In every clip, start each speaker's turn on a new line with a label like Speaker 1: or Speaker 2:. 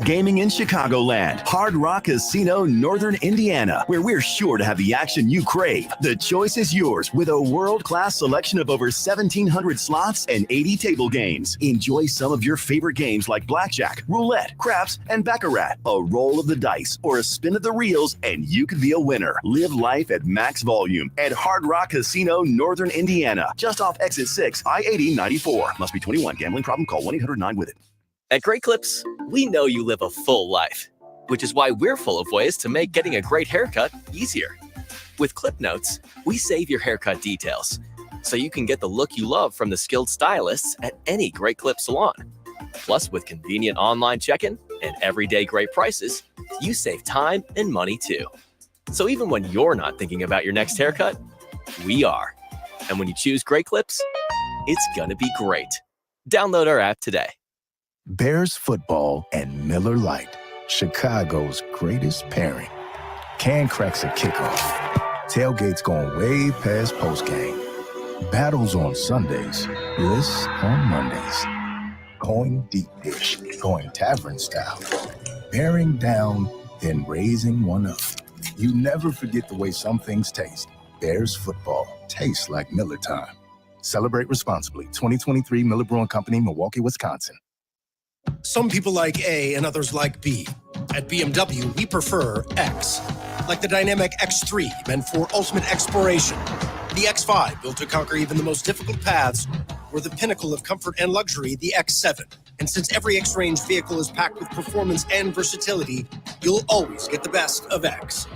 Speaker 1: Gaming in Chicagoland, Hard Rock Casino, Northern Indiana, where we're sure to have the action you crave. The choice is yours with a world-class selection of over 1,700 slots and 80 table games. Enjoy some of your favorite games like blackjack, roulette, craps, and baccarat. A roll of the dice or a spin of the reels, and you could be a winner. Live life at max volume at Hard Rock Casino, Northern Indiana, just off Exit 6, I-80-94. Must be 21. Gambling problem? Call 1-800-9-WITH-IT.
Speaker 2: At Great Clips, we know you live a full life, which is why we're full of ways to make getting a great haircut easier. With Clip Notes, we save your haircut details, so you can get the look you love from the skilled stylists at any Great Clip salon. Plus, with convenient online check-in and everyday great prices, you save time and money too. So even when you're not thinking about your next haircut, we are. And when you choose Great Clips, it's gonna be great. Download our app today.
Speaker 3: Bears football and Miller Lite, Chicago's greatest pairing. Can cracks at kickoff. Tailgates going way past postgame. Battles on Sundays, bliss on Mondays. Going deep dish, going tavern style. Bearing down, then raising one up. You never forget the way some things taste. Bears football tastes like Miller time. Celebrate responsibly. 2023 Miller Brewing Company, Milwaukee, Wisconsin.
Speaker 4: Some people like A and others like B. At BMW, we prefer X. Like the dynamic X3, meant for ultimate exploration. The X5, built to conquer even the most difficult paths. Or the pinnacle of comfort and luxury, the X7. And since every X-Range vehicle is packed with performance and versatility, you'll always get the best of X.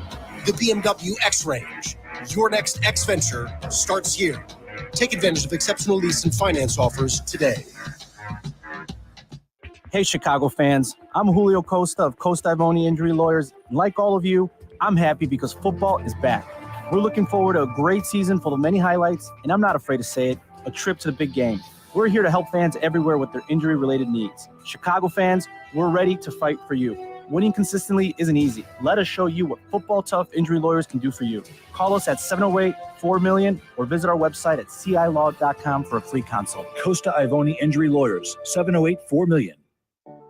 Speaker 4: The BMW X-Range. Your next X venture starts here. Take advantage of exceptional lease and finance offers today.
Speaker 5: Hey, Chicago fans, I'm Julio Costa of Costa Ivoni Injury Lawyers. Like all of you, I'm happy because football is back. We're looking forward to a great season full of many highlights, and I'm not afraid to say it, a trip to the big game. We're here to help fans everywhere with their injury-related needs. Chicago fans, we're ready to fight for you. Winning consistently isn't easy. Let us show you what Football Tough Injury Lawyers can do for you. Call us at 708-4-MILLION or visit our website at cilaw.com for a free consult.
Speaker 6: Costa Ivoni Injury Lawyers, 708-4-MILLION.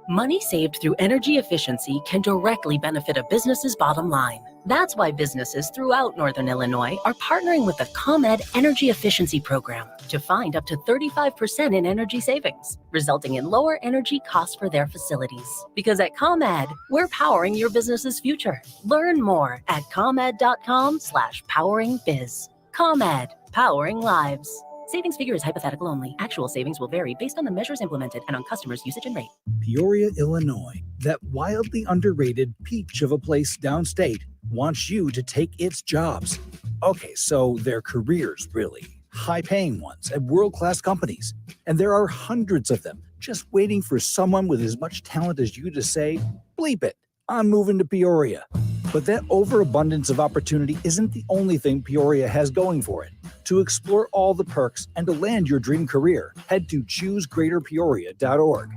Speaker 7: Money saved through energy efficiency can directly benefit a business's bottom line. That's why businesses throughout Northern Illinois are partnering with the ComEd Energy Efficiency Program to find up to 35% in energy savings, resulting in lower energy costs for their facilities. Because at ComEd, we're powering your business's future. Learn more at comed.com/poweringbiz. ComEd, powering lives. Savings figure is hypothetical only. Actual savings will vary based on the measures implemented and on customers' usage and rate.
Speaker 6: Peoria, Illinois, that wildly underrated peach of a place downstate, wants you to take its jobs. Okay, so they're careers, really. High-paying ones at world-class companies. And there are hundreds of them just waiting for someone with as much talent as you to say, bleep it, I'm moving to Peoria. But that overabundance of opportunity isn't the only thing Peoria has going for it. To explore all the perks and to land your dream career, head to choosegreaterpeoria.org.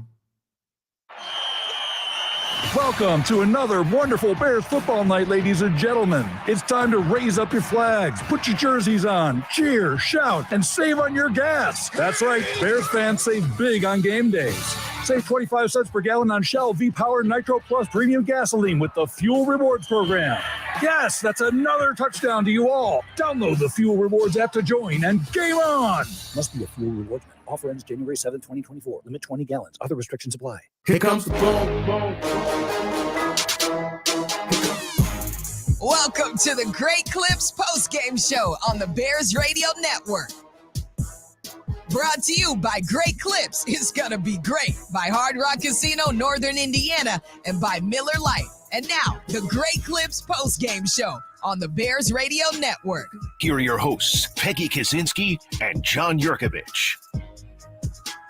Speaker 8: Welcome to another wonderful Bears football night, ladies and gentlemen. It's time to raise up your flags, put your jerseys on, cheer, shout, and save on your gas. That's right, Bears fans save big on game days. Save 25 cents per gallon on Shell V-Power Nitro Plus Premium Gasoline with the Fuel Rewards program. Yes, that's another touchdown to you all. Download the Fuel Rewards app to join and game on.
Speaker 6: Must be a Fuel Rewards member. Offer ends January 7, 2024. Limit 20 gallons. Other restrictions apply.
Speaker 9: Here comes the boom.
Speaker 10: Welcome to the Great Clips postgame show on the Bears Radio Network. Brought to you by Great Clips. It's gonna be great by Hard Rock Casino, Northern Indiana, and by Miller Lite. And now, the Great Clips postgame show on the Bears Radio Network.
Speaker 11: Here are your hosts, Peggy Kaczynski and John Yurkovich.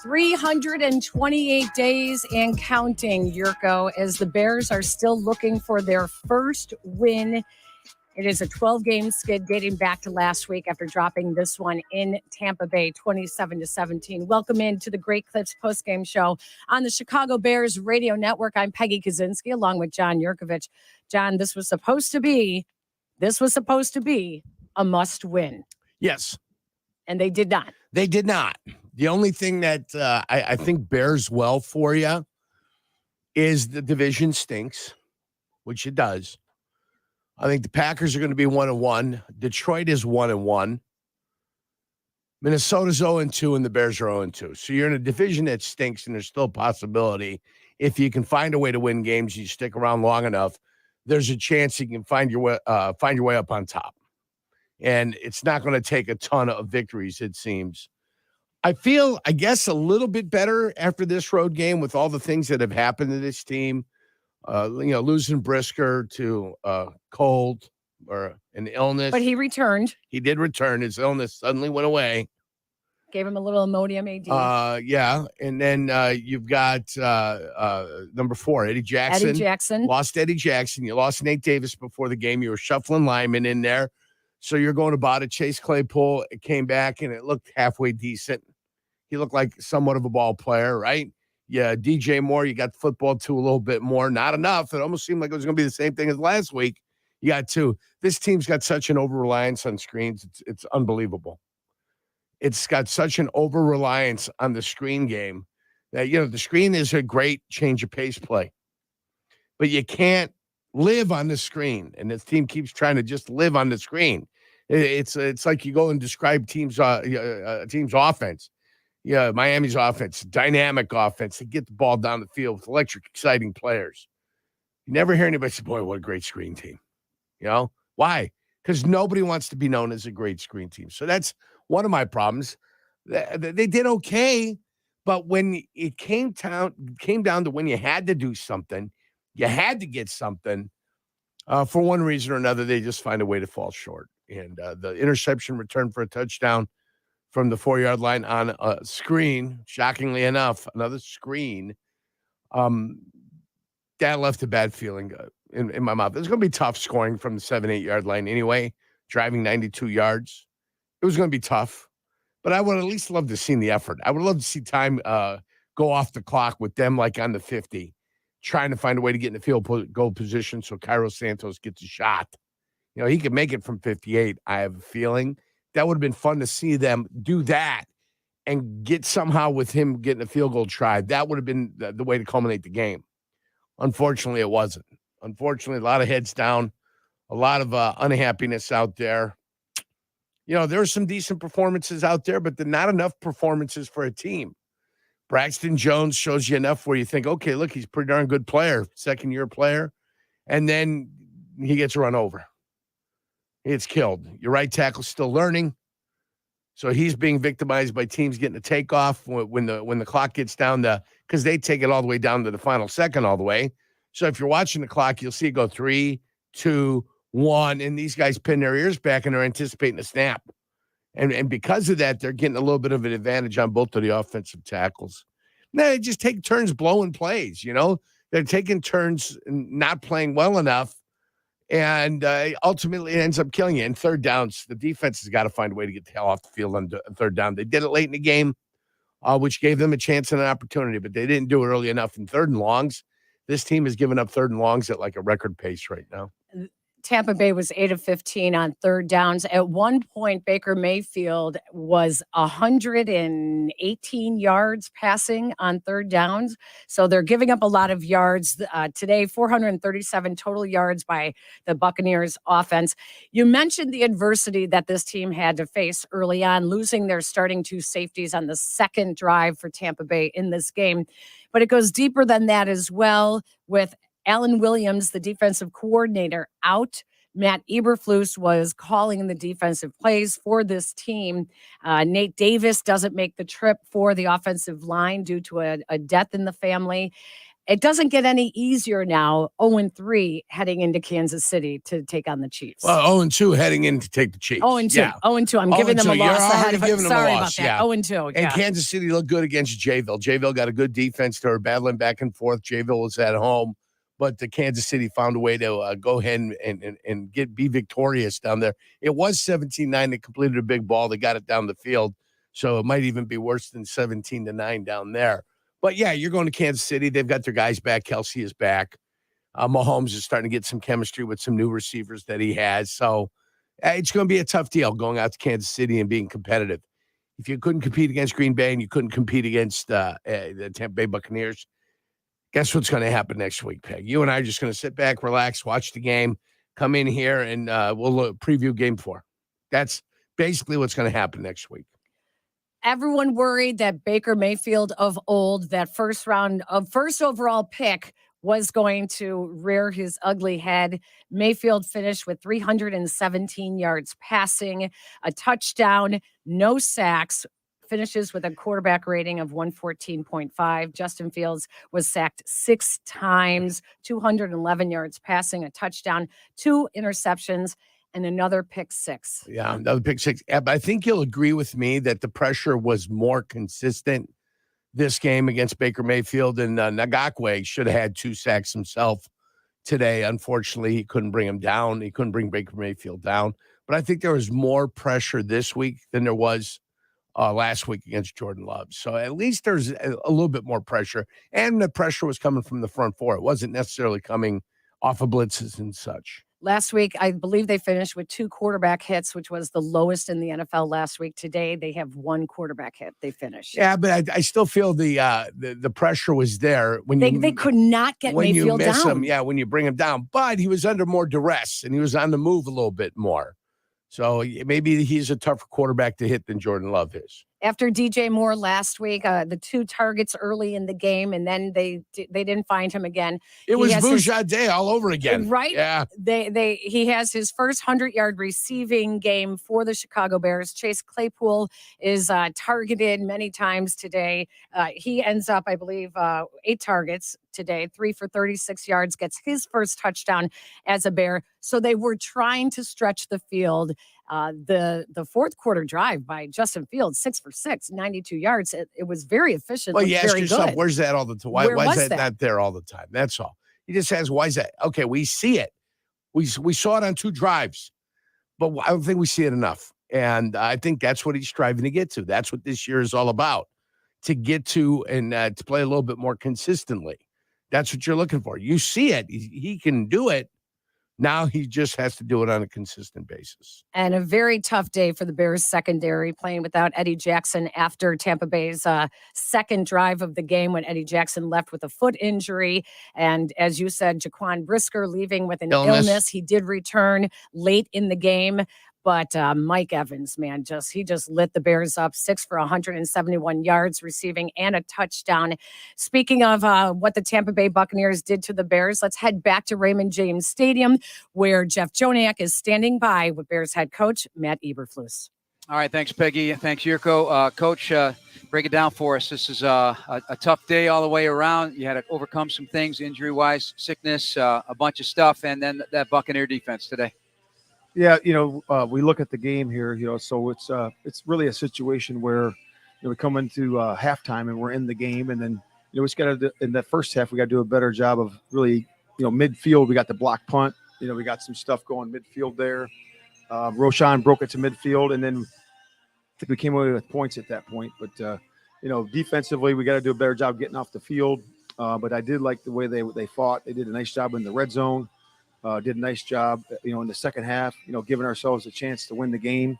Speaker 12: 328 days and counting, Yurko, as the Bears are still looking for their first win. It is a 12-game skid dating back to last week after dropping this one in Tampa Bay, 27-17. Welcome into the Great Clips postgame show on the Chicago Bears Radio Network. I'm Peggy Kaczynski along with John Yurkovich. John, this was supposed to be a must win.
Speaker 13: Yes.
Speaker 12: And they did not.
Speaker 13: They did not. The only thing that I think bears well for you is the division stinks, which it does. I think the Packers are going to be 1-1. Detroit is 1-1. Minnesota's 0-2, and the Bears are 0-2. So you're in a division that stinks, and there's still a possibility. If you can find a way to win games, you stick around long enough, there's a chance you can find your way up on top. And it's not going to take a ton of victories, it seems. I feel, I guess, a little bit better after this road game with all the things that have happened to this team. Losing Brisker to cold or an illness.
Speaker 12: But he returned.
Speaker 13: He did return. His illness suddenly went away.
Speaker 12: Gave him a little Imodium AD.
Speaker 13: Yeah. And then you've got number 4, Eddie Jackson.
Speaker 12: Eddie Jackson.
Speaker 13: Lost Eddie Jackson. You lost Nate Davis before the game. You were shuffling linemen in there. So you're going about it. Chase Claypool, it came back, and it looked halfway decent. He looked like somewhat of a ball player, right? Yeah, DJ Moore, you got football too a little bit more. Not enough. It almost seemed like it was going to be the same thing as last week. You got 2. This team's got such an over-reliance on screens. It's unbelievable. It's got such an over-reliance on the screen game that, the screen is a great change of pace play. But you can't live on the screen, and this team keeps trying to just live on the screen. It's like you go and describe team's offense. Yeah, Miami's offense, dynamic offense. They get the ball down the field with electric, exciting players. You never hear anybody say, boy, what a great screen team. Why? Because nobody wants to be known as a great screen team. So that's one of my problems. They did okay, but when it came down to when you had to do something, you had to get something, for one reason or another, they just find a way to fall short. And the interception return for a touchdown from the 4-yard line on a screen, shockingly enough, another screen, that left a bad feeling in my mouth. It's going to be tough scoring from the 7-8 yard line anyway, driving 92 yards. It was going to be tough, but I would at least love to see the effort. I would love to see time go off the clock with them like on the 50, trying to find a way to get in the field goal position so Cairo Santos gets a shot. He could make it from 58, I have a feeling. That would have been fun to see them do that and get somehow with him getting a field goal try. That would have been the way to culminate the game. Unfortunately, it wasn't. Unfortunately, a lot of heads down, a lot of unhappiness out there. There are some decent performances out there, but they're not enough performances for a team. Braxton Jones shows you enough where you think, okay, look, he's a pretty darn good player, second-year player, and then he gets run over. It's killed. Your right tackle's still learning. So he's being victimized by teams getting a takeoff when the clock gets down because they take it all the way down to the final second all the way. So if you're watching the clock, you'll see it go 3, 2, 1, and these guys pin their ears back and they're anticipating a snap. And because of that, they're getting a little bit of an advantage on both of the offensive tackles. Now they just take turns blowing plays, They're taking turns not playing well enough. And ultimately, it ends up killing you. In third downs, the defense has got to find a way to get the hell off the field on third down. They did it late in the game, which gave them a chance and an opportunity, but they didn't do it early enough. In third and longs, this team has given up third and longs at like a record pace right now.
Speaker 12: Tampa Bay was 8 of 15 on third downs. At one point, Baker Mayfield was 118 yards passing on third downs. So they're giving up a lot of yards. Today, 437 total yards by the Buccaneers offense. You mentioned the adversity that this team had to face early on, losing their starting 2 safeties on the second drive for Tampa Bay in this game. But it goes deeper than that as well, with Alan Williams, the defensive coordinator, out. Matt Eberflus was calling the defensive plays for this team. Nate Davis doesn't make the trip for the offensive line due to a death in the family. It doesn't get any easier now, 0-3 heading into Kansas City to take on the Chiefs.
Speaker 13: Well, 0-2 heading in to take the Chiefs.
Speaker 12: 0-2.
Speaker 13: Yeah.
Speaker 12: 0-2. I'm giving them a loss ahead of it. Sorry about that.
Speaker 13: Yeah.
Speaker 12: 0-2.
Speaker 13: And Kansas City looked good against Jayville. Jayville got a good defense. They were battling back and forth. Jayville was at home. But the Kansas City found a way to go ahead and be victorious down there. It was 17-9. They completed a big ball. They got it down the field. So it might even be worse than 17-9 down there. But, yeah, you're going to Kansas City. They've got their guys back. Kelsey is back. Mahomes is starting to get some chemistry with some new receivers that he has. So it's going to be a tough deal going out to Kansas City and being competitive. If you couldn't compete against Green Bay and you couldn't compete against the Tampa Bay Buccaneers, Guess what's going to happen next week, Peg? You and I are just going to sit back, relax, watch the game, come in here, and we'll preview game 4. That's basically what's going to happen next week.
Speaker 12: Everyone worried that Baker Mayfield of old, that first overall pick, was going to rear his ugly head. Mayfield finished with 317 yards passing, a touchdown, no sacks, finishes with a quarterback rating of 114.5. Justin Fields was sacked 6 times, 211 yards passing, a touchdown, 2 interceptions, and another pick 6.
Speaker 13: Yeah, another pick 6. But I think you'll agree with me that the pressure was more consistent this game against Baker Mayfield, and Ngakwe should have had 2 sacks himself today. Unfortunately, he couldn't bring him down. He couldn't bring Baker Mayfield down. But I think there was more pressure this week than there was last week against Jordan Love. So at least there's a little bit more pressure. And the pressure was coming from the front 4. It wasn't necessarily coming off of blitzes and such.
Speaker 12: Last week, I believe they finished with 2 quarterback hits, which was the lowest in the NFL last week. Today, they have 1 quarterback hit. They finished.
Speaker 13: Yeah, but I still feel the pressure was there when
Speaker 12: they could not get Mayfield
Speaker 13: miss
Speaker 12: down.
Speaker 13: him. Yeah, when you bring him down, but he was under more duress and he was on the move a little bit more. So maybe he's a tougher quarterback to hit than Jordan Love is.
Speaker 12: After DJ Moore last week, the 2 targets early in the game, and then they didn't find him again.
Speaker 13: It was Bouchardé all over again.
Speaker 12: Right?
Speaker 13: Yeah.
Speaker 12: He has his first 100-yard receiving game for the Chicago Bears. Chase Claypool is targeted many times today. He ends up, I believe, 8 targets today, 3 for 36 yards, gets his first touchdown as a Bear. So they were trying to stretch the field. The fourth quarter drive by Justin Fields, 6 for 6, 92 yards. It was very efficient.
Speaker 13: Well, you ask yourself,
Speaker 12: good.
Speaker 13: where's that all the time? Why is that not there all the time? That's all. He just says, why is that? Okay, we see it. We saw it on 2 drives, but I don't think we see it enough. And I think that's what he's striving to get to. That's what this year is all about, to get to and to play a little bit more consistently. That's what you're looking for. You see it. He can do it. Now he just has to do it on a consistent basis.
Speaker 12: And a very tough day for the Bears secondary, playing without Eddie Jackson after Tampa Bay's second drive of the game when Eddie Jackson left with a foot injury. And as you said, Jaquan Brisker leaving with an illness. He did return late in the game. But Mike Evans, man, he just lit the Bears up, 6 for 171 yards receiving and a touchdown. Speaking of what the Tampa Bay Buccaneers did to the Bears, let's head back to Raymond James Stadium, where Jeff Joniak is standing by with Bears head coach Matt Eberflus.
Speaker 14: All right, thanks, Peggy. Thanks, Yurko. Coach, break it down for us. This is a tough day all the way around. You had to overcome some things, injury-wise, sickness, a bunch of stuff, and then that Buccaneer defense today.
Speaker 15: Yeah, we look at the game here, so it's really a situation where we come into halftime and we're in the game, and then we just got to in that first half we got to do a better job of really midfield. We got the block punt, we got some stuff going midfield there. Roshan broke it to midfield, and then I think we came away with points at that point. But defensively we got to do a better job getting off the field. But I did like the way they fought. They did a nice job in the red zone. Did a nice job, in the second half, giving ourselves a chance to win the game.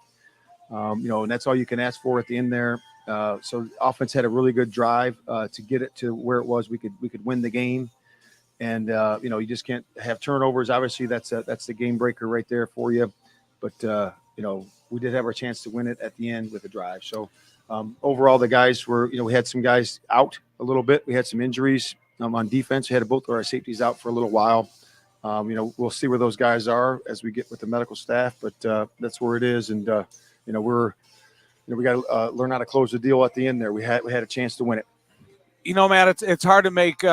Speaker 15: And that's all you can ask for at the end there. So offense had a really good drive to get it to where it was. We could win the game. And, you just can't have turnovers. Obviously, that's the game breaker right there for you. But, we did have our chance to win it at the end with the drive. So overall, the guys were, we had some guys out a little bit. We had some injuries on defense. We had both of our safeties out for a little while. We'll see where those guys are as we get with the medical staff, but that's where it is. And, we got to learn how to close the deal at the end there. We had a chance to win it.
Speaker 16: Matt, it's hard to make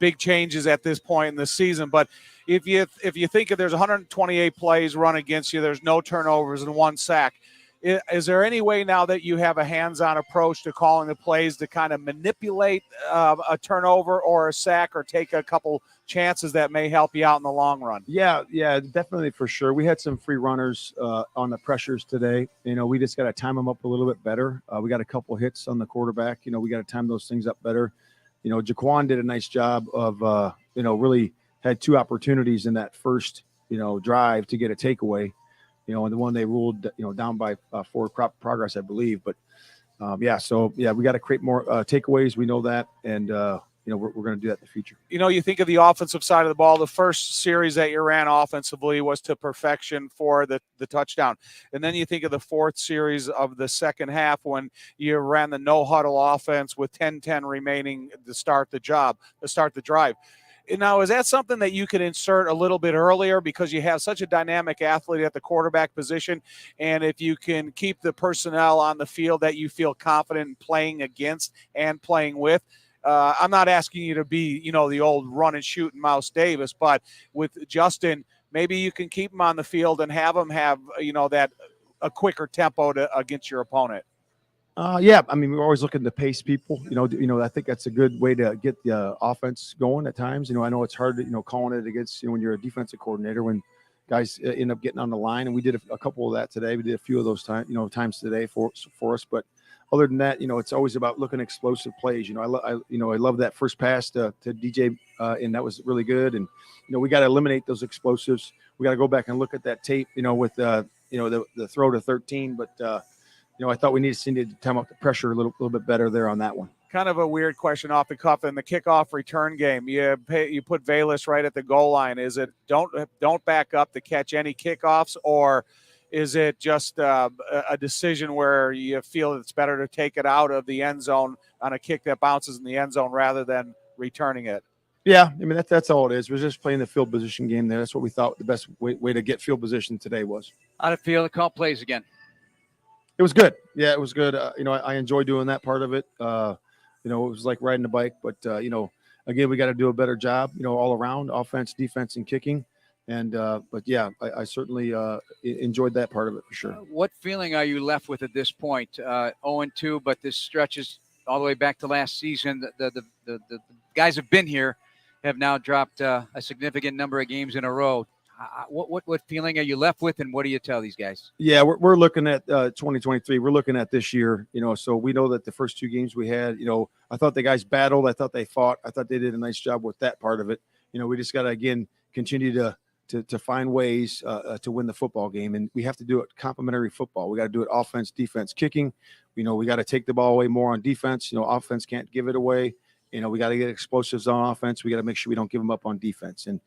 Speaker 16: big changes at this point in the season, but if you think if there's 128 plays run against you, there's no turnovers and 1 sack. Is there any way now that you have a hands-on approach to calling the plays to kind of manipulate a turnover or a sack or take a couple chances that may help you out in the long run?
Speaker 15: Yeah, definitely for sure. We had some free runners on the pressures today. We just got to time them up a little bit better. We got a couple hits on the quarterback. We got to time those things up better. Jaquan did a nice job of, really had 2 opportunities in that first, drive to get a takeaway. And the one they ruled, down by 4 progress, I believe. But, we got to create more takeaways. We know that. And, we're going to do that in the future.
Speaker 16: You think of the offensive side of the ball, the first series that you ran offensively was to perfection for the touchdown. And then you think of the fourth series of the second half when you ran the no-huddle offense with 10-10 remaining to start the drive. Now, is that something that you could insert a little bit earlier because you have such a dynamic athlete at the quarterback position? And if you can keep the personnel on the field that you feel confident in playing against and playing with, I'm not asking you to be, the old run and shoot and Mouse Davis, but with Justin, maybe you can keep him on the field and have him have, that a quicker tempo against your opponent.
Speaker 15: Yeah, I mean, we're always looking to pace people. I think that's a good way to get the offense going at times. I know it's hard to, calling it against, when you're a defensive coordinator, when guys end up getting on the line, and we did a couple of that today. We did a few of those times today for us. But other than that, it's always about looking at explosive plays. I love that first pass to DJ, and that was really good. And we got to eliminate those explosives. We got to go back and look at that tape. With the throw to 13, but. I thought we needed to time up the pressure a little bit better there on that one.
Speaker 16: Kind of a weird question off the cuff. In the kickoff return game, you put Valus right at the goal line. Is it don't back up to catch any kickoffs, or is it just a decision where you feel it's better to take it out of the end zone on a kick that bounces in the end zone rather than returning it?
Speaker 15: Yeah, I mean that's all it is. We're just playing the field position game there. That's what we thought the best way to get field position today was.
Speaker 14: How'd it feel to call plays again?
Speaker 15: It was good. Yeah, it was good. I enjoy doing that part of it. It was like riding a bike, but again, we got to do a better job, all around offense, defense, and kicking. And, but yeah, I certainly enjoyed that part of it for sure.
Speaker 14: What feeling are you left with at this point? 0-2, but this stretches all the way back to last season. The guys have been here, have now dropped a significant number of games in a row. What feeling are you left with, and what do you tell these guys?
Speaker 15: Yeah, we're looking at 2023. We're looking at this year, so we know that the first two games we had, I thought the guys battled. I thought they fought. I thought they did a nice job with that part of it. We just got to, again, continue to find ways to win the football game, and we have to do it complementary football. We got to do it offense, defense, kicking. We got to take the ball away more on defense. Offense can't give it away. We got to get explosives on offense. We got to make sure we don't give them up on defense. And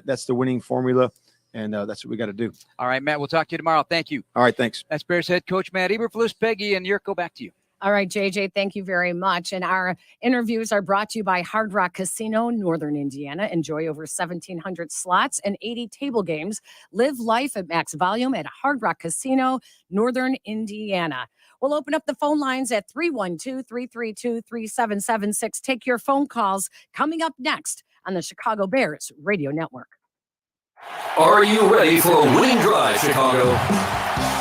Speaker 15: that's the winning formula, and that's what we got to do.
Speaker 14: All right, Matt, we'll talk to you tomorrow. Thank you.
Speaker 15: All right, thanks.
Speaker 14: That's Bears head coach Matt Eberflus. Peggy and Yurko, back to you.
Speaker 12: All right, JJ, thank you very much. And our interviews are brought to you by Hard Rock Casino, Northern Indiana. Enjoy over 1,700 slots and 80 table games. Live life at max volume at Hard Rock Casino, Northern Indiana. We'll open up the phone lines at 312-332-3776. Take your phone calls coming up next on the Chicago Bears Radio Network.
Speaker 17: Are you ready for a winning drive, Chicago?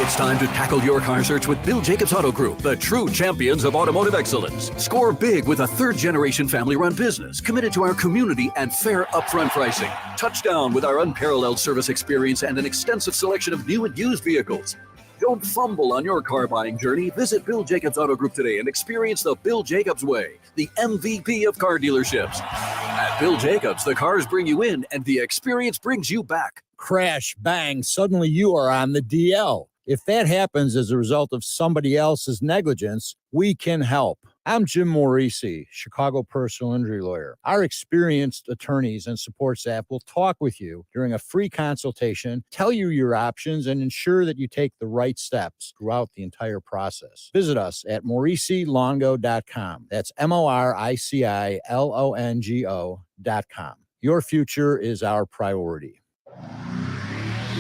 Speaker 17: It's time to tackle your car search with Bill Jacobs Auto Group, the true champions of automotive excellence. Score big with a third-generation family-run business committed to our community and fair upfront pricing. Touchdown with our unparalleled service experience and an extensive selection of new and used vehicles. Don't fumble on your car buying journey. Visit Bill Jacobs Auto Group today and experience the Bill Jacobs way, the MVP of car dealerships. At Bill Jacobs, the cars bring you in and the experience brings you back.
Speaker 18: Crash, bang, suddenly you are on the DL. If that happens as a result of somebody else's negligence, we can help. I'm Jim Morisi, Chicago personal injury lawyer. Our experienced attorneys and support staff will talk with you during a free consultation, tell you your options, and ensure that you take the right steps throughout the entire process. Visit us at MorisiLongo.com. That's MoriciLongo.com. Your future is our priority.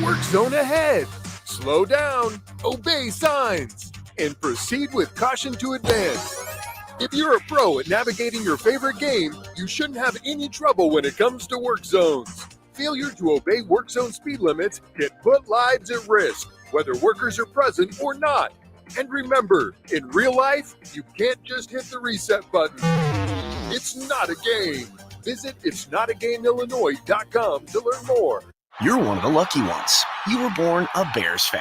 Speaker 19: Work zone ahead. Slow down, obey signs, and proceed with caution to advance. If you're a pro at navigating your favorite game, you shouldn't have any trouble when it comes to work zones. Failure to obey work zone speed limits can put lives at risk, whether workers are present or not. And remember, in real life, you can't just hit the reset button. It's not a game. Visit itsnotagameillinois.com to learn more.
Speaker 11: You're one of the lucky ones. You were born a Bears fan.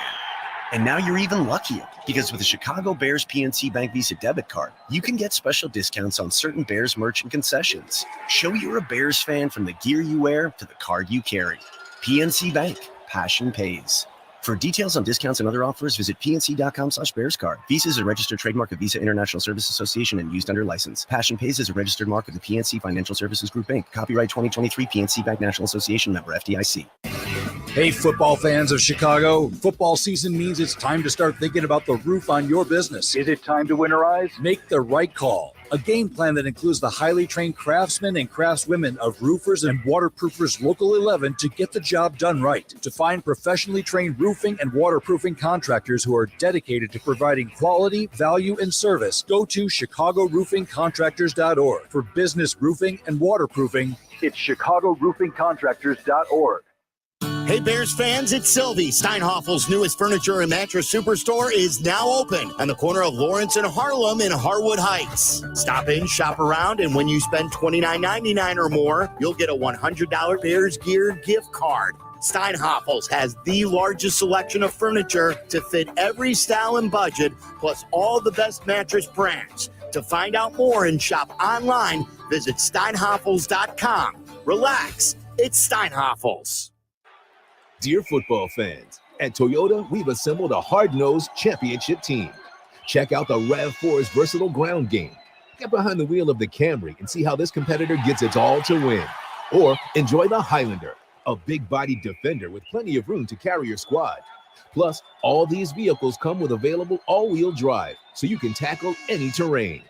Speaker 11: And now you're even luckier because with the Chicago Bears PNC Bank Visa debit card, you can get special discounts on certain Bears merch and concessions. Show you're a Bears fan from the gear you wear to the card you carry. PNC Bank. Passion pays. For details on discounts and other offers, visit pnc.com/bearscard. Visa is a registered trademark of Visa International Service Association and used under license. Passion Pays is a registered mark of the PNC Financial Services Group, Inc. Copyright 2023 PNC Bank National Association, member FDIC.
Speaker 6: Hey, football fans of Chicago. Football season means it's time to start thinking about the roof on your business. Is it time to winterize? Make the right call. A game plan that includes the highly trained craftsmen and craftswomen of Roofers and Waterproofers Local 11 to get the job done right. To find professionally trained roofing and waterproofing contractors who are dedicated to providing quality, value, and service, go to ChicagoRoofingContractors.org. For business roofing and waterproofing, it's ChicagoRoofingContractors.org.
Speaker 20: Hey Bears fans, it's Sylvie. Steinhoffel's newest furniture and mattress superstore is now open on the corner of Lawrence and Harlem in Harwood Heights. Stop in, shop around, and when you spend $29.99 or more, you'll get a $100 Bears gear gift card. Steinhoffel's has the largest selection of furniture to fit every style and budget, plus all the best mattress brands. To find out more and shop online, visit steinhoffels.com. Relax, it's Steinhoffel's.
Speaker 21: Dear football fans, at Toyota, we've assembled a hard-nosed championship team. Check out the RAV4's versatile ground game. Get behind the wheel of the Camry and see how this competitor gets its all to win. Or enjoy the Highlander, a big-bodied defender with plenty of room to carry your squad. Plus, all these vehicles come with available all-wheel drive, so you can tackle any terrain.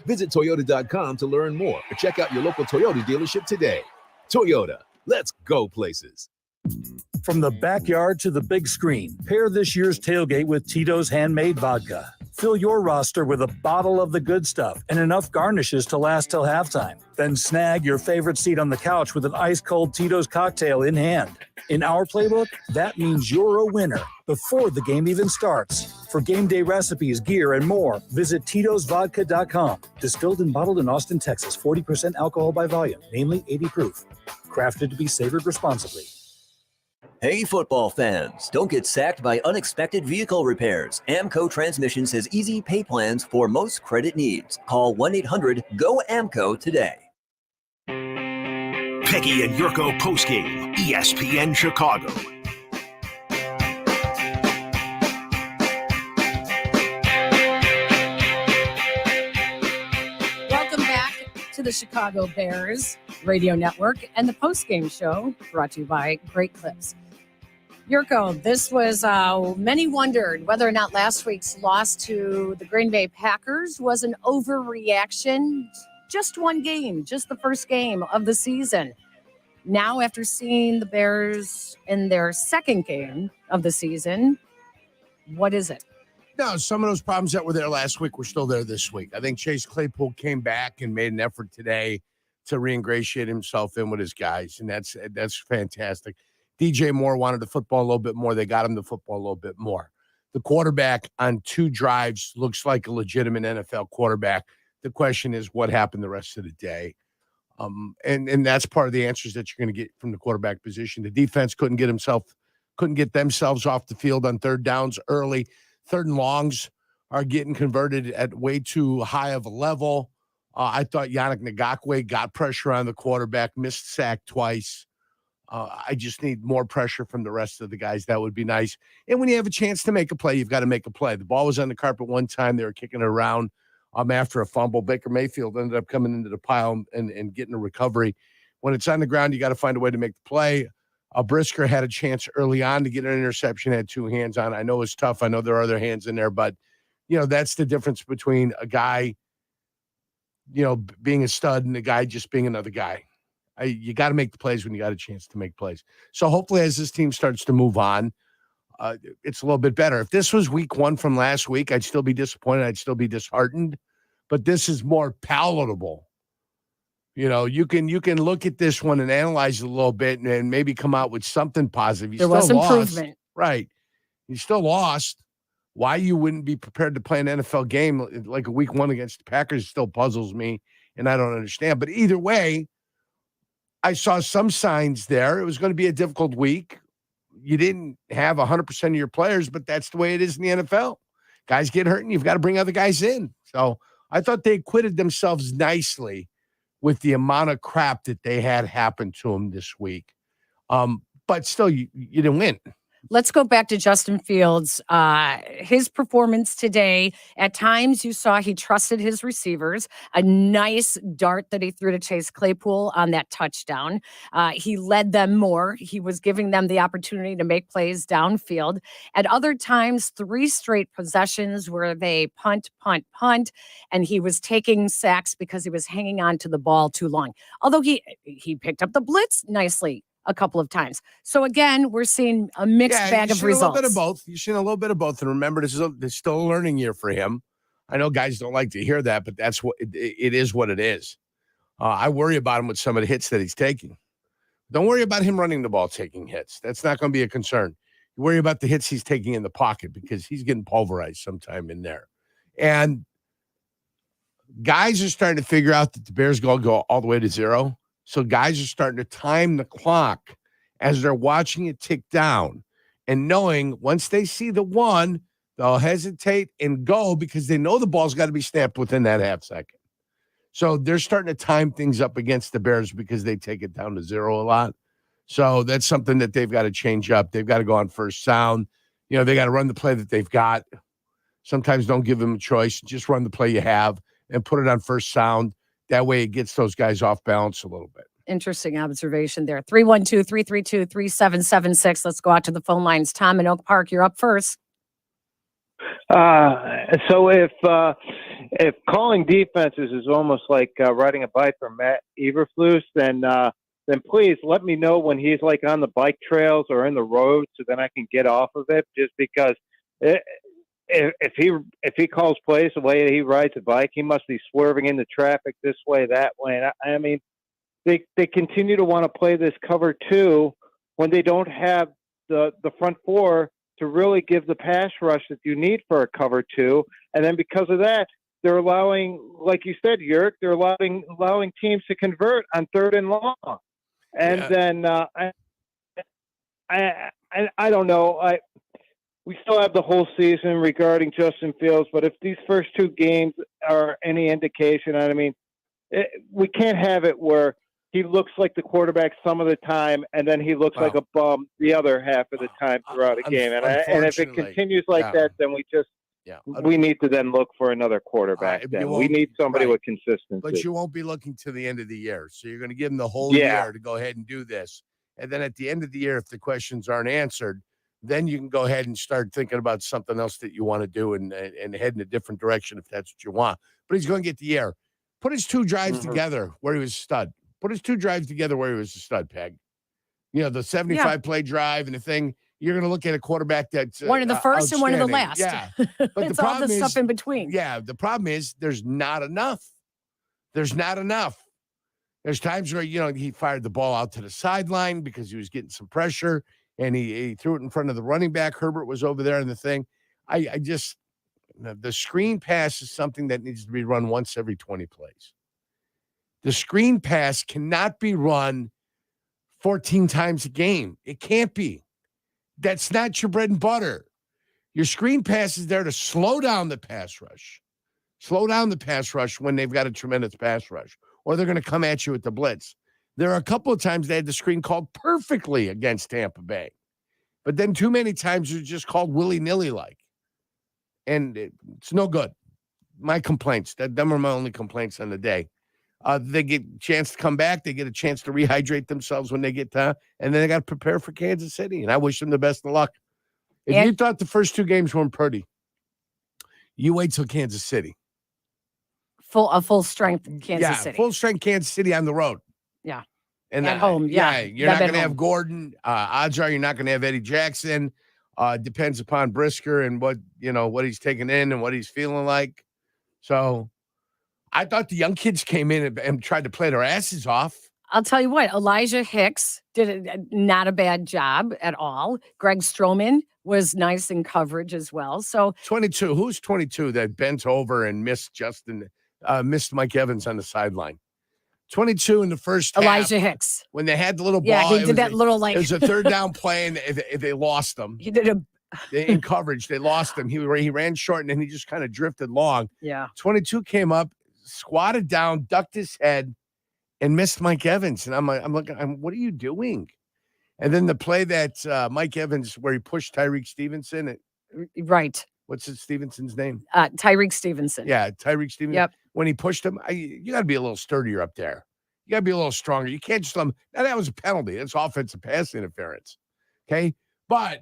Speaker 21: Visit Toyota.com to learn more or check out your local Toyota dealership today. Toyota, let's go places.
Speaker 8: From the backyard to the big screen, pair this year's tailgate with Tito's Handmade Vodka. Fill your roster with a bottle of the good stuff and enough garnishes to last till halftime. Then snag your favorite seat on the couch with an ice-cold Tito's cocktail in hand. In our playbook, that means you're a winner before the game even starts. For game day recipes, gear, and more, visit Tito'sVodka.com. Distilled and bottled in Austin, Texas. 40% alcohol by volume, namely 80 proof. Crafted to be savored responsibly.
Speaker 22: Hey football fans, don't get sacked by unexpected vehicle repairs. Amco Transmissions has easy pay plans for most credit needs. Call 1-800-GO-AMCO today.
Speaker 23: Peggy and Yurko postgame, ESPN Chicago.
Speaker 12: Welcome back to the Chicago Bears Radio Network and the postgame show brought to you by Great Clips. Yurko, this was, many wondered whether or not last week's loss to the Green Bay Packers was an overreaction. Just one game, just the first game of the season. Now, after seeing the Bears in their second game of the season, what is it?
Speaker 13: No, some of those problems that were there last week were still there this week. I think Chase Claypool came back and made an effort today to reingratiate himself in with his guys, and that's fantastic. DJ Moore wanted the football a little bit more. They got him the football a little bit more. The quarterback on 2 drives looks like a legitimate NFL quarterback. The question is what happened the rest of the day. And that's part of the answers that you're going to get from the quarterback position. The defense couldn't get themselves off the field on third downs early. Third and longs are getting converted at way too high of a level. I thought Yannick Ngakoue got pressure on the quarterback, missed sack twice. I just need more pressure from the rest of the guys. That would be nice. And when you have a chance to make a play, you've got to make a play. The ball was on the carpet one time. They were kicking it around after a fumble. Baker Mayfield ended up coming into the pile and getting a recovery. When it's on the ground, you got to find a way to make the play. Brisker had a chance early on to get an interception, had 2 hands on. I know it's tough. I know there are other hands in there, but, that's the difference between a guy, being a stud and a guy just being another guy. You got to make the plays when you got a chance to make plays. So hopefully as this team starts to move on, it's a little bit better. If this was week 1 from last week, I'd still be disappointed. I'd still be disheartened. But this is more palatable. You can look at this one and analyze it a little bit and maybe come out with something positive.
Speaker 12: There was improvement.
Speaker 13: Right. You still lost. Why you wouldn't be prepared to play an NFL game like a week 1 against the Packers still puzzles me, and I don't understand. But either way, I saw some signs there. It was going to be a difficult week. You didn't have 100% of your players, but that's the way it is in the NFL. Guys get hurt, and you've got to bring other guys in. So I thought they acquitted themselves nicely with the amount of crap that they had happen to them this week. But still, you didn't win.
Speaker 12: Let's go back to Justin Fields. His performance today, at times you saw he trusted his receivers. A nice dart that he threw to Chase Claypool on that touchdown. He led them more. He was giving them the opportunity to make plays downfield. At other times, 3 straight possessions where they punt, and he was taking sacks because he was hanging on to the ball too long. Although he picked up the blitz nicely a couple of times. So again, we're seeing a mixed bag of results.
Speaker 13: A little bit of both. You've seen a little bit of both. And remember, this is still a learning year for him. I know guys don't like to hear that, but that's what it is. What it is. I worry about him with some of the hits that he's taking. Don't worry about him running the ball, taking hits. That's not going to be a concern. You worry about the hits he's taking in the pocket because he's getting pulverized sometime in there. And guys are starting to figure out that the Bears go all the way to 0. So guys are starting to time the clock as they're watching it tick down and knowing once they see the 1, they'll hesitate and go because they know the ball's got to be snapped within that half second. So they're starting to time things up against the Bears because they take it down to 0 a lot. So that's something that they've got to change up. They've got to go on first sound. They got to run the play that they've got. Sometimes don't give them a choice. Just run the play you have and put it on first sound. That way it gets those guys off balance a little bit.
Speaker 12: Interesting observation there. 312-332-3776. Let's go out to the phone lines. Tom in Oak Park, you're up first.
Speaker 1: So if calling defenses is almost like riding a bike for Matt Eberflus, then please let me know when he's like on the bike trails or in the road, so then I can get off of it. Just because if he calls plays the way he rides a bike, he must be swerving into traffic this way, that way. And I mean, they continue to want to play this cover 2 when they don't have the front 4 to really give the pass rush that you need for a cover 2. And then because of that, they're allowing, like you said, Yerk, they're allowing teams to convert on 3rd and long. And then I don't know. We still have the whole season regarding Justin Fields, but if these first 2 games are any indication, I mean, we can't have it where he looks like the quarterback some of the time, and then he looks like a bum the other half of the time throughout a game. And if it continues like that, then we need to then look for another quarterback. We need somebody with consistency.
Speaker 13: But you won't be looking to the end of the year. So you're going to give him the whole year to go ahead and do this. And then at the end of the year, if the questions aren't answered, then you can go ahead and start thinking about something else that you want to do and head in a different direction if that's what you want. But he's going to get the year. Put his 2 drives together where he was a stud. Put his 2 drives together where he was a stud, Peg. The 75-play drive and the thing. You're going to look at a quarterback that's
Speaker 12: one of the first and one of the last.
Speaker 13: Yeah.
Speaker 12: But it's all the stuff in between.
Speaker 13: Yeah. The problem is there's not enough. There's times where, he fired the ball out to the sideline because he was getting some pressure and he threw it in front of the running back. Herbert was over there in the thing. The screen pass is something that needs to be run once every 20 plays. The screen pass cannot be run 14 times a game. It can't be. That's not your bread and butter. Your screen pass is there to slow down the pass rush. Slow down the pass rush when they've got a tremendous pass rush, or they're going to come at you with the blitz. There are a couple of times they had the screen called perfectly against Tampa Bay, but then too many times it was just called willy-nilly like. And it's no good. My complaints, them are my only complaints on the day. They get a chance to come back. They get a chance to rehydrate themselves when they get time, and then they got to prepare for Kansas City. And I wish them the best of luck. If you thought the first 2 games weren't pretty, you wait till Kansas City.
Speaker 12: Full strength Kansas City.
Speaker 13: Full strength Kansas City on the road.
Speaker 12: Yeah.
Speaker 13: And
Speaker 12: at home. Yeah.
Speaker 13: You're not going to have Gordon. Odds are you're not going to have Eddie Jackson. Depends upon Brisker and what he's taking in and what he's feeling like. So I thought the young kids came in and tried to play their asses off.
Speaker 12: I'll tell you what, Elijah Hicks did not a bad job at all. Greg Stroman was nice in coverage as well. So
Speaker 13: 22. Who's 22 that bent over and missed Mike Evans on the sideline? 22 in the first half.
Speaker 12: Elijah Hicks.
Speaker 13: When they had the little ball.
Speaker 12: Yeah, he did that little like.
Speaker 13: It was a 3rd down play, and they lost him.
Speaker 12: He did
Speaker 13: in coverage. They lost him. He ran short, and then he just kind of drifted long.
Speaker 12: Yeah.
Speaker 13: 22 came up, squatted down, ducked his head, and missed Mike Evans. And I'm looking, what are you doing? And then the play that Mike Evans, where he pushed Tyreek Stevenson.
Speaker 12: Right.
Speaker 13: What's Stevenson's name?
Speaker 12: Tyreek Stevenson.
Speaker 13: Yeah, Tyreek Stevenson.
Speaker 12: Yep.
Speaker 13: When he pushed him, you got to be a little sturdier up there. You got to be a little stronger. You can't just let him. Now, that was a penalty. That's offensive pass interference. Okay? But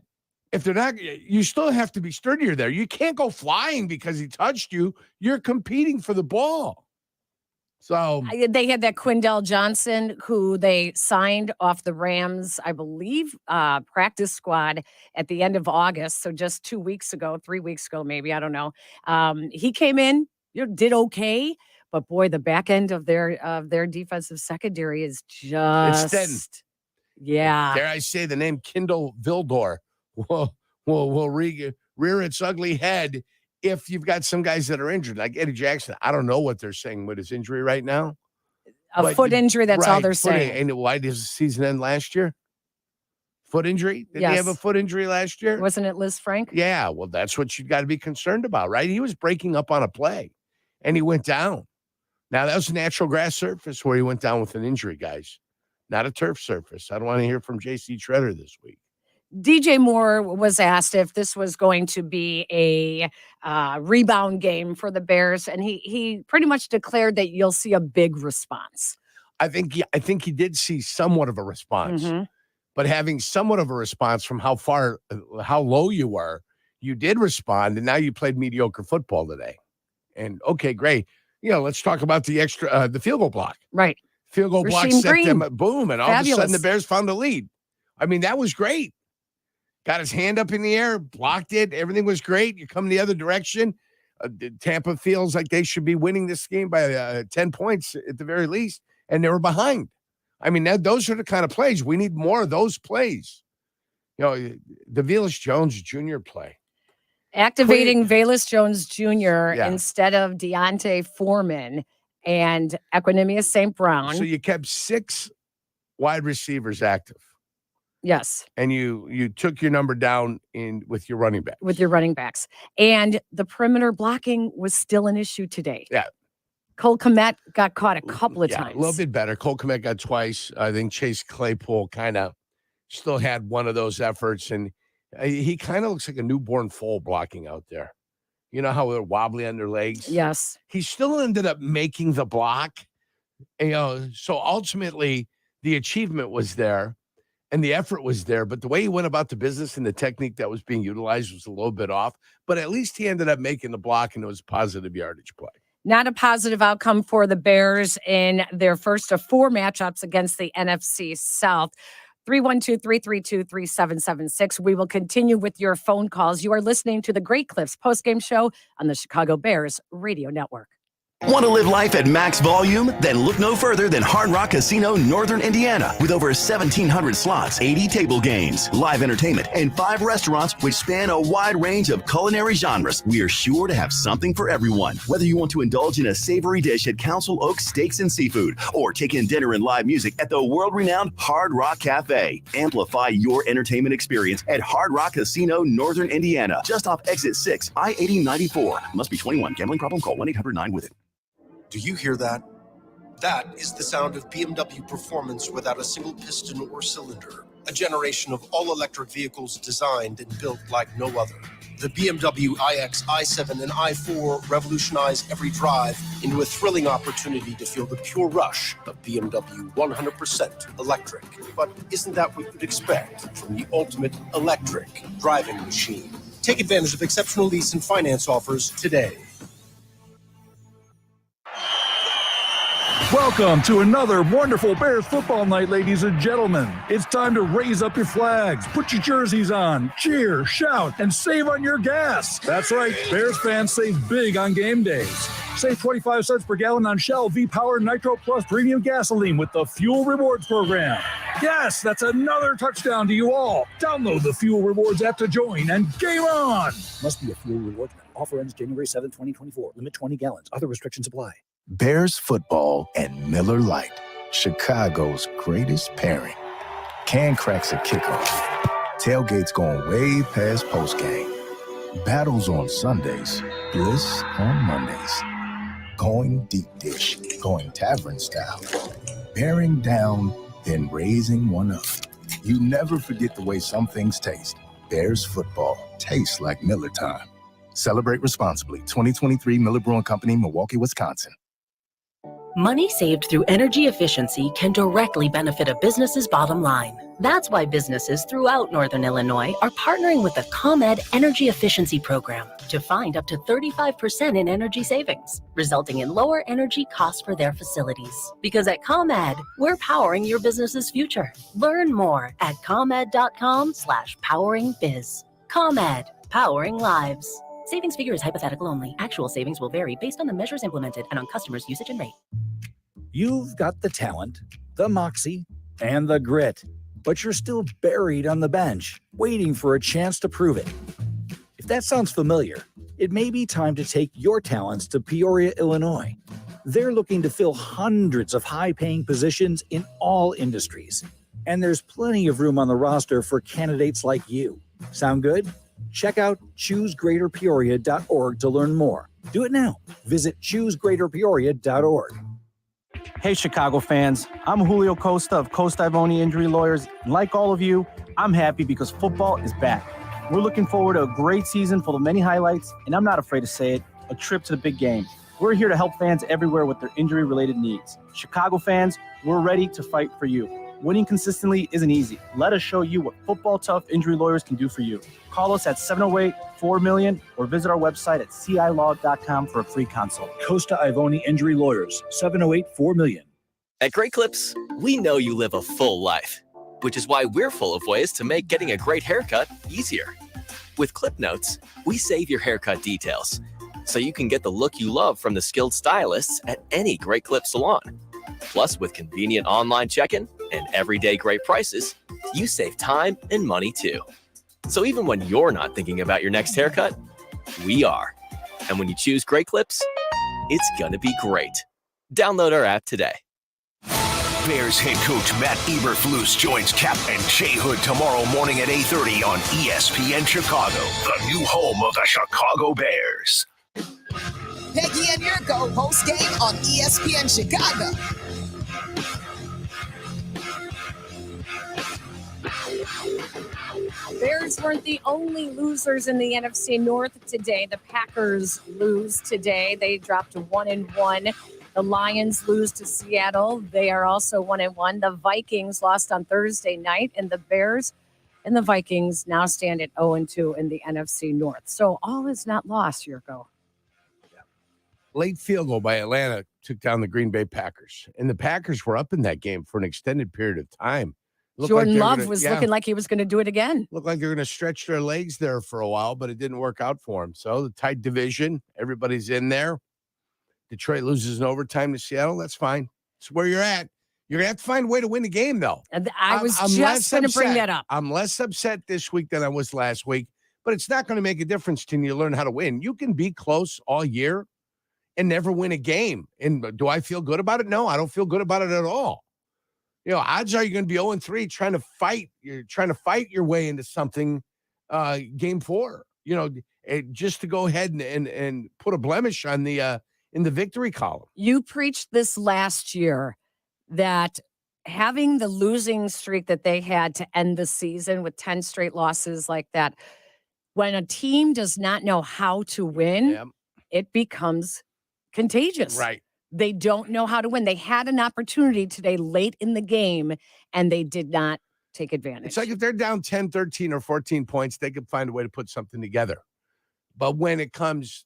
Speaker 13: if they're not, you still have to be sturdier there. You can't go flying because he touched you. You're competing for the ball. So
Speaker 12: they had that Quindell Johnson, who they signed off the Rams, I believe, practice squad at the end of August. So just 2 weeks ago, 3 weeks ago, maybe, I don't know. He came in, did okay, but boy, the back end of their defensive secondary is just
Speaker 13: it's thin.
Speaker 12: Yeah.
Speaker 13: Dare I say the name Kindle Vildor will rear its ugly head if you've got some guys that are injured, like Eddie Jackson. I don't know what they're saying with his injury right now.
Speaker 12: A foot injury, that's all they're saying.
Speaker 13: And why did the season end last year? Foot injury? Did he have a foot injury last year?
Speaker 12: Wasn't it Liz Frank?
Speaker 13: Yeah, well, that's what you got to be concerned about, right? He was breaking up on a play, and he went down. Now, that was a natural grass surface where he went down with an injury, guys. Not a turf surface. I don't want to hear from J.C. Treader this week.
Speaker 12: DJ Moore was asked if this was going to be a rebound game for the Bears, and he pretty much declared that you'll see a big response.
Speaker 13: I think he did see somewhat of a response, but having somewhat of a response from how low you were, you did respond, and now you played mediocre football today. And okay, great. Let's talk about the field goal block.
Speaker 12: Right.
Speaker 13: Field goal block set them, boom, and all of a sudden the Bears found a lead. I mean, that was great. Got his hand up in the air, blocked it. Everything was great. You come the other direction. Tampa feels like they should be winning this game by 10 points at the very least, and they were behind. I mean, those are the kind of plays. We need more of those plays. The Velus Jones Jr. play.
Speaker 12: Activating Velus Jones Jr. instead of Deontay Foreman and Equanimous St. Brown.
Speaker 13: So you kept 6 wide receivers active.
Speaker 12: Yes.
Speaker 13: And you took your number down with your running back.
Speaker 12: With your running backs. And the perimeter blocking was still an issue today.
Speaker 13: Yeah.
Speaker 12: Cole Kmet got caught a couple of times.
Speaker 13: A little bit better. Cole Kmet got twice. I think Chase Claypool kind of still had one of those efforts. And he kind of looks like a newborn foal blocking out there. You know how they're wobbly on their legs?
Speaker 12: Yes.
Speaker 13: He still ended up making the block. So ultimately, the achievement was there. And the effort was there, but the way he went about the business and the technique that was being utilized was a little bit off. But at least he ended up making the block, and it was a positive yardage play.
Speaker 12: Not a positive outcome for the Bears in their first of 4 matchups against the NFC South. 312-332-3776. We will continue with your phone calls. You are listening to the Great Clips postgame show on the Chicago Bears Radio Network.
Speaker 2: Want to live life at max volume? Then look no further than Hard Rock Casino Northern Indiana. With over 1,700 slots, 80 table games, live entertainment, and 5 restaurants which span a wide range of culinary genres, we are sure to have something for everyone. Whether you want to indulge in a savory dish at Council Oaks Steaks and Seafood, or take in dinner and live music at the world-renowned Hard Rock Cafe. Amplify your entertainment experience at Hard Rock Casino Northern Indiana, just off Exit 6, I-8094. Must be 21. Gambling problem? Call 1-800-9-WITH-IT.
Speaker 3: Do you hear that? That is the sound of BMW performance without a single piston or cylinder. A generation of all-electric vehicles designed and built like no other. The BMW iX, i7, and i4 revolutionize every drive into a thrilling opportunity to feel the pure rush of BMW 100% electric. But isn't that what you'd expect from the ultimate electric driving machine? Take advantage of exceptional lease and finance offers today.
Speaker 8: Welcome to another wonderful Bears football night, ladies and gentlemen. It's time to raise up your flags, put your jerseys on, cheer, shout, and save on your gas. That's right, Bears fans save big on game days. Save 25 cents per gallon on Shell V-Power Nitro Plus Premium Gasoline with the Fuel Rewards program. Yes, that's another touchdown to you all. Download the Fuel Rewards app to join and game on.
Speaker 6: Must be a Fuel Rewards member. Offer ends January 7, 2024. Limit 20 gallons. Other restrictions apply.
Speaker 4: Bears football and Miller Lite, Chicago's greatest pairing. Can cracks at kickoff. Tailgates going way past postgame. Battles on Sundays. Bliss on Mondays. Going deep dish. Going tavern style. Bearing down, then raising one up. You never forget the way some things taste. Bears football tastes like Miller time. Celebrate responsibly. 2023 Miller Brewing Company, Milwaukee, Wisconsin.
Speaker 5: Money saved through energy efficiency can directly benefit a business's bottom line. That's why businesses throughout Northern Illinois are partnering with the ComEd Energy Efficiency Program to find up to 35% in energy savings, resulting in lower energy costs for their facilities. Because at ComEd, we're powering your business's future. Learn more at comed.com/poweringbiz. ComEd, powering lives. Savings figure is hypothetical only. Actual savings will vary based on the measures implemented and on customers' usage and rate.
Speaker 6: You've got the talent, the moxie, and the grit, but you're still buried on the bench, waiting for a chance to prove it. If that sounds familiar, it may be time to take your talents to Peoria, Illinois. They're looking to fill hundreds of high-paying positions in all industries, and there's plenty of room on the roster for candidates like you. Sound good? Check out choosegreaterpeoria.org to learn more. Do it now. Visit choosegreaterpeoria.org.
Speaker 7: Hey, Chicago fans. I'm Julio Costa of Costa Ivoni Injury Lawyers. Like all of you, I'm happy because football is back. We're looking forward to a great season full of many highlights, and I'm not afraid to say it, a trip to the big game. We're here to help fans everywhere with their injury-related needs. Chicago fans, we're ready to fight for you. Winning consistently isn't easy. Let us show you what Football Tough Injury Lawyers can do for you. Call us at 708-4-MILLION or visit our website at cilaw.com for a free consult.
Speaker 6: Costa Ivoni Injury Lawyers, 708-4-MILLION.
Speaker 9: At Great Clips, we know you live a full life, which is why we're full of ways to make getting a great haircut easier. With Clip Notes, we save your haircut details, so you can get the look you love from the skilled stylists at any Great Clip salon. Plus, with convenient online check-in and everyday great prices, you save time and money too. So even when you're not thinking about your next haircut, we are. And when you choose Great Clips, it's gonna be great. Download our app today.
Speaker 23: Bears head coach Matt Eberflus joins Cap and Shea Hood tomorrow morning at 8:30 on ESPN Chicago, the new home of the Chicago Bears.
Speaker 10: Peggy and Yurko post game on ESPN Chicago.
Speaker 12: Bears weren't the only losers in the NFC North today. The Packers lose today. They dropped to 1-1. The Lions lose to Seattle. They are also 1-1. The Vikings lost on Thursday night, and the Bears and the Vikings now stand at 0-2 in the NFC North. So all is not lost, Yurko.
Speaker 13: Late field goal by Atlanta took down the Green Bay Packers, and the Packers were up in that game for an extended period of time.
Speaker 12: Jordan Love was looking like he was going to do it again.
Speaker 13: Looked like they're going to stretch their legs there for a while, but it didn't work out for them. So the tight division, everybody's in there. Detroit loses in overtime to Seattle. That's fine. It's where you're at. You're going to have to find a way to win the game, though.
Speaker 12: And I was just going to bring that up.
Speaker 13: I'm less upset this week than I was last week, but it's not going to make a difference till you learn how to win. You can be close all year and never win a game. And do I feel good about it? No, I don't feel good about it at all. You know, odds are you're going to be 0-3 trying to fight. You're trying to fight your way into something game 4, you know, just to go ahead and put a blemish on the in the victory column.
Speaker 12: You preached this last year that having the losing streak that they had to end the season with 10 straight losses like that, when a team does not know how to win, it becomes contagious.
Speaker 13: Right.
Speaker 12: They don't know how to win. They had an opportunity today late in the game, and they did not take advantage.
Speaker 13: It's like if they're down 10, 13, or 14 points, they could find a way to put something together. But when it comes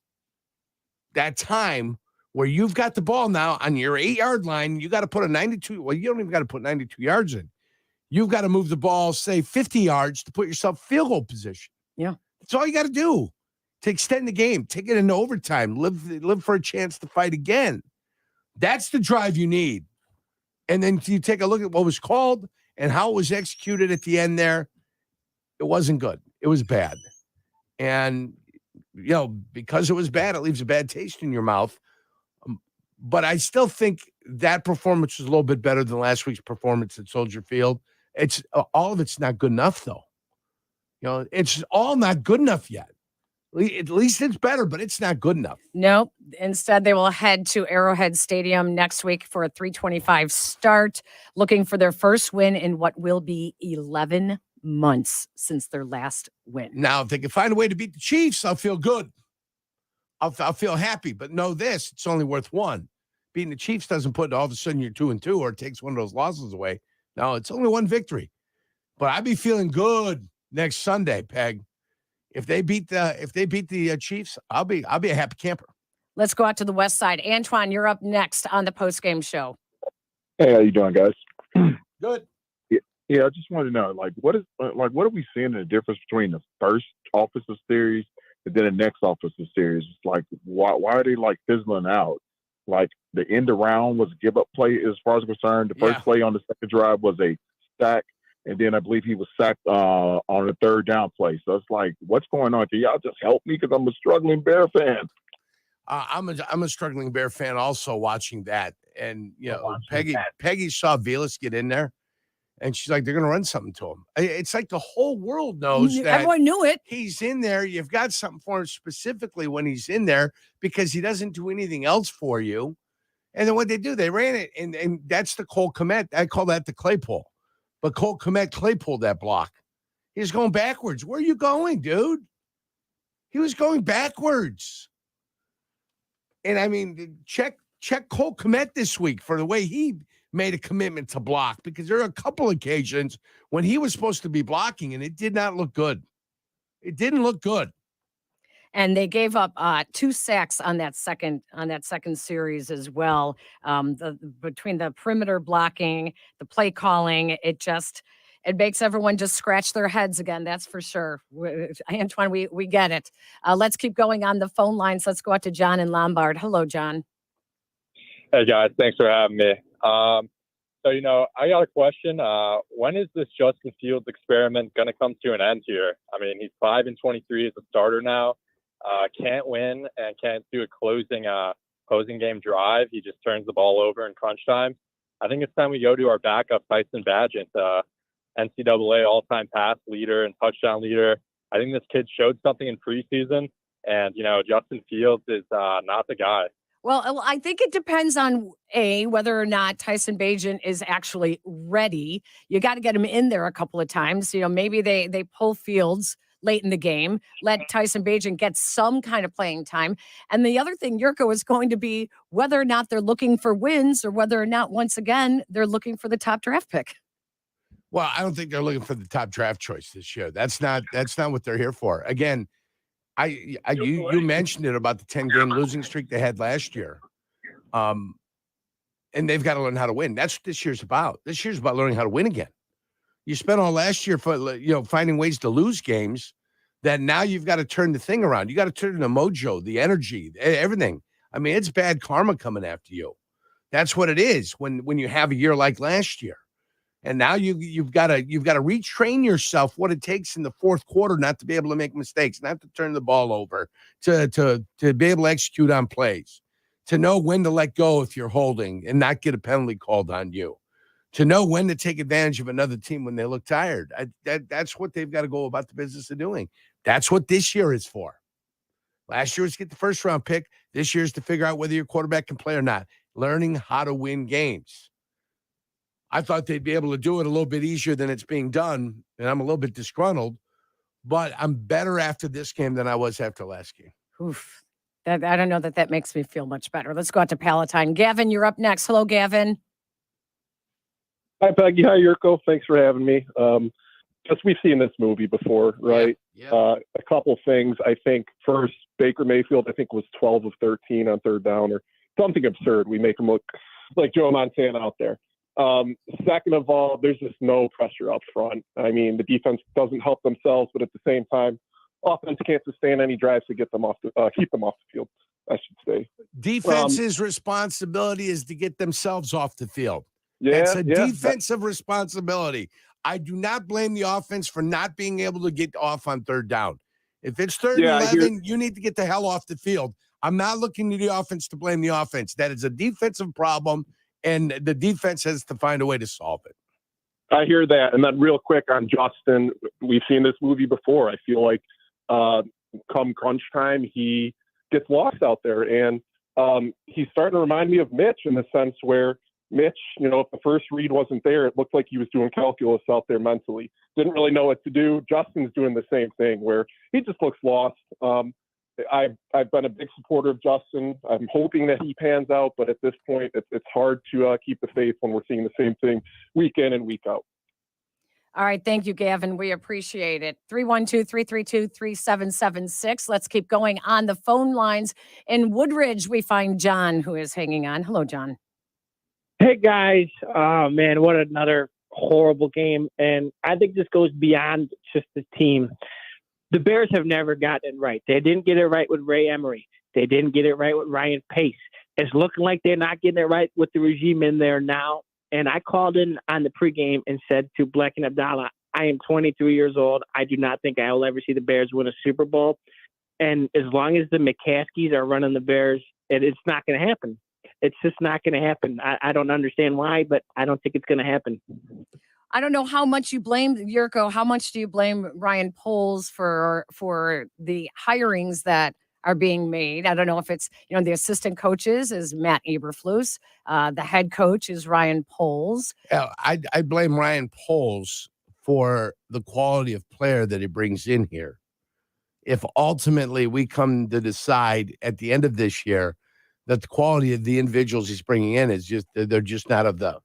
Speaker 13: that time where you've got the ball now on your 8-yard line, you got to put a 92. Well, you don't even got to put 92 yards in. You've got to move the ball, say 50 yards to put yourself field goal position.
Speaker 12: Yeah.
Speaker 13: That's all you got to do to extend the game. Take it into overtime. Live for a chance to fight again. That's the drive you need. And then you take a look at what was called and how it was executed at the end there. It wasn't good. It was bad. And, you know, because it was bad, it leaves a bad taste in your mouth. But I still think that performance was a little bit better than last week's performance at Soldier Field. It's all of it's not good enough, though. You know, it's all not good enough yet. At least it's better, but it's not good enough.
Speaker 12: Nope. Instead, they will head to Arrowhead Stadium next week for a 3:25 start, looking for their first win in what will be 11 months since their last win.
Speaker 13: Now, if they can find a way to beat the Chiefs, I'll feel good. I'll feel happy. But know this, it's only worth one. Beating the Chiefs doesn't put all of a sudden you're 2-2 or it takes one of those losses away. No, it's only one victory. But I'd be feeling good next Sunday, Peg. If they beat the Chiefs, I'll be a happy camper.
Speaker 12: Let's go out to the west side. Antoine, you're up next on the postgame show.
Speaker 14: Hey, how you doing, guys?
Speaker 13: Good.
Speaker 14: Yeah, I just wanted to know, what are we seeing in the difference between the first offensive series and then the next offensive series? It's like, why are they fizzling out? Like the end around was a give up play as far as I'm concerned. The first play on the second drive was a sack. And then I believe he was sacked on a third down play. So it's like, what's going on? Can y'all just help me? Because I'm a struggling Bear fan.
Speaker 13: I'm a struggling Bear fan also watching that. And, Peggy saw Velas get in there. And she's like, they're going to run something to him. It's like the whole world knows that.
Speaker 12: Everyone knew it.
Speaker 13: He's in there. You've got something for him specifically when he's in there because he doesn't do anything else for you. And then what they do, they ran it. And that's the Cole Kmet. I call that the Claypool. But Cole Kmet Claypool that block. He was going backwards. Where are you going, dude? He was going backwards. And I mean, check Cole Kmet this week for the way he made a commitment to block, because there are a couple occasions when he was supposed to be blocking and it did not look good. It didn't look good.
Speaker 12: And they gave up 2 sacks on that second series as well. Between the perimeter blocking, the play calling, it makes everyone just scratch their heads again. That's for sure. Antoine, we get it. Let's keep going on the phone lines. Let's go out to John in Lombard. Hello, John.
Speaker 15: Hey guys, thanks for having me. So I got a question. When is this Justin Fields experiment going to come to an end here? I mean, he's 5-23 as a starter now. Can't win and can't do a closing game drive. He just turns the ball over in crunch time. I think it's time we go to our backup, Tyson Badgett, NCAA all-time pass leader and touchdown leader. I think this kid showed something in preseason, and Justin Fields is not the guy.
Speaker 12: Well, I think it depends on whether or not Tyson Bagent is actually ready. You got to get him in there a couple of times. Maybe they pull Fields late in the game, let Tyson Bagent get some kind of playing time. And the other thing, Yurko, is going to be whether or not they're looking for wins or whether or not, once again, they're looking for the top draft pick.
Speaker 13: Well, I don't think they're looking for the top draft choice this year. That's not what they're here for. Again, you mentioned it about the 10-game losing streak they had last year. And they've got to learn how to win. That's what this year's about. This year's about learning how to win again. You spent all last year for finding ways to lose games that now you've got to turn the thing around. You got to turn the mojo, the energy, everything. I mean, it's bad karma coming after you. That's what it is when you have a year like last year. And now you've got to retrain yourself what it takes in the fourth quarter not to be able to make mistakes, not to turn the ball over, to be able to execute on plays, to know when to let go if you're holding and not get a penalty called on you, to know when to take advantage of another team when they look tired. That's what they've got to go about the business of doing. That's what this year is for. Last year was to get the first round pick. This year is to figure out whether your quarterback can play or not. Learning how to win games. I thought they'd be able to do it a little bit easier than it's being done, and I'm a little bit disgruntled, but I'm better after this game than I was after last game.
Speaker 12: Oof. I don't know that makes me feel much better. Let's go out to Palatine. Gavin, you're up next. Hello, Gavin.
Speaker 16: Hi, Peggy. Hi, Yurko. Thanks for having me. Just we've seen this movie before, right? Yeah. A couple things. I think first, Baker Mayfield, I think, was 12 of 13 on third down or something absurd. We make him look like Joe Montana out there. Second of all, there's just no pressure up front. I mean, the defense doesn't help themselves, but at the same time, offense can't sustain any drives to get them keep them off the field, I should say.
Speaker 13: Defense's responsibility is to get themselves off the field.
Speaker 16: Yeah,
Speaker 13: it's a defensive responsibility. I do not blame the offense for not being able to get off on third down. If it's third and 11, you need to get the hell off the field. I'm not looking to the offense to blame the offense. That is a defensive problem, and the defense has to find a way to solve it.
Speaker 16: I hear that. And then real quick on Justin, we've seen this movie before. I feel like come crunch time, he gets lost out there. And he's starting to remind me of Mitch in the sense where Mitch, if the first read wasn't there, it looked like he was doing calculus out there mentally. Didn't really know what to do. Justin's doing the same thing where he just looks lost. I've been a big supporter of Justin. I'm hoping that he pans out, but at this point, it's hard to keep the faith when we're seeing the same thing week in and week out.
Speaker 12: All right. Thank you, Gavin. We appreciate it. 312-332-3776. Let's keep going on the phone lines. In Woodridge, we find John, who is hanging on. Hello, John.
Speaker 17: Hey, guys. Oh, man, what another horrible game. And I think this goes beyond just the team. The Bears have never gotten it right. They didn't get it right with Ray Emery. They didn't get it right with Ryan Pace. It's looking like they're not getting it right with the regime in there now. And I called in on the pregame and said to Black and Abdallah, I am 23 years old. I do not think I will ever see the Bears win a Super Bowl. And as long as the McCaskies are running the Bears, it's not going to happen. It's just not going to happen. I don't understand why, but I don't think it's going to happen.
Speaker 12: I don't know how much you blame Yurko. How much do you blame Ryan Poles for the hirings that are being made? I don't know if it's, the assistant coaches is Matt Eberflus. The head coach is Ryan Poles.
Speaker 13: I blame Ryan Poles for the quality of player that he brings in here. If ultimately we come to decide at the end of this year that the quality of the individuals he's bringing in is just, they're just not of the,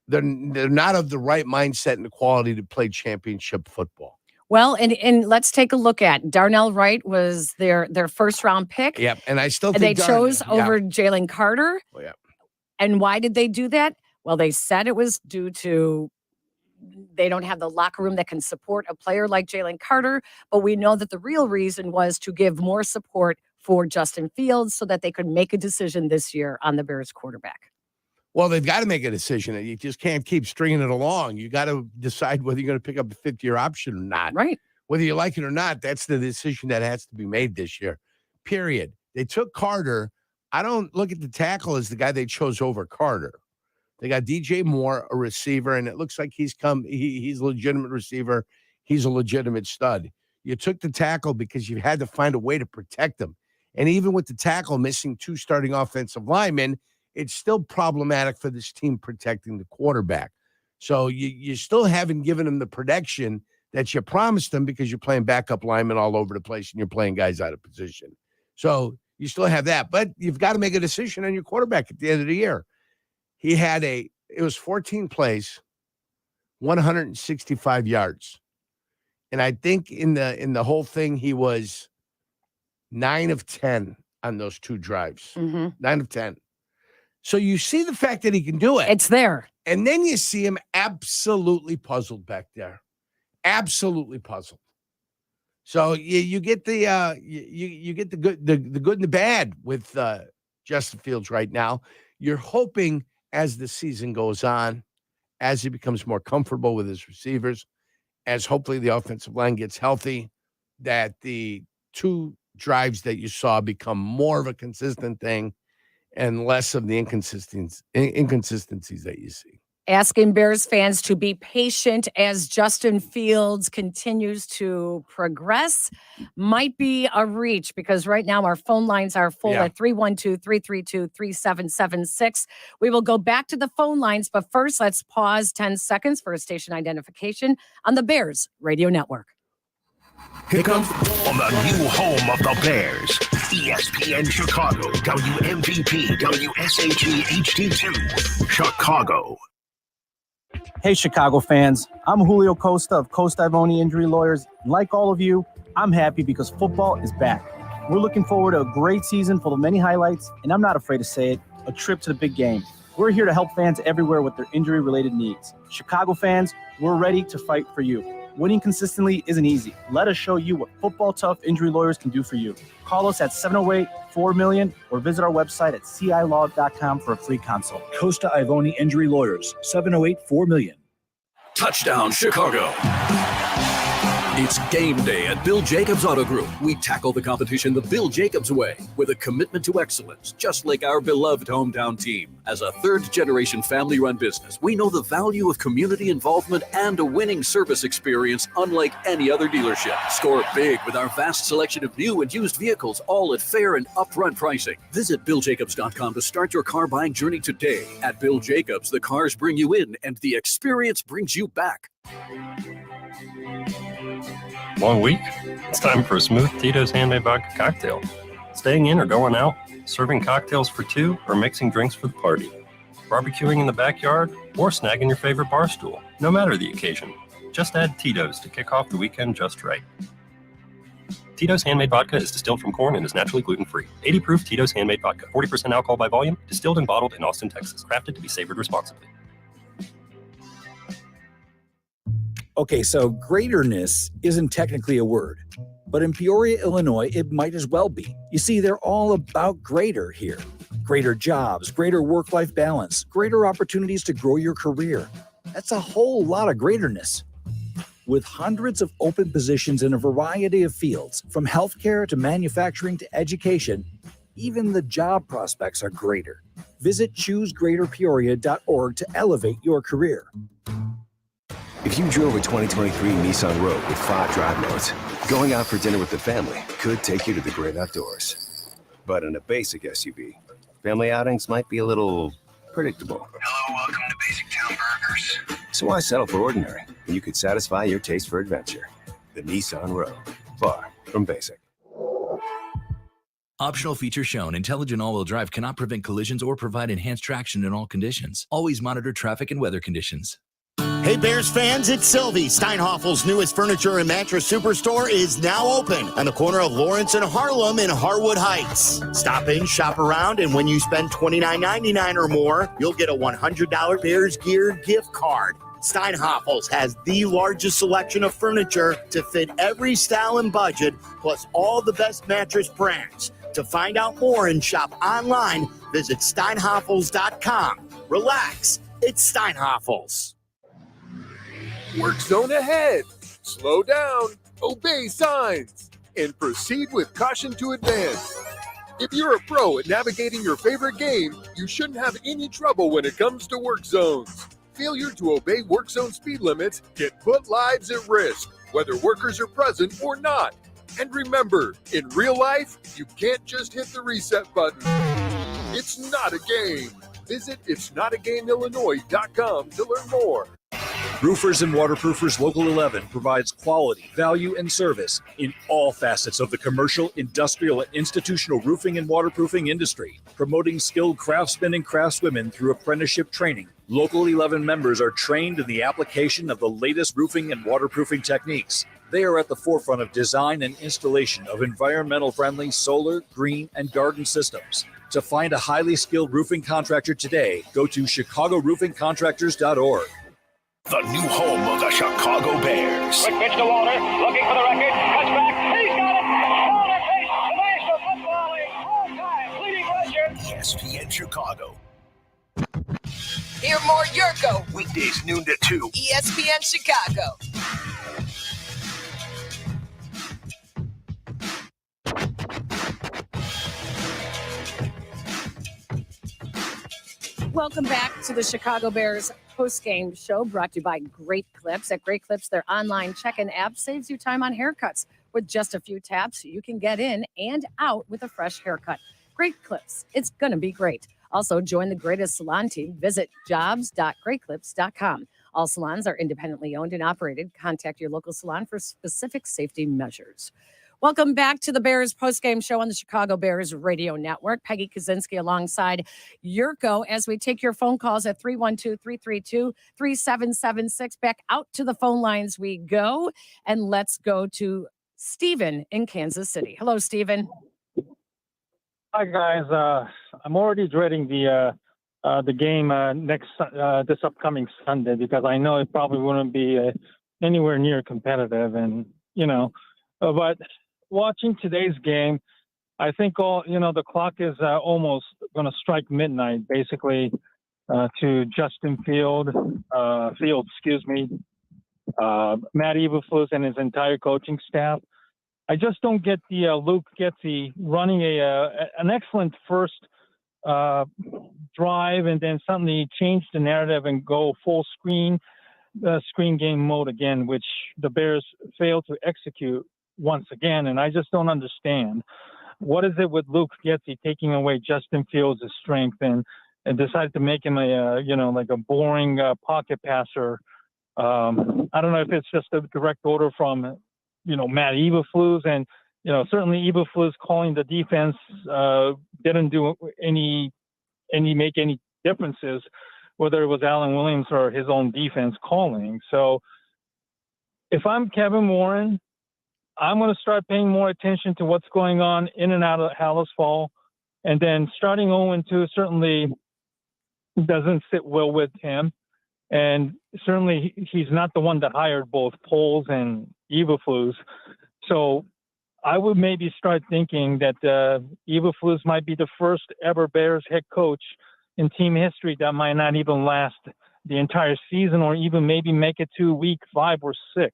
Speaker 13: they're not of the right mindset and the quality to play championship football.
Speaker 12: Well, and let's take a look at Darnell Wright was their first round pick.
Speaker 13: Yep, and I still think
Speaker 12: they chose over Jalen Carter.
Speaker 13: Oh, yeah.
Speaker 12: And why did they do that? Well, they said it was due to they don't have the locker room that can support a player like Jalen Carter. But we know that the real reason was to give more support for Justin Fields so that they could make a decision this year on the Bears quarterback.
Speaker 13: Well, they've got to make a decision. You just can't keep stringing it along. You got to decide whether you're going to pick up a fifth-year option or not.
Speaker 12: Right.
Speaker 13: Whether you like it or not, that's the decision that has to be made this year, period. They took Carter. I don't look at the tackle as the guy they chose over Carter. They got DJ Moore, a receiver, and it looks like he's a legitimate receiver. He's a legitimate stud. You took the tackle because you had to find a way to protect him. And even with the tackle missing two starting offensive linemen, it's still problematic for this team protecting the quarterback. So you still haven't given them the protection that you promised them because you're playing backup linemen all over the place and you're playing guys out of position. So you still have that, but you've got to make a decision on your quarterback at the end of the year. He had it was 14 plays, 165 yards. And I think in the whole thing, he was 9 of 10 on those two drives.
Speaker 12: Mm-hmm.
Speaker 13: 9 of 10. So you see the fact that he can do it.
Speaker 12: It's there.
Speaker 13: And then you see him absolutely puzzled back there. Absolutely puzzled. So you get the you get the good and the bad with Justin Fields right now. You're hoping as the season goes on, as he becomes more comfortable with his receivers, as hopefully the offensive line gets healthy, that the two drives that you saw become more of a consistent thing and less of the inconsistencies that you see.
Speaker 12: Asking Bears fans to be patient as Justin Fields continues to progress might be a reach because right now our phone lines are full at 312-332-3776. We will go back to the phone lines, but first let's pause 10 seconds for a station identification on the Bears Radio Network.
Speaker 23: Here comes on the new home of the Bears, ESPN Chicago, WMVP, WSHE HD2, Chicago.
Speaker 7: Hey, Chicago fans. I'm Julio Costa of Costa Ivoni Injury Lawyers. Like all of you, I'm happy because football is back. We're looking forward to a great season full of many highlights, and I'm not afraid to say it, a trip to the big game. We're here to help fans everywhere with their injury-related needs. Chicago fans, we're ready to fight for you. Winning consistently isn't easy. Let us show you what Football Tough Injury Lawyers can do for you. Call us at 708-4million or visit our website at cilaw.com for a free consult.
Speaker 6: Costa Ivoni Injury Lawyers, 708-4million.
Speaker 18: Touchdown, Chicago.
Speaker 11: It's game day at Bill Jacobs Auto Group. We tackle the competition the Bill Jacobs way with a commitment to excellence, just like our beloved hometown team. As a third-generation family-run business, we know the value of community involvement and a winning service experience unlike any other dealership. Score big with our vast selection of new and used vehicles, all at fair and upfront pricing. Visit BillJacobs.com to start your car buying journey today. At Bill Jacobs, the cars bring you in and the experience brings you back.
Speaker 18: Long week? It's time for a smooth Tito's handmade vodka cocktail. Staying in or going out, serving cocktails for two, or mixing drinks for the party. Barbecuing in the backyard, or snagging your favorite bar stool. No matter the occasion, just add Tito's to kick off the weekend just right. Tito's handmade vodka is distilled from corn and is naturally gluten-free. 80 proof Tito's handmade vodka, 40% alcohol by volume, distilled and bottled in Austin, Texas. Crafted to be savored responsibly.
Speaker 6: Okay, so greaterness isn't technically a word, but in Peoria, Illinois, it might as well be. You see, they're all about greater here. Greater jobs, greater work-life balance, greater opportunities to grow your career. That's a whole lot of greaterness. With hundreds of open positions in a variety of fields, from healthcare to manufacturing to education, even the job prospects are greater. Visit choosegreaterpeoria.org to elevate your career.
Speaker 19: If you drove a 2023 Nissan Rogue with 5 drive modes, going out for dinner with the family could take you to the great outdoors. But in a basic SUV, family outings might be a little predictable.
Speaker 23: Hello, welcome to Basic Town Burgers.
Speaker 19: So why settle for ordinary when you could satisfy your taste for adventure? The Nissan Rogue, far from basic.
Speaker 24: Optional feature shown. Intelligent all-wheel drive cannot prevent collisions or provide enhanced traction in all conditions. Always monitor traffic and weather conditions.
Speaker 20: Hey Bears fans, it's Sylvie. Steinhoffel's newest furniture and mattress superstore is now open on the corner of Lawrence and Harlem in Harwood Heights. Stop in, shop around, and when you spend $29.99 or more, you'll get a $100 Bears Gear gift card. Steinhoffel's has the largest selection of furniture to fit every style and budget, plus all the best mattress brands. To find out more and shop online, visit steinhoffels.com. Relax, it's Steinhoffel's.
Speaker 25: Work zone ahead. Slow down, obey signs, and proceed with caution to advance. If you're a pro at navigating your favorite game, you shouldn't have any trouble when it comes to work zones. Failure to obey work zone speed limits can put lives at risk, whether workers are present or not. And remember, in real life, you can't just hit the reset button. It's not a game. Visit itsnotagameillinois.com to learn more.
Speaker 26: Roofers and Waterproofers Local 11 provides quality, value, and service in all facets of the commercial, industrial, and institutional roofing and waterproofing industry, promoting skilled craftsmen and craftswomen through apprenticeship training. Local 11 members are trained in the application of the latest roofing and waterproofing techniques. They are at the forefront of design and installation of environmental-friendly solar, green, and garden systems. To find a highly skilled roofing contractor today, go to ChicagoRoofingContractors.org.
Speaker 23: The new home of the Chicago Bears.
Speaker 27: Quick pitch to Walter, looking for the record, cuts back, he's got it! Walter takes the National Football League all-time leading rusher.
Speaker 23: ESPN Chicago.
Speaker 10: Hear more Yurko.
Speaker 23: Weekdays noon to 2.
Speaker 10: ESPN Chicago.
Speaker 12: Welcome back to the Chicago Bears postgame show, brought to you by Great Clips. At Great Clips, their online check-in app saves you time on haircuts. With just a few taps, you can get in and out with a fresh haircut. Great Clips. It's going to be great. Also, join the greatest salon team. Visit jobs.greatclips.com. All salons are independently owned and operated. Contact your local salon for specific safety measures. Welcome back to the Bears postgame show on the Chicago Bears radio network. Peggy Kaczynski alongside Yurko as we take your phone calls at 312-332-3776. Back out to the phone lines we go, and let's go to Stephen in Kansas City. Hello, Stephen.
Speaker 28: Hi, guys. I'm already dreading the game this upcoming Sunday, because I know it probably wouldn't be anywhere near competitive, and but watching today's game, I think the clock is almost going to strike midnight, basically, to Justin Fields, Matt Eberflus and his entire coaching staff. I just don't get the Luke Getsy running an excellent first drive and then suddenly change the narrative and go full screen game mode again, which the Bears failed to execute once again. And I just don't understand. What is it with Luke Getsy taking away Justin Fields' strength and decided to make him like a boring pocket passer? I don't know if it's just a direct order from, Matt Eberflus, and, certainly Eberflus calling the defense didn't do make any differences, whether it was Alan Williams or his own defense calling. So if I'm Kevin Warren, I'm going to start paying more attention to what's going on in and out of Hallis Fall. And then starting 0-2 certainly doesn't sit well with him. And certainly he's not the one that hired both Poles and Eberflus. So I would maybe start thinking that Eberflus might be the first ever Bears head coach in team history that might not even last the entire season or even maybe make it to week 5 or 6.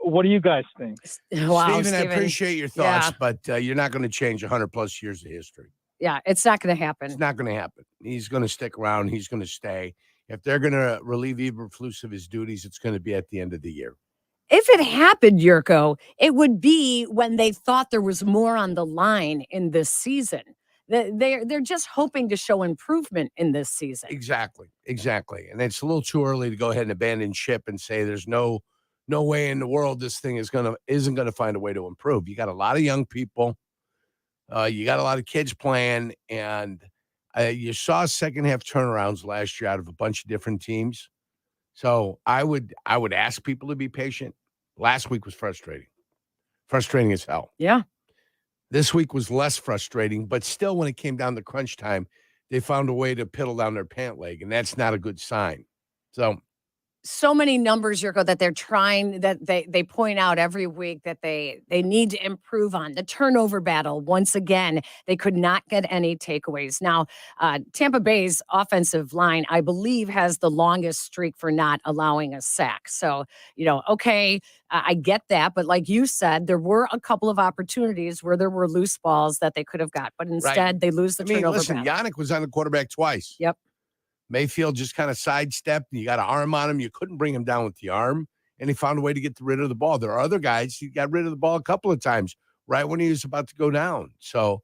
Speaker 28: What do you guys think?
Speaker 12: Wow,
Speaker 13: Stephen, I appreciate your thoughts, but you're not going to change 100+ years of history.
Speaker 12: Yeah, it's not going to happen.
Speaker 13: It's not going to happen. He's going to stick around. He's going to stay. If they're going to relieve Eberflus of his duties, it's going to be at the end of the year.
Speaker 12: If it happened, Yurko, it would be when they thought there was more on the line in this season. They're just hoping to show improvement in this season.
Speaker 13: Exactly. And it's a little too early to go ahead and abandon ship and say there's no way in the world this thing isn't gonna find a way to improve. You got a lot of young people, you got a lot of kids playing, and you saw second half turnarounds last year out of a bunch of different teams. So I would ask people to be patient. Last week was frustrating as hell.
Speaker 12: Yeah. This
Speaker 13: week was less frustrating, but still, when it came down to crunch time, they found a way to piddle down their pant leg, and that's not a good sign.
Speaker 12: So many numbers, Yurko, that they're trying, that they point out every week that they need to improve on. The turnover battle, once again, they could not get any takeaways. Now, Tampa Bay's offensive line, I believe, has the longest streak for not allowing a sack. So, okay, I get that. But like you said, there were a couple of opportunities where there were loose balls that they could have got. But instead, they lose the turnover battle.
Speaker 13: Yannick was on the quarterback twice.
Speaker 12: Yep.
Speaker 13: Mayfield just kind of sidestepped, and you got an arm on him. You couldn't bring him down with the arm, and he found a way to get rid of the ball. There are other guys, he got rid of the ball a couple of times right when he was about to go down. So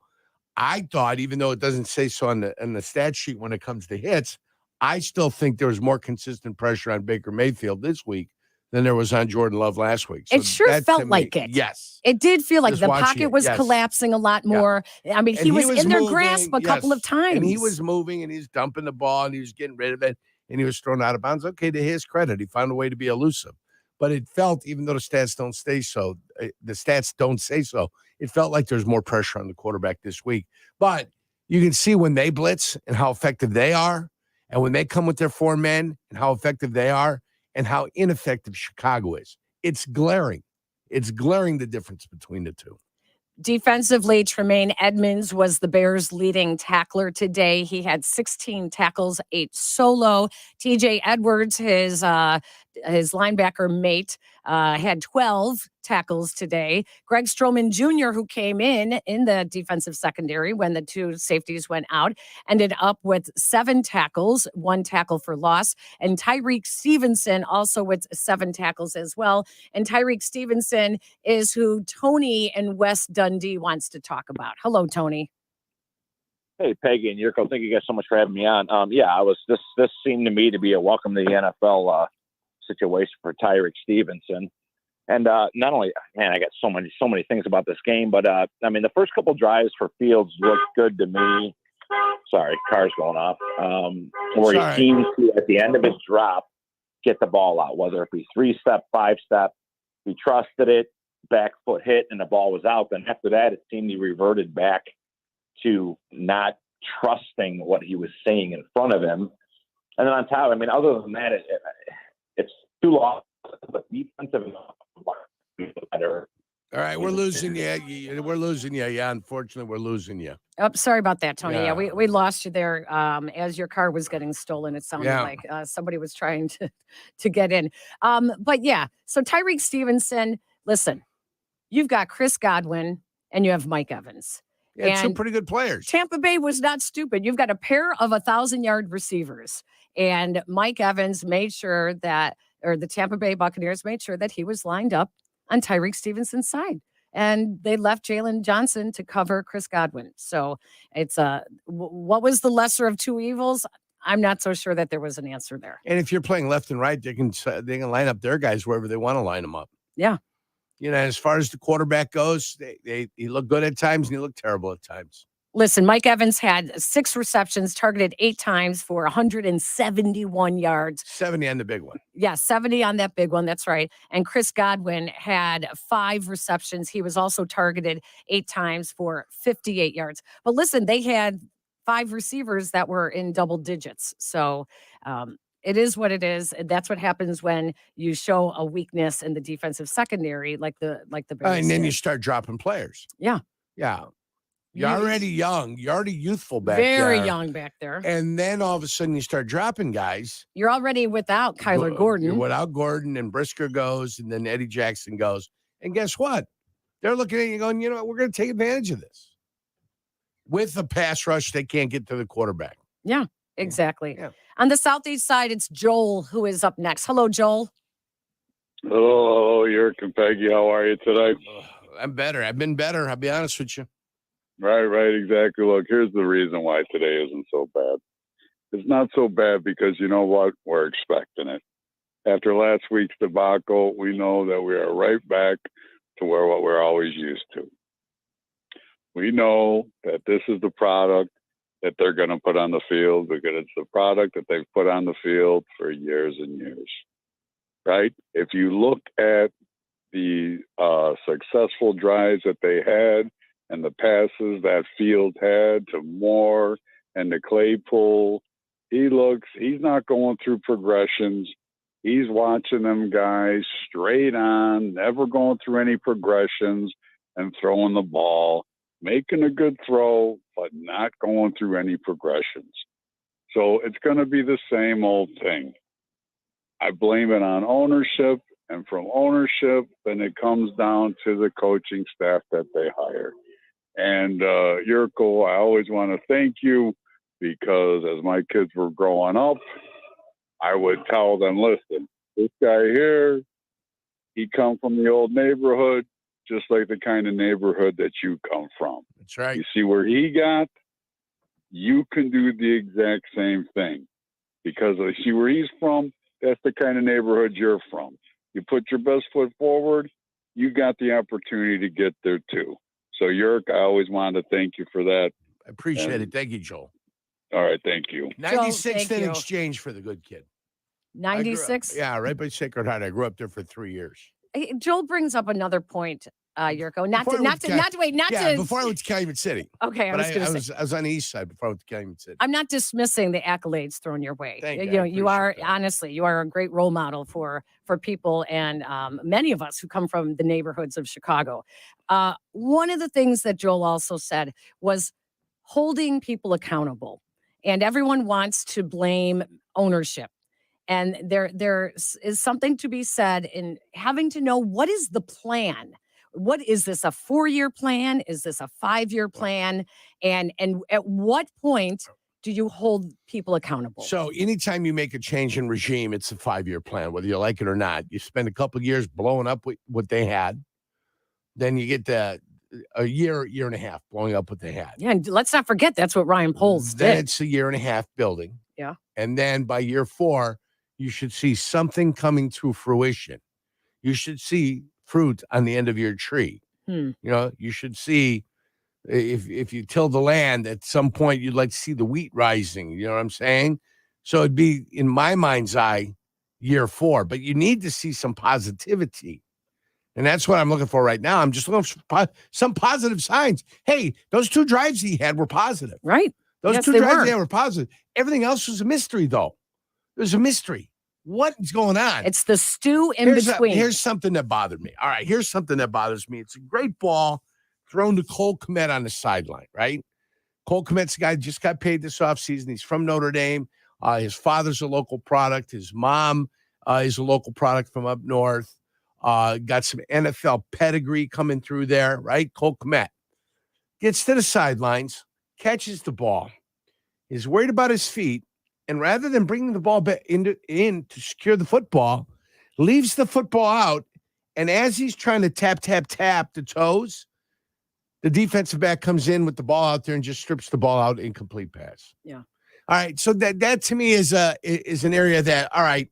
Speaker 13: I thought, even though it doesn't say so on the stat sheet when it comes to hits, I still think there was more consistent pressure on Baker Mayfield this week than there was on Jordan Love last week. So
Speaker 12: it sure felt like it.
Speaker 13: Yes.
Speaker 12: It did feel like
Speaker 13: Just
Speaker 12: the
Speaker 13: watching
Speaker 12: pocket
Speaker 13: it,
Speaker 12: was
Speaker 13: yes.
Speaker 12: collapsing a lot more. Yeah. I mean, he was in their
Speaker 13: moving,
Speaker 12: grasp a couple of times.
Speaker 13: And he was moving, and he was dumping the ball, and he was getting rid of it, and he was thrown out of bounds. Okay, to his credit, he found a way to be elusive. But it felt, even though the stats don't say so, it felt like there's more pressure on the quarterback this week. But you can see when they blitz and how effective they are, and when they come with their 4 men and how effective they are, and how ineffective Chicago is. It's glaring. It's glaring, the difference between the two.
Speaker 12: Defensively, Tremaine Edmonds was the Bears' leading tackler today. He had 16 tackles, 8 solo. TJ Edwards, his linebacker mate, had 12 tackles today. Greg Stroman Jr., who came in the defensive secondary when the 2 safeties went out, ended up with 7 tackles, 1 tackle for loss. And Tyreek Stevenson also with 7 tackles as well. And Tyreek Stevenson is who Tony and West Dundee wants to talk about. Hello, Tony.
Speaker 1: Hey, Peggy and Yurko, thank you guys so much for having me on. This seemed to me to be a welcome to the NFL situation for Tyreek Stevenson. And not only, man, I got so many things about this game, but the first couple drives for Fields looked good to me. Sorry, car's going off. Where he seemed to, at the end of his drop, get the ball out, whether it be 3-step, 5-step. He trusted it, back foot hit, and the ball was out. Then after that, it seemed he reverted back to not trusting what he was saying in front of him. And then on top, other than that, it's too long. But defensive better.
Speaker 13: All right, we're losing you. We're losing you. Yeah, unfortunately, we're losing you.
Speaker 12: Oh, sorry about that, Tony. Yeah,
Speaker 13: Yeah.
Speaker 12: we lost you there as your car was getting stolen. It sounded like somebody was trying to get in. But yeah, so Tyreek Stevenson, listen, you've got Chris Godwin and you have Mike Evans.
Speaker 13: Yeah, two
Speaker 12: And
Speaker 13: pretty good players.
Speaker 12: Tampa Bay was not stupid. You've got a pair of 1,000-yard receivers, and Mike Evans made sure that, or the Tampa Bay Buccaneers made sure that he was lined up on Tyreek Stevenson's side. And they left Jalen Johnson to cover Chris Godwin. So it's what was the lesser of two evils? I'm not so sure that there was an answer there.
Speaker 13: And if you're playing left and right, they can line up their guys wherever they want to line them up.
Speaker 12: Yeah.
Speaker 13: You know, as far as the quarterback goes, he looked good at times and he looked terrible at times.
Speaker 12: Listen, Mike Evans had 6 receptions, targeted 8 times for 171 yards.
Speaker 13: 70 on the big one.
Speaker 12: Yeah, 70 on that big one. That's right. And Chris Godwin had 5 receptions. He was also targeted 8 times for 58 yards. But listen, they had 5 receivers that were in double digits. So it is what it is. That's what happens when you show a weakness in the defensive secondary, like the Bears.
Speaker 13: And then you start dropping players.
Speaker 12: Yeah.
Speaker 13: Yeah. You're already young. You're already youthful back there.
Speaker 12: Very young back there.
Speaker 13: And then all of a sudden you start dropping guys.
Speaker 12: You're already without Kyler Gordon.
Speaker 13: You're without Gordon, and Brisker goes, and then Eddie Jackson goes. And guess what? They're looking at you going, you know what? We're going to take advantage of this. With the pass rush, they can't get to the quarterback.
Speaker 12: Yeah, exactly.
Speaker 13: Yeah.
Speaker 12: On the Southeast side, it's Joel who is up next. Hello, Joel.
Speaker 2: Hello, Yerk and Peggy. How are you today?
Speaker 13: I'm better. I've been better. I'll be honest with you.
Speaker 2: Right, exactly. Look, here's the reason why today isn't so bad. It's not so bad because you know what? We're expecting it. After last week's debacle, we know that we are right back to what we're always used to. We know that this is the product that they're going to put on the field because it's the product that they've put on the field for years and years, right? If you look at the successful drives that they had and the passes that Field had to Moore and to Claypool, he's not going through progressions. He's watching them guys straight on, never going through any progressions and throwing the ball, making a good throw, but not going through any progressions. So it's going to be the same old thing. I blame it on ownership, and from ownership, then it comes down to the coaching staff that they hire. And Yurko, I always want to thank you because as my kids were growing up, I would tell them, listen, this guy here, he come from the old neighborhood, just like the kind of neighborhood that you come from.
Speaker 13: That's right.
Speaker 2: You see where he got, you can do the exact same thing. Because you see where he's from, that's the kind of neighborhood you're from. You put your best foot forward, you got the opportunity to get there too. So, Yerk, I always wanted to thank you for that.
Speaker 13: I appreciate it. Thank you, Joel.
Speaker 2: All right, thank you.
Speaker 13: 96th in
Speaker 12: you.
Speaker 13: exchange for the good kid.
Speaker 12: 96?
Speaker 13: Yeah, right by Sacred Heart. I grew up there for 3 years.
Speaker 12: Hey, Joel brings up another point, Yurko.
Speaker 13: Before I went to Calumet City.
Speaker 12: Okay,
Speaker 13: But
Speaker 12: I
Speaker 13: was on the east side before I went to Calumet City.
Speaker 12: I'm not dismissing the accolades thrown your way.
Speaker 13: Thank you.
Speaker 12: You know, you are honestly, you are a great role model for people and many of us who come from the neighborhoods of Chicago. One of the things that Joel also said was holding people accountable, and everyone wants to blame ownership. And there is something to be said in having to know what is the plan. What is this, a 4-year plan? Is this a 5-year plan? And at what point do you hold people accountable?
Speaker 13: So anytime you make a change in regime, it's a 5-year plan, whether you like it or not. You spend a couple of years blowing up what they had. Then you get a year and a half blowing up what they had.
Speaker 12: Yeah, and let's not forget that's what Ryan Poles
Speaker 13: Then
Speaker 12: did.
Speaker 13: it's a year and a half building.
Speaker 12: Yeah.
Speaker 13: And then by year 4, you should see something coming to fruition. You should see fruit on the end of your tree. You know, you should see if you till the land, at some point you'd like to see the wheat rising. You know what I'm saying? So it'd be, in my mind's eye, year 4. But you need to see some positivity. And that's what I'm looking for right now. I'm just looking for some positive signs. Hey, those 2 drives he had were positive.
Speaker 12: Right.
Speaker 13: Those
Speaker 12: Yes,
Speaker 13: 2
Speaker 12: they
Speaker 13: drives
Speaker 12: were.
Speaker 13: he had were positive. Everything else was a mystery, though. It was a mystery. What's going on?
Speaker 12: It's the stew in between.
Speaker 13: Here's something that bothered me. All right, here's something that bothers me. It's a great ball thrown to Cole Kmet on the sideline, right? Cole Kmet's a guy just got paid this offseason. He's from Notre Dame. His father's a local product. His mom is a local product from up north. Got some NFL pedigree coming through there, right? Cole Kmet gets to the sidelines, catches the ball, is worried about his feet, and rather than bringing the ball back in to secure the football, leaves the football out, and as he's trying to tap the toes, the defensive back comes in with the ball out there and just strips the ball out, incomplete pass.
Speaker 12: Yeah.
Speaker 13: All right, so that to me is an area that, all right,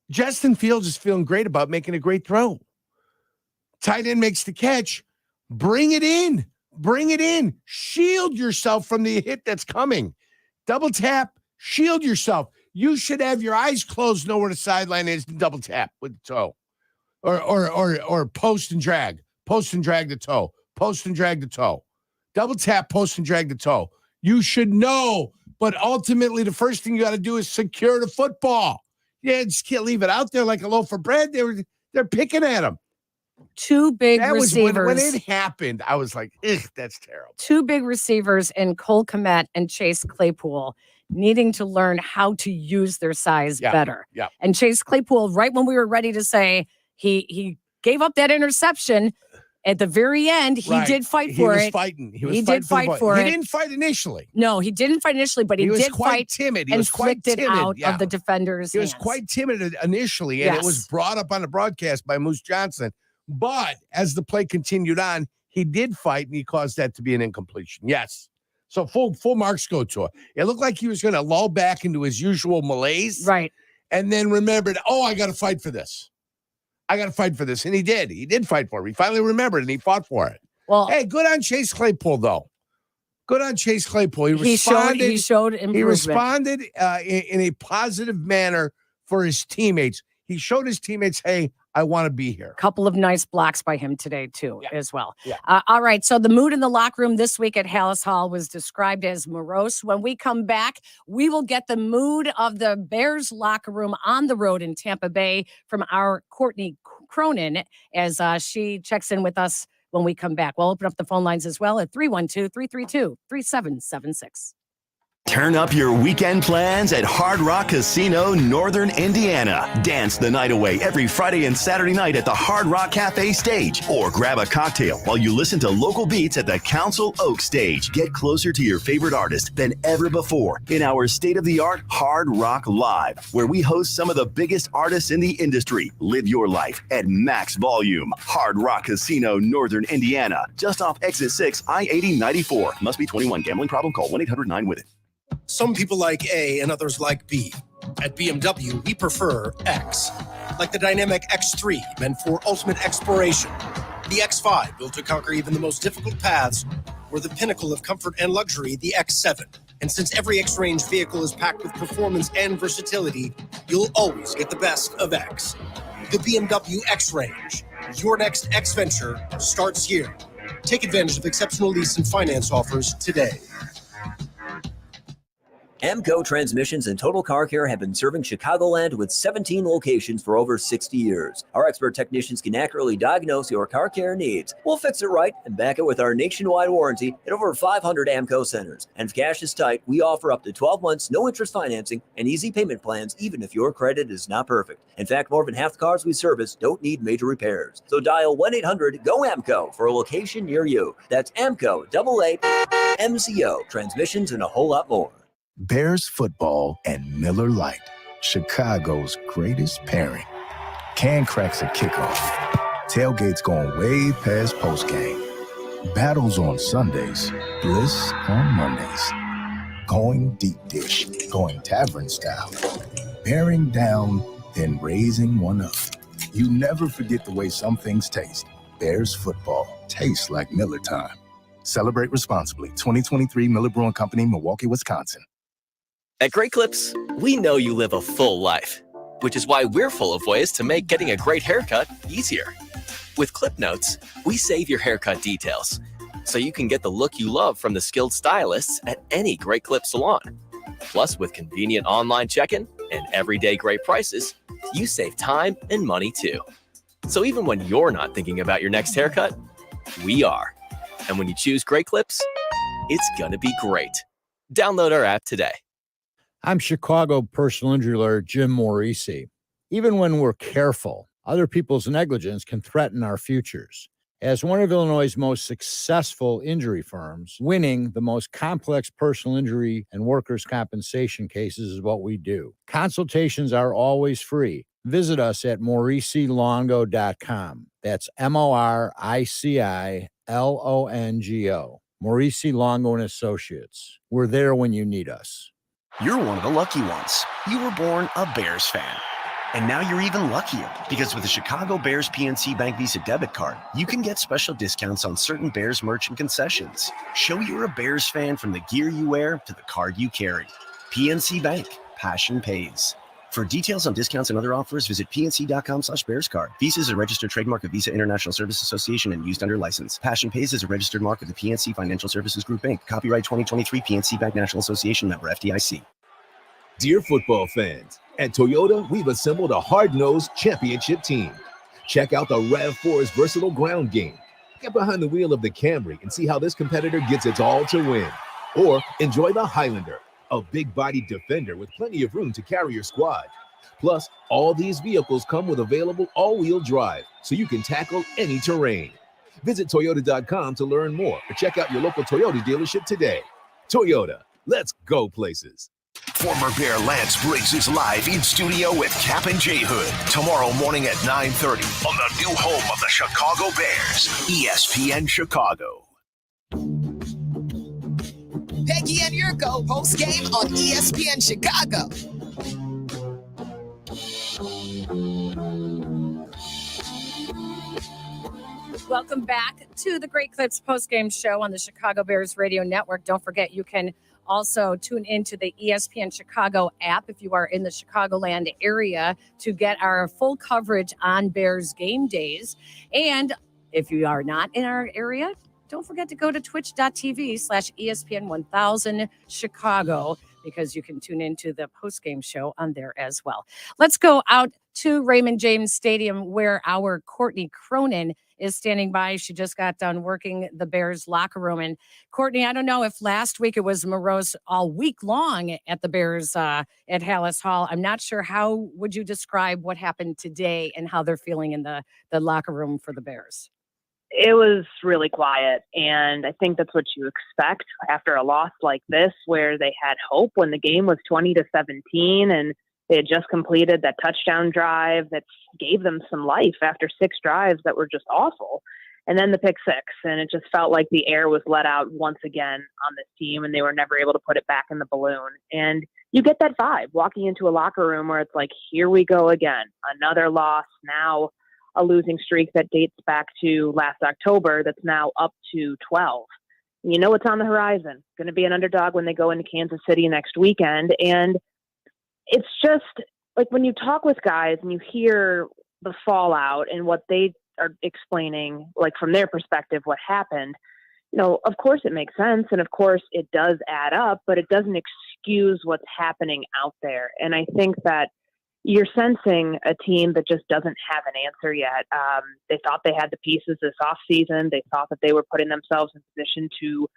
Speaker 13: Justin Fields is feeling great about making a great throw. Tight end makes the catch. Bring it in. Shield yourself from the hit that's coming. Double tap, shield yourself. You should have your eyes closed, know where the sideline is, and double tap with the toe. Or post and drag. Post and drag the toe. Post and drag the toe. Double tap, post and drag the toe. You should know, but ultimately the first thing you got to do is secure the football. Yeah, just can't leave it out there like a loaf of bread. They're picking at him.
Speaker 12: Two big receivers.
Speaker 13: When it happened, I was like, ugh, that's terrible.
Speaker 12: Two big receivers in Cole Kmet and Chase Claypool needing to learn how to use their size better.
Speaker 13: Yeah.
Speaker 12: And Chase Claypool, right when we were ready to say he gave up that interception, at the very end, he did fight for it.
Speaker 13: He did fight for it. He didn't fight initially.
Speaker 12: No, he didn't fight initially, but he did
Speaker 13: quite
Speaker 12: fight
Speaker 13: timid.
Speaker 12: and flicked it out of the defender's
Speaker 13: He was
Speaker 12: hands.
Speaker 13: quite timid initially, and it was brought up on the broadcast by Moose Johnson. But as the play continued on, he did fight, and he caused that to be an incompletion. Yes. So full marks go to it. It looked like he was going to lull back into his usual malaise.
Speaker 12: Right.
Speaker 13: And then remembered, I got to fight for this. And he did. He did fight for it. He finally remembered, and he fought for it.
Speaker 12: Well,
Speaker 13: hey, good on Chase Claypool, though. Good on Chase Claypool. He responded.
Speaker 12: He showed improvement.
Speaker 13: He responded in a positive manner for his teammates. He showed his teammates, hey, I want to be here.
Speaker 12: Couple of nice blocks by him today, too, as well.
Speaker 13: Yeah.
Speaker 12: All right. So the mood in the locker room this week at Hallis Hall was described as morose. When we come back, we will get the mood of the Bears locker room on the road in Tampa Bay from our Courtney Cronin as she checks in with us when we come back. We'll open up the phone lines as well at 312-332-3776.
Speaker 20: Turn up your weekend plans at Hard Rock Casino, Northern Indiana. Dance the night away every Friday and Saturday night at the Hard Rock Cafe stage. Or grab a cocktail while you listen to local beats at the Council Oak stage. Get closer to your favorite artist than ever before in our state-of-the-art Hard Rock Live, where we host some of the biggest artists in the industry. Live your life at max volume. Hard Rock Casino, Northern Indiana. Just off Exit 6, I-80-94. Must be 21. Gambling problem? Call 1-800-9-WITH-IT.
Speaker 3: Some people like A and others like B. At BMW, we prefer X. Like the dynamic X3, meant for ultimate exploration. The X5, built to conquer even the most difficult paths. Or the pinnacle of comfort and luxury, the X7. And since every X-Range vehicle is packed with performance and versatility, you'll always get the best of X. The BMW X-Range. Your next X venture starts here. Take advantage of exceptional lease and finance offers today.
Speaker 4: AMCO Transmissions and Total Car Care have been serving Chicagoland with 17 locations for over 60 years. Our expert technicians can accurately diagnose your car care needs. We'll fix it right and back it with our nationwide warranty at over 500 AMCO centers. And if cash is tight, we offer up to 12 months, no interest financing, and easy payment plans, even if your credit is not perfect. In fact, more than half the cars we service don't need major repairs. So dial 1-800-GO-AMCO for a location near you. That's AMCO, MCO, transmissions, and a whole lot more.
Speaker 5: Bears football and Miller Lite, Chicago's greatest pairing. Can cracks at kickoff. Tailgates going way past postgame. Battles on Sundays. Bliss on Mondays. Going deep dish. Going tavern style. Bearing down, then raising one up. You never forget the way some things taste. Bears football tastes like Miller time. Celebrate responsibly. 2023 Miller Brewing Company, Milwaukee, Wisconsin.
Speaker 8: At Great Clips, we know you live a full life, which is why we're full of ways to make getting a great haircut easier. With Clip Notes, we save your haircut details, so you can get the look you love from the skilled stylists at any Great Clip salon. Plus, with convenient online check-in and everyday great prices, you save time and money too. So even when you're not thinking about your next haircut, we are. And when you choose Great Clips, it's gonna be great. Download our app today.
Speaker 7: I'm Chicago personal injury lawyer Jim Morisi. Even when we're careful, other people's negligence can threaten our futures. As one of Illinois' most successful injury firms, winning the most complex personal injury and workers' compensation cases is what we do. Consultations are always free. Visit us at MorisiLongo.com. That's MoriciLongo. Morisi Longo and Associates. We're there when you need us.
Speaker 9: You're one of the lucky ones. You were born a Bears fan. And now you're even luckier because with the Chicago Bears PNC Bank Visa debit card, you can get special discounts on certain Bears merch and concessions. Show you're a Bears fan from the gear you wear to the card you carry. PNC Bank. Passion pays. For details on discounts and other offers, visit pnc.com/bearscard. Visa is a registered trademark of Visa International Service Association and used under license. Passion Pays is a registered mark of the PNC Financial Services Group, Inc. Copyright 2023 PNC Bank National Association, member FDIC.
Speaker 14: Dear football fans, at Toyota, we've assembled a hard-nosed championship team. Check out the RAV4's versatile ground game. Get behind the wheel of the Camry and see how this competitor gets its all to win. Or enjoy the Highlander, a big-bodied defender with plenty of room to carry your squad. Plus, all these vehicles come with available all-wheel drive, so you can tackle any terrain. Visit Toyota.com to learn more or check out your local Toyota dealership today. Toyota, let's go places.
Speaker 23: Former Bear Lance Briggs is live in studio with Cap and J Hood tomorrow morning at 9:30 on the new home of the Chicago Bears, ESPN Chicago.
Speaker 10: Peggy and Yurko post-game on ESPN Chicago.
Speaker 12: Welcome back to the Great Clips post-game show on the Chicago Bears Radio Network. Don't forget, you can also tune into the ESPN Chicago app if you are in the Chicagoland area to get our full coverage on Bears game days. And if you are not in our area, don't forget to go to twitch.tv/ESPN1000 Chicago because you can tune into the post-game show on there as well. Let's go out to Raymond James Stadium where our Courtney Cronin is standing by. She just got done working the Bears locker room. And Courtney, I don't know if last week it was morose all week long at the Bears at Hallis Hall. I'm not sure. How would you describe what happened today and how they're feeling in the locker room for the Bears?
Speaker 15: It was really quiet, and I think that's what you expect after a loss like this, where they had hope when the game was 20-17, and they had just completed that touchdown drive that gave them some life after 6 drives that were just awful, and then the pick 6, and it just felt like the air was let out once again on this team, and they were never able to put it back in the balloon. And you get that vibe walking into a locker room where it's like, here we go again, another loss, now a losing streak that dates back to last October that's now up to 12. You know what's on the horizon. Going to be an underdog when they go into Kansas City next weekend. And it's just like when you talk with guys and you hear the fallout and what they are explaining, like from their perspective, what happened, you know, of course it makes sense. And of course it does add up, but it doesn't excuse what's happening out there. And I think that you're sensing a team that just doesn't have an answer yet. They thought they had the pieces this offseason. They thought that they were putting themselves in position to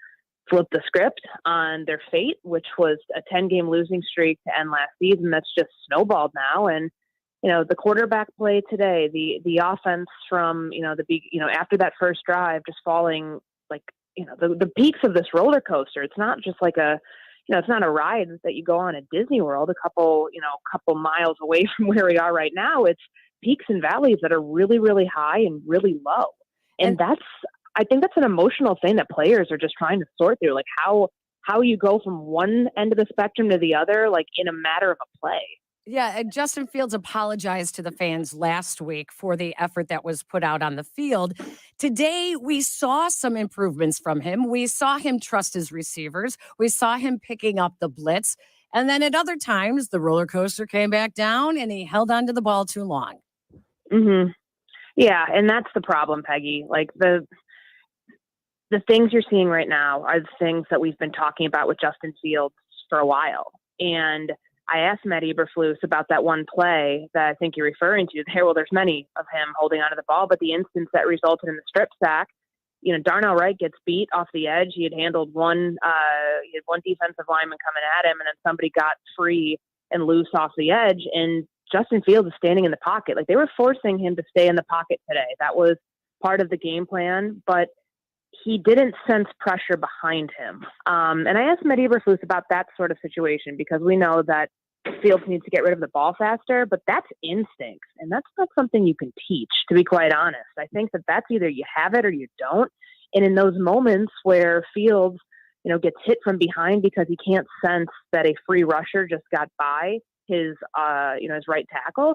Speaker 15: flip the script on their fate, which was a 10-game losing streak to end last season. That's just snowballed now. And, you know, the quarterback play today, the offense from, after that first drive, just falling like, the peaks of this roller coaster. It's not just like it's not a ride that you go on at Disney World, a couple miles away from where we are right now. It's peaks and valleys that are really, really high and really low. And I think that's an emotional thing that players are just trying to sort through, like how you go from one end of the spectrum to the other, like in a matter of a play.
Speaker 12: Yeah, and Justin Fields apologized to the fans last week for the effort that was put out on the field. Today, we saw some improvements from him. We saw him trust his receivers. We saw him picking up the blitz. And then at other times, the roller coaster came back down and he held onto the ball too long.
Speaker 15: Mm-hmm. Yeah, and that's the problem, Peggy. Like the things you're seeing right now are the things that we've been talking about with Justin Fields for a while. And I asked Matt Eberflus about that one play that I think you're referring to there. Well, there's many of him holding onto the ball, but the instance that resulted in the strip sack, Darnell Wright gets beat off the edge. He had handled one defensive lineman coming at him, and then somebody got free and loose off the edge, and Justin Fields is standing in the pocket. Like, they were forcing him to stay in the pocket today. That was part of the game plan, but he didn't sense pressure behind him. And I asked Matt Eberflus about that sort of situation, because we know that Fields needs to get rid of the ball faster, but that's instincts, and that's not something you can teach, to be quite honest. I think that's either you have it or you don't. And in those moments where Fields, gets hit from behind because he can't sense that a free rusher just got by his right tackle,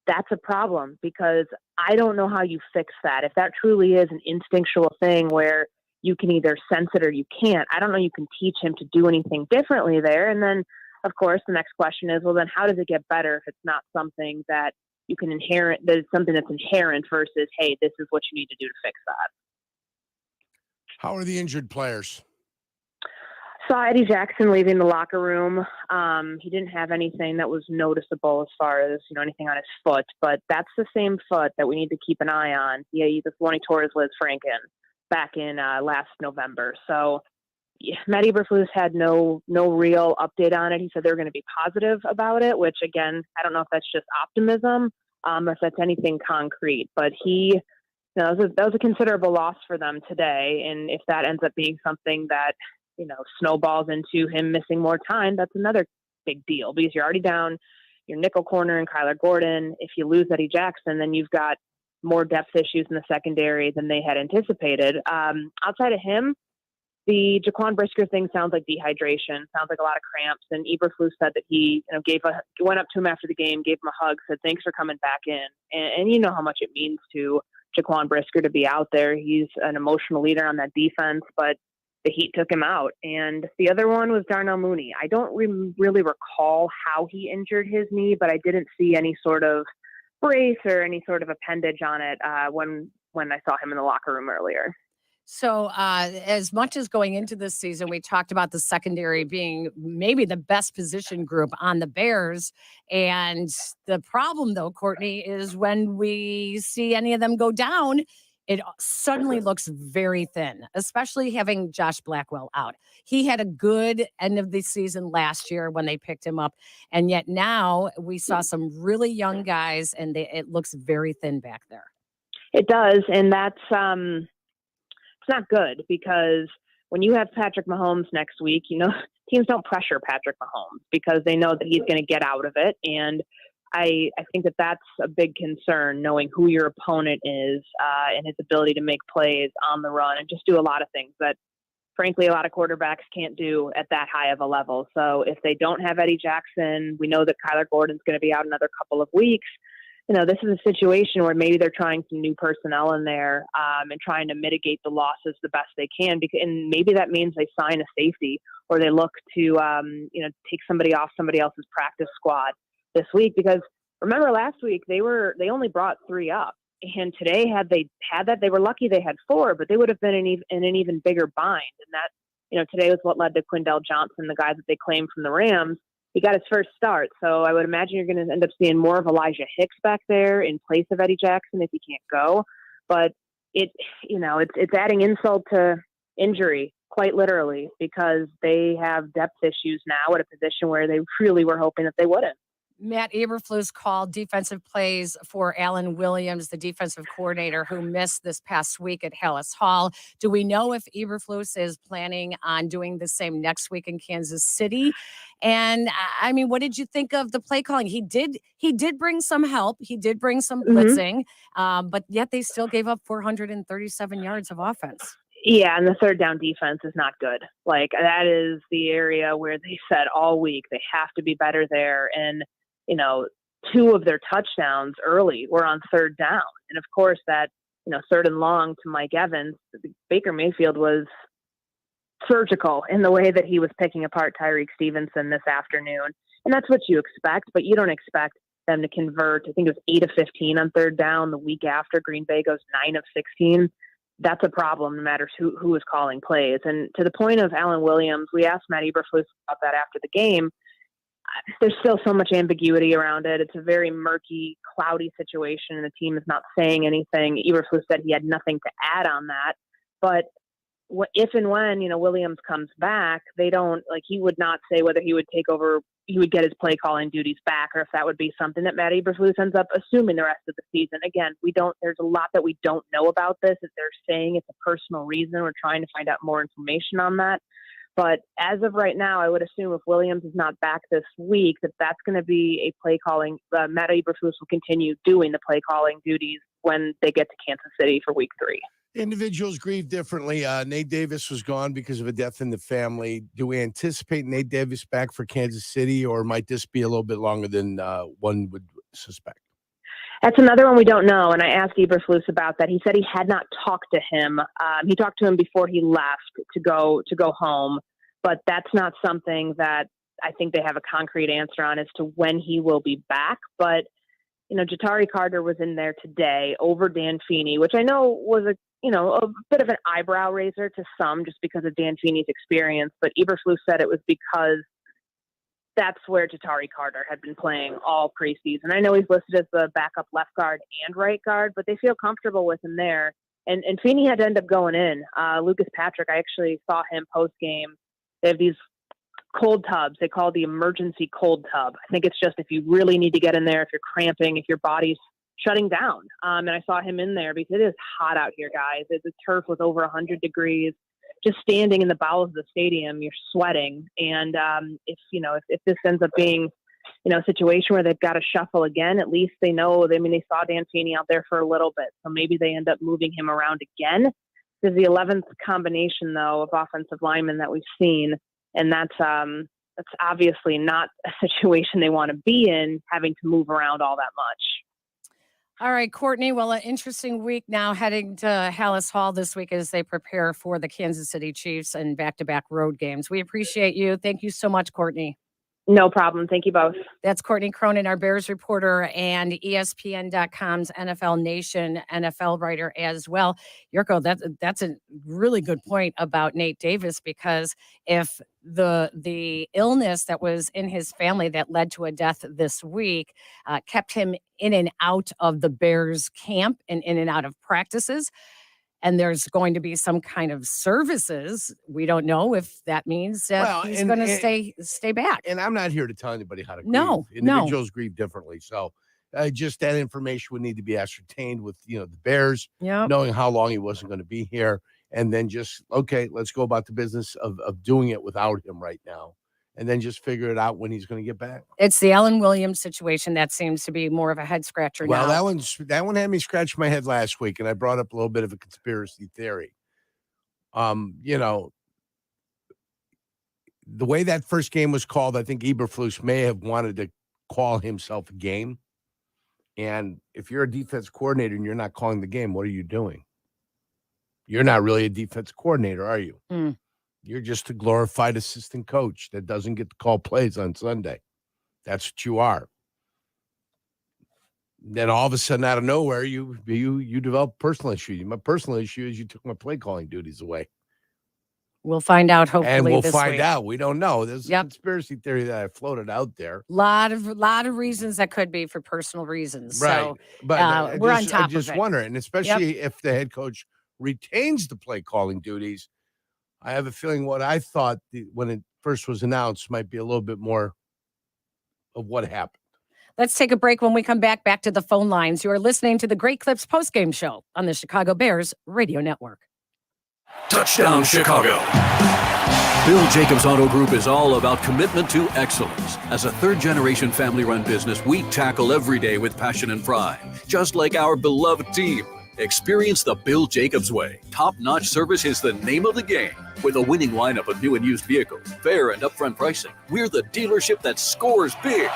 Speaker 15: that's a problem, because I don't know how you fix that. If that truly is an instinctual thing where you can either sense it or you can't, I don't know you can teach him to do anything differently there. And then, of course, the next question is, well, then how does it get better if it's not something that you can that is something that's inherent versus, hey, this is what you need to do to fix that.
Speaker 13: How are the injured players?
Speaker 15: Saw Eddie Jackson leaving the locker room. He didn't have anything that was noticeable as far as, anything on his foot, but that's the same foot that we need to keep an eye on. Yeah, this one he tore his Liz Franken back in last November. So Matt Eberflus had no real update on it. He said they're going to be positive about it, which, again, I don't know if that's just optimism, if that's anything concrete, but that was a considerable loss for them today. And if that ends up being something that, snowballs into him missing more time, that's another big deal, because you're already down your nickel corner and Kyler Gordon. If you lose Eddie Jackson, then you've got more depth issues in the secondary than they had anticipated. Outside of him, the Jaquan Brisker thing sounds like dehydration, sounds like a lot of cramps. And Eberflus said that he went up to him after the game, gave him a hug, said, thanks for coming back in. And you know how much it means to Jaquan Brisker to be out there. He's an emotional leader on that defense, but the heat took him out. And the other one was Darnell Mooney. I don't really recall how he injured his knee, but I didn't see any sort of brace or any sort of appendage on it when I saw him in the locker room earlier.
Speaker 12: So as much as going into this season, we talked about the secondary being maybe the best position group on the Bears. And the problem, though, Courtney, is when we see any of them go down, it suddenly looks very thin, especially having Josh Blackwell out. He had a good end of the season last year when they picked him up. And yet now we saw some really young guys, and it looks very thin back there.
Speaker 15: It does. And that's it's not good, because when you have Patrick Mahomes next week, teams don't pressure Patrick Mahomes because they know that he's going to get out of it. And I think that that's a big concern, knowing who your opponent is and his ability to make plays on the run and just do a lot of things that, frankly, a lot of quarterbacks can't do at that high of a level. So if they don't have Eddie Jackson, we know that Kyler Gordon's going to be out another couple of weeks. This is a situation where maybe they're trying some new personnel in there and trying to mitigate the losses the best they can. And maybe that means they sign a safety, or they look to, take somebody off somebody else's practice squad this week. Because remember last week, they only brought 3 up. And today, had they had that, they were lucky they had 4, but they would have been in an even bigger bind. And that, today was what led to Quindell Johnson, the guy that they claimed from the Rams. He got his first start. So I would imagine you're going to end up seeing more of Elijah Hicks back there in place of Eddie Jackson if he can't go. But it's adding insult to injury, quite literally, because they have depth issues now at a position where they really were hoping that they wouldn't.
Speaker 12: Matt Eberflus called defensive plays for Alan Williams, the defensive coordinator who missed this past week at Hallis Hall. Do we know if Eberflus is planning on doing the same next week in Kansas City? And I mean, what did you think of the play calling? He did bring some help. He did bring some blitzing, but yet they still gave up 437 yards of offense.
Speaker 15: Yeah, and the third down defense is not good. Like, that is the area where they said all week they have to be better there. And 2 of their touchdowns early were on third down. And of course that, third and long to Mike Evans, Baker Mayfield was surgical in the way that he was picking apart Tyreek Stevenson this afternoon. And that's what you expect, but you don't expect them to convert. I think it was 8 of 15 on third down. The week after, Green Bay goes 9 of 16. That's a problem, no matter who is calling plays. And to the point of Alan Williams, we asked Matt Eberflus about that after the game. there's still so much ambiguity around it. It's a very murky, cloudy situation, and the team is not saying anything. Eberflus said he had nothing to add on that. But if and when, Williams comes back, they don't, he would not say whether he would take over, he would get his play calling duties back, or if that would be something that Matt Eberflus ends up assuming the rest of the season. Again, there's a lot that we don't know about this. If they're saying it's a personal reason, we're trying to find out more information on that. But as of right now, I would assume if Williams is not back this week, that's going to be a play calling. Matt Eberflus will continue doing the play calling duties when they get to Kansas City for week 3.
Speaker 13: Individuals grieve differently. Nate Davis was gone because of a death in the family. Do we anticipate Nate Davis back for Kansas City, or might this be a little bit longer than one would suspect?
Speaker 15: That's another one we don't know, and I asked Eberflus about that. He said he had not talked to him. He talked to him before he left to go home, but that's not something that I think they have a concrete answer on as to when he will be back. But Jatari Carter was in there today over Dan Feeney, which I know was a bit of an eyebrow raiser to some just because of Dan Feeney's experience. But Eberflus said it was because that's where Jatari Carter had been playing all preseason. I know he's listed as the backup left guard and right guard, but they feel comfortable with him there. And Feeney had to end up going in. Lucas Patrick, I actually saw him post-game. They have these cold tubs. They call it the emergency cold tub. I think it's just if you really need to get in there, if you're cramping, if your body's shutting down. And I saw him in there because it is hot out here, guys. The turf was over 100 degrees. Just standing in the bowels of the stadium, you're sweating. And if this ends up being, a situation where they've got to shuffle again, at least they know. They saw Dan Feeney out there for a little bit, so maybe they end up moving him around again. This is the 11th combination, though, of offensive linemen that we've seen, and that's obviously not a situation they want to be in, having to move around all that much.
Speaker 12: All right, Courtney. Well, an interesting week now heading to Hallis Hall this week as they prepare for the Kansas City Chiefs and back-to-back road games. We appreciate you. Thank you so much, Courtney.
Speaker 15: No problem. Thank you both.
Speaker 12: That's Courtney Cronin, our Bears reporter and ESPN.com's NFL Nation NFL writer as well. Yurko, that's a really good point about Nate Davis, because if the illness that was in his family that led to a death this week kept him in and out of the Bears camp and in and out of practices, and there's going to be some kind of services, we don't know if that means that he's going to stay back.
Speaker 13: And I'm not here to tell anybody how to grieve.
Speaker 12: No,
Speaker 13: Individuals grieve differently. So just that information would need to be ascertained with, the Bears, knowing how long he wasn't going to be here. And then just, okay, let's go about the business of doing it without him right now. And then just figure it out when he's going to get back.
Speaker 12: It's the Alan Williams situation that seems to be more of a head scratcher now.
Speaker 13: Well, that one had me scratch my head last week, and I brought up a little bit of a conspiracy theory. The way that first game was called, I think Eberflus may have wanted to call himself a game. And if you're a defense coordinator and you're not calling the game, what are you doing? You're not really a defense coordinator, are you? You're just a glorified assistant coach that doesn't get to call plays on Sunday. That's what you are. Then all of a sudden, out of nowhere, you develop personal issue. My personal issue is you took my play calling duties away.
Speaker 12: We'll find out hopefully
Speaker 13: and we'll
Speaker 12: this
Speaker 13: find
Speaker 12: week.
Speaker 13: out. We don't know. There's a conspiracy theory that I floated out there.
Speaker 12: Lot of reasons that could be for personal reasons.
Speaker 13: Right.
Speaker 12: So,
Speaker 13: but
Speaker 12: we're on top
Speaker 13: I
Speaker 12: of
Speaker 13: just
Speaker 12: it.
Speaker 13: wonder, and especially if the head coach retains the play calling duties, I have a feeling what I thought when it first was announced might be a little bit more of what happened.
Speaker 12: Let's take a break. When we come back to the phone lines. You are listening to the Great Clips postgame show on the Chicago Bears Radio Network.
Speaker 24: Touchdown, Chicago. Bill Jacobs Auto Group is all about commitment to excellence. As a third-generation family-run business, we tackle every day with passion and pride, just like our beloved team. Experience the Bill Jacobs way. Top-notch service is the name of the game. With a winning lineup of new and used vehicles, fair and upfront pricing, we're the dealership that scores big.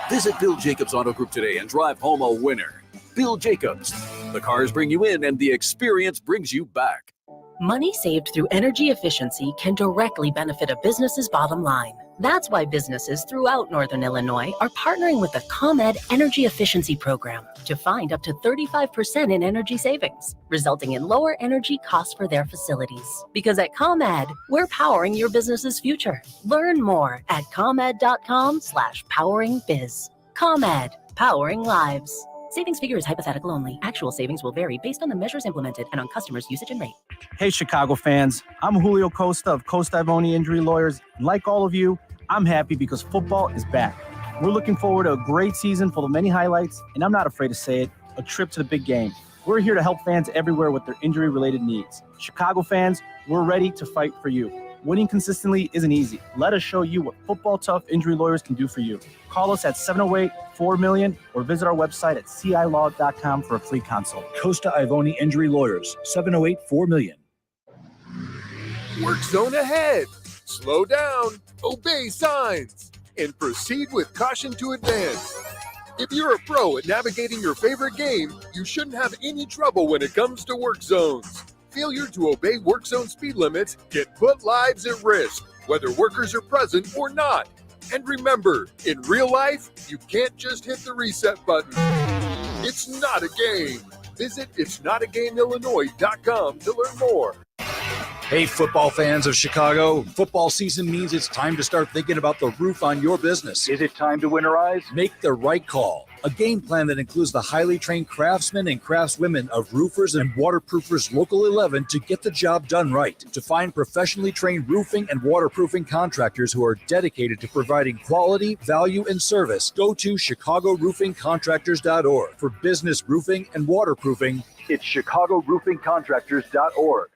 Speaker 24: Visit Bill Jacobs Auto Group today and drive home a winner. Bill Jacobs. The cars bring you in and the experience brings you back.
Speaker 6: Money saved through energy efficiency can directly benefit a business's bottom line. That's why businesses throughout Northern Illinois are partnering with the ComEd Energy Efficiency Program to find up to 35% in energy savings, resulting in lower energy costs for their facilities. Because at ComEd, we're powering your business's future. Learn more at comed.com/poweringbiz. ComEd, powering lives. Savings figure is hypothetical only. Actual savings will vary based on the measures implemented and on customers' usage and rate.
Speaker 11: Hey, Chicago fans. I'm Julio Costa of Costa Ivoni Injury Lawyers. And like all of you, I'm happy because football is back. We're looking forward to a great season full of many highlights, and I'm not afraid to say it, a trip to the big game. We're here to help fans everywhere with their injury-related needs. Chicago fans, we're ready to fight for you. Winning consistently isn't easy. Let us show you what Football Tough Injury Lawyers can do for you. Call us at 708-4-MILLION or visit our website at cilaw.com for a free consult.
Speaker 26: Costa Ivoni Injury Lawyers, 708-4-MILLION.
Speaker 25: Work zone ahead. Slow down, obey signs, and proceed with caution to advance. If you're a pro at navigating your favorite game, you shouldn't have any trouble when it comes to work zones. Failure to obey work zone speed limits can put lives at risk, whether workers are present or not. And remember, in real life, you can't just hit the reset button. It's not a game. Visit itsnotagameillinois.com to learn more.
Speaker 26: Hey, football fans of Chicago. Football season means it's time to start thinking about the roof on your business. Is it time to winterize? Make the right call. A game plan that includes the highly trained craftsmen and craftswomen of Roofers and Waterproofers Local 11 to get the job done right. To find professionally trained roofing and waterproofing contractors who are dedicated to providing quality, value, and service, go to ChicagoRoofingContractors.org. For business roofing and waterproofing, it's ChicagoRoofingContractors.org.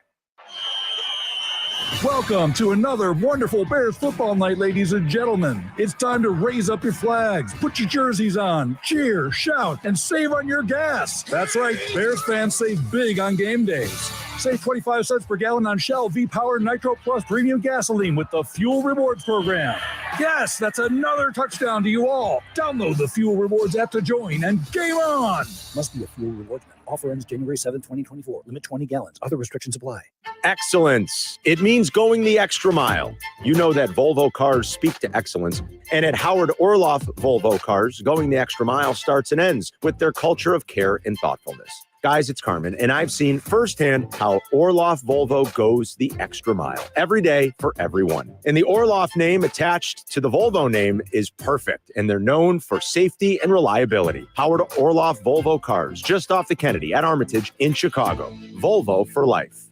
Speaker 26: Welcome to another wonderful Bears football night, ladies and gentlemen. It's time to raise up your flags, put your jerseys on, cheer, shout, and save on your gas. That's right, Bears fans save big on game days. Save 25 cents per gallon on Shell V-Power Nitro Plus Premium Gasoline with the Fuel Rewards Program. Yes, that's another touchdown to you all. Download the Fuel Rewards app to join and game on. Must be a Fuel Rewards member. Offer ends January 7, 2024. Limit 20 gallons. Other restrictions apply.
Speaker 16: Excellence. It means going the extra mile. You know that Volvo cars speak to excellence. And at Howard Orloff Volvo Cars, going the extra mile starts and ends with their culture of care and thoughtfulness. Guys, it's Carmen, and I've seen firsthand how Orloff Volvo goes the extra mile every day for everyone. And the Orloff name attached to the Volvo name is perfect, and they're known for safety and reliability. Howard Orloff Volvo Cars, just off the Kennedy at Armitage in Chicago. Volvo for life.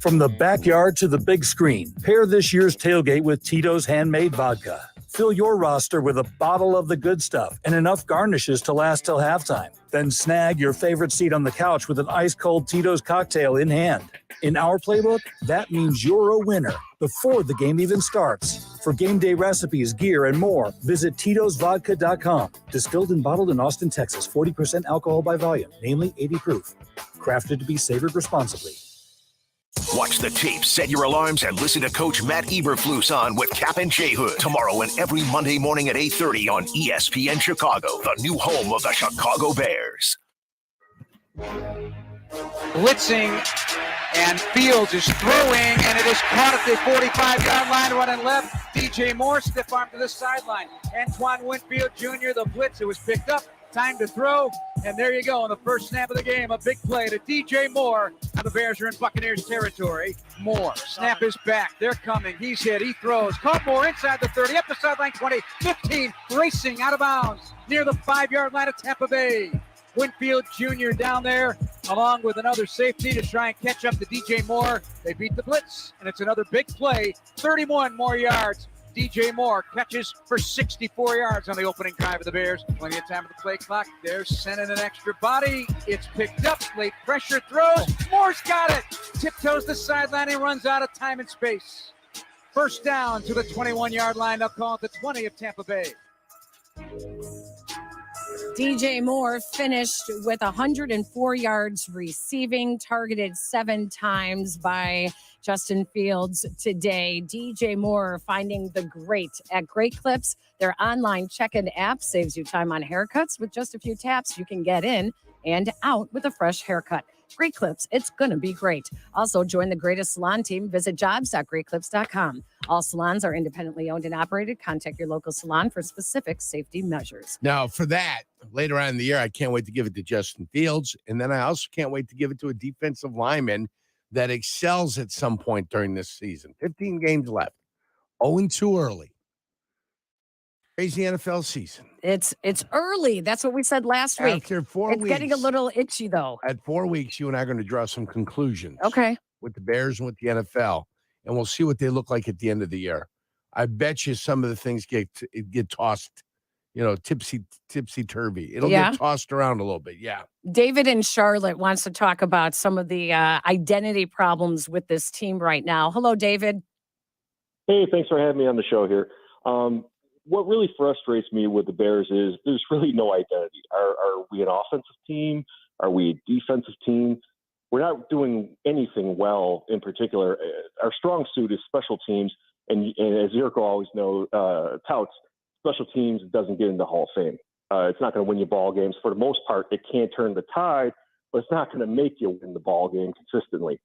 Speaker 26: From the backyard to the big screen, pair this year's tailgate with Tito's Handmade Vodka. Fill your roster with a bottle of the good stuff and enough garnishes to last till halftime. Then snag your favorite seat on the couch with an ice-cold Tito's cocktail in hand. In our playbook, that means you're a winner before the game even starts. For game day recipes, gear, and more, visit Tito'sVodka.com. Distilled and bottled in Austin, Texas. 40% alcohol by volume, namely 80 proof. Crafted to be savored responsibly.
Speaker 23: Watch the tape, set your alarms, and listen to Coach Matt Eberflus on with Cap and J Hood tomorrow and every Monday morning at 8:30 on ESPN Chicago, the new home of the Chicago Bears.
Speaker 17: Blitzing, and Fields is throwing, and it is caught at the 45-yard line, running left. DJ Moore, stiff arm to the sideline. Antoine Winfield Jr., the blitz, it was picked up. Time to throw, and there you go on the first snap of the game. A big play to DJ Moore. Now the Bears are in Buccaneers territory. Moore, snap is back. They're coming. He's hit. He throws. Caught Moore inside the 30, up the sideline 20, 15, racing out of bounds near the 5-yard line of Tampa Bay. Winfield Jr. down there, along with another safety to try and catch up to DJ Moore. They beat the blitz, and it's another big play. 31 more yards. DJ Moore catches for 64 yards on the opening drive of the Bears. Plenty of time of the play clock. They're sending an extra body. It's picked up. Late pressure throws. Moore's got it. Tiptoes the sideline and runs out of time and space. First down to the 21-yard line. They'll call it the 20 of Tampa Bay.
Speaker 12: DJ Moore finished with 104 yards receiving, targeted 7 times by Justin Fields today. DJ Moore finding the great at Great Clips. Their online check-in app saves you time on haircuts. With just a few taps, you can get in and out with a fresh haircut. Great Clips, it's going to be great. Also, join the greatest salon team. Visit jobs.greatclips.com. All salons are independently owned and operated. Contact your local salon for specific safety measures.
Speaker 13: Now, for that, later on in the year, I can't wait to give it to Justin Fields. And then I also can't wait to give it to a defensive lineman that excels at some point during this season. 15 games left. 0-2 early. Crazy NFL season.
Speaker 12: It's early. That's what we said last week.
Speaker 13: After 4 weeks.
Speaker 12: It's getting a little itchy, though.
Speaker 13: At 4 weeks, you and I are going to draw some conclusions.
Speaker 12: Okay.
Speaker 13: With the Bears and with the NFL. And we'll see what they look like at the end of the year. I bet you some of the things get tossed, tipsy-turvy. It'll get tossed around a little bit, yeah.
Speaker 12: David in Charlotte wants to talk about some of the identity problems with this team right now. Hello, David.
Speaker 1: Hey, thanks for having me on the show here. What really frustrates me with the Bears is there's really no identity. Are we an offensive team? Are we a defensive team? We're not doing anything well in particular. Our strong suit is special teams, and as Yurko always touts, special teams doesn't get into the Hall of Fame. It's not going to win you ball games. For the most part, it can't turn the tide, but it's not going to make you win the ball game consistently.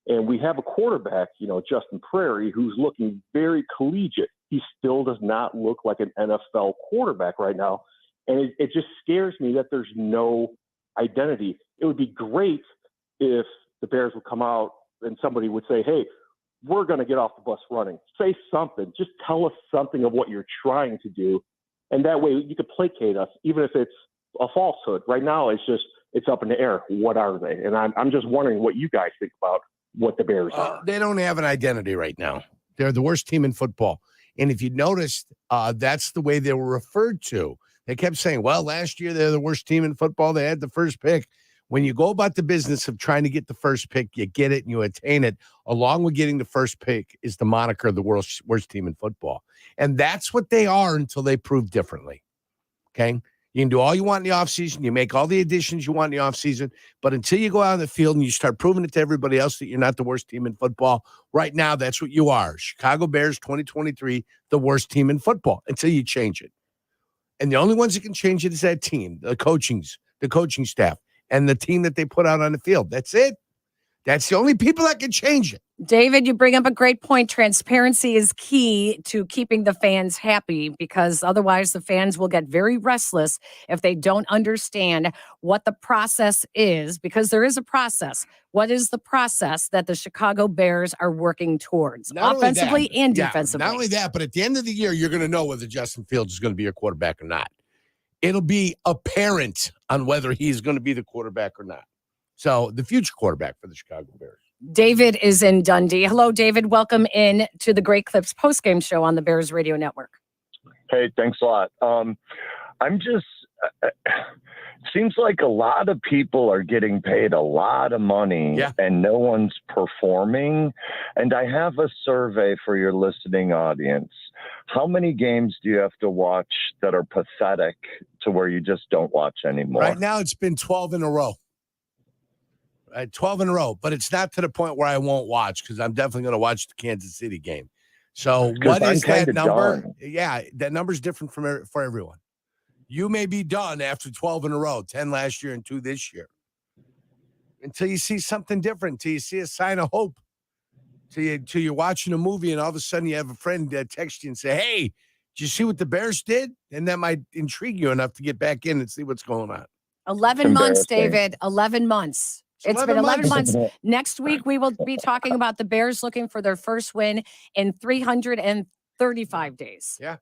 Speaker 1: And we have a quarterback, Justin Prairie, who's looking very collegiate. He still does not look like an NFL quarterback right now. And it just scares me that there's no identity. It would be great if the Bears would come out and somebody would say, hey, we're going to get off the bus running. Say something. Just tell us something of what you're trying to do. And that way you could placate us, even if it's a falsehood. Right now, it's up in the air. What are they? And I'm just wondering what you guys think about what the Bears are.
Speaker 13: They don't have an identity right now. They're the worst team in football. And if you noticed, that's the way they were referred to. They kept saying, well, last year they're the worst team in football. They had the first pick. When you go about the business of trying to get the first pick, you get it and you attain it. Along with getting the first pick is the moniker of the world's worst team in football. And that's what they are until they prove differently. Okay? You can do all you want in the offseason. You make all the additions you want in the offseason. But until you go out on the field and you start proving it to everybody else that you're not the worst team in football, right now, that's what you are. Chicago Bears 2023, the worst team in football, until you change it. And the only ones that can change it is that team, the coaching staff, and the team that they put out on the field. That's it. That's the only people that can change it.
Speaker 12: David, you bring up a great point. Transparency is key to keeping the fans happy, because otherwise the fans will get very restless if they don't understand what the process is, because there is a process. What is the process that the Chicago Bears are working towards, offensively and defensively?
Speaker 13: Not only that, but at the end of the year, you're going to know whether Justin Fields is going to be your quarterback or not. It'll be apparent on whether he's going to be the quarterback or not. So the future quarterback for the Chicago Bears.
Speaker 12: David is in Dundee. Hello, David. Welcome in to the Great Clips postgame show on the Bears Radio Network.
Speaker 2: Hey, thanks a lot. I'm just, seems like a lot of people are getting paid a lot of money and no one's performing. And I have a survey for your listening audience. How many games do you have to watch that are pathetic to where you just don't watch anymore?
Speaker 13: Right now, it's been 12 in a row. 12 in a row, but it's not to the point where I won't watch, because I'm definitely going to watch the Kansas City game. So what is that number? Done. Yeah, that number's different for everyone. You may be done after 12 in a row, 10 last year and 2 this year. Until you see something different, until you see a sign of hope, till you're watching a movie and all of a sudden you have a friend text you and say, hey, did you see what the Bears did? And that might intrigue you enough to get back in and see what's going on.
Speaker 12: 11 months, David. 11 months. It's been 11 months. Next week, we will be talking about the Bears looking for their first win in 335 days.
Speaker 13: Yeah.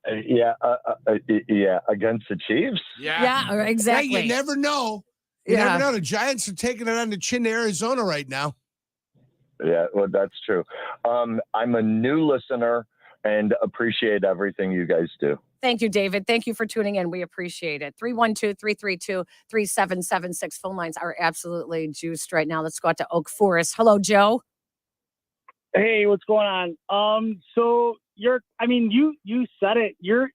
Speaker 2: Against the Chiefs.
Speaker 12: Yeah, exactly.
Speaker 13: Hey, you never know. You never know. The Giants are taking it on the chin to Arizona right now.
Speaker 2: Yeah, well, that's true. I'm a new listener and appreciate everything you guys do.
Speaker 12: Thank you, David. Thank you for tuning in. We appreciate it. 312-332-3776. Phone lines are absolutely juiced right now. Let's go out to Oak Forest. Hello, Joe.
Speaker 18: Hey, what's going on? So you said it. You're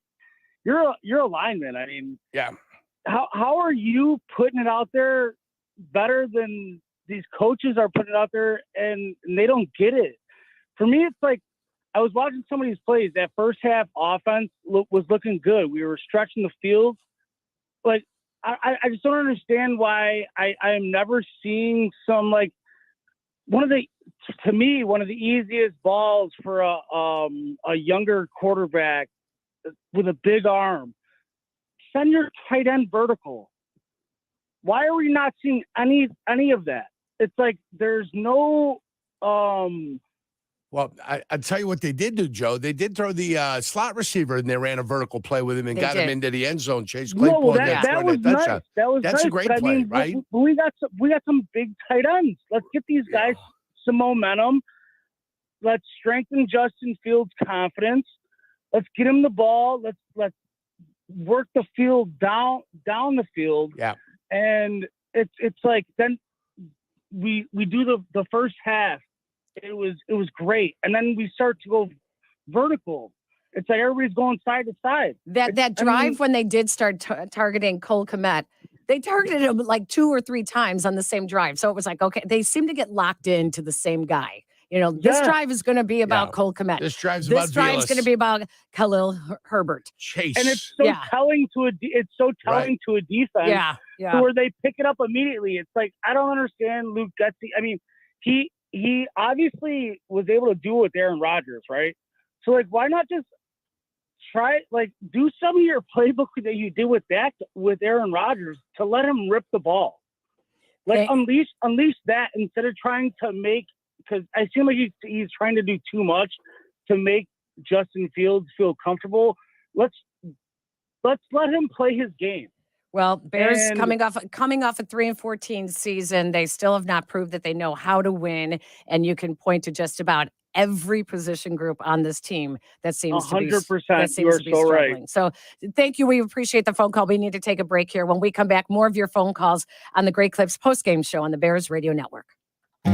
Speaker 18: a lineman. I mean,
Speaker 13: yeah.
Speaker 18: How are you putting it out there better than these coaches are putting it out there, and they don't get it? For me, it's like, I was watching some of these plays. That first half offense was looking good. We were stretching the field. But I just don't understand why I'm never seeing some, like, one of the easiest balls for a younger quarterback with a big arm. Send your tight end vertical. Why are we not seeing any of that? It's like there's no.
Speaker 13: Well, I'll tell you what they did do, Joe. They did throw the slot receiver, and they ran a vertical play with him and got him into the end zone. Chase Claypool.
Speaker 18: That was nice. That was
Speaker 13: That's
Speaker 18: nice,
Speaker 13: a great
Speaker 18: but
Speaker 13: play,
Speaker 18: I mean,
Speaker 13: right?
Speaker 18: We got some big tight ends. Let's get these guys some momentum. Let's strengthen Justin Fields' confidence. Let's get him the ball. Let's work the field down the field.
Speaker 13: Yeah.
Speaker 18: And it's like then we do the first half. It was great, and then we start to go vertical. It's like everybody's going side to side.
Speaker 12: That drive when they did start targeting Cole Kmet, they targeted him like 2 or 3 times on the same drive. So it was like, okay, they seem to get locked into the same guy. You know, this drive is going to be about Cole Kmet.
Speaker 13: This drive's
Speaker 12: going to be about Khalil Herbert.
Speaker 13: Chase.
Speaker 18: And it's so telling to a defense.
Speaker 12: Yeah.
Speaker 18: Where they pick it up immediately. It's like, I don't understand Luke Getsy. I mean, he obviously was able to do it with Aaron Rodgers, right? So, like, why not just try, like, do some of your playbook that you did with Aaron Rodgers to let him rip the ball. Like, unleash that instead of trying to make, because I seem like he's trying to do too much to make Justin Fields feel comfortable. Let's let him play his game.
Speaker 12: Well, Bears coming off a 3-14 season, they still have not proved that they know how to win. And you can point to just about every position group on this team that seems 100%.
Speaker 18: You are so right.
Speaker 12: So thank you. We appreciate the phone call. We need to take a break here. When we come back, more of your phone calls on the Great Clips postgame show on the Bears Radio Network.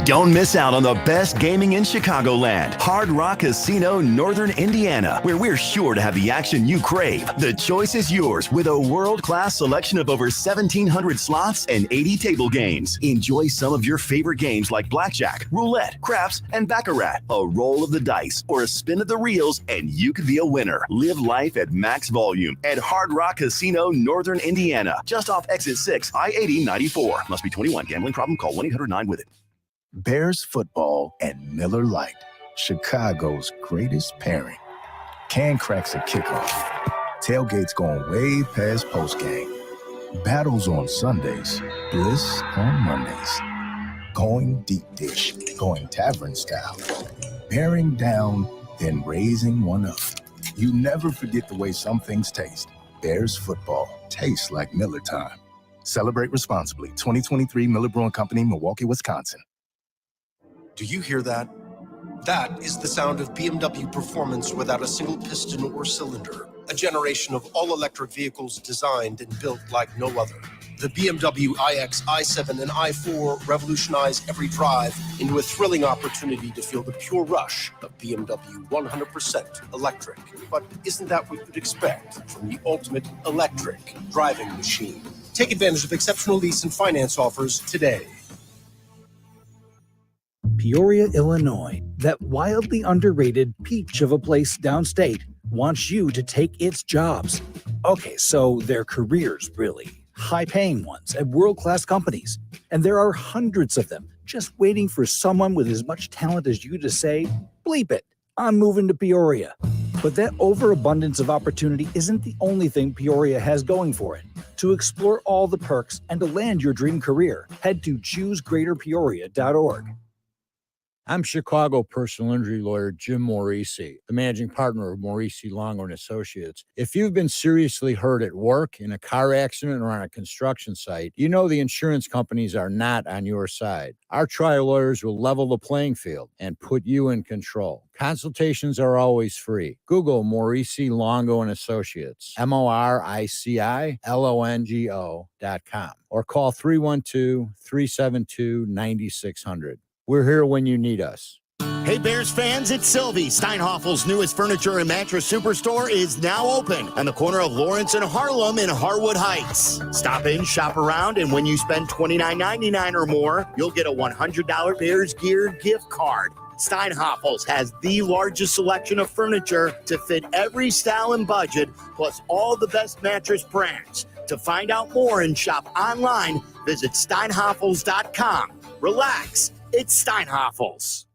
Speaker 3: Don't miss out on the best gaming in Chicagoland. Hard Rock Casino, Northern Indiana, where we're sure to have the action you crave. The choice is yours with a world-class selection of over 1,700 slots and 80 table games. Enjoy some of your favorite games like blackjack, roulette, craps, and baccarat. A roll of the dice or a spin of the reels, and you could be a winner. Live life at max volume at Hard Rock Casino, Northern Indiana, just off Exit 6, I-80-94. Must be 21. Gambling problem? Call 1-800-9-WITH-IT.
Speaker 5: Bears football and Miller Lite, Chicago's greatest pairing. Can cracks at kickoff. Tailgates going way past postgame. Battles on Sundays. Bliss on Mondays. Going deep dish. Going tavern style. Bearing down, then raising one up. You never forget the way some things taste. Bears football tastes like Miller time. Celebrate responsibly. 2023 Miller Brewing Company, Milwaukee, Wisconsin.
Speaker 4: Do you hear that? That is the sound of BMW performance without a single piston or cylinder. A generation of all-electric vehicles designed and built like no other. The BMW iX, i7, and i4 revolutionize every drive into a thrilling opportunity to feel the pure rush of BMW 100% electric. But isn't that what you'd expect from the ultimate electric driving machine? Take advantage of exceptional lease and finance offers today.
Speaker 19: Peoria, Illinois, that wildly underrated peach of a place downstate, wants you to take its jobs. Okay, so they're careers, really. High-paying ones at world-class companies. And there are hundreds of them just waiting for someone with as much talent as you to say, bleep it, I'm moving to Peoria. But that overabundance of opportunity isn't the only thing Peoria has going for it. To explore all the perks and to land your dream career, head to choosegreaterpeoria.org.
Speaker 7: I'm Chicago personal injury lawyer Jim Morisi, the managing partner of Morisi Longo & Associates. If you've been seriously hurt at work, in a car accident, or on a construction site, you know the insurance companies are not on your side. Our trial lawyers will level the playing field and put you in control. Consultations are always free. Google Morisi Longo & Associates, MORICILONGO.com, or call 312-372-9600. We're here when you need us.
Speaker 20: Hey Bears fans, it's Sylvie. Steinhoffel's newest furniture and mattress superstore is now open on the corner of Lawrence and Harlem in Harwood Heights. Stop in, shop around, and when you spend $29.99 or more, you'll get a $100 Bears gear gift card. Steinhoffel's has the largest selection of furniture to fit every style and budget, plus all the best mattress brands. To find out more and shop online, visit steinhoffels.com. Relax, it's Steinhoffels.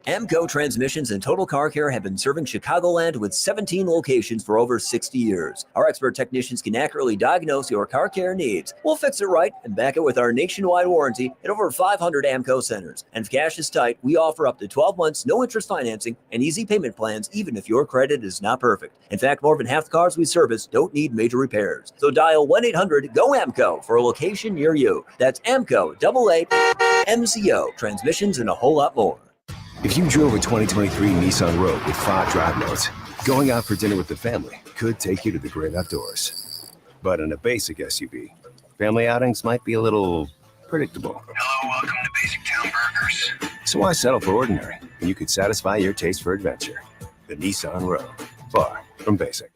Speaker 8: AMCO Transmissions and Total Car Care have been serving Chicagoland with 17 locations for over 60 years. Our expert technicians can accurately diagnose your car care needs. We'll fix it right and back it with our nationwide warranty at over 500 AMCO centers. And if cash is tight, we offer up to 12 months, no interest financing, and easy payment plans, even if your credit is not perfect. In fact, more than half the cars we service don't need major repairs. So dial 1-800-GO-AMCO for a location near you. That's AMCO, MCO, transmissions, and a whole lot more.
Speaker 9: If you drove a 2023 Nissan Rogue with 5 drive modes, going out for dinner with the family could take you to the great outdoors. But in a basic SUV, family outings might be a little predictable.
Speaker 23: Hello, welcome to Basic Town Burgers.
Speaker 9: So why settle for ordinary when you could satisfy your taste for adventure? The Nissan Rogue, far from basic.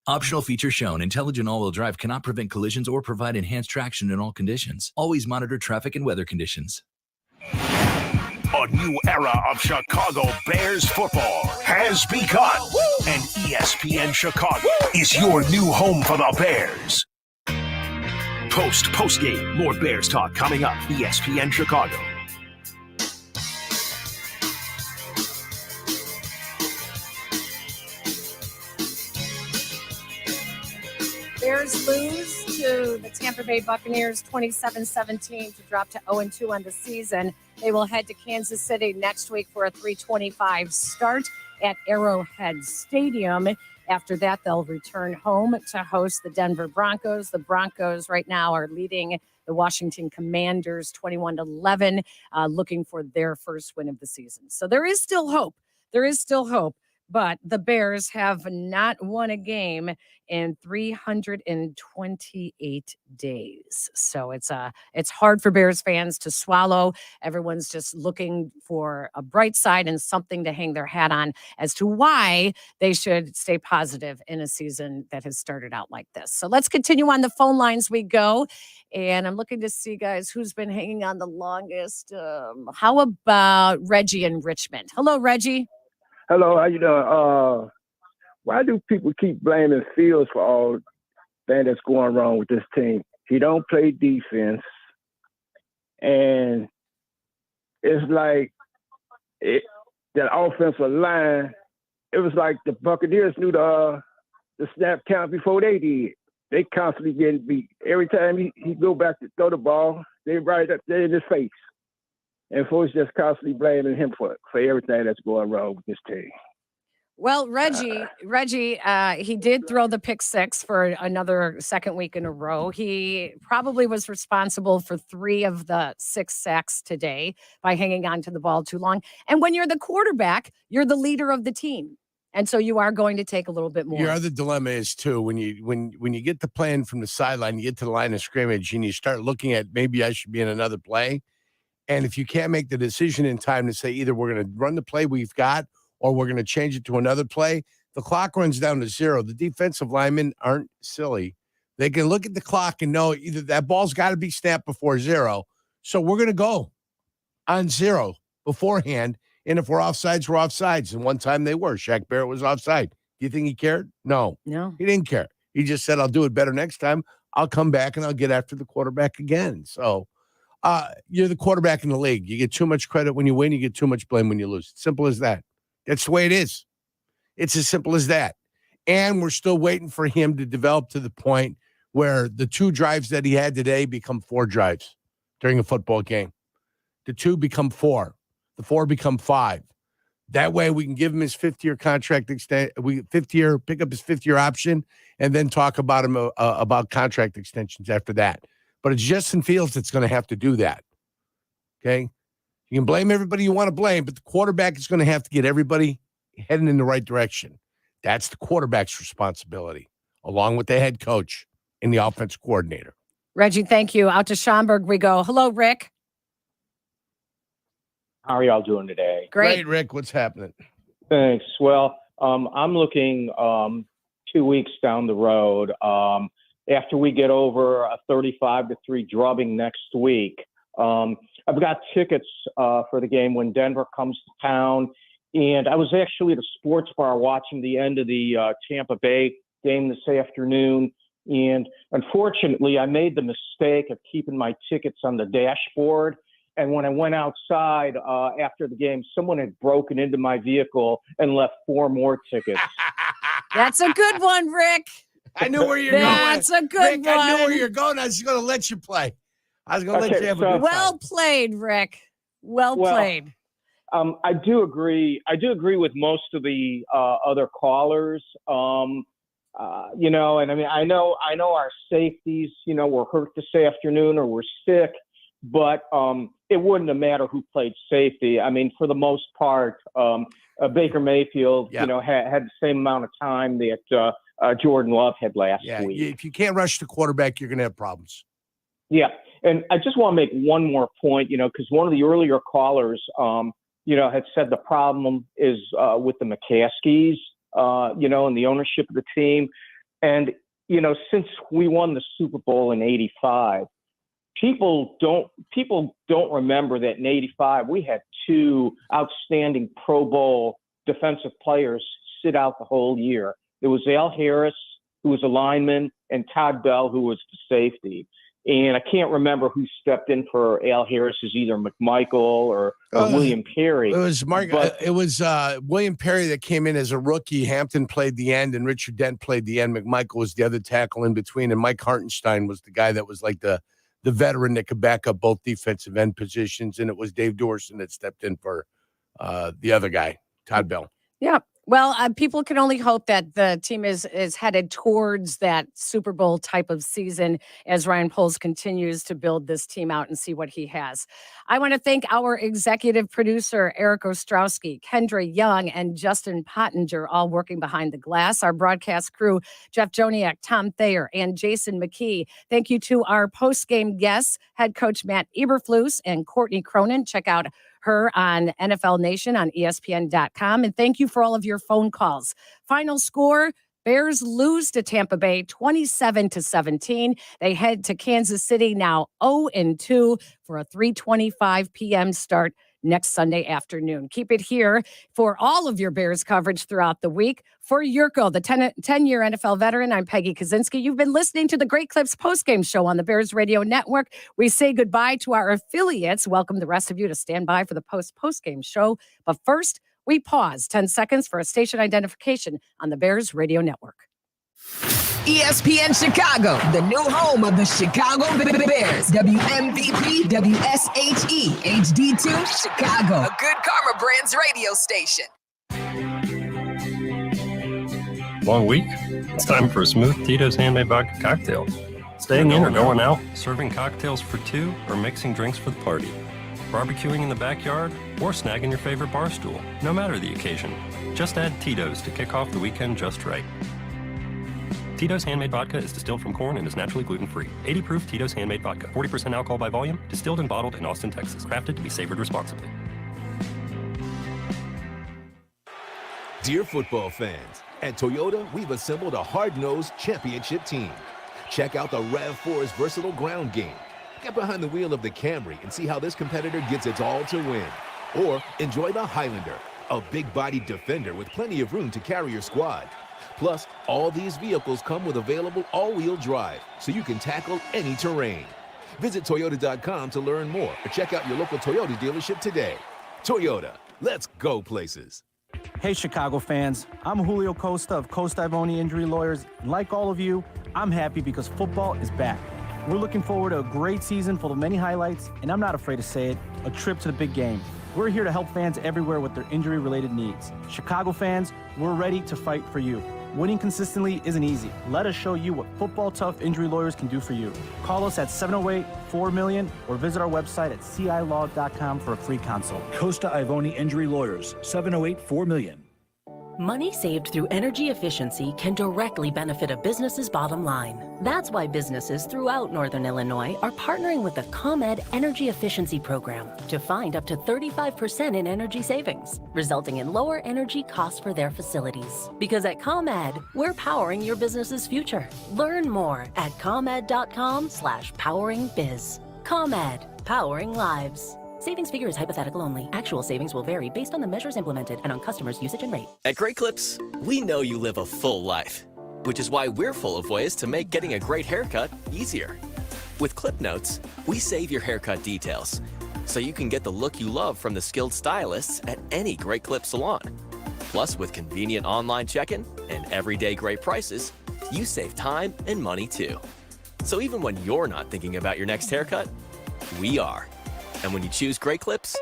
Speaker 10: Optional feature shown. Intelligent all-wheel drive cannot prevent collisions or provide enhanced traction in all conditions. Always monitor traffic and weather conditions.
Speaker 23: A new era of Chicago Bears football has begun, and ESPN Chicago is your new home for the Bears. Postgame, more Bears talk coming up. ESPN Chicago.
Speaker 12: Bears lose to the Tampa Bay Buccaneers 27-17 to drop to 0-2 on the season. They will head to Kansas City next week for a 3:25 start at Arrowhead Stadium. After that, they'll return home to host the Denver Broncos. The Broncos right now are leading the Washington Commanders 21-11, looking for their first win of the season. So there is still hope. There is still hope. But the Bears have not won a game in 328 days. So it's hard for Bears fans to swallow. Everyone's just looking for a bright side and something to hang their hat on as to why they should stay positive in a season that has started out like this. So let's continue on the phone lines we go. And I'm looking to see, guys, who's been hanging on the longest. How about Reggie in Richmond? Hello, Reggie.
Speaker 14: Hello, how you doing? Why do people keep blaming Fields for all that that's going wrong with this team? He don't play defense, and it's like that offensive line. It was like the Buccaneers knew the snap count before they did. They constantly getting beat. Every time he go back to throw the ball, they right up there in his face. And folks just constantly blaming him for everything that's going wrong with this team.
Speaker 12: Well, Reggie, he did throw the pick six for another second week in a row. He probably was responsible for 3 of the 6 sacks today by hanging on to the ball too long. And when you're the quarterback, you're the leader of the team. And so you are going to take a little bit more.
Speaker 13: Your other dilemma is too, when you get the plan from the sideline, you get to the line of scrimmage and you start looking at maybe I should be in another play. And if you can't make the decision in time to say either we're going to run the play we've got or we're going to change it to another play, the clock runs down to 0. The defensive linemen aren't silly. They can look at the clock and know either that ball's got to be snapped before 0. So we're going to go on 0 beforehand. And if we're offsides, we're offsides. And one time they were. Shaq Barrett was offside. Do you think he cared? No. He didn't care. He just said, I'll do it better next time. I'll come back and I'll get after the quarterback again. So you're the quarterback in the league. You get too much credit when you win. You get too much blame when you lose. Simple as that. That's the way it is. It's as simple as that. And we're still waiting for him to develop to the point where the 2 drives that he had today become 4 drives during a football game. The 2 become 4. The 4 become 5. That way we can give him his 5th-year contract pick up his 5th-year option, and then talk about him about contract extensions after that. But it's Justin Fields that's going to have to do that. Okay? You can blame everybody you want to blame, but the quarterback is going to have to get everybody heading in the right direction. That's the quarterback's responsibility, along with the head coach and the offense coordinator.
Speaker 12: Reggie, thank you. Out to Schaumburg we go. Hello, Rick.
Speaker 21: How are y'all doing today?
Speaker 13: Great, Rick. What's happening?
Speaker 21: Thanks. Well, I'm looking 2 weeks down the road. After we get over a 35-3 drubbing next week, I've got tickets for the game when Denver comes to town. And I was actually at a sports bar watching the end of the Tampa Bay game this afternoon. And unfortunately, I made the mistake of keeping my tickets on the dashboard. And when I went outside after the game, someone had broken into my vehicle and left 4 more tickets.
Speaker 12: That's a good one, Rick.
Speaker 13: I knew where you're going.
Speaker 12: That's a good
Speaker 13: Rick,
Speaker 12: one.
Speaker 13: I knew where you're going. I was going to let you play. I was going to let you have a good
Speaker 12: Well
Speaker 13: time.
Speaker 12: played, Rick. Well played.
Speaker 21: I do agree. I do agree with most of the other callers. You know, and I mean, I know our safeties, you know, were hurt this afternoon or were sick, but it wouldn't have mattered who played safety. I mean, for the most part, Baker Mayfield, you know, had the same amount of time that Jordan Love had last week.
Speaker 13: If you can't rush the quarterback, you're going to have problems.
Speaker 21: Yeah. And I just want to make one more point, you know, because one of the earlier callers, you know, had said the problem is with the McCaskies, you know, and the ownership of the team. And, you know, since we won the Super Bowl in '85, people don't remember that in '85 we had 2 outstanding Pro Bowl defensive players sit out the whole year. It was Al Harris, who was a lineman, and Todd Bell, who was the safety. And I can't remember who stepped in for Al Harris as either McMichael or William Perry.
Speaker 13: It was William Perry that came in as a rookie. Hampton played the end, and Richard Dent played the end. McMichael was the other tackle in between, and Mike Hartenstein was the guy that was like the veteran that could back up both defensive end positions, and it was Dave Dorson that stepped in for the other guy, Todd Bell.
Speaker 12: Yeah. Well, people can only hope that the team is headed towards that Super Bowl type of season as Ryan Poles continues to build this team out and see what he has. I want to thank our executive producer, Eric Ostrowski, Kendra Young, and Justin Pottinger, all working behind the glass. Our broadcast crew, Jeff Joniak, Tom Thayer, and Jason McKee. Thank you to our post-game guests, head coach Matt Eberflus and Courtney Cronin. Check out her on NFL Nation on ESPN.com. And thank you for all of your phone calls. Final score, Bears lose to Tampa Bay 27-17. They head to Kansas City now 0-2 for a 3:25 p.m. start next Sunday afternoon. Keep it here for all of your Bears coverage throughout the week. For Yurko, the 10-year NFL veteran, I'm Peggy Kaczynski. You've been listening to the Great Clips postgame show on the Bears Radio Network. We say goodbye to our affiliates. Welcome the rest of you to stand by for the postgame show. But first, we pause 10 seconds for a station identification on the Bears Radio Network.
Speaker 6: ESPN Chicago, the new home of the Chicago Bears. WMVP, WSHE, HD2, Chicago. A Good Karma Brands radio station.
Speaker 11: Long week? It's time for a smooth Tito's handmade vodka cocktail. Staying in or going out, serving cocktails for 2, or mixing drinks for the party. Barbecuing in the backyard, or snagging your favorite bar stool. No matter the occasion, just add Tito's to kick off the weekend just right. Tito's Handmade Vodka is distilled from corn and is naturally gluten-free. 80 proof Tito's Handmade Vodka, 40% alcohol by volume, distilled and bottled in Austin, Texas. Crafted to be savored responsibly.
Speaker 15: Dear football fans, at Toyota, we've assembled a hard-nosed championship team. Check out the RAV4's versatile ground game. Get behind the wheel of the Camry and see how this competitor gives its all to win. Or enjoy the Highlander, a big-bodied defender with plenty of room to carry your squad. Plus, all these vehicles come with available all-wheel drive, so you can tackle any terrain. Visit Toyota.com to learn more or check out your local Toyota dealership today. Toyota, let's go places.
Speaker 22: Hey, Chicago fans. I'm Julio Costa of Costa Ivoni Injury Lawyers. And like all of you, I'm happy because football is back. We're looking forward to a great season full of many highlights, and I'm not afraid to say it, a trip to the big game. We're here to help fans everywhere with their injury-related needs. Chicago fans, we're ready to fight for you. Winning consistently isn't easy. Let us show you what Football Tough Injury Lawyers can do for you. Call us at 708-4-MILLION or visit our website at cilaw.com for a free consult.
Speaker 19: Costa Ivoni Injury Lawyers, 708-4-MILLION.
Speaker 24: Money saved through energy efficiency can directly benefit a business's bottom line. That's why businesses throughout Northern Illinois are partnering with the ComEd Energy Efficiency Program to find up to 35% in energy savings, resulting in lower energy costs for their facilities. Because at ComEd, we're powering your business's future. Learn more at comed.com/poweringbiz. ComEd, powering lives. Savings figure is hypothetical only. Actual savings will vary based on the measures implemented and on customers' usage and rate.
Speaker 25: At Great Clips, we know you live a full life.
Speaker 1: which is why we're full of ways to make getting a great haircut easier. With Clip Notes, we save your haircut details, so you can get the look you love from the skilled stylists at any Great Clip salon. Plus, with convenient online check-in and everyday great prices, you save time and money too. So even when you're not thinking about your next haircut, we are. And when you choose Great Clips,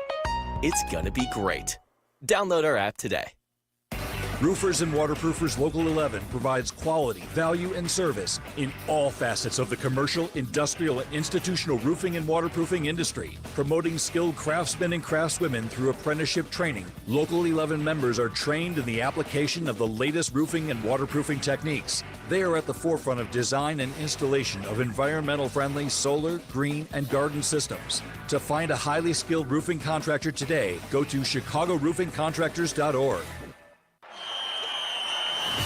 Speaker 1: it's gonna be great. Download our app today.
Speaker 2: Roofers and Waterproofers Local 11 provides quality, value, and service in all facets of the commercial, industrial, and institutional roofing and waterproofing industry. Promoting skilled craftsmen and craftswomen through apprenticeship training, Local 11 members are trained in the application of the latest roofing and waterproofing techniques. They are at the forefront of design and installation of environmental-friendly solar, green, and garden systems. To find a highly skilled roofing contractor today, go to ChicagoRoofingContractors.org.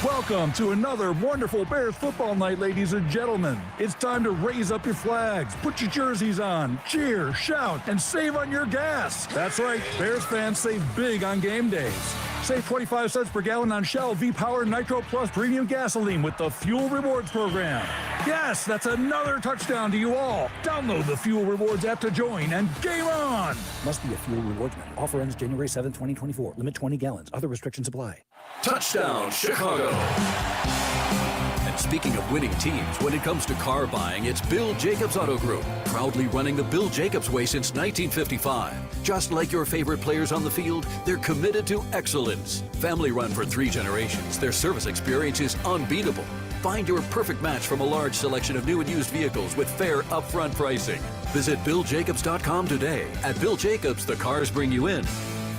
Speaker 16: Welcome to another wonderful Bears football night, ladies and gentlemen. It's time to raise up your flags, put your jerseys on, cheer, shout, and save on your gas. That's right, Bears fans save big on game days. Save 25 cents per gallon on Shell V-Power Nitro Plus Premium Gasoline with the Fuel Rewards program. Yes, that's another touchdown to you all. Download the Fuel Rewards app to join and game on.
Speaker 19: Must be a Fuel Rewards member. Offer ends January 7, 2024. Limit 20 gallons. Other restrictions apply.
Speaker 17: Touchdown, Chicago. And speaking of winning teams, when it comes to car buying, it's Bill Jacobs Auto Group, proudly running the Bill Jacobs way since 1955. Just like your favorite players on the field, they're committed to excellence. Family run for 3 generations, their service experience is unbeatable. Find your perfect match from a large selection of new and used vehicles with fair upfront pricing. Visit BillJacobs.com today. At Bill Jacobs, the cars bring you in.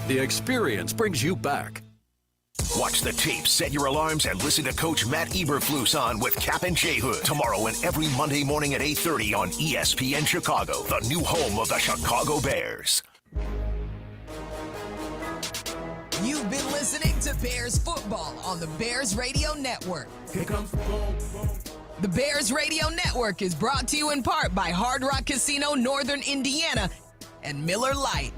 Speaker 17: The experience brings you back.
Speaker 23: Watch the tape, set your alarms, and listen to Coach Matt Eberflus on with Cap and J Hood tomorrow and every Monday morning at 8:30 on ESPN Chicago, the new home of the Chicago Bears.
Speaker 6: You've been listening to Bears football on the Bears Radio Network.
Speaker 15: Here comes the boom, boom.
Speaker 6: The Bears Radio Network is brought to you in part by Hard Rock Casino, Northern Indiana, and Miller Lite.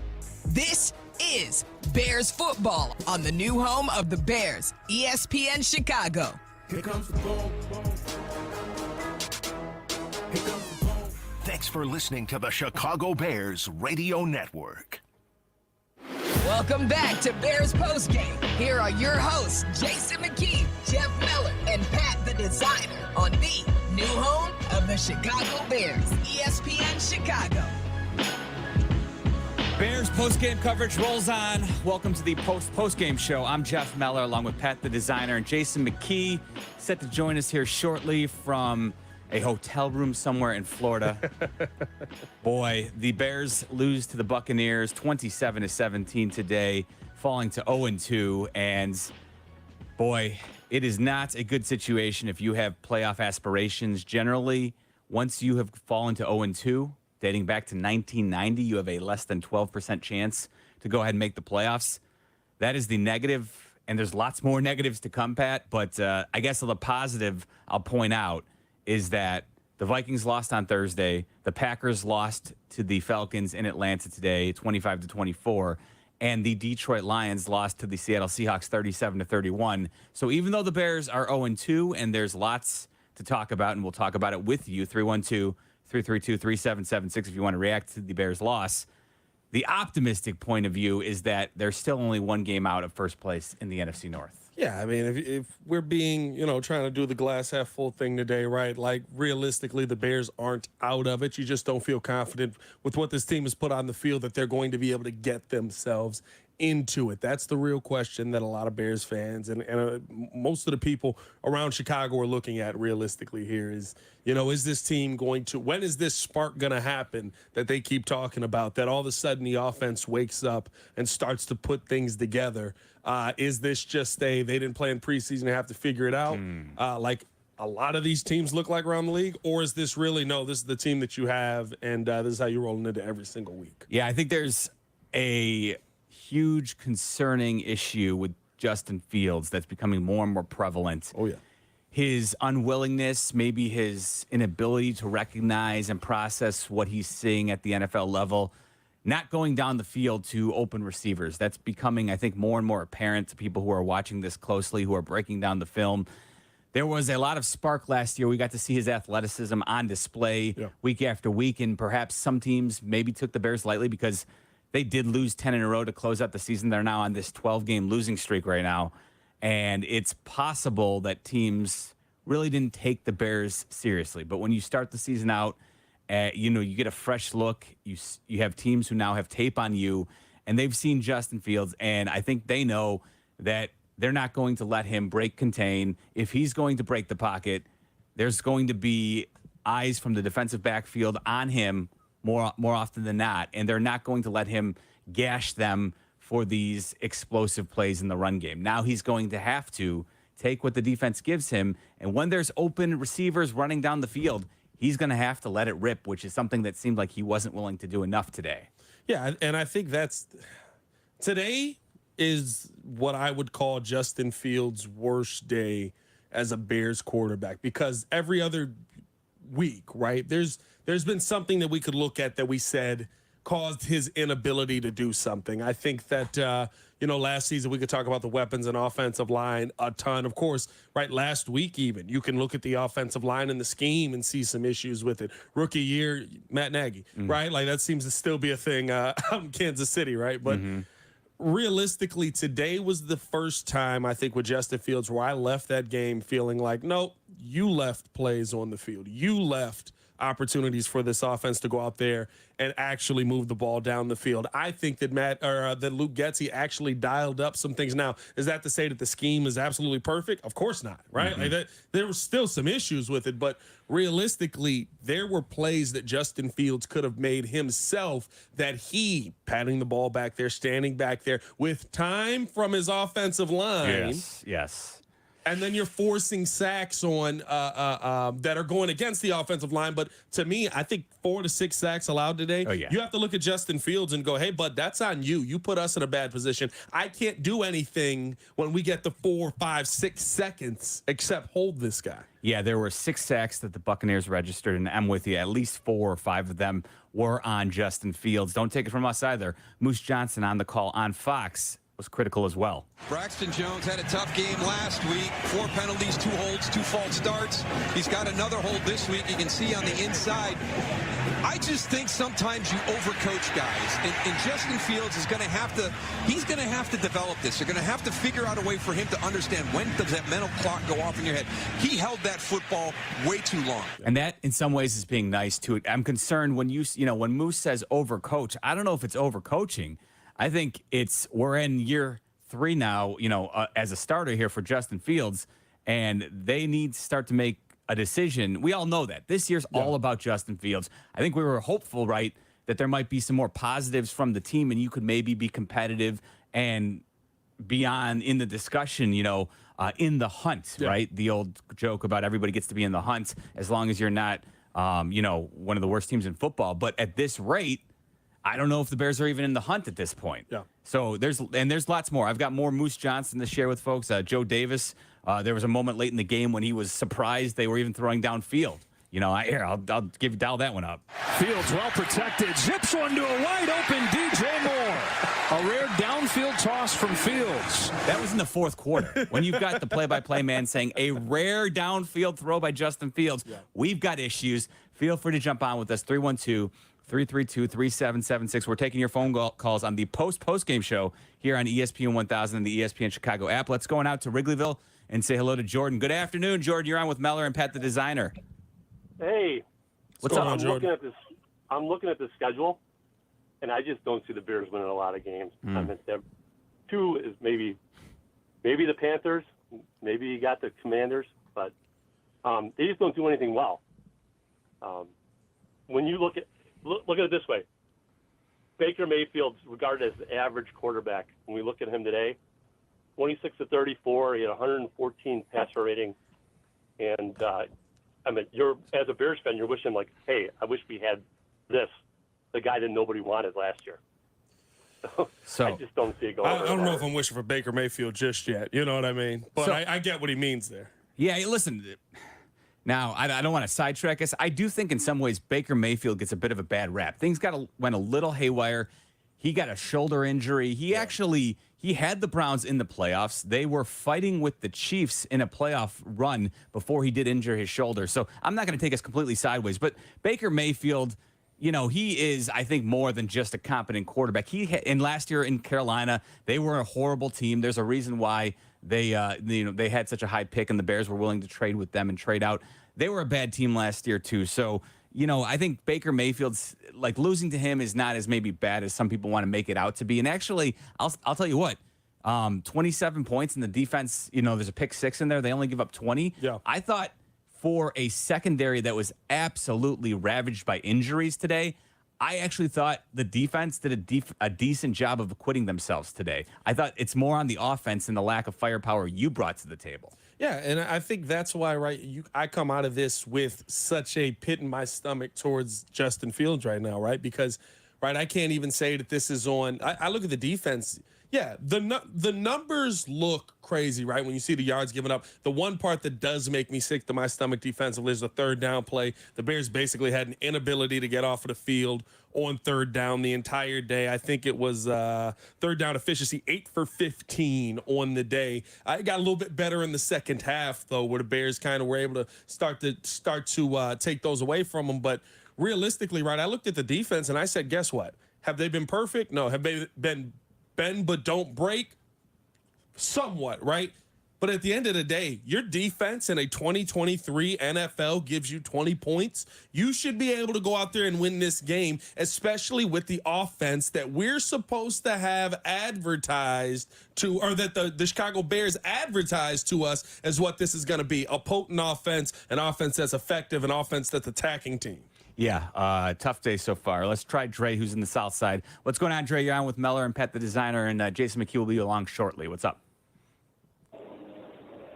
Speaker 6: This is Bears football on the new home of the Bears, ESPN Chicago.
Speaker 15: Here comes the boom, boom. Here comes the boom.
Speaker 23: Thanks for listening to the Chicago Bears Radio Network.
Speaker 6: Welcome back to Bears Postgame. Here are your hosts, Jason McKee, Jeff Miller, and Pat the Designer on the new home of the Chicago Bears, ESPN Chicago.
Speaker 25: Bears postgame coverage rolls on. Welcome to the postgame show. I'm Jeff Meller along with Pat the Designer and Jason McKee, set to join us here shortly from a hotel room somewhere in Florida. Boy, the Bears lose to the Buccaneers 27-17 today, falling to 0-2. And boy, it is not a good situation if you have playoff aspirations. Generally, once you have fallen to 0-2, dating back to 1990, you have a less than 12% chance to go ahead and make the playoffs. That is the negative, and there's lots more negatives to come, Pat. But I guess the positive I'll point out is that the Vikings lost on Thursday. The Packers lost to the Falcons in Atlanta today, 25-24. And the Detroit Lions lost to the Seattle Seahawks 37-31. So even though the Bears are 0-2, and there's lots to talk about, and we'll talk about it with you, 312-332-3776 if you want to react to the Bears' loss, the optimistic point of view is that they're still only one game out of first place in the NFC North.
Speaker 26: Yeah, I mean, if we're being, trying to do the glass half full thing today, right? Like, realistically, the Bears aren't out of it. You just don't feel confident with what this team has put on the field that they're going to be able to get themselves into it. That's the real question that a lot of Bears fans and most of the people around Chicago are looking at realistically here is, is this team going to, when is this spark going to happen that they keep talking about, that all of a sudden the offense wakes up and starts to put things together? Is this just they didn't play in preseason and have to figure it out? Like a lot of these teams look like around the league, or is this really, no, this is the team that you have and this is how you're rolling into every single week?
Speaker 25: Yeah, I think there's a huge concerning issue with Justin Fields that's becoming more and more prevalent.
Speaker 26: Oh, yeah.
Speaker 25: His unwillingness, maybe his inability to recognize and process what he's seeing at the NFL level, not going down the field to open receivers. That's becoming, I think, more and more apparent to people who are watching this closely, who are breaking down the film. There was a lot of spark last year. We got to see his athleticism on display week after week, and perhaps some teams maybe took the Bears lightly because they did lose 10 in a row to close out the season. They're now on this 12-game losing streak right now, and it's possible that teams really didn't take the Bears seriously. But when you start the season out, you get a fresh look. You have teams who now have tape on you, and they've seen Justin Fields, and I think they know that they're not going to let him break contain. If he's going to break the pocket, there's going to be eyes from the defensive backfield on him more often than not, and they're not going to let him gash them for these explosive plays in the run game. Now he's going to have to take what the defense gives him, and when there's open receivers running down the field, he's going to have to let it rip, which is something that seemed like he wasn't willing to do enough today.
Speaker 26: Yeah, and I think today is what I would call Justin Fields' worst day as a Bears quarterback, because every other week, right, there's been something that we could look at that we said caused his inability to do something. I think that, last season we could talk about the weapons and offensive line a ton. Of course, right, last week even, you can look at the offensive line and the scheme and see some issues with it. Rookie year, Matt Nagy, right? Like that seems to still be a thing out in Kansas City, right? But realistically, today was the first time, I think, with Justin Fields where I left that game feeling like, nope, you left plays on the field. You left opportunities for this offense to go out there and actually move the ball down the field. I think that that Luke Getsy actually dialed up some things. Now, is that to say that the scheme is absolutely perfect? Of course not, right? Like that, there were still some issues with it, but realistically, there were plays that Justin Fields could have made himself that he, patting the ball back there, standing back there with time from his offensive line.
Speaker 25: Yes.
Speaker 26: And then you're forcing sacks on that are going against the offensive line. But to me, I think 4 to 6 sacks allowed today. You have to look at Justin Fields and go, hey, bud, that's on you. You put us in a bad position. I can't do anything when we get the 4, 5, 6 seconds except hold this guy.
Speaker 25: Yeah, there were 6 sacks that the Buccaneers registered, and I'm with you. At least 4 or 5 of them were on Justin Fields. Don't take it from us either. Moose Johnson on the call on Fox was critical as well.
Speaker 3: Braxton Jones had a tough game last week. 4 penalties, 2 holds, 2 false starts. He's got another hold this week. You can see on the inside. I just think sometimes you overcoach guys. And Justin Fields is going to have to develop this. They're going to have to figure out a way for him to understand when does that mental clock go off in your head. He held that football way too long.
Speaker 25: And that in some ways is being nice too. I'm concerned when when Moose says overcoach, I don't know if it's overcoaching. I think we're in year 3 now, as a starter here for Justin Fields, and they need to start to make a decision. We all know that. This year's all about Justin Fields. I think we were hopeful, right, that there might be some more positives from the team and you could maybe be competitive and beyond in the discussion, in the hunt, right? The old joke about everybody gets to be in the hunt as long as you're not, one of the worst teams in football. But at this rate, I don't know if the Bears are even in the hunt at this point.
Speaker 26: Yeah.
Speaker 25: So there's lots more. I've got more Moose Johnson to share with folks. Joe Davis, there was a moment late in the game when he was surprised they were even throwing downfield. I'll dial that one up.
Speaker 4: Fields well protected. Zips one to a wide open DJ Moore. A rare downfield toss from Fields.
Speaker 25: That was in the 4th quarter when you've got the play-by-play man saying a rare downfield throw by Justin Fields. We've got issues. Feel free to jump on with us. 312-332-3776. We're taking your phone calls on the post-game show here on ESPN 1000 and the ESPN Chicago app. Let's go on out to Wrigleyville and say hello to Jordan. Good afternoon, Jordan. You're on with Meller and Pat the Designer.
Speaker 5: Hey.
Speaker 25: What's up,
Speaker 5: Jordan? I'm looking at the schedule, and I just don't see the Bears winning a lot of games. I mean, 2 is maybe the Panthers. Maybe you got the Commanders, but they just don't do anything well. When you look at it this way. Baker Mayfield's regarded as the average quarterback. When we look at him today, 26 to 34, he had 114 passer rating. And, as a Bears fan, you're wishing like, hey, I wish we had this, the guy that nobody wanted last year. So I just don't see it going.
Speaker 26: I don't know if I'm wishing for Baker Mayfield just yet. You know what I mean? But I get what he means there.
Speaker 25: Yeah, listen. Now, I don't want to sidetrack us. I do think in some ways Baker Mayfield gets a bit of a bad rap. Things went a little haywire. He got a shoulder injury. He actually he had the Browns in the playoffs. They were fighting with the Chiefs in a playoff run before he did injure his shoulder. So I'm not going to take us completely sideways. But Baker Mayfield, he is, I think, more than just a competent quarterback. And last year in Carolina, they were a horrible team. There's a reason why they had such a high pick, and the Bears were willing to trade with them and trade out. They were a bad team last year too. So, I think Baker Mayfield's losing to him is not as maybe bad as some people want to make it out to be. And actually, I'll tell you what, 27 points in the defense. There's a pick 6 in there. They only give up 20.
Speaker 26: Yeah.
Speaker 25: I thought for a secondary that was absolutely ravaged by injuries today, I actually thought the defense did a decent job of acquitting themselves today. I thought it's more on the offense and the lack of firepower you brought to the table.
Speaker 26: Yeah, and I think that's why, I come out of this with such a pit in my stomach towards Justin Fields right now, right? Because, I can't even say that this is on. I look at the defense. Yeah, the numbers look crazy, right? When you see the yards given up. The one part that does make me sick to my stomach defensively is the third down play. The Bears basically had an inability to get off of the field on third down the entire day. I think it was third down efficiency, 8 for 15 on the day. I got a little bit better in the second half, though, where the Bears kind of were able to start to take those away from them. But realistically, I looked at the defense and I said, guess what? Have they been perfect? No. Have they been bend but don't break? Somewhat, right? But at the end of the day, your defense in a 2023 NFL gives you 20 points. You should be able to go out there and win this game, especially with the offense that we're supposed to have advertised to, or that the Chicago Bears advertised to us as what this is going to be: a potent offense, an offense that's effective, an offense that's attacking team.
Speaker 25: Yeah, tough day so far. Let's try Dre, who's in the south side. What's going on, Dre? You're on with Meller and Pat, the designer, and Jason McKee will be along shortly. What's up?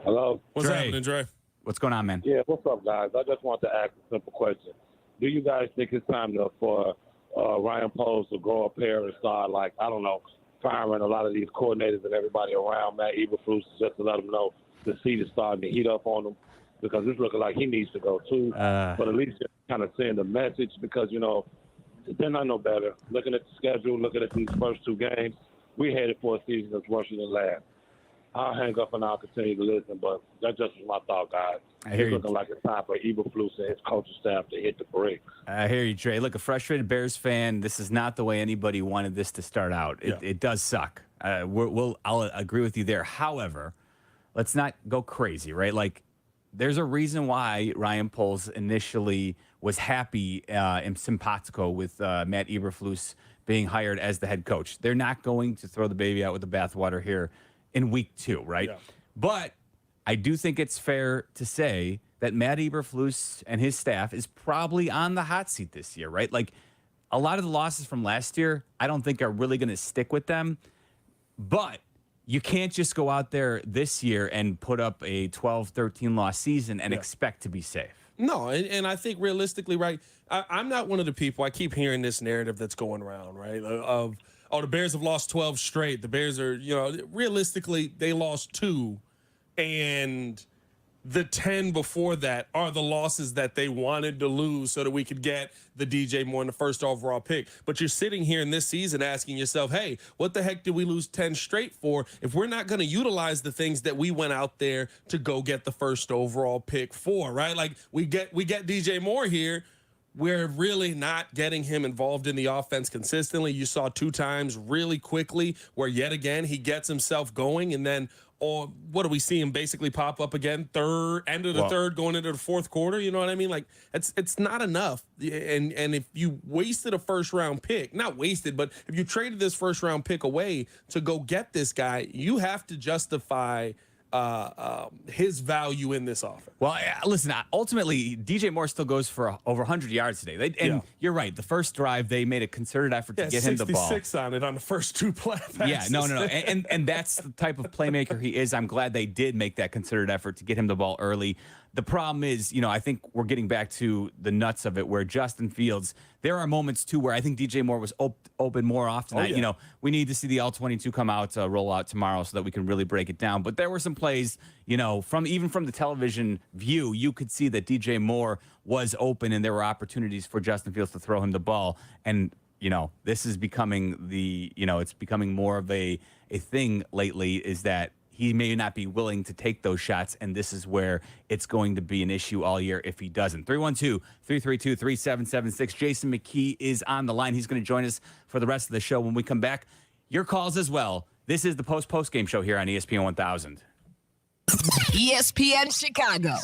Speaker 7: Hello.
Speaker 26: What's happening, Dre?
Speaker 25: What's going on, man?
Speaker 7: Yeah, what's up, guys? I just want to ask a simple question. Do you guys think it's time for Ryan Poles to go up here and start, firing a lot of these coordinators and everybody around Matt Eberflus, just to let them know the seat is starting to heat up on them? Because it's looking like he needs to go too. But at least just kind of send a message, because, they're not no better. Looking at the schedule, looking at these first 2 games, we headed for a season that's worse than last. I'll hang up and I'll continue to listen, but that just was my thought, guys.
Speaker 25: I hear
Speaker 7: it's
Speaker 25: you.
Speaker 7: looking like it's time for Eberflus and his coaching staff to hit the brakes.
Speaker 25: I hear you, Dre. Look, a frustrated Bears fan, this is not the way anybody wanted this to start out. It does suck. I'll agree with you there. However, let's not go crazy, right? There's a reason why Ryan Poles initially was happy and simpatico with Matt Eberflus being hired as the head coach. They're not going to throw the baby out with the bathwater here in week 2, right? Yeah. But I do think it's fair to say that Matt Eberflus and his staff is probably on the hot seat this year, right? A lot of the losses from last year, I don't think are really going to stick with them. But you can't just go out there this year and put up a 12-13 loss season and expect to be safe.
Speaker 26: No, and I think realistically, I'm not one of the people. I keep hearing this narrative that's going around, right, of, the Bears have lost 12 straight. The Bears are, realistically, they lost 2. And the 10 before that are the losses that they wanted to lose so that we could get the DJ Moore in the first overall pick. But you're sitting here in this season asking yourself, hey, what the heck did we lose 10 straight for if we're not going to utilize the things that we went out there to go get the first overall pick for, right? We get DJ Moore here. We're really not getting him involved in the offense consistently. You saw 2 times really quickly where yet again he gets himself going, and then what do we see him basically pop up again? End of the third, going into the fourth quarter. You know what I mean? It's not enough. And if you wasted a first round pick, not wasted, but if you traded this first round pick away to go get this guy, you have to justify his value in this offense.
Speaker 25: Well, listen, ultimately, DJ Moore still goes for over 100 yards today. You're right. The first drive, they made a concerted effort to get him the ball.
Speaker 26: 66 on it on the first 2 passes.
Speaker 25: Yeah, no. And that's the type of playmaker he is. I'm glad they did make that concerted effort to get him the ball early. The problem is, I think we're getting back to the nuts of it, where Justin Fields, there are moments, too, where I think DJ Moore was open more often. We need to see the L-22 come out, roll out tomorrow so that we can really break it down. But there were some plays, from the television view, you could see that DJ Moore was open and there were opportunities for Justin Fields to throw him the ball. And this is becoming it's becoming more of a thing lately, is that he may not be willing to take those shots, and this is where it's going to be an issue all year if he doesn't. 312-332-3776. Jason McKee is on the line. He's going to join us for the rest of the show when we come back. Your calls as well. This is the post-game show here on ESPN 1000.
Speaker 6: ESPN Chicago.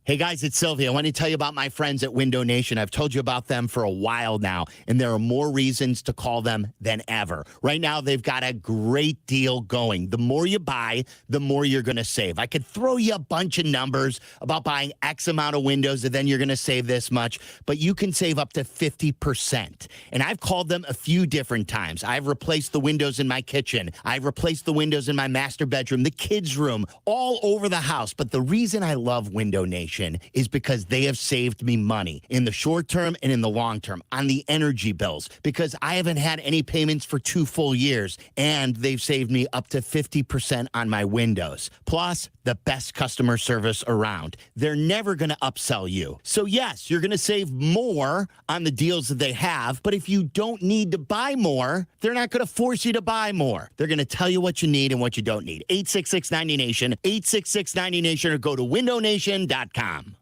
Speaker 8: Hey guys, it's Sylvia. I want to tell you about my friends at Window Nation. I've told you about them for a while now, and there are more reasons to call them than ever. Right now, they've got a great deal going. The more you buy, the more you're going to save. I could throw you a bunch of numbers about buying X amount of windows, and then you're going to save this much, but you can save up to 50%. And I've called them a few different times. I've replaced the windows in my kitchen. I've replaced the windows in my master bedroom, the kids' room, all over the house. But the reason I love Window Nation is because they have saved me money in the short term and in the long term on the energy bills, because I haven't had any payments for 2 full years, and they've saved me up to 50% on my windows. Plus, the best customer service around. They're never going to upsell you. So yes, you're going to save more on the deals that they have, but if you don't need to buy more, they're not going to force you to buy more. They're going to tell you what you need and what you don't need. 866-90-NATION, 866-90-NATION, or go to windownation.com.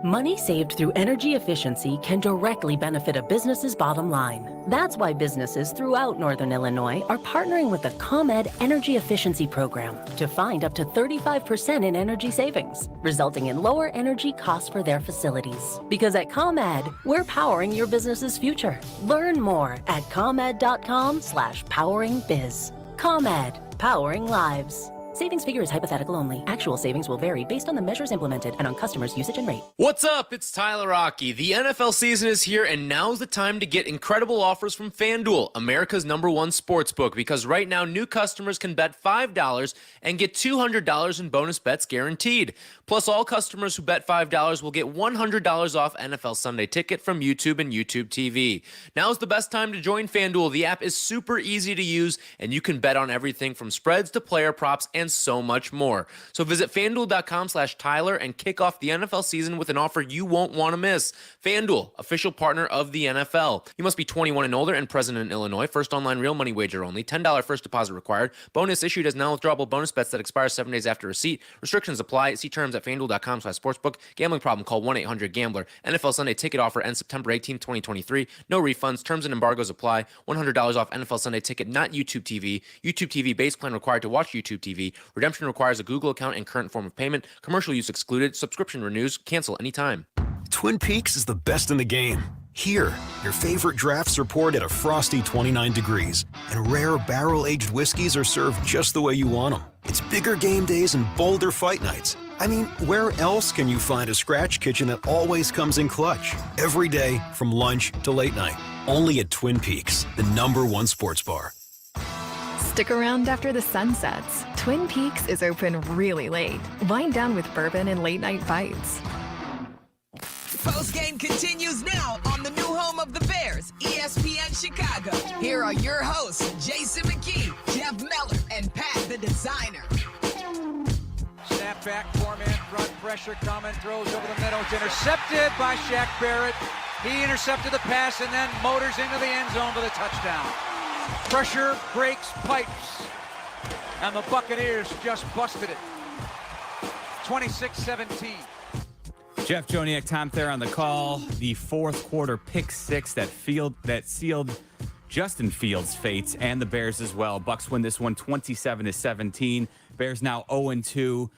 Speaker 24: Money saved through energy efficiency can directly benefit a business's bottom line. That's why businesses throughout Northern Illinois are partnering with the ComEd Energy Efficiency Program to find up to 35% in energy savings, resulting in lower energy costs for their facilities. Because at ComEd, we're powering your business's future. Learn more at comed.com/poweringbiz. ComEd, powering lives. Savings figure is hypothetical only. Actual savings will vary based on the measures implemented and on customers' usage and rate.
Speaker 9: What's up? It's Tyler Rocky. The NFL season is here, and now's the time to get incredible offers from FanDuel, America's #1 sportsbook, because right now new customers can bet $5 and get $200 in bonus bets guaranteed. Plus, all customers who bet $5 will get $100 off NFL Sunday Ticket from YouTube and YouTube TV. Now's the best time to join FanDuel. The app is super easy to use, and you can bet on everything from spreads to player props and so much more. So visit FanDuel.com/Tyler and kick off the NFL season with an offer you won't want to miss. FanDuel, official partner of the NFL. You must be 21 and older and present in Illinois. First online real money wager only. $10 first deposit required. Bonus issued as non-withdrawable bonus bets that expire 7 days after receipt. Restrictions apply. See terms at FanDuel.com/sportsbook. Gambling problem? Call 1-800-GAMBLER. NFL Sunday Ticket offer ends September 18, 2023. No refunds. Terms and embargoes apply. $100 off NFL Sunday Ticket, not YouTube TV. YouTube TV base plan required to watch YouTube TV. Redemption requires a Google account and current form of payment. Commercial use excluded. Subscription renews. Cancel anytime.
Speaker 10: Twin Peaks is the best in the game. Here, your favorite drafts are poured at a frosty 29 degrees, and rare barrel-aged whiskeys are served just the way you want them. It's bigger game days and bolder fight nights. I mean, where else can you find a scratch kitchen that always comes in clutch? Every day, from lunch to late night. Only at Twin Peaks, the #1 sports bar.
Speaker 14: Stick around after the sun sets. Twin Peaks is open really late. Wind down with bourbon and late-night bites.
Speaker 6: Postgame continues now on the new home of the Bears, ESPN Chicago. Here are your hosts, Jason McKee, Jeff Meller, and Pat the Designer.
Speaker 18: Snap back, four-man front, pressure coming, throws over the middle. It's intercepted by Shaq Barrett. He intercepted the pass and then motors into the end zone for the touchdown. Pressure breaks pipes, and the Buccaneers just busted it. 26-17.
Speaker 25: Jeff Joniak, Tom Thayer on the call. The fourth quarter pick six that sealed Justin Fields' fate and the Bears as well. Bucs win this one 27-17. Bears now 0-2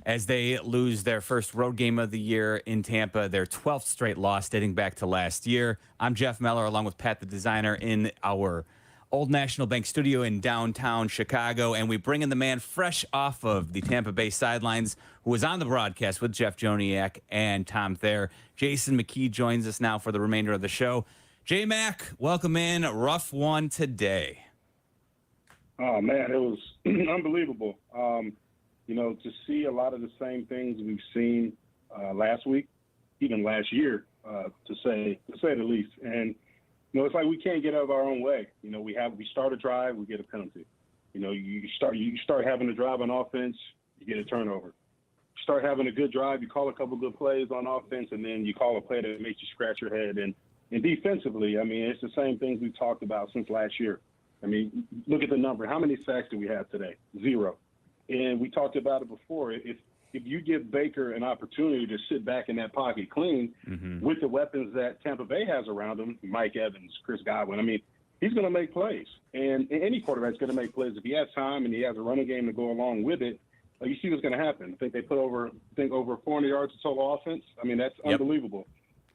Speaker 25: as they lose their first road game of the year in Tampa, their 12th straight loss dating back to last year. I'm Jeff Meller along with Pat the Designer in our Old National Bank studio in downtown Chicago, and we bring in the man fresh off of the Tampa Bay sidelines who was on the broadcast with Jeff Joniak and Tom Thayer. Jason McKee joins us now for the remainder of the show. J-Mac, welcome in. Rough one today.
Speaker 7: Oh, man, it was unbelievable. To see a lot of the same things we've seen last week, even last year, to say the least. And it's like we can't get out of our own way. We start a drive, we get a penalty. You start having a drive on offense, you get a turnover. You start having a good drive, you call a couple good plays on offense, and then you call a play that makes you scratch your head, and
Speaker 11: And defensively, I mean, it's the same things we've talked about since last year. I mean, look at the number. How many sacks do we have today? 0. And we talked about it before. If you give Baker an opportunity to sit back in that pocket clean with the weapons that Tampa Bay has around him, Mike Evans, Chris Godwin, I mean, he's going to make plays. And any quarterback's going to make plays. If he has time and he has a running game to go along with it, you see what's going to happen. I think they put over 400 yards of total offense. I mean, that's unbelievable.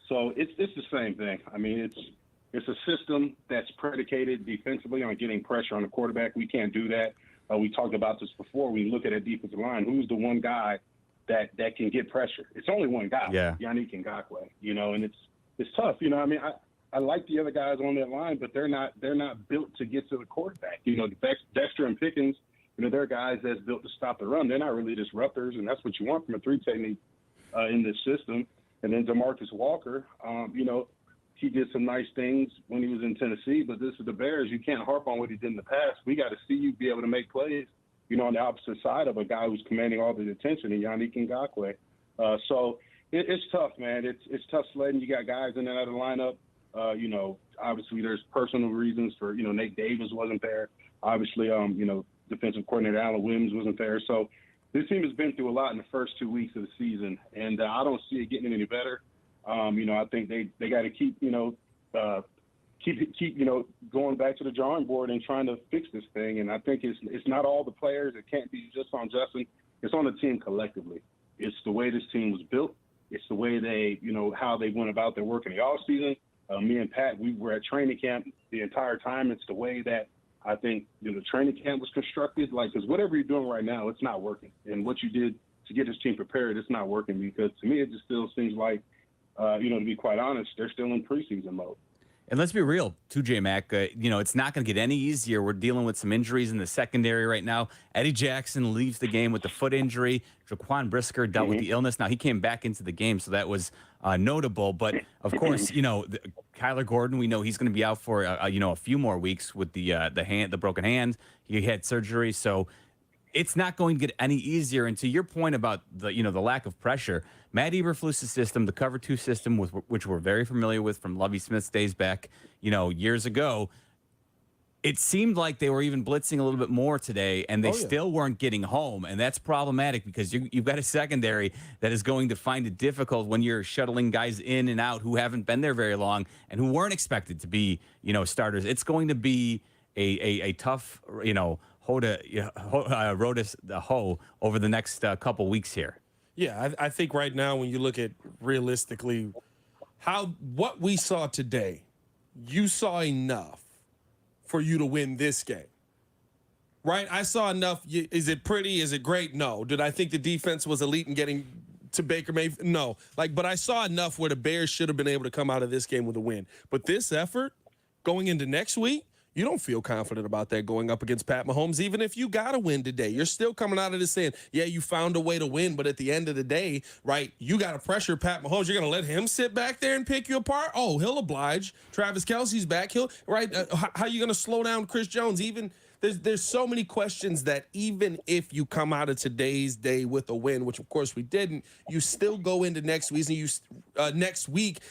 Speaker 11: So it's the same thing. I mean, it's a system that's predicated defensively on getting pressure on the quarterback. We can't do that. We talked about this before. We look at a defensive line. Who's the one guy that can get pressure? It's only one guy, Yannick Ngakoue. You know, and it's tough. You know, I mean, I like the other guys on that line, but they're not built to get to the quarterback. You know, Dexter and Pickens, you know, they're guys that's built to stop the run. They're not really disruptors, and that's what you want from a 3 technique in this system. And then DeMarcus Walker, you know, he did some nice things when he was in Tennessee, but this is the Bears. You can't harp on what he did in the past. We got to see you be able to make plays, you know, on the opposite side of a guy who's commanding all the attention, and Yannick Ngakoue. So it's tough, man. It's tough sledding. You got guys in and out of the lineup. You know, obviously there's personal reasons for, you know, Nate Davis wasn't there. Obviously, you know, defensive coordinator Alan Williams wasn't there. So this team has been through a lot in the first 2 weeks of the season, and I don't see it getting any better. You know, I think they got to keep going back to the drawing board and trying to fix this thing. And I think it's not all the players. It can't be just on Justin. It's on the team collectively. It's the way this team was built. It's the way they, you know, how they went about their work in the offseason. Me and Pat, we were at training camp the entire time. It's the way that I think, you know, the training camp was constructed. Like, because whatever you're doing right now, it's not working. And what you did to get this team prepared, it's not working, because to me, it just still seems like, you know, to be quite honest, they're still in preseason mode.
Speaker 25: And let's be real, too, J-Mac, you know, it's not going to get any easier. We're dealing with some injuries in the secondary right now. Eddie Jackson leaves the game with the foot injury. Jaquan Brisker dealt with the illness. Now, he came back into the game, so that was notable. But, of course, you know, Kyler Gordon, we know he's going to be out for, you know, a few more weeks with the broken hand. He had surgery, so it's not going to get any easier. And to your point about the lack of pressure, Matt Eberflus' system, the cover 2 system, which we're very familiar with from Lovie Smith's days back, you know, years ago, it seemed like they were even blitzing a little bit more today, and they still weren't getting home. And that's problematic, because you've got a secondary that is going to find it difficult when you're shuttling guys in and out who haven't been there very long and who weren't expected to be, you know, starters. It's going to be a tough, you know, road to the hoe over the next couple weeks here.
Speaker 26: Yeah, I think right now, when you look at realistically what we saw today, you saw enough for you to win this game, right? I saw enough. Is it pretty? Is it great? No. Did I think the defense was elite in getting to Baker Mayfield? No. But I saw enough where the Bears should have been able to come out of this game with a win. But this effort going into next week, you don't feel confident about that going up against Pat Mahomes. Even if you got to win today, you're still coming out of this saying, yeah, you found a way to win. But at the end of the day, right, you got to pressure Pat Mahomes. You're going to let him sit back there and pick you apart? Oh, he'll oblige. Travis Kelce's back. How you going to slow down Chris Jones? Even there's so many questions that even if you come out of today's day with a win, which of course we didn't, you still go into next week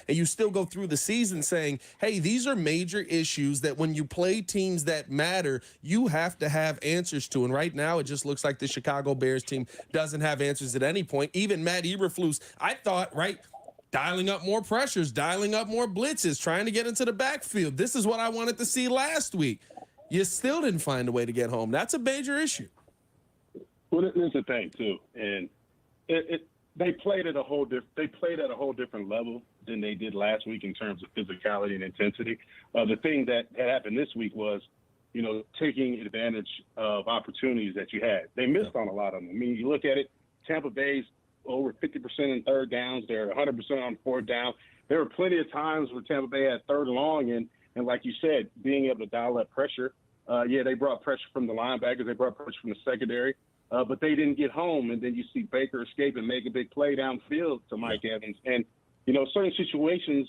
Speaker 26: and you still go through the season saying, hey, these are major issues that when you play teams that matter, you have to have answers to. And right now, it just looks like the Chicago Bears team doesn't have answers at any point. Even Matt Eberflus, I thought, right, dialing up more pressures, dialing up more blitzes, trying to get into the backfield. This is what I wanted to see last week. You still didn't find a way to get home. That's a major issue.
Speaker 11: Well, it's a thing too, and they played at a whole different level than they did last week in terms of physicality and intensity. The thing that happened this week was, you know, taking advantage of opportunities that you had. They missed on a lot of them. I mean, you look at it, Tampa Bay's over 50% in third downs. They're 100% on fourth down. There were plenty of times where Tampa Bay had third and long, and like you said, being able to dial up pressure. They brought pressure from the linebackers. They brought pressure from the secondary. But they didn't get home. And then you see Baker escape and make a big play downfield to Mike Evans. And, you know, certain situations,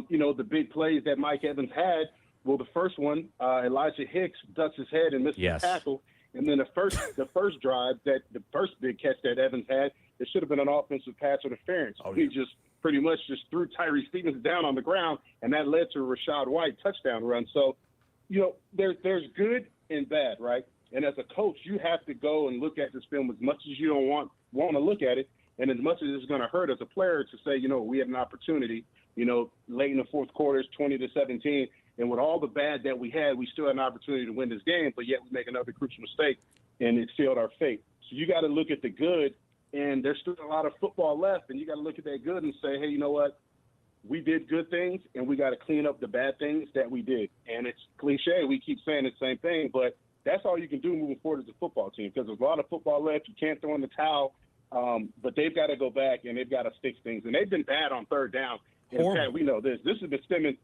Speaker 11: you know, the big plays that Mike Evans had, well, the first one, Elijah Hicks ducks his head and misses the tackle. And then the first drive, the first big catch that Evans had, it should have been an offensive pass interference. He just pretty much just threw Tyree Stevens down on the ground, and that led to a Rashad White touchdown run. So, there's good and bad, right? And as a coach, you have to go and look at this film as much as you don't want to look at it, and as much as it's going to hurt as a player to say, we had an opportunity, late in the fourth quarter, it's 20-17, and with all the bad that we had, we still had an opportunity to win this game, but yet we make another crucial mistake, and it sealed our fate. So you got to look at the good, and there's still a lot of football left, and you got to look at that good and say, hey, you know what? We did good things, and we got to clean up the bad things that we did. And it's cliche. We keep saying the same thing, but that's all you can do moving forward as a football team, because there's a lot of football left. You can't throw in the towel, but they've got to go back, and they've got to fix things. And they've been bad on third down. And Pat, we know this. This has been Simmons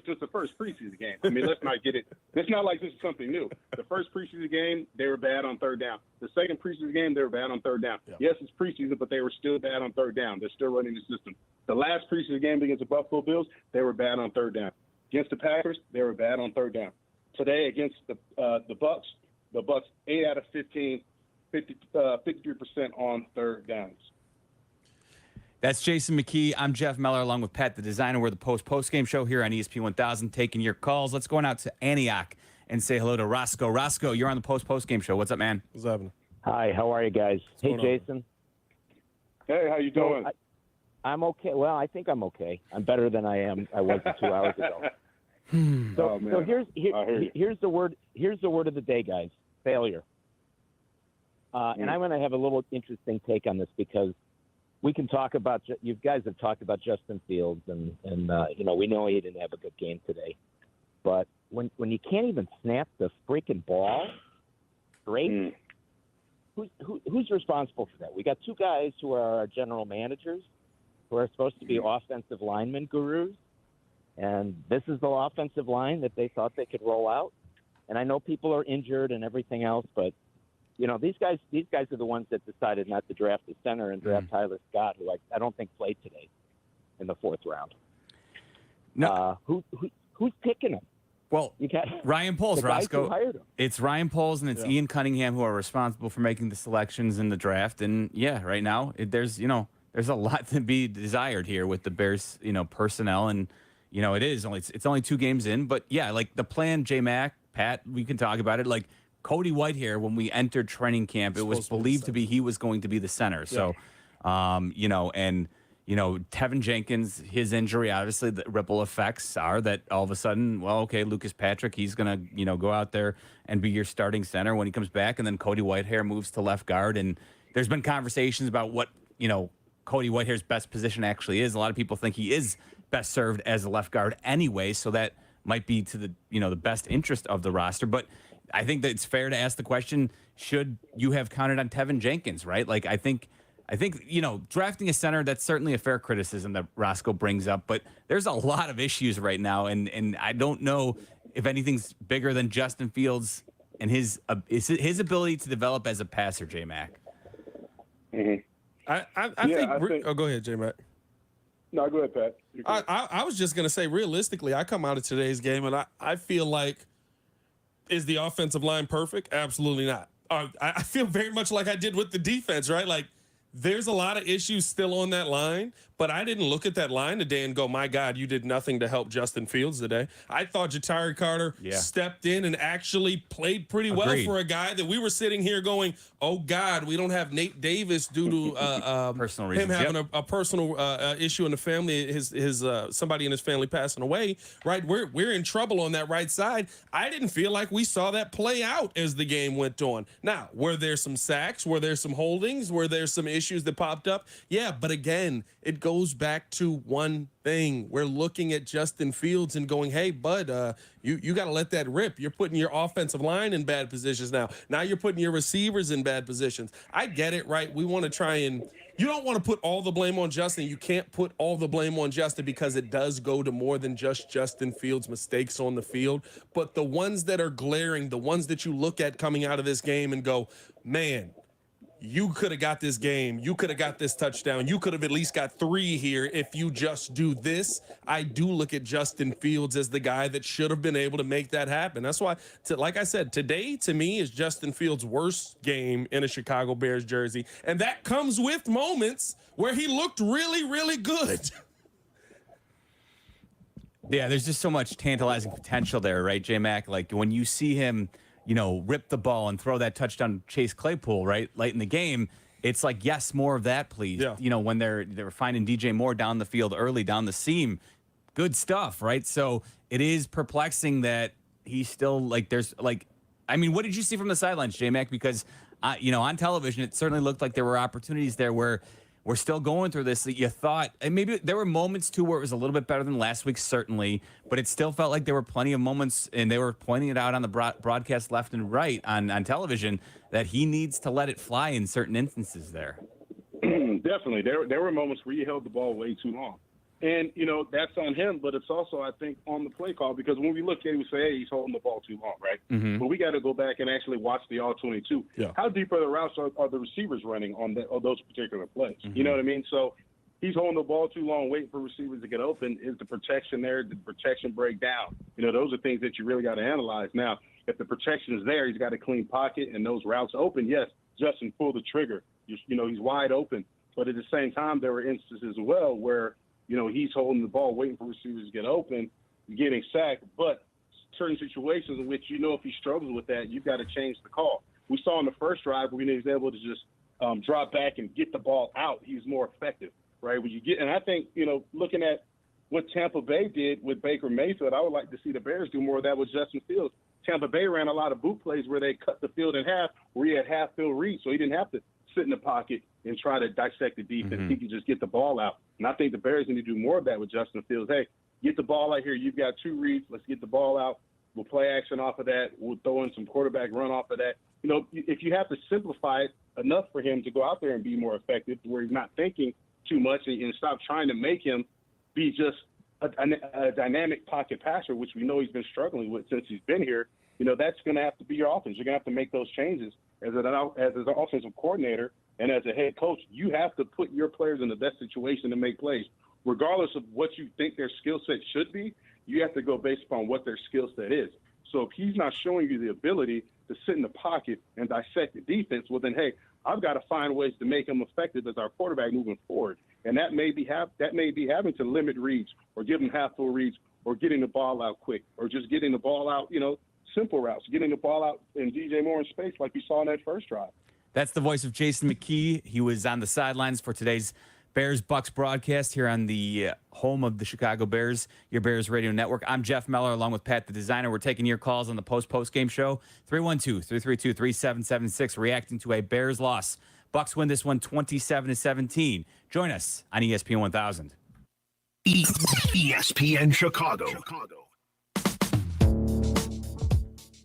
Speaker 11: since the first preseason game. I mean, let's not get it. It's not like this is something new. The first preseason game, they were bad on third down. The second preseason game, they were bad on third down. Yeah. Yes, it's preseason, but they were still bad on third down. They're still running the system. The last preseason game against the Buffalo Bills, they were bad on third down. Against the Packers, they were bad on third down. Today against the Bucs, 8 out of 15, 53% on third downs.
Speaker 25: That's Jason McKee. I'm Jeff Meller, along with Pat, the designer. We're the Postgame show here on ESPN 1000, taking your calls. Let's go on out to Antioch and say hello to Roscoe. Roscoe, you're on the Postgame show. What's up, man?
Speaker 26: What's happening?
Speaker 1: Hi, how are you guys? Hey, Jason.
Speaker 11: Hey, how you doing?
Speaker 1: I'm okay. Well, I think I'm okay. I'm better than I was 2 hours ago. So here's the word. Here's the word of the day, guys. Failure. And I'm going to have a little interesting take on this, because we can talk about, you guys have talked about Justin Fields, and we know he didn't have a good game today. But when you can't even snap the freaking ball straight, who's responsible for that? We got two guys who are our general managers, who are supposed to be offensive lineman gurus, and this is the offensive line that they thought they could roll out. And I know people are injured and everything else, but these guys are the ones that decided not to draft the center and draft Tyler Scott, who I don't think played today in the fourth round.
Speaker 25: No,
Speaker 1: who's picking him?
Speaker 25: Well,
Speaker 1: you got
Speaker 25: Ryan Poles, Roscoe.
Speaker 1: Hired him.
Speaker 25: It's Ryan Poles and it's Ian Cunningham who are responsible for making the selections in the draft. And right now there's a lot to be desired here with the Bears, personnel, and it's only 2 games in, but like the plan, J-Mac, Pat, we can talk about it. Like Cody Whitehair, when we entered training camp, it was believed to be he was going to be the center. So, Tevin Jenkins, his injury, obviously the ripple effects are that all of a sudden, Lucas Patrick, he's going to, go out there and be your starting center when he comes back. And then Cody Whitehair moves to left guard. And there's been conversations about what, Cody Whitehair's best position actually is. A lot of people think he is best served as a left guard anyway. So that might be to the, the best interest of the roster. But I think that it's fair to ask the question, should you have counted on Tevin Jenkins, right? Like, I think, drafting a center, that's certainly a fair criticism that Roscoe brings up, but there's a lot of issues right now. And I don't know if anything's bigger than Justin Fields and his ability to develop as a passer, J-Mac.
Speaker 11: Mm-hmm.
Speaker 26: I think go ahead, J-Mac.
Speaker 11: No, go ahead, Pat.
Speaker 26: I was just going to say, realistically, I come out of today's game and I feel like, is the offensive line perfect? Absolutely not. I feel very much like I did with the defense, right? Like, there's a lot of issues still on that line, but I didn't look at that line today and go, my God, you did nothing to help Justin Fields today. I thought Ja'Tyre Carter stepped in and actually played pretty well for a guy that we were sitting here going, oh, God, we don't have Nate Davis due to
Speaker 25: personal reasons.
Speaker 26: Him having a personal issue in the family, his somebody in his family passing away, right? We're in trouble on that right side. I didn't feel like we saw that play out as the game went on. Now, were there some sacks? Were there some holdings? Were there some issues that popped up? Yeah, but again, it goes back to one thing. We're looking at Justin Fields and going, hey, bud, you got to let that rip. You're putting your offensive line in bad positions now. Now you're putting your receivers in bad positions. I get it, right? We want to try and – you don't want to put all the blame on Justin. You can't put all the blame on Justin because it does go to more than just Justin Fields' mistakes on the field. But the ones that are glaring, the ones that you look at coming out of this game and go, man – you could have got this game. You could have got this touchdown. You could have at least got 3 here if you just do this. I do look at Justin Fields as the guy that should have been able to make that happen. That's why, like I said, today to me is Justin Fields' worst game in a Chicago Bears jersey. And that comes with moments where he looked really, really good.
Speaker 25: Yeah, there's just so much tantalizing potential there, right, J-Mac? Like when you see him, rip the ball and throw that touchdown to Chase Claypool, right, late in the game, it's like, yes, more of that, please.
Speaker 26: Yeah.
Speaker 25: When they're finding DJ Moore down the field early, down the seam, good stuff, right? So it is perplexing that he's still what did you see from the sidelines, J-Mac? Because, on television, it certainly looked like there were opportunities there where we're still going through this that you thought, and maybe there were moments too where it was a little bit better than last week, certainly, but it still felt like there were plenty of moments, and they were pointing it out on the broadcast left and right on television, that he needs to let it fly in certain instances there.
Speaker 11: Definitely. There were moments where he held the ball way too long. And, that's on him, but it's also, I think, on the play call, because when we look at it, we say, hey, he's holding the ball too long, right?
Speaker 25: Mm-hmm.
Speaker 11: But we got to go back and actually watch the all-22.
Speaker 26: Yeah.
Speaker 11: How deep are the routes are the receivers running on those particular plays?
Speaker 25: Mm-hmm.
Speaker 11: You know what I mean? So he's holding the ball too long, waiting for receivers to get open. Is the protection there? Did the protection break down? Those are things that you really got to analyze. Now, if the protection is there, he's got a clean pocket and those routes open, yes, Justin pulled the trigger. He's wide open. But at the same time, there were instances as well where, he's holding the ball, waiting for receivers to get open, getting sacked. But certain situations in which, if he struggles with that, you've got to change the call. We saw in the first drive when he was able to just drop back and get the ball out, he was more effective, right? And I think, looking at what Tampa Bay did with Baker Mayfield, I would like to see the Bears do more of that with Justin Fields. Tampa Bay ran a lot of boot plays where they cut the field in half, where he had half-field read, so he didn't have to sit in the pocket and try to dissect the defense.
Speaker 25: Mm-hmm.
Speaker 11: He could just get the ball out. And I think the Bears need to do more of that with Justin Fields. Hey, get the ball out here. You've got 2 reads. Let's get the ball out. We'll play action off of that. We'll throw in some quarterback run off of that. If you have to simplify it enough for him to go out there and be more effective, where he's not thinking too much, and stop trying to make him be just a dynamic pocket passer, which we know he's been struggling with since he's been here, that's going to have to be your offense. You're going to have to make those changes as an offensive coordinator and as a head coach. You have to put your players in the best situation to make plays. Regardless of what you think their skill set should be, you have to go based upon what their skill set is. So if he's not showing you the ability to sit in the pocket and dissect the defense, well then, hey, I've got to find ways to make him effective as our quarterback moving forward. And that may be having to limit reads or give him half-full reads or getting the ball out quick or just getting the ball out, simple routes, getting the ball out in DJ Moore in space like we saw in that first drive.
Speaker 25: That's the voice of Jason McKee. He was on the sidelines for today's Bears-Bucks broadcast here on the home of the Chicago Bears, your Bears radio network. I'm Jeff Meller along with Pat the Designer. We're taking your calls on the post-game show, 312-332-3776, reacting to a Bears loss. Bucks win this one 27-17. Join us on ESPN 1000.
Speaker 23: ESPN Chicago.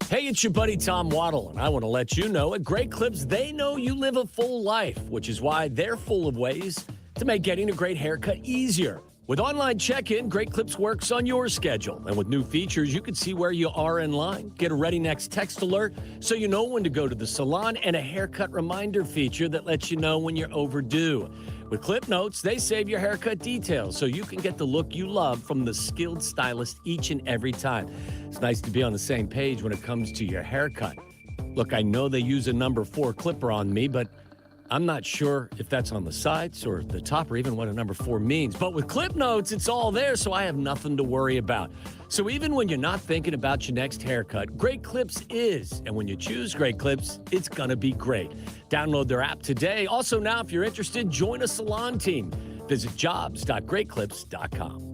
Speaker 2: Hey, it's your buddy Tom Waddle, and I want to let you know at Great Clips, they know you live a full life, which is why they're full of ways to make getting a great haircut easier. With online check-in, Great Clips works on your schedule. And with new features, you can see where you are in line, get a Ready Next text alert so you know when to go to the salon, and a haircut reminder feature that lets you know when you're overdue. With Clip Notes, they save your haircut details so you can get the look you love from the skilled stylist each and every time. It's nice to be on the same page when it comes to your haircut. Look, I know they use a number 4 clipper on me, but I'm not sure if that's on the sides or the top or even what a number 4 means. But with Clip Notes, it's all there, so I have nothing to worry about. So even when you're not thinking about your next haircut, Great Clips is. And when you choose Great Clips, it's going to be great. Download their app today. Also now, if you're interested, join a salon team. Visit jobs.greatclips.com.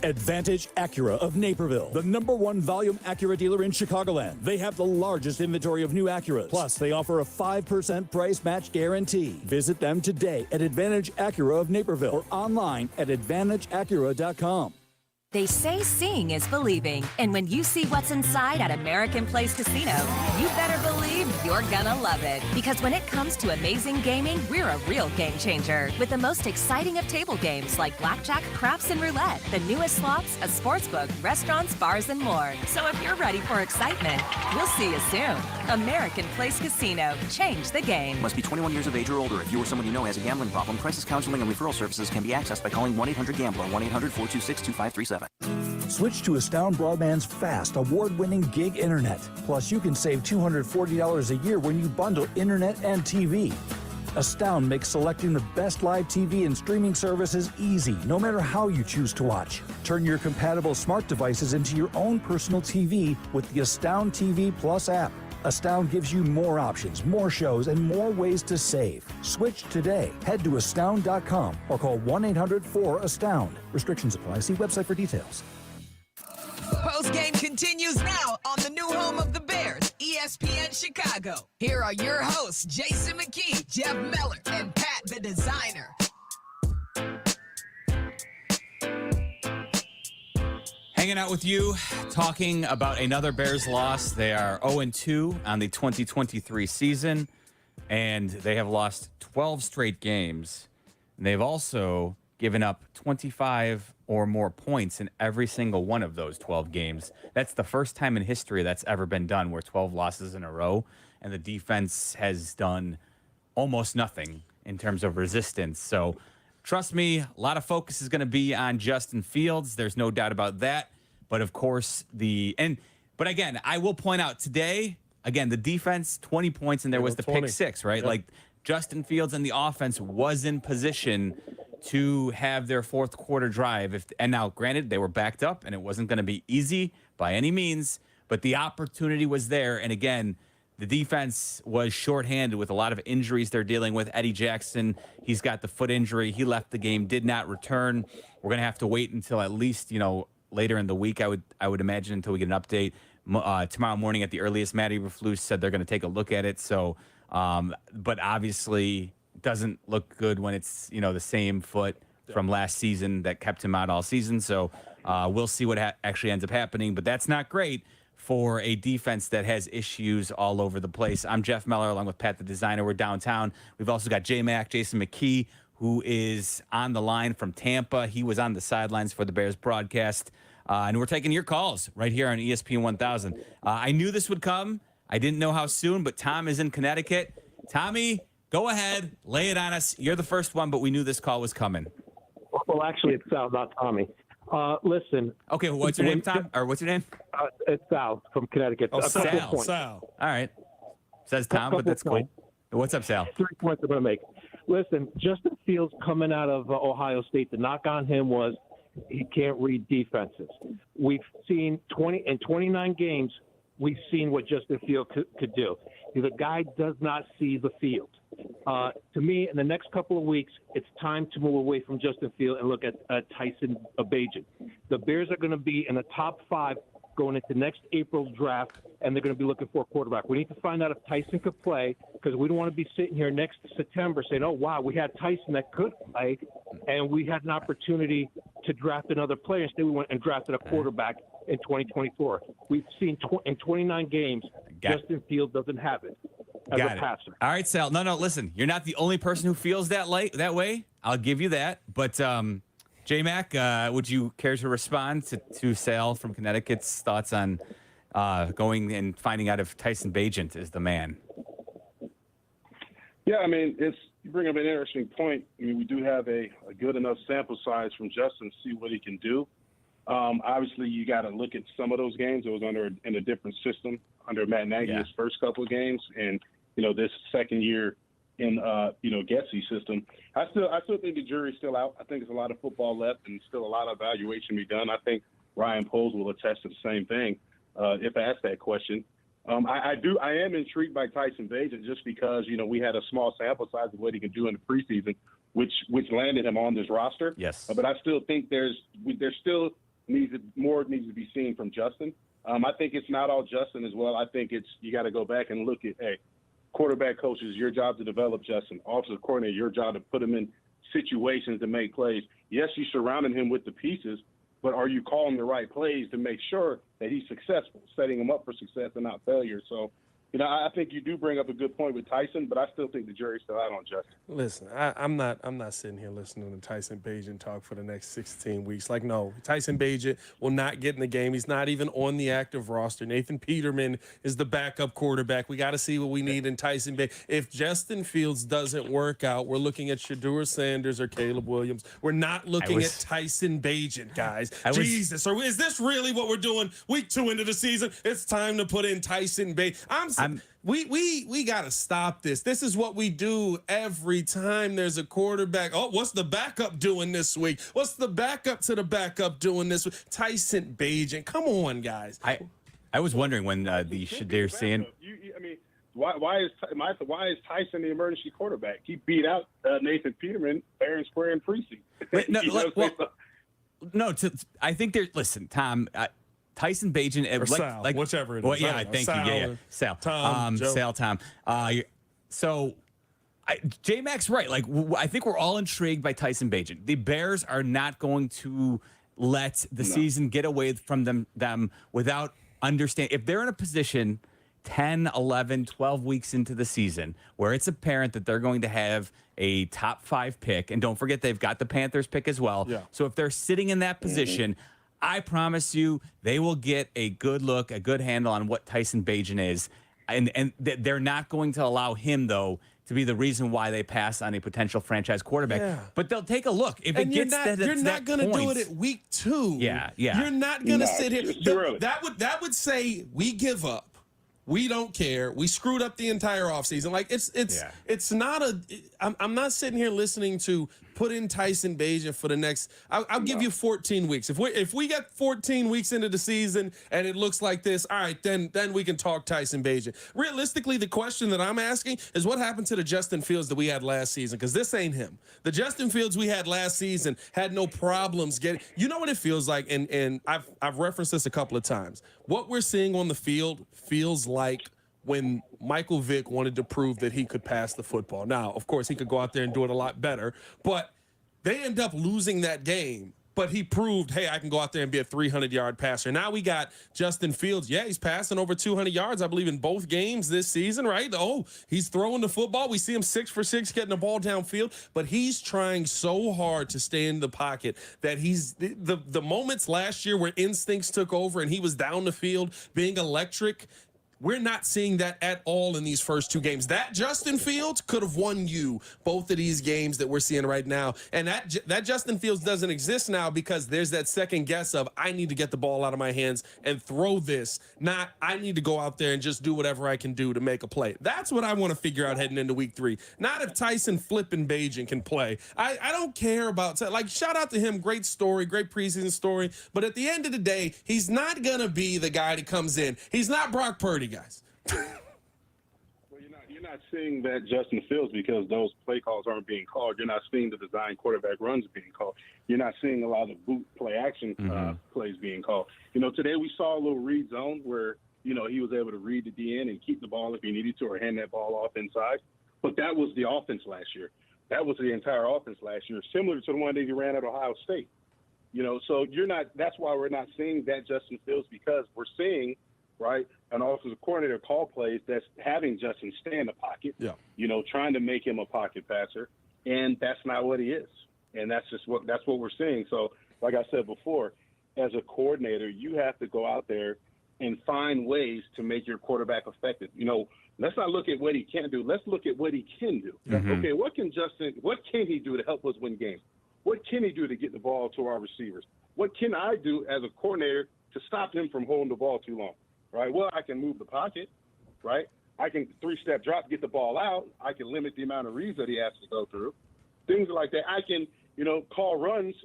Speaker 16: Advantage Acura of Naperville, the #1 volume Acura dealer in Chicagoland. They have the largest inventory of new Acuras. Plus, they offer a 5% price match guarantee. Visit them today at Advantage Acura of Naperville or online at AdvantageAcura.com.
Speaker 12: They say seeing is believing. And when you see what's inside at American Place Casino, you better believe you're gonna love it. Because when it comes to amazing gaming, we're a real game changer. With the most exciting of table games like blackjack, craps, and roulette, the newest slots, a sportsbook, restaurants, bars, and more. So if you're ready for excitement, we'll see you soon. American Place Casino. Change the game.
Speaker 13: Must be 21 years of age or older. If you or someone you know has a gambling problem, crisis counseling and referral services can be accessed by calling 1-800-GAMBLER, 1-800-426-2537.
Speaker 16: Switch to Astound Broadband's fast, award-winning gig internet. Plus, you can save $240 a year when you bundle internet and TV. Astound makes selecting the best live TV and streaming services easy, no matter how you choose to watch. Turn your compatible smart devices into your own personal TV with the Astound TV Plus app. Astound gives you more options, more shows, and more ways to save. Switch today. Head to astound.com or call 1-800-4ASTOUND. Restrictions apply. See website for details.
Speaker 6: Postgame continues now on the new home of the Bears, ESPN Chicago. Here are your hosts, Jason McKee, Jeff Meller, and Pat the Designer.
Speaker 25: Hanging out with you, talking about another Bears loss. They are 0-2 on the 2023 season, and they have lost 12 straight games. And they've also given up 25 or more points in every single one of those 12 games. That's the first time in history that's ever been done, where 12 losses in a row, and the defense has done almost nothing in terms of resistance. So trust me, a lot of focus is going to be on Justin Fields. There's no doubt about that. But of course, but again, I will point out today, again, the defense, 20 points, and there was the 20. Pick six, right? Yep. Like Justin Fields and the offense was in position to have their fourth quarter drive. And now, granted, they were backed up, and it wasn't going to be easy by any means, but the opportunity was there. And again, the defense was shorthanded with a lot of injuries they're dealing with. Eddie Jackson, he's got the foot injury. He left the game, did not return. We're going to have to wait until at least, later in the week, I would imagine, until we get an update. Tomorrow morning at the earliest, Matt Eberflus said they're going to take a look at it. So, but obviously doesn't look good when it's, the same foot from last season that kept him out all season. So we'll see what actually ends up happening. But that's not great for a defense that has issues all over the place. I'm Jeff Meller, along with Pat the Designer. We're downtown. We've also got J-Mac, Jason McKee, who is on the line from Tampa. He was on the sidelines for the Bears broadcast. And we're taking your calls right here on ESPN 1000. I knew this would come. I didn't know how soon, but Tom is in Connecticut. Tommy, go ahead. Lay it on us. You're the first one, but we knew this call was coming.
Speaker 19: Well, actually, it's Sal, not Tommy. Listen.
Speaker 25: Okay, well, what's your name, Tom? Or what's your name?
Speaker 19: It's Sal from Connecticut.
Speaker 25: Oh, Sal. All right. Says Tom, but that's cool. What's up, Sal?
Speaker 19: 3 points I'm going to make. Listen, Justin Fields coming out of Ohio State, the knock on him was he can't read defenses. We've seen 29 games, we've seen what Justin Fields could do. The guy does not see the field. To me, in the next couple of weeks, it's time to move away from Justin Fields and look at Tyson Bagent. The Bears are going to be in the top 5 going into next April's draft, and they're going to be looking for a quarterback. We need to find out if Tyson could play, because we don't want to be sitting here next September saying, oh, wow, we had Tyson that could play, and we had an opportunity to draft another player. Instead, we went and drafted a quarterback in 2024. We've seen in 29 games, Justin Fields doesn't have it as a passer.
Speaker 25: All right, Sal. No, listen, you're not the only person who feels that way. I'll give you that. But J-Mac, would you care to respond to Sal from Connecticut's thoughts on going and finding out if Tyson Bagent is the man?
Speaker 11: Yeah, I mean, you bring up an interesting point. I mean, we do have a good enough sample size from Justin to see what he can do. Obviously, you got to look at some of those games. It was in a different system under Matt Nagy his first couple of games, and this second year in Getsy's system. I still think the jury's still out. I think there's a lot of football left and still a lot of evaluation to be done. I think Ryan Poles will attest to the same thing if asked that question. I am intrigued by Tyson Bagent just because we had a small sample size of what he can do in the preseason, which landed him on this roster.
Speaker 25: Yes,
Speaker 11: but I still think there still needs to be seen from Justin. I think it's not all Justin as well. I think you got to go back and look at quarterback coaches, your job to develop Justin. Offensive coordinator, your job to put him in situations to make plays. Yes, you surrounded him with the pieces, but are you calling the right plays to make sure that he's successful, setting him up for success and not failure? So, I think you do bring up a good point with Tyson, but I still think the jury's still out on Justin.
Speaker 26: Listen, I'm not sitting here listening to Tyson Bagent talk for the next 16 weeks. Like, no, Tyson Bagent will not get in the game. He's not even on the active roster. Nathan Peterman is the backup quarterback. We got to see what we need in Tyson Bagent. If Justin Fields doesn't work out, we're looking at Shedeur Sanders or Caleb Williams. We're not looking at Tyson Bagent, guys. Jesus. So is this really what we're doing week 2 into the season? It's time to put in Tyson Bagent. We got to stop this. This is what we do every time there's a quarterback. Oh, what's the backup doing this week? What's the backup to the backup doing this week? Tyson Bagent. Come on, guys.
Speaker 25: I was wondering when the Shedeur Sanders.
Speaker 11: Why is Tyson the emergency quarterback? He beat out Nathan Peterman fair and square in preseason.
Speaker 25: I think there's. Listen, Tom. Tyson Bagent,
Speaker 26: or Sal, whichever it is.
Speaker 25: Well, yeah, thank you. Yeah. Sal.
Speaker 26: Tom,
Speaker 25: Sal, Tom. So, J-Mac's right. Like, I think we're all intrigued by Tyson Bagent. The Bears are not going to let the season get away from them without understanding. If they're in a position 10, 11, 12 weeks into the season where it's apparent that they're going to have a top 5 pick, and don't forget they've got the Panthers pick as well.
Speaker 26: Yeah.
Speaker 25: So if they're sitting in that position, I promise you they will get a good look, a good handle on what Tyson Bagent is. And they're not going to allow him, though, to be the reason why they pass on a potential franchise quarterback.
Speaker 26: Yeah.
Speaker 25: But they'll take a look. If it gets
Speaker 26: you're not going to do it at week 2.
Speaker 25: Yeah.
Speaker 26: You're not going to sit here. That would say we give up. We don't care. We screwed up the entire offseason. Like it's not a. I'm not sitting here listening to put in Tyson Bagent for the next. I'll give you 14 weeks. If we get 14 weeks into the season and it looks like this, all right, then we can talk Tyson Bagent. Realistically, the question that I'm asking is what happened to the Justin Fields that we had last season? Because this ain't him. The Justin Fields we had last season had no problems getting. You know what it feels like, and I've referenced this a couple of times. What we're seeing on the field feels like when Michael Vick wanted to prove that he could pass the football. Now, of course, he could go out there and do it a lot better, but they end up losing that game. But he proved, hey, I can go out there and be a 300-yard passer. Now we got Justin Fields. Yeah, he's passing over 200 yards, I believe, in both games this season, right? Oh, he's throwing the football. We see him 6 for 6 getting the ball downfield. But he's trying so hard to stay in the pocket that he's the moments last year where instincts took over and he was down the field being electric. We're not seeing that at all in these first 2 games. That Justin Fields could have won you both of these games that we're seeing right now. And that Justin Fields doesn't exist now because there's that second guess of I need to get the ball out of my hands and throw this, not I need to go out there and just do whatever I can do to make a play. That's what I want to figure out heading into week 3. Not if Tyson flipping Bagent can play. I don't care about, like, shout out to him. Great story, great preseason story. But at the end of the day, he's not going to be the guy that comes in. He's not Brock Purdy, guys.
Speaker 11: Well, you're not seeing that Justin Fields because those play calls aren't being called. You're not seeing the design quarterback runs being called. You're not seeing a lot of boot play action plays being called. Today we saw a little read zone where, he was able to read the DN and keep the ball if he needed to or hand that ball off inside. But that was the offense last year. That was the entire offense last year, similar to the one that he ran at Ohio State. So that's why we're not seeing that Justin Fields, because we're seeing, right, an offensive coordinator call plays that's having Justin stay in the pocket, trying to make him a pocket passer, and that's not what he is. And that's what we're seeing. So, like I said before, as a coordinator, you have to go out there and find ways to make your quarterback effective. Let's not look at what he can't do. Let's look at what he can do. Okay, what can he do to help us win games? What can he do to get the ball to our receivers? What can I do as a coordinator to stop him from holding the ball too long? Right. Well, I can move the pocket, right? I can 3-step drop, get the ball out. I can limit the amount of reads that he has to go through. Things like that. I can, call runs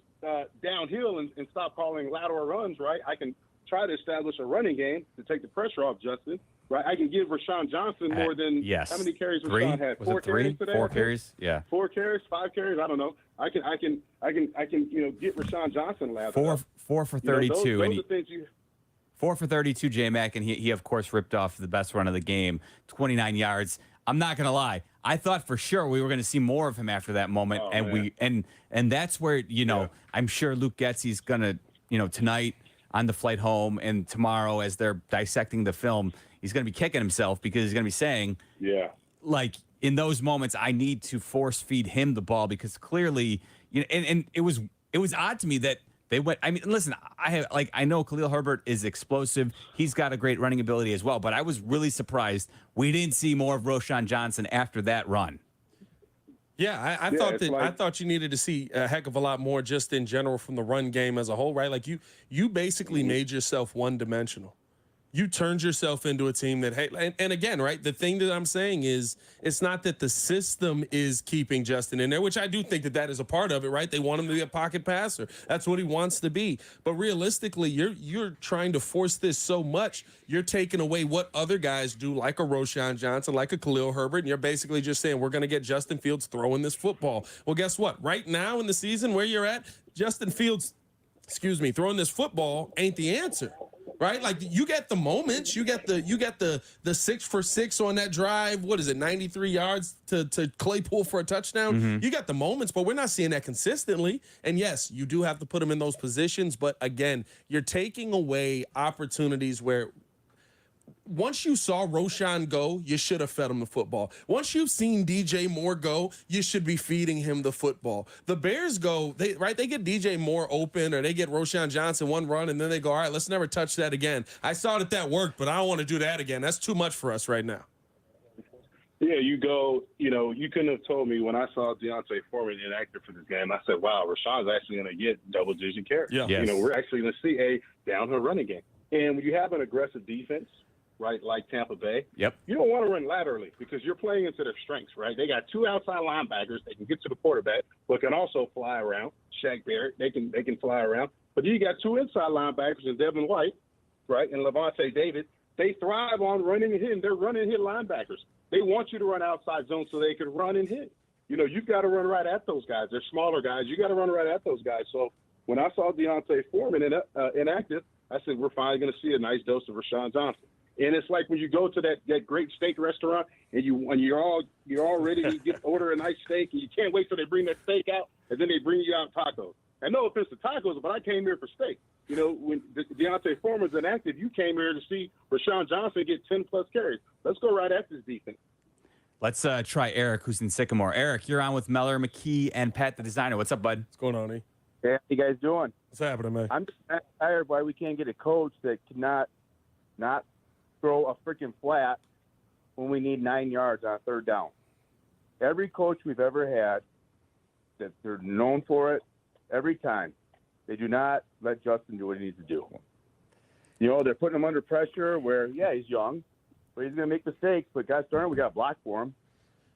Speaker 11: downhill and stop calling lateral runs, right? I can try to establish a running game to take the pressure off Justin, right? I can give Rashawn Johnson more than how many carries Rashawn had?
Speaker 25: 4 carries today? 4 carries, yeah.
Speaker 11: 4 carries, 5 carries. I don't know. I can get Rashawn Johnson last.
Speaker 25: 4 for 32.
Speaker 11: Those
Speaker 25: and
Speaker 11: are things you.
Speaker 25: 4 for 32, J-Mac, and he of course ripped off the best run of the game, 29 yards. I'm not gonna lie, I thought for sure we were gonna see more of him after that moment, and that's where I'm sure Luke Getsy's gonna tonight on the flight home and tomorrow as they're dissecting the film, he's going to be kicking himself because he's going to be saying, like, in those moments, I need to force feed him the ball because clearly, and it was odd to me that they went. I mean, listen, I know Khalil Herbert is explosive. He's got a great running ability as well, but I was really surprised we didn't see more of Roschon Johnson after that run.
Speaker 26: Yeah, I thought you needed to see a heck of a lot more just in general from the run game as a whole, right? Like you basically made yourself one-dimensional. You turned yourself into a team that, hey, and again, right, the thing that I'm saying is it's not that the system is keeping Justin in there, which I do think that is a part of it, right? They want him to be a pocket passer. That's what he wants to be. But realistically, you're trying to force this so much, you're taking away what other guys do, like a Roschon Johnson, like a Khalil Herbert, and you're basically just saying, we're going to get Justin Fields throwing this football. Well, guess what? Right now in the season where you're at, Justin Fields, throwing this football ain't the answer. Right, like you get the moments, you get the 6 for 6 on that drive. What is it, 93 yards to Claypool for a touchdown?
Speaker 25: Mm-hmm.
Speaker 26: You got the moments, but we're not seeing that consistently. And yes, you do have to put them in those positions, but again, you're taking away opportunities where. Once you saw Roschon go, you should have fed him the football. Once you've seen DJ Moore go, you should be feeding him the football. The Bears go, they get DJ Moore open or they get Roschon Johnson one run and then they go, all right, let's never touch that again. I saw that worked, but I don't want to do that again. That's too much for us right now.
Speaker 11: Yeah, you couldn't have told me when I saw Deontay Foreman inactive for this game. I said, wow, Rashawn's actually going to get double-digit carries.
Speaker 26: Yeah. Yes.
Speaker 11: We're actually going to see a downhill running game. And when you have an aggressive defense, right, like Tampa Bay,
Speaker 25: you
Speaker 11: don't want to run laterally because you're playing into their strengths, right? They got two outside linebackers that can get to the quarterback, but can also fly around. Shaq Barrett, they can fly around. But then you got two inside linebackers in Devin White, right, and Levante David. They thrive on running and hitting. They're running and hit linebackers. They want you to run outside zone so they can run and hit. You've got to run right at those guys. They're smaller guys. You got to run right at those guys. So when I saw Deontay Foreman inactive, I said we're finally going to see a nice dose of Roschon Johnson. And it's like when you go to that great steak restaurant and you're all ready to order a nice steak and you can't wait till they bring that steak out and then they bring you out tacos. And no offense to tacos, but I came here for steak. When Deontay Foreman's inactive, you came here to see Roschon Johnson get 10-plus carries. Let's go right at this defense.
Speaker 25: Let's try Eric, who's in Sycamore. Eric, you're on with Meller, McKee, and Pat the designer. What's up, bud?
Speaker 26: What's going on, E?
Speaker 3: Hey, how you guys doing?
Speaker 26: What's happening, man?
Speaker 3: I'm just tired why we can't get a coach that cannot not throw a freaking flat when we need 9 yards on third down. Every coach we've ever had, that they're known for it, every time, they do not let Justin do what he needs to do. They're putting him under pressure where, yeah, he's young, but he's going to make mistakes. But gosh darn, we got block for him.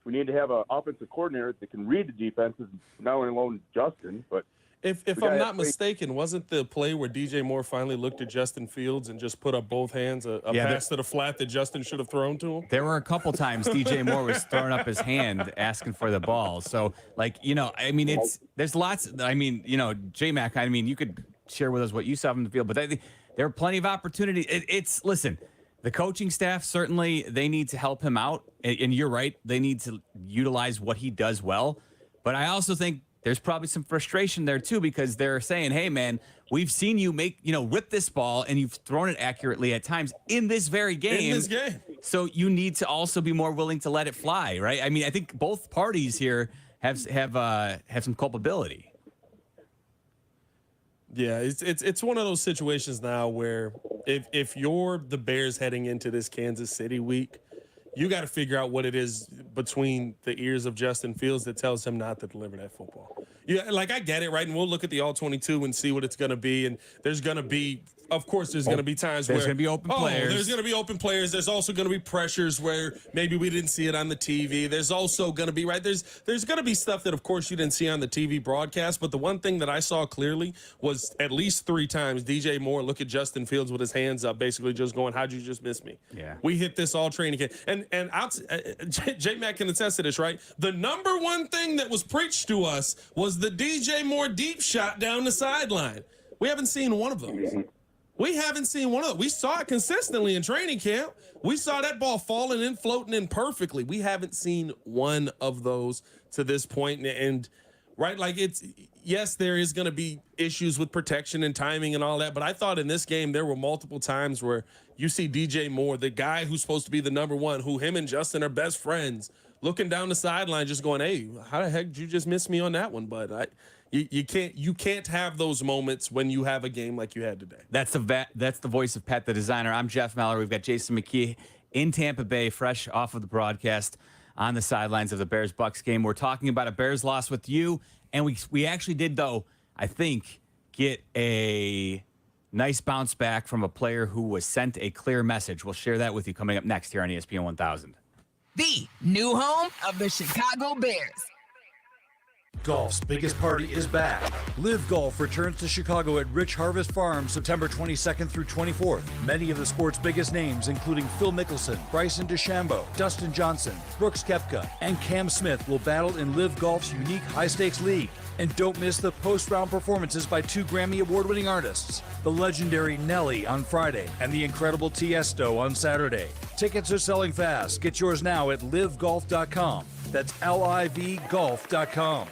Speaker 3: We need to have an offensive coordinator that can read the defenses, not only alone Justin, but
Speaker 26: If I'm not mistaken, wasn't the play where DJ Moore finally looked at Justin Fields and just put up both hands, a pass to the flat that Justin should have thrown to him?
Speaker 25: There were a couple times DJ Moore was throwing up his hand asking for the ball. So, there's lots. J-Mac, you could share with us what you saw from the field, but there are plenty of opportunities. Listen, the coaching staff, certainly they need to help him out. And you're right, they need to utilize what he does well. But I also think there's probably some frustration there too, because they're saying, hey man, we've seen you rip this ball and you've thrown it accurately at times in this very game. So you need to also be more willing to let it fly, right? I think both parties here have some culpability.
Speaker 26: Yeah, it's one of those situations now where if you're the Bears heading into this Kansas City week, you got to figure out what it is between the ears of Justin Fields that tells him not to deliver that football. Yeah, I get it, right? And we'll look at the All-22 and see what it's going to be. And there's going to be, of course, there's going to be times where
Speaker 25: there's going to be open players.
Speaker 26: There's going to be open players. There's also going to be pressures where maybe we didn't see it on the TV. There's also going to be, right? There's going to be stuff that, of course, you didn't see on the TV broadcast. But the one thing that I saw clearly was at least 3 times DJ Moore look at Justin Fields with his hands up, basically just going, how'd you just miss me?
Speaker 25: Yeah.
Speaker 26: We hit this all training camp. And J-Mac can attest to this, right? The number one thing that was preached to us was the DJ Moore deep shot down the sideline. We haven't seen one of those. We haven't seen one of those. We saw it consistently in training camp. We saw that ball falling in, floating in perfectly. We haven't seen one of those to this point. And right? Like yes, there is going to be issues with protection and timing and all that, but I thought in this game there were multiple times where you see DJ Moore, the guy who's supposed to be the number one, who him and Justin are best friends, looking down the sideline just going, hey, how the heck did you just miss me on that one, bud? You can't have those moments when you have a game like you had today.
Speaker 25: That's the voice of Pat the Designer. I'm Jeff Meller. We've got Jason McKee in Tampa Bay, fresh off of the broadcast on the sidelines of the Bears-Bucks game. We're talking about a Bears loss with you, and we actually did, though, I think, get a nice bounce back from a player who was sent a clear message. We'll share that with you coming up next here on ESPN 1000.
Speaker 6: The new home of the Chicago Bears.
Speaker 16: Golf's biggest party is back. Live Golf returns to Chicago at Rich Harvest Farm September 22nd through 24th. Many of the sport's biggest names, including Phil Mickelson, Bryson DeChambeau, Dustin Johnson, Brooks Koepka, and Cam Smith, will battle in Live Golf's unique high-stakes league. And don't miss the post-round performances by 2 Grammy Award-winning artists, the legendary Nelly on Friday and the incredible Tiesto on Saturday. Tickets are selling fast. Get yours now at livegolf.com. That's livegolf.com.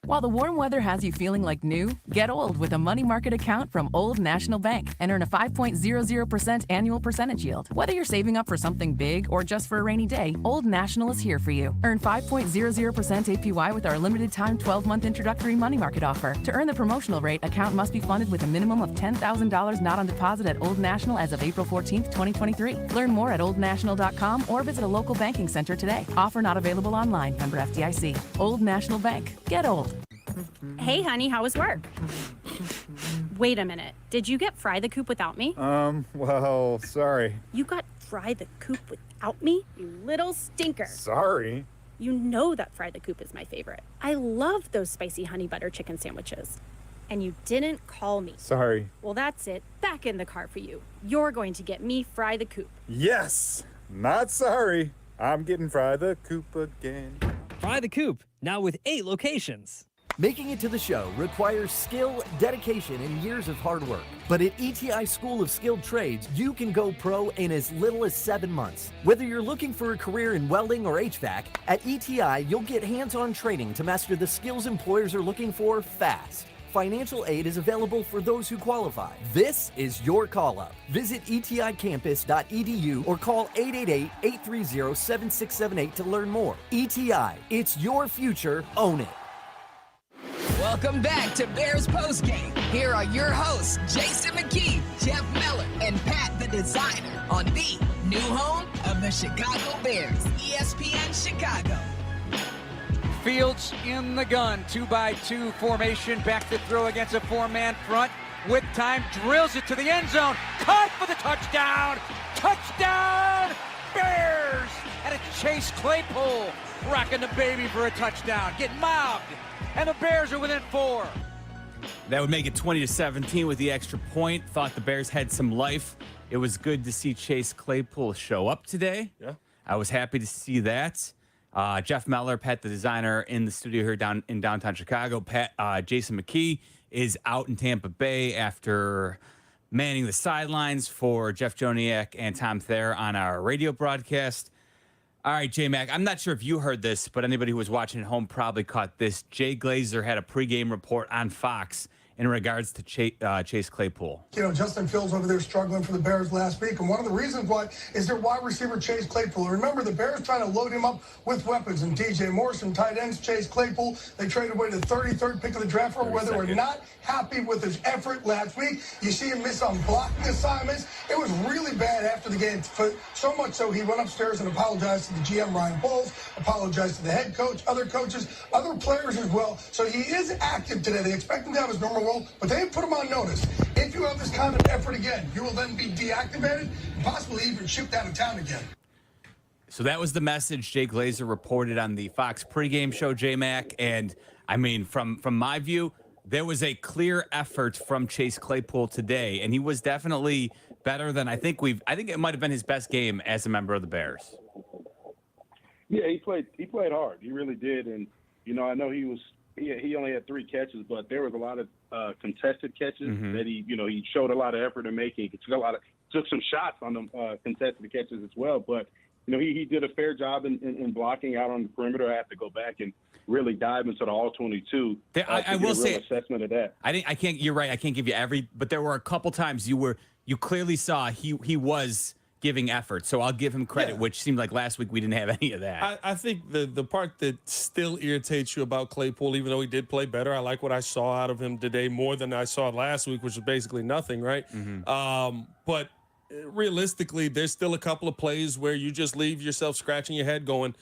Speaker 4: While the warm weather has you feeling like new, get old with a money market account from Old National Bank and earn a 5.00% annual percentage yield. Whether you're saving up for something big or just for a rainy day, Old National is here for you. Earn 5.00% APY with our limited time 12-month introductory money market offer. To earn the promotional rate, account must be funded with a minimum of $10,000 not on deposit at Old National as of April 14th, 2023. Learn more at oldnational.com or visit a local banking center today. Offer not available online. Member FDIC. Old National Bank. Get old.
Speaker 15: Hey, honey, how was work? Wait a minute. Did you get Fry the Coop without me?
Speaker 17: Well, sorry.
Speaker 15: You got Fry the Coop without me? You little stinker.
Speaker 17: Sorry.
Speaker 15: You know that Fry the Coop is my favorite. I love those spicy honey butter chicken sandwiches. And you didn't call me.
Speaker 17: Sorry.
Speaker 15: Well, that's it. Back in the car for you. You're going to get me Fry the Coop.
Speaker 17: Yes. Not sorry. I'm getting Fry the Coop again.
Speaker 20: Fry the Coop, now with 8 locations.
Speaker 21: Making it to the show requires skill, dedication, and years of hard work. But at ETI School of Skilled Trades, you can go pro in as little as 7 months. Whether you're looking for a career in welding or HVAC, at ETI, you'll get hands-on training to master the skills employers are looking for fast. Financial aid is available for those who qualify. This is your call-up. Visit eticampus.edu or call 888-830-7678 to learn more. ETI, it's your future. Own it.
Speaker 6: Welcome back to Bears Postgame. Here are your hosts, Jason McKee, Jeff Meller, and Pat the Designer on the new home of the Chicago Bears, ESPN Chicago.
Speaker 18: Fields in the gun, 2-by-2 formation, back to throw against a 4-man front. With time, drills it to the end zone. Caught for the touchdown. Touchdown, Bears! And it's Chase Claypool rocking the baby for a touchdown. Getting mobbed. And the Bears are within 4.
Speaker 25: That would make it 20-17 with the extra point. Thought the Bears had some life. It was good to see Chase Claypool show up today.
Speaker 26: Yeah.
Speaker 25: I was happy to see that. Jeff Meller, Pat the Designer, in the studio here in downtown Chicago. Jason McKee is out in Tampa Bay after manning the sidelines for Jeff Joniak and Tom Thayer on our radio broadcast. All right, J-Mac, I'm not sure if you heard this, but anybody who was watching at home probably caught this. Jay Glazer had a pregame report on Fox in regards to Chase Claypool.
Speaker 22: You know, Justin Fields over there struggling for the Bears last week, and one of the reasons why is their wide receiver Chase Claypool. Remember, the Bears trying to load him up with weapons, and DJ Morrison, tight ends, Chase Claypool. They traded away the 33rd pick of the draft for where they were not happy with his effort last week. You see him miss on blocking assignments. It was really bad after the game, so much so he went upstairs and apologized to the GM, Ryan Poles, apologized to the head coach, other coaches, other players as well. So he is active today. They expect him to have his normal role, but they put him on notice. If you have this kind of effort again, you will then be deactivated and possibly even shipped out of town again.
Speaker 25: So that was the message Jay Glazer reported on the Fox pregame show, J-Mac. And, I mean, from my view, there was a clear effort from Chase Claypool today, and he was definitely better than I think it might have been his best game as a member of the Bears.
Speaker 11: Yeah, he played hard. He really did. And, you know, I know he only had 3 catches, but there was a lot of contested catches that he showed a lot of effort in making. He took some shots on them contested catches as well. But, you know, he did a fair job in blocking out on the perimeter. I have to go back and really dive into the all-22.
Speaker 25: I will say
Speaker 11: assessment of that.
Speaker 25: I can't. You're right. I can't give you every, but there were a couple times you clearly saw he was giving effort. So I'll give him credit, which seemed like last week we didn't have any of that.
Speaker 26: I think the part that still irritates you about Claypool, even though he did play better, I like what I saw out of him today more than I saw last week, which was basically nothing, right? But realistically, there's still a couple of plays where you just leave yourself scratching your head going,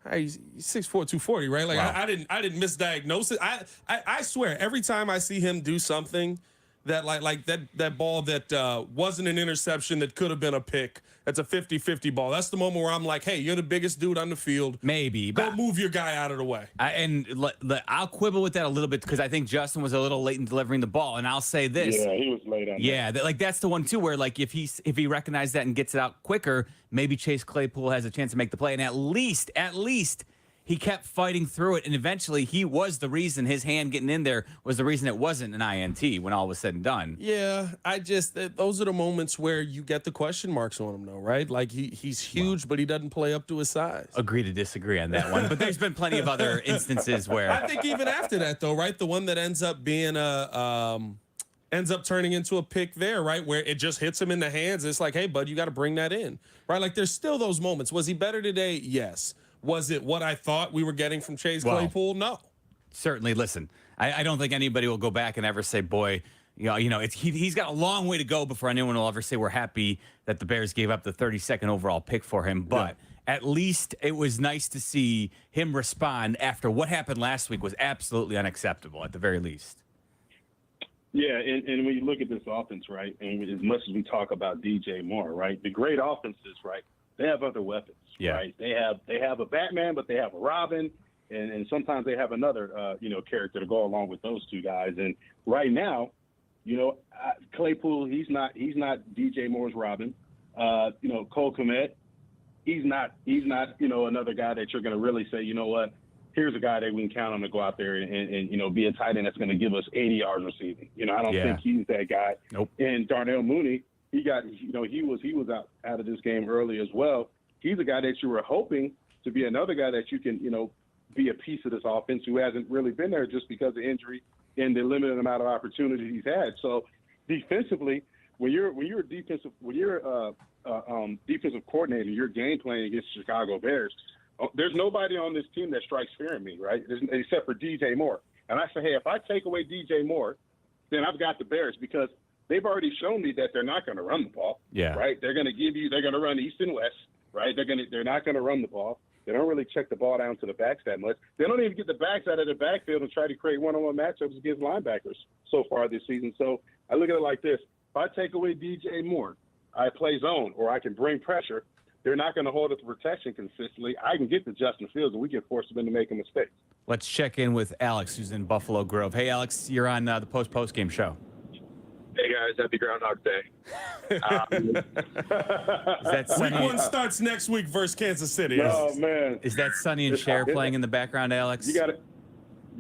Speaker 26: hey, he's 6'4", 240, right? Like wow. I didn't misdiagnose it. I swear, every time I see him do something that like that ball that wasn't an interception that could have been a pick, that's a 50-50 ball. That's the moment where I'm like, hey, you're the biggest dude on the field.
Speaker 25: Maybe.
Speaker 26: Go move your guy out of the way.
Speaker 25: I'll quibble with that a little bit because I think Justin was a little late in delivering the ball. And I'll say this.
Speaker 11: Yeah, he was late on
Speaker 25: that. That's the one, too, where like if he recognized that and gets it out quicker, maybe Chase Claypool has a chance to make the play. And at least he kept fighting through it, and eventually he was the reason his hand getting in there was the reason it wasn't an INT when all was said and done.
Speaker 26: Yeah, those are the moments where you get the question marks on him, though, right? Like he's huge, but he doesn't play up to his size.
Speaker 25: Agree to disagree on that one, but there's been plenty of other instances where
Speaker 26: I think even after that, though, right, the one that ends up being ends up turning into a pick there, right, where it just hits him in the hands. It's like, hey, bud, you got to bring that in, right? Like there's still those moments. Was he better today? Yes. Was it what I thought we were getting from Chase Claypool? No.
Speaker 25: Certainly. Listen, I don't think anybody will go back and ever say, boy, he's got a long way to go before anyone will ever say we're happy that the Bears gave up the 32nd overall pick for him. But at least it was nice to see him respond after what happened last week was absolutely unacceptable at the very least.
Speaker 11: Yeah, and when you look at this offense, right, and as much as we talk about DJ Moore, right, the great offenses, right, they have other weapons, right? They have a Batman, but they have a Robin, and sometimes they have another, character to go along with those two guys. And right now, Claypool, he's not DJ Moore's Robin. Cole Kmet, he's not another guy that you're going to really say, you know what, here's a guy that we can count on to go out there and be a tight end that's going to give us 80 yards receiving. I don't think he's that guy.
Speaker 25: Nope.
Speaker 11: And Darnell Mooney, he was out of this game early as well. He's a guy that you were hoping to be another guy that you can, be a piece of this offense who hasn't really been there just because of injury and the limited amount of opportunities he's had. So defensively, when you're a defensive coordinator, you're game playing against the Chicago Bears. There's nobody on this team that strikes fear in me, right? Except for DJ Moore. And I say, hey, if I take away DJ Moore, then I've got the Bears because they've already shown me that they're not going to run the ball.
Speaker 25: Yeah.
Speaker 11: Right. They're going to run east and west. Right. They're not going to run the ball. They don't really check the ball down to the backs that much. They don't even get the backs out of the backfield and try to create one-on-one matchups against linebackers so far this season. So I look at it like this: if I take away DJ Moore, I play zone or I can bring pressure. They're not going to hold up the protection consistently. I can get to Justin Fields, and we can force them into making mistakes.
Speaker 25: Let's check in with Alex, who's in Buffalo Grove. Hey, Alex, you're on the post-game show.
Speaker 5: Hey, guys. Happy Groundhog Day.
Speaker 25: Is that Sonny?
Speaker 26: Week 1 starts next week versus Kansas City.
Speaker 11: Oh, man.
Speaker 25: Is that Sonny and Cher playing in the background, Alex?
Speaker 11: You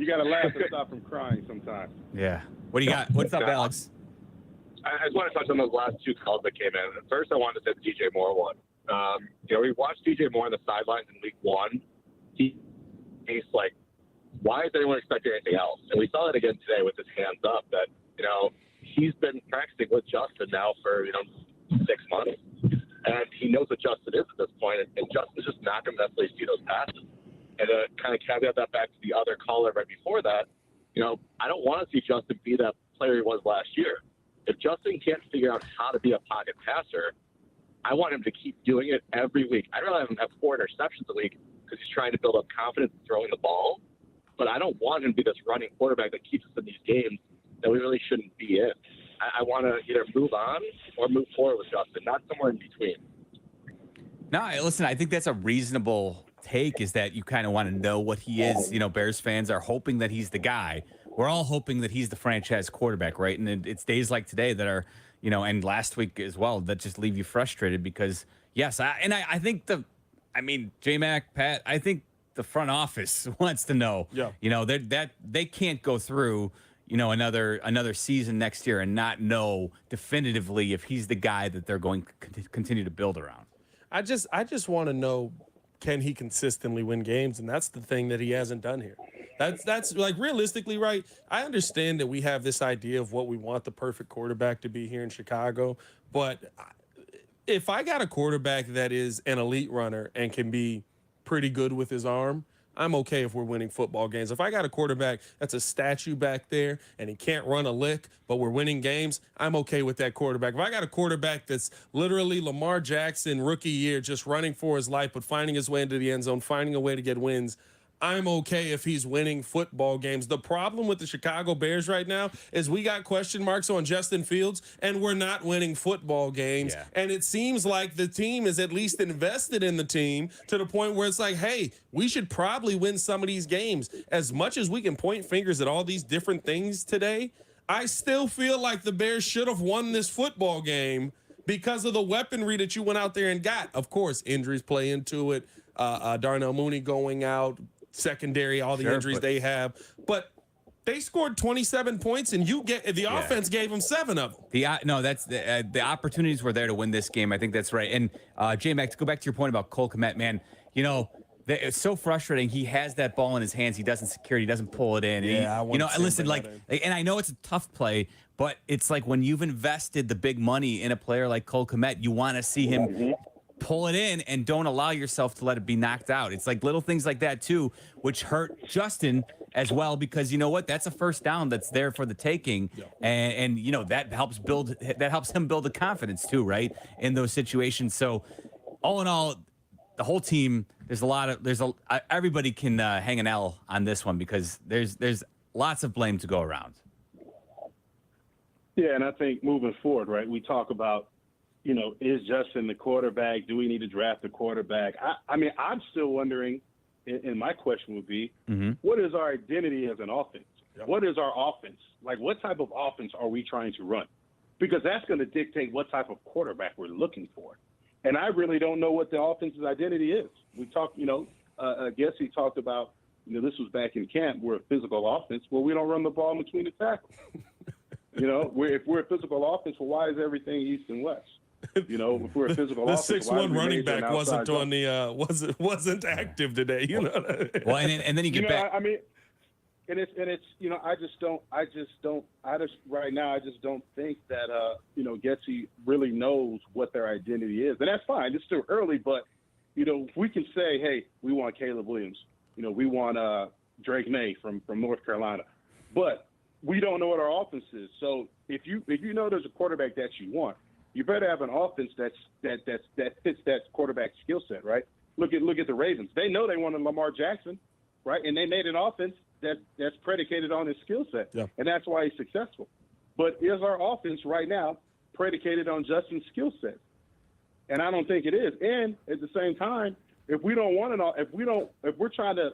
Speaker 11: gotta laugh and stop from crying sometimes.
Speaker 25: Yeah. What do you got? What's up, Alex?
Speaker 5: I just want to touch on those last two calls that came in. First, I wanted to say the DJ Moore one. We watched DJ Moore on the sidelines in week 1. He's like, why is anyone expecting anything else? And we saw that again today with his hands up that, he's been practicing with Justin now for, 6 months. And he knows what Justin is at this point. And Justin's just not going to necessarily see those passes. And to kind of caveat that back to the other caller right before that, I don't want to see Justin be that player he was last year. If Justin can't figure out how to be a pocket passer, I want him to keep doing it every week. I'd rather have him have 4 interceptions a week because he's trying to build up confidence in throwing the ball. But I don't want him to be this running quarterback that keeps us in these games that we really shouldn't be in. I want to either move on or move forward with Justin, not somewhere in between.
Speaker 25: No, listen, I think that's a reasonable take, is that you kind of want to know what he is. Bears fans are hoping that he's the guy. We're all hoping that he's the franchise quarterback, right? And it's days like today that are, and last week as well, that just leave you frustrated because, yes, I think J-Mac, Pat, I think the front office wants to know, they can't go through, another season next year and not know definitively if he's the guy that they're going to continue to build around.
Speaker 26: I just want to know can he consistently win games? And that's the thing that he hasn't done here. That's like realistically, right? I understand that we have this idea of what we want the perfect quarterback to be here in Chicago, but if I got a quarterback that is an elite runner and can be pretty good with his arm, I'm okay if we're winning football games. If I got a quarterback that's a statue back there and he can't run a lick, but we're winning games, I'm okay with that quarterback. If I got a quarterback that's literally Lamar Jackson rookie year, just running for his life, but finding his way into the end zone, finding a way to get wins, I'm okay if he's winning football games. The problem with the Chicago Bears right now is we got question marks on Justin Fields, and we're not winning football games. Yeah. And it seems like the team is at least invested in the team to the point where it's like, hey, we should probably win some of these games. As much as we can point fingers at all these different things today, I still feel like the Bears should have won this football game because of the weaponry that you went out there and got. Of course, injuries play into it. Darnell Mooney going out, secondary, all the injuries they have, but they scored 27 points, and the offense gave them 7 of them.
Speaker 25: That's the opportunities were there to win this game. I think that's right. And J-Mac, to go back to your point about Cole Kmet, man, it's so frustrating. He has that ball in his hands. He doesn't secure it. He doesn't pull it in. Listen, and I know it's a tough play, but it's like when you've invested the big money in a player like Cole Kmet, you want to see him pull it in and don't allow yourself to let it be knocked out. It's like little things like that too, which hurt Justin as well, because you know what? That's a first down that's there for the taking. Yeah. And that helps him build the confidence too, right? In those situations. So all in all, the whole team, everybody can hang an L on this one because there's lots of blame to go around.
Speaker 11: Yeah. And I think moving forward, right, we talk about, is Justin the quarterback? Do we need to draft a quarterback? I mean, I'm still wondering, and my question would be, what is our identity as an offense? Yep. What is our offense? Like, what type of offense are we trying to run? Because that's going to dictate what type of quarterback we're looking for. And I really don't know what the offense's identity is. We talked, I guess he talked about, this was back in camp, we're a physical offense. Well, we don't run the ball in between the tackles. If we're a physical offense, well, why is everything east and west? If we're a physical
Speaker 26: the
Speaker 11: offense,
Speaker 26: 6'1" running back wasn't on the wasn't active today.
Speaker 25: Well, and then you get back.
Speaker 11: I mean, and it's right now I just don't think that Getsy really knows what their identity is, and that's fine. It's still early, but if we can say, hey, we want Caleb Williams, we want Drake May from North Carolina, but we don't know what our offense is. So if you know there's a quarterback that you want, you better have an offense that fits that quarterback skill set, right? Look at the Ravens. They know they wanted Lamar Jackson, right? And they made an offense that's predicated on his skill set, and that's why he's successful. But is our offense right now predicated on Justin's skill set? And I don't think it is. And at the same time, if we're trying to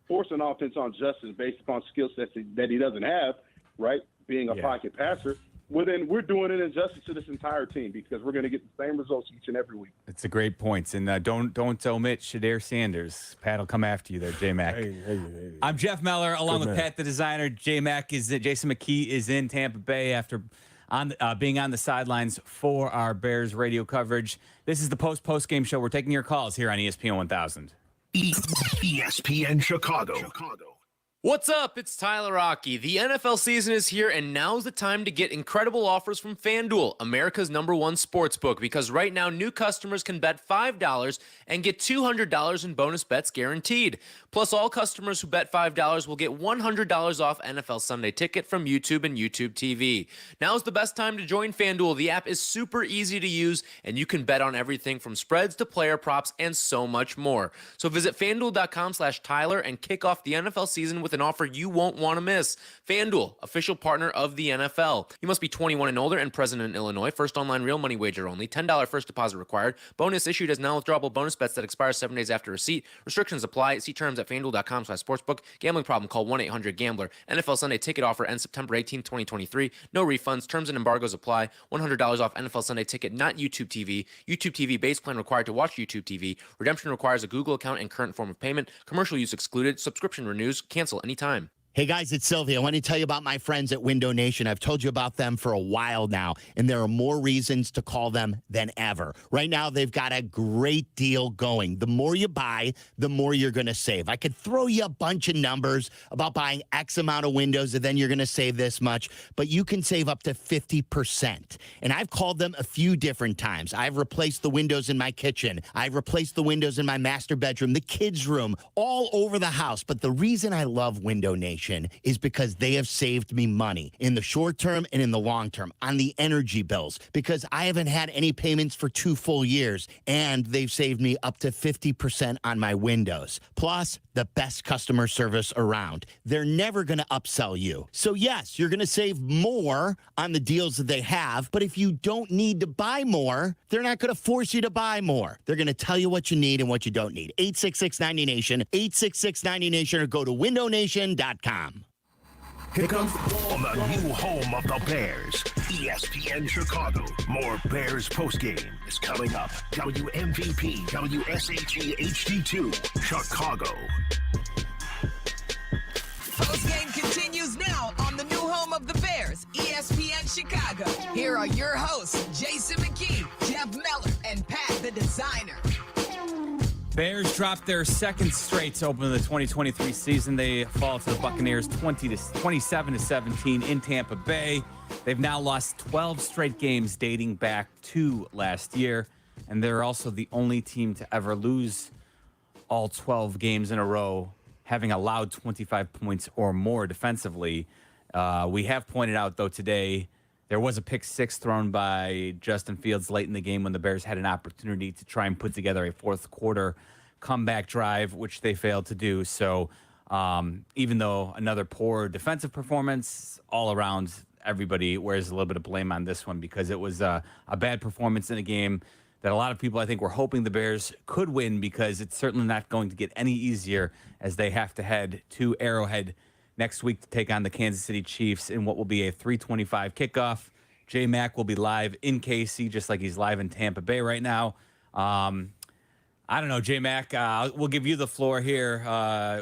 Speaker 11: force an offense on Justin based upon skill sets that he doesn't have, right? Being a pocket passer. Well, then we're doing an injustice to this entire team because we're going to get the same results each and every week.
Speaker 25: It's a great point. And don't omit Shedeur Sanders. Pat will come after you there, J-Mac. Hey. I'm Jeff Meller, along with Pat the designer. Jason McKee is in Tampa Bay after being on the sidelines for our Bears radio coverage. This is the post-game show. We're taking your calls here on ESPN 1000.
Speaker 23: ESPN Chicago.
Speaker 7: What's up? It's Tyler Rocky. The NFL season is here, and now's the time to get incredible offers from FanDuel, America's #1 sportsbook, because right now new customers can bet $5 and get $200 in bonus bets guaranteed. Plus, all customers who bet $5 will get $100 off NFL Sunday Ticket from YouTube and YouTube TV. Now's the best time to join FanDuel. The app is super easy to use, and you can bet on everything from spreads to player props and so much more. So visit FanDuel.com/Tyler and kick off the NFL season with an offer you won't want to miss. FanDuel, official partner of the NFL. You must be 21 and older and present in Illinois. First online real money wager only. $10 first deposit required. Bonus issued as non-withdrawable bonus bets that expire 7 days after receipt. Restrictions apply. See terms at FanDuel.com/sportsbook. Gambling problem? Call 1-800-GAMBLER. NFL Sunday Ticket offer ends September 18, 2023. No refunds. Terms and embargoes apply. $100 off NFL Sunday Ticket, not YouTube TV. YouTube TV base plan required to watch YouTube TV. Redemption requires a Google account and current form of payment. Commercial use excluded. Subscription renews. Cancel anytime.
Speaker 1: Hey guys, it's Sylvia. I want to tell you about my friends at Window Nation. I've told you about them for a while now, and there are more reasons to call them than ever. Right now, they've got a great deal going. The more you buy, the more you're going to save. I could throw you a bunch of numbers about buying X amount of windows, and then you're going to save this much, but you can save up to 50%. And I've called them a few different times. I've replaced the windows in my kitchen. I've replaced the windows in my master bedroom, the kids' room, all over the house. But the reason I love Window Nation is because they have saved me money in the short term and in the long term on the energy bills, because I haven't had any payments for 2 full years, and they've saved me up to 50% on my windows. Plus, the best customer service around. They're never going to upsell you. So yes, you're going to save more on the deals that they have, but if you don't need to buy more, they're not going to force you to buy more. They're going to tell you what you need and what you don't need. 866-90-NATION, 866-90-NATION, or go to windownation.com.
Speaker 23: Here comes on the new home of the Bears, ESPN Chicago. More Bears postgame is coming up. WMVP, WSHE HD2, Chicago.
Speaker 6: Postgame continues now on the new home of the Bears, ESPN Chicago. Here are your hosts, Jason McKee, Jeff Meller, and Pat the Designer.
Speaker 25: Bears dropped their second straight to open the 2023 season. They fall to the Buccaneers 27-17 in Tampa Bay. They've now lost 12 straight games dating back to last year, and they're also the only team to ever lose all 12 games in a row, having allowed 25 points or more defensively. We have pointed out, though, today there was a pick six thrown by Justin Fields late in the game when the Bears had an opportunity to try and put together a fourth quarter comeback drive, which they failed to do. So even though another poor defensive performance, all around, everybody wears a little bit of blame on this one because it was a bad performance in a game that a lot of people, I think, were hoping the Bears could win, because it's certainly not going to get any easier as they have to head to Arrowhead next week to take on the Kansas City Chiefs in what will be a 3:25 kickoff. J-Mac will be live in KC, just like he's live in Tampa Bay right now. I don't know, J-Mac, we'll give you the floor here.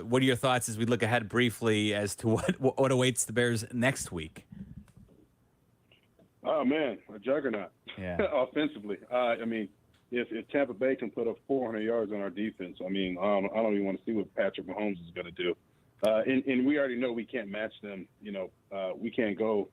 Speaker 25: What are your thoughts as we look ahead briefly as to what awaits the Bears next week?
Speaker 11: Oh, man, a juggernaut.
Speaker 25: Yeah.
Speaker 11: Offensively. I mean, if Tampa Bay can put up 400 yards on our defense, I mean, I don't even want to see what Patrick Mahomes is going to do. And we already know we can't match them. You know, we can't go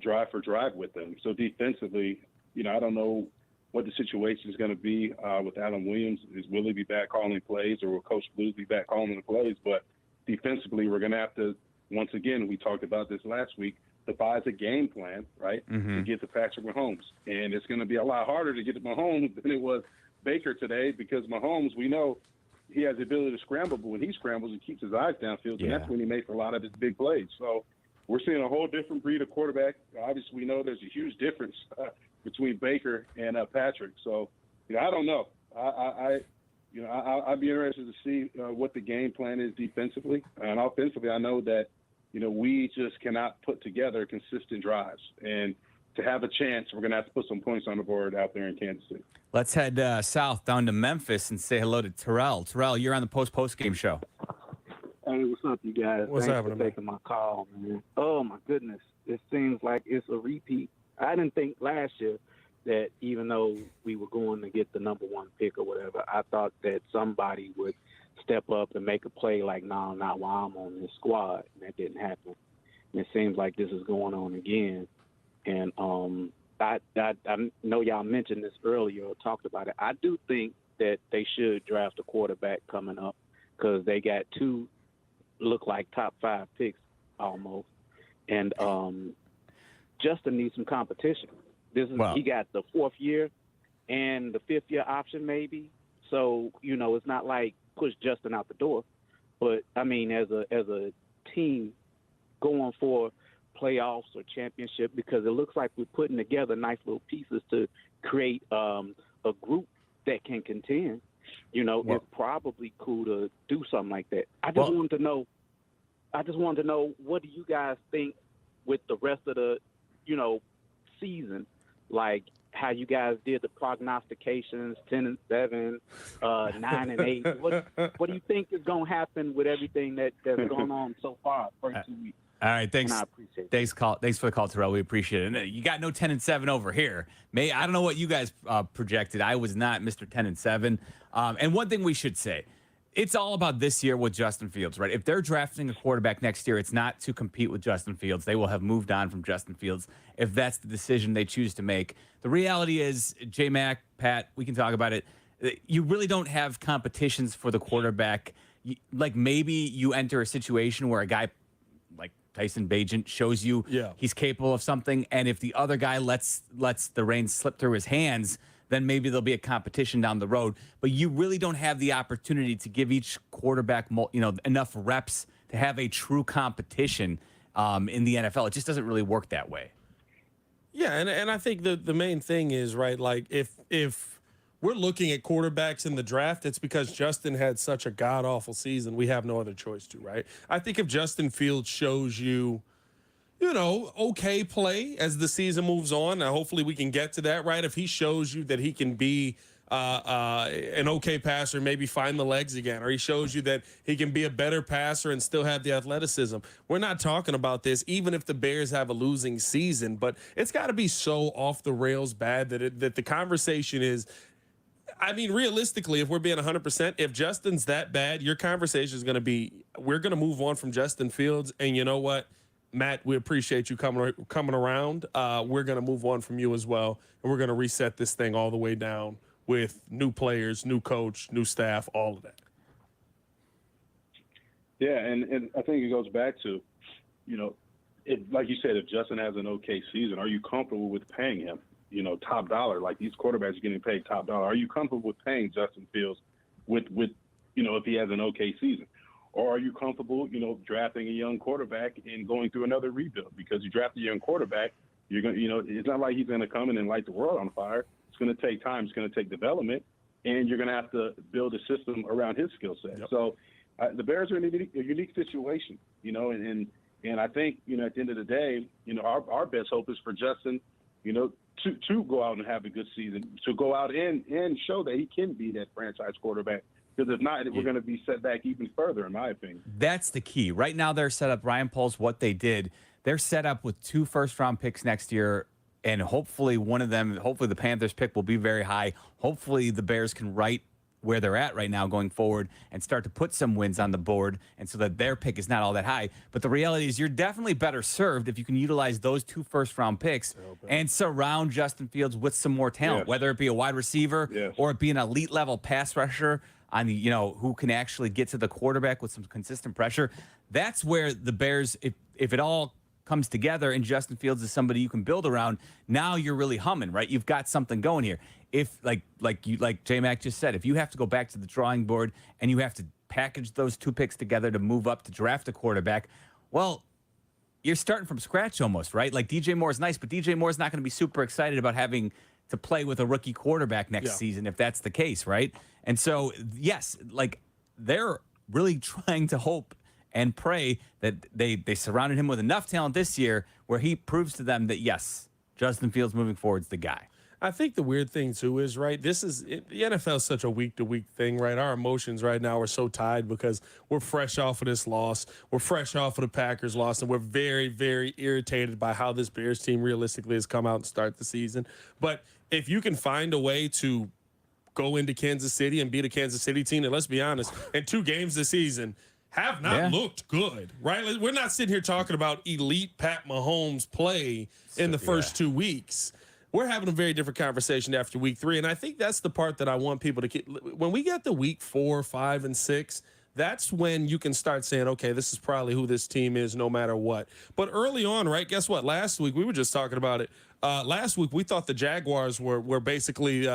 Speaker 11: drive for drive with them. So defensively, you know, I don't know what the situation is going to be with Adam Williams. Will he be back calling plays, or will Coach Blues be back calling the plays? But defensively, we're going to have to, once again, we talked about this last week, devise a game plan, right, to get to Patrick Mahomes. And it's going to be a lot harder to get to Mahomes than it was Baker today, because Mahomes, we know, he has the ability to scramble, but when he scrambles, he keeps his eyes downfield, and that's when he makes a lot of his big plays. So we're seeing a whole different breed of quarterback. Obviously, we know there's a huge difference between Baker and Patrick. So, you know, I don't know. I'd be interested to see what the game plan is defensively. And offensively, I know that, you know, we just cannot put together consistent drives. And to have a chance, we're going to have to put some points on the board out there in Kansas City.
Speaker 25: Let's head south down to Memphis and say hello to Terrell. Terrell, you're on the post-game show.
Speaker 8: Hey, what's up, you guys?
Speaker 26: What's
Speaker 8: Thanks
Speaker 26: happening,
Speaker 8: for taking my call, man. Oh, my goodness. It seems like it's a repeat. I didn't think last year that even though we were going to get the number one pick or whatever, I thought that somebody would step up and make a play like, no, not while I'm on this squad. And that didn't happen. And it seems like this is going on again. And I know y'all mentioned this earlier or talked about it. I do think that they should draft a quarterback coming up, because they got two look like top 5 picks almost. And Justin needs some competition. He got the 4th year and the 5th year option maybe. So, you know, it's not like push Justin out the door. But, I mean, as a team going for playoffs or championship, because it looks like we're putting together nice little pieces to create a group that can contend. You know, it's probably cool to do something like that. I just wanted to know, what do you guys think with the rest of the, you know, season? Like, how you guys did the prognostications, 10-7, 9-8. What do you think is going to happen with everything that's going on so far, first 2 weeks?
Speaker 25: All right, thanks.
Speaker 8: And I appreciate it.
Speaker 25: Thanks for the call, Terrell. We appreciate it. And you got no 10-7 over here. I don't know what you guys projected. I was not Mr. 10-7. And one thing we should say, it's all about this year with Justin Fields, right? If they're drafting a quarterback next year, it's not to compete with Justin Fields. They will have moved on from Justin Fields if that's the decision they choose to make. The reality is, J-Mac, Pat, we can talk about it. You really don't have competitions for the quarterback. Like maybe you enter a situation where a guy like Tyson Bagent shows you he's capable of something, and if the other guy lets the reins slip through his hands, then maybe there'll be a competition down the road. But you really don't have the opportunity to give each quarterback, enough reps to have a true competition in the NFL. It just doesn't really work that way.
Speaker 26: Yeah, and I think the main thing is, right, like if we're looking at quarterbacks in the draft, it's because Justin had such a god-awful season. We have no other choice to, right? I think if Justin Fields shows you, okay play as the season moves on. Now, hopefully we can get to that, right? If he shows you that he can be an okay passer, maybe find the legs again, or he shows you that he can be a better passer and still have the athleticism. We're not talking about this, even if the Bears have a losing season, but it's got to be so off the rails bad that the conversation is, I mean, realistically, if we're being 100%, if Justin's that bad, your conversation is going to be, we're going to move on from Justin Fields, and you know what? Matt, we appreciate you coming around. We're going to move on from you as well, and we're going to reset this thing all the way down with new players, new coach, new staff, all of that.
Speaker 11: Yeah, and I think it goes back to, like you said, if Justin has an okay season, are you comfortable with paying him, top dollar? Like these quarterbacks are getting paid top dollar. Are you comfortable with paying Justin Fields with if he has an okay season? Or are you comfortable, drafting a young quarterback and going through another rebuild? Because you draft a young quarterback, you're going to, it's not like he's going to come in and light the world on fire. It's going to take time. It's going to take development, and you're going to have to build a system around his skill set. Yep. So the Bears are in a unique situation, and I think, at the end of the day, our best hope is for Justin, to go out and have a good season, to go out and show that he can be that franchise quarterback. Because if not, we're going to be set back even further, in my opinion.
Speaker 25: That's the key. Right now, they're set up. Ryan Poles, what they did, they're set up with 2 first-round picks next year, and hopefully one of them, hopefully the Panthers pick will be very high. Hopefully the Bears can right where they're at right now going forward and start to put some wins on the board, and so that their pick is not all that high. But the reality is you're definitely better served if you can utilize those 2 first-round picks and surround Justin Fields with some more talent, whether it be a wide receiver or it be an elite-level pass rusher on the, who can actually get to the quarterback with some consistent pressure. That's where the Bears, if it all comes together and Justin Fields is somebody you can build around, now you're really humming, right? You've got something going here. If like J-Mac just said, if you have to go back to the drawing board and you have to package those 2 picks together to move up to draft a quarterback, well, you're starting from scratch almost, right? Like DJ Moore is nice, but DJ Moore is not going to be super excited about having to play with a rookie quarterback next season if that's the case, right? And so, yes, like they're really trying to hope and pray that they surrounded him with enough talent this year where he proves to them that, yes, Justin Fields moving forward is the guy.
Speaker 26: I think the weird thing, too, is, right, the NFL is such a week-to-week thing, right? Our emotions right now are so tied because we're fresh off of this loss. We're fresh off of the Packers loss, and we're very, very irritated by how this Bears team realistically has come out and start the season. But if you can find a way to go into Kansas City and beat a Kansas City team, and let's be honest, in 2 games this season have not looked good, right? We're not sitting here talking about elite Pat Mahomes play in the first 2 weeks. We're having a very different conversation after week 3, and I think that's the part that I want people to keep. When we get to week 4, 5, and 6, that's when you can start saying, okay, this is probably who this team is no matter what. But early on, right, guess what? Last week, we were just talking about it. Last week, we thought the Jaguars were basically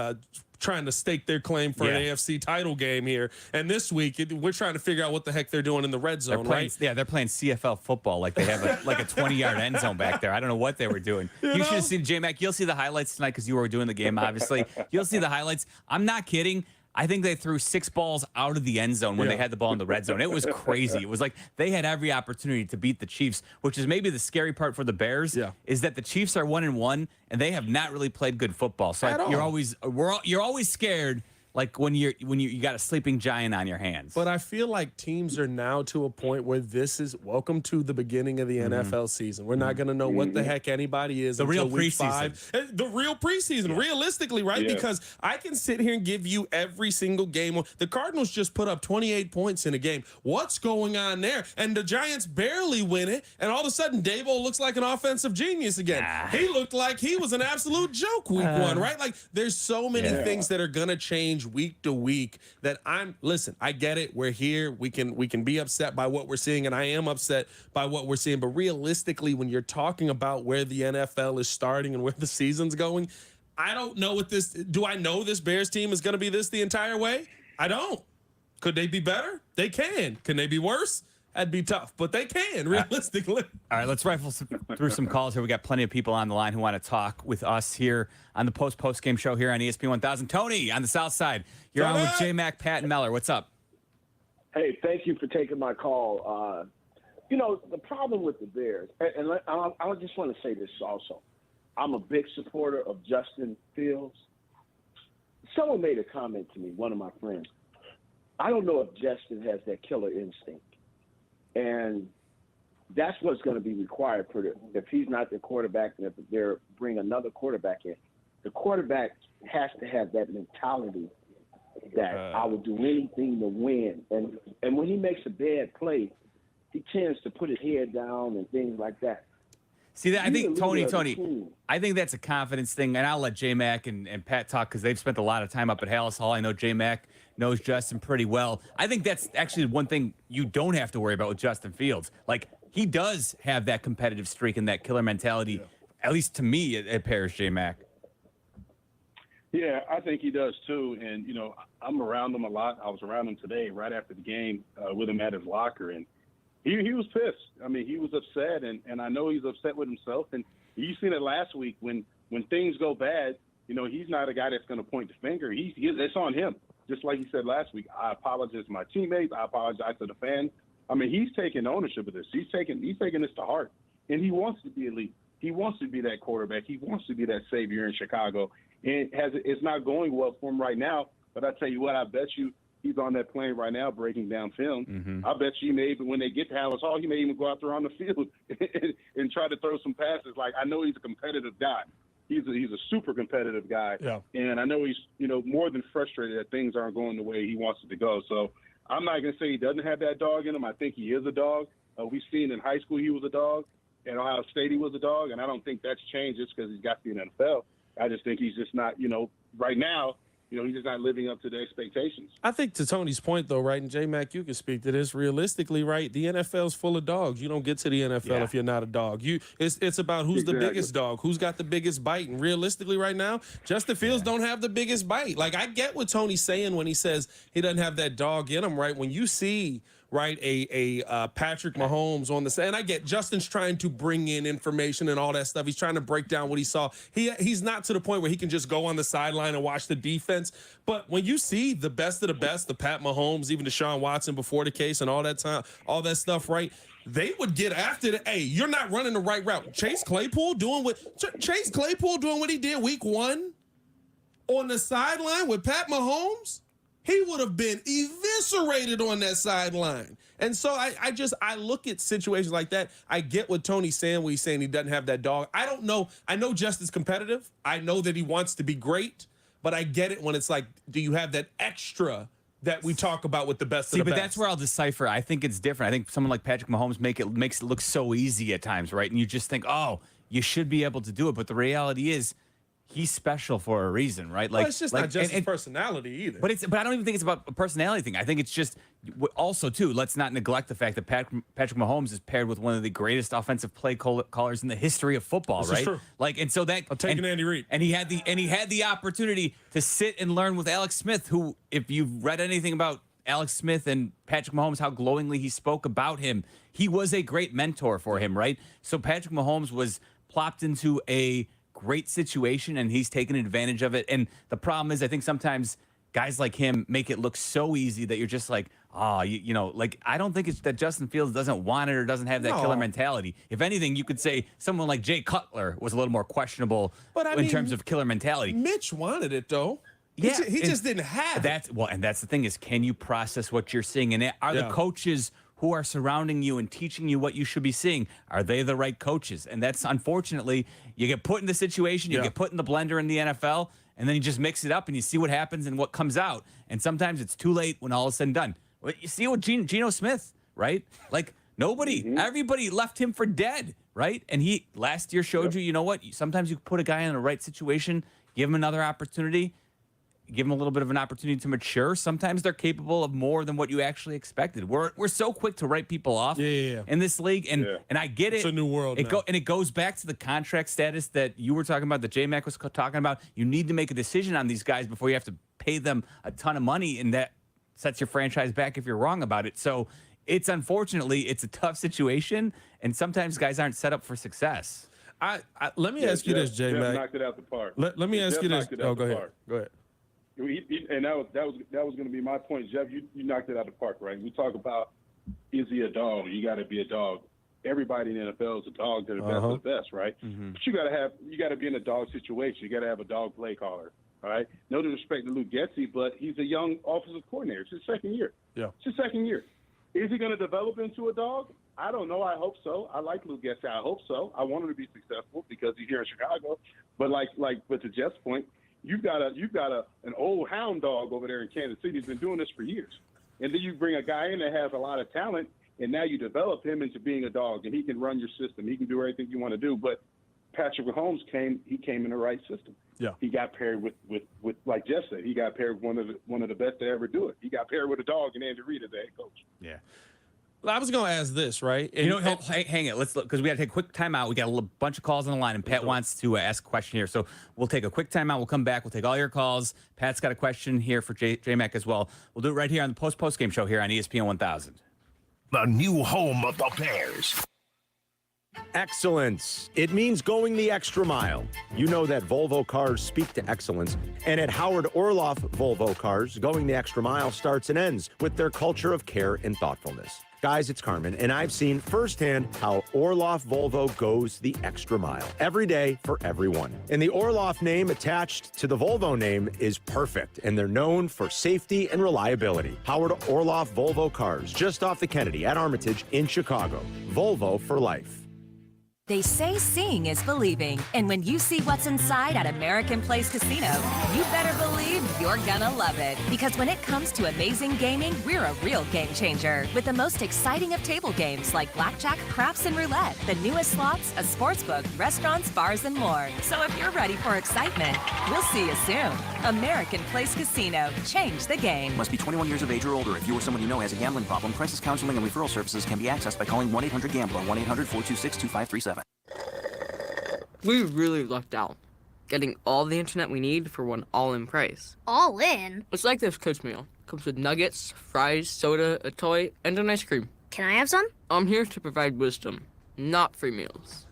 Speaker 26: trying to stake their claim for an AFC title game here. And this week, we're trying to figure out what the heck they're doing in the red zone, right?
Speaker 25: Yeah, they're playing CFL football like they have a 20-yard end zone back there. I don't know what they were doing. You should have seen, J-Mac, you'll see the highlights tonight because you were doing the game, obviously. You'll see the highlights. I'm not kidding. I think they threw 6 balls out of the end zone when they had the ball in the red zone. It was crazy. It was like they had every opportunity to beat the Chiefs, which is maybe the scary part for the Bears. Is that the Chiefs are 1-1 and they have not really played good football. So you're always scared. Like when you got a sleeping giant on your hands.
Speaker 26: But I feel like teams are now to a point where this is welcome to the beginning of the NFL season. We're not going to know what the heck anybody is
Speaker 25: the
Speaker 26: until
Speaker 25: real
Speaker 26: week
Speaker 25: preseason.
Speaker 26: 5. The real preseason, realistically, right?
Speaker 11: Yeah.
Speaker 26: Because I can sit here and give you every single game. The Cardinals just put up 28 points in a game. What's going on there? And the Giants barely win it, and all of a sudden, Dabo looks like an offensive genius again. He looked like he was an absolute joke week 1, right? Like, there's so many things that are going to change week to week that listen, I get it. We're here. We can be upset by what we're seeing, and I am upset by what we're seeing. But realistically, when you're talking about where the NFL is starting and where the season's going, I don't know do I know this Bears team is going to be this the entire way? I don't. Could they be better? They can. Can they be worse? That'd be tough, but they can, realistically.
Speaker 25: All right, let's rifle through some calls here. We got plenty of people on the line who want to talk with us here on the post-game show here on ESPN 1000. Tony on the South Side. You're on with J-Mac, Pat, and Meller. What's up?
Speaker 2: Hey, thank you for taking my call. The problem with the Bears, and I just want to say this also. I'm a big supporter of Justin Fields. Someone made a comment to me, one of my friends. I don't know if Justin has that killer instinct. And that's what's going to be required if he's not the quarterback and if they're bring another quarterback in. The quarterback has to have that mentality that I will do anything to win. And when he makes a bad play, he tends to put his head down and things like that.
Speaker 25: See, I think, Tony, I think that's a confidence thing, and I'll let J-Mac and Pat talk because they've spent a lot of time up at Hallis Hall. I know J-Mac knows Justin pretty well. I think that's actually one thing you don't have to worry about with Justin Fields. Like, he does have that competitive streak and that killer mentality, at least to me, it appears, J-Mac.
Speaker 11: Yeah, I think he does too. And, I'm around him a lot. I was around him today right after the game with him at his locker, and he was pissed. I mean, he was upset, and I know he's upset with himself. And you seen it last week when things go bad, he's not a guy that's going to point the finger. It's on him. Just like he said last week, I apologize to my teammates. I apologize to the fans. I mean, he's taking ownership of this. He's taking this to heart, and he wants to be elite. He wants to be that quarterback. He wants to be that savior in Chicago. And it's not going well for him right now. But I tell you what, I bet you he's on that plane right now breaking down film.
Speaker 25: Mm-hmm.
Speaker 11: I bet you maybe when they get to Hallis Hall, he may even go out there on the field and try to throw some passes. Like, I know he's a competitive guy. He's a super competitive guy.
Speaker 26: Yeah.
Speaker 11: And I know he's, more than frustrated that things aren't going the way he wants it to go. So I'm not going to say he doesn't have that dog in him. I think he is a dog. We've seen in high school he was a dog. At Ohio State he was a dog. And I don't think that's changed just because he's got to be in the NFL. I just think he's just not, right now, he's just not living up to the expectations.
Speaker 26: I think to Tony's point, though, right, and J-Mac, you can speak to this. Realistically, right, the NFL's full of dogs. You don't get to the NFL if you're not a dog. It's about who's the biggest dog, who's got the biggest bite. And realistically, right now, Justin Fields don't have the biggest bite. Like, I get what Tony's saying when he says he doesn't have that dog in him, right? When you see right, a Patrick Mahomes on the side. And I get Justin's trying to bring in information and all that stuff. He's trying to break down what he saw. He's not to the point where he can just go on the sideline and watch the defense. But when you see the best of the best, the Pat Mahomes, even Deshaun Watson before the case and all that time, all that stuff, right? They would get after the, hey, you're not running the right route. Chase Claypool doing what he did week 1 on the sideline with Pat Mahomes. He would have been eviscerated on that sideline. And so I look at situations like that. I get what Tony's saying when he's saying he doesn't have that dog. I don't know. I know Justin's competitive. I know that he wants to be great. But I get it when it's like, do you have that extra that we talk about with the best of the best?
Speaker 25: But that's where I'll decipher. I think it's different. I think someone like Patrick Mahomes makes it look so easy at times, right? And you just think, oh, you should be able to do it. But the reality is, he's special for a reason, right?
Speaker 26: Like, well, it's just not just his personality either.
Speaker 25: But I don't even think it's about a personality thing. I think it's just also too. Let's not neglect the fact that Patrick Mahomes is paired with one of the greatest offensive play callers in the history of football,
Speaker 26: this
Speaker 25: right?
Speaker 26: Is true.
Speaker 25: Like, and so that
Speaker 26: I'm taking Andy Reid,
Speaker 25: and he had the opportunity to sit and learn with Alex Smith, who, if you've read anything about Alex Smith and Patrick Mahomes, how glowingly he spoke about him, he was a great mentor for him, right? So Patrick Mahomes was plopped into a great situation and he's taken advantage of it. And the problem is, I think sometimes guys like him make it look so easy that you're just like, oh, like I don't think it's that Justin Fields doesn't want it or doesn't have that killer mentality. If anything, you could say someone like Jay Cutler was a little more questionable in terms of killer mentality.
Speaker 26: Mitch wanted it though. Yeah, he just didn't have
Speaker 25: it. And that's the thing is, can you process what you're seeing? And are the coaches who are surrounding you and teaching you what you should be seeing, are they the right coaches? And that's unfortunately, you get put in the situation, you get put in the blender in the NFL, and then you just mix it up and you see what happens and what comes out. And sometimes it's too late when all is said and done. You see what Geno Smith, right? Like everybody left him for dead, right? And he last year showed you know what? Sometimes you put a guy in the right situation, give him another opportunity, give them a little bit of an opportunity to mature. Sometimes they're capable of more than what you actually expected. We're so quick to write people off in this league, and I get it.
Speaker 26: It's a new world now.
Speaker 25: And it goes back to the contract status that you were talking about, that J-Mac was talking about. You need to make a decision on these guys before you have to pay them a ton of money, and that sets your franchise back if you're wrong about it. So it's a tough situation, and sometimes guys aren't set up for for success.
Speaker 26: Let me ask you this, J-Mac.
Speaker 11: Knocked it out the park.
Speaker 26: Let me ask you this. Oh, go ahead. Go ahead.
Speaker 11: And that was going to be my point, Jeff. You knocked it out of the park, right? We talk about, is he a dog? You got to be a dog. Everybody in the NFL is a dog to the best of the best, right? Mm-hmm. But you got to be in a dog situation. You got to have a dog play caller, all right? No disrespect to Luke Getsy, but he's a young offensive coordinator. It's his second year.
Speaker 26: Yeah,
Speaker 11: it's his second year. Is he going to develop into a dog? I don't know. I hope so. I like Luke Getsy. I hope so. I want him to be successful because he's here in Chicago. But to Jeff's point, you've got an old hound dog over there in Kansas City who's been doing this for years. And then you bring a guy in that has a lot of talent, and now you develop him into being a dog, and he can run your system. He can do everything you want to do. But Patrick Mahomes came in the right system.
Speaker 26: Yeah.
Speaker 11: He got paired with like Jeff said, he got paired with one of the best to ever do it. He got paired with a dog and Andy Reid as the head coach.
Speaker 26: Yeah. Well, I was going to ask this, right? And,
Speaker 25: hang it. Let's look, because we got to take a quick timeout. We got a bunch of calls on the line, and Pat wants to ask a question here. So we'll take a quick timeout. We'll come back. We'll take all your calls. Pat's got a question here for J-Mac as well. We'll do it right here on the post-game show here on ESPN 1000.
Speaker 23: The new home of the Bears.
Speaker 9: Excellence. It means going the extra mile. You know that Volvo cars speak to excellence. And at Howard Orloff Volvo Cars, going the extra mile starts and ends with their culture of care and thoughtfulness. Guys, it's Carmen, and I've seen firsthand how Orloff Volvo goes the extra mile every day for everyone. And the Orloff name attached to the Volvo name is perfect, and they're known for safety and reliability. Howard Orloff Volvo Cars, just off the Kennedy at Armitage in Chicago. Volvo for life.
Speaker 10: They say seeing is believing, and when you see what's inside at American Place Casino, you better believe you're gonna love it. Because when it comes to amazing gaming, we're a real game changer. With the most exciting of table games like blackjack, craps, and roulette, the newest slots, a sportsbook, restaurants, bars, and more. So if you're ready for excitement, we'll see you soon. American Place Casino. Change the game.
Speaker 12: Must be 21 years of age or older. If you or someone you know has a gambling problem, crisis counseling and referral services can be accessed by calling 1-800-GAMBLER, 1-800-426-2537.
Speaker 13: We really lucked out, getting all the internet we need for one all-in price.
Speaker 14: All in?
Speaker 13: It's like this kids meal. Comes with nuggets, fries, soda, a toy, and an ice cream.
Speaker 14: Can I have some?
Speaker 13: I'm here to provide wisdom, not free meals.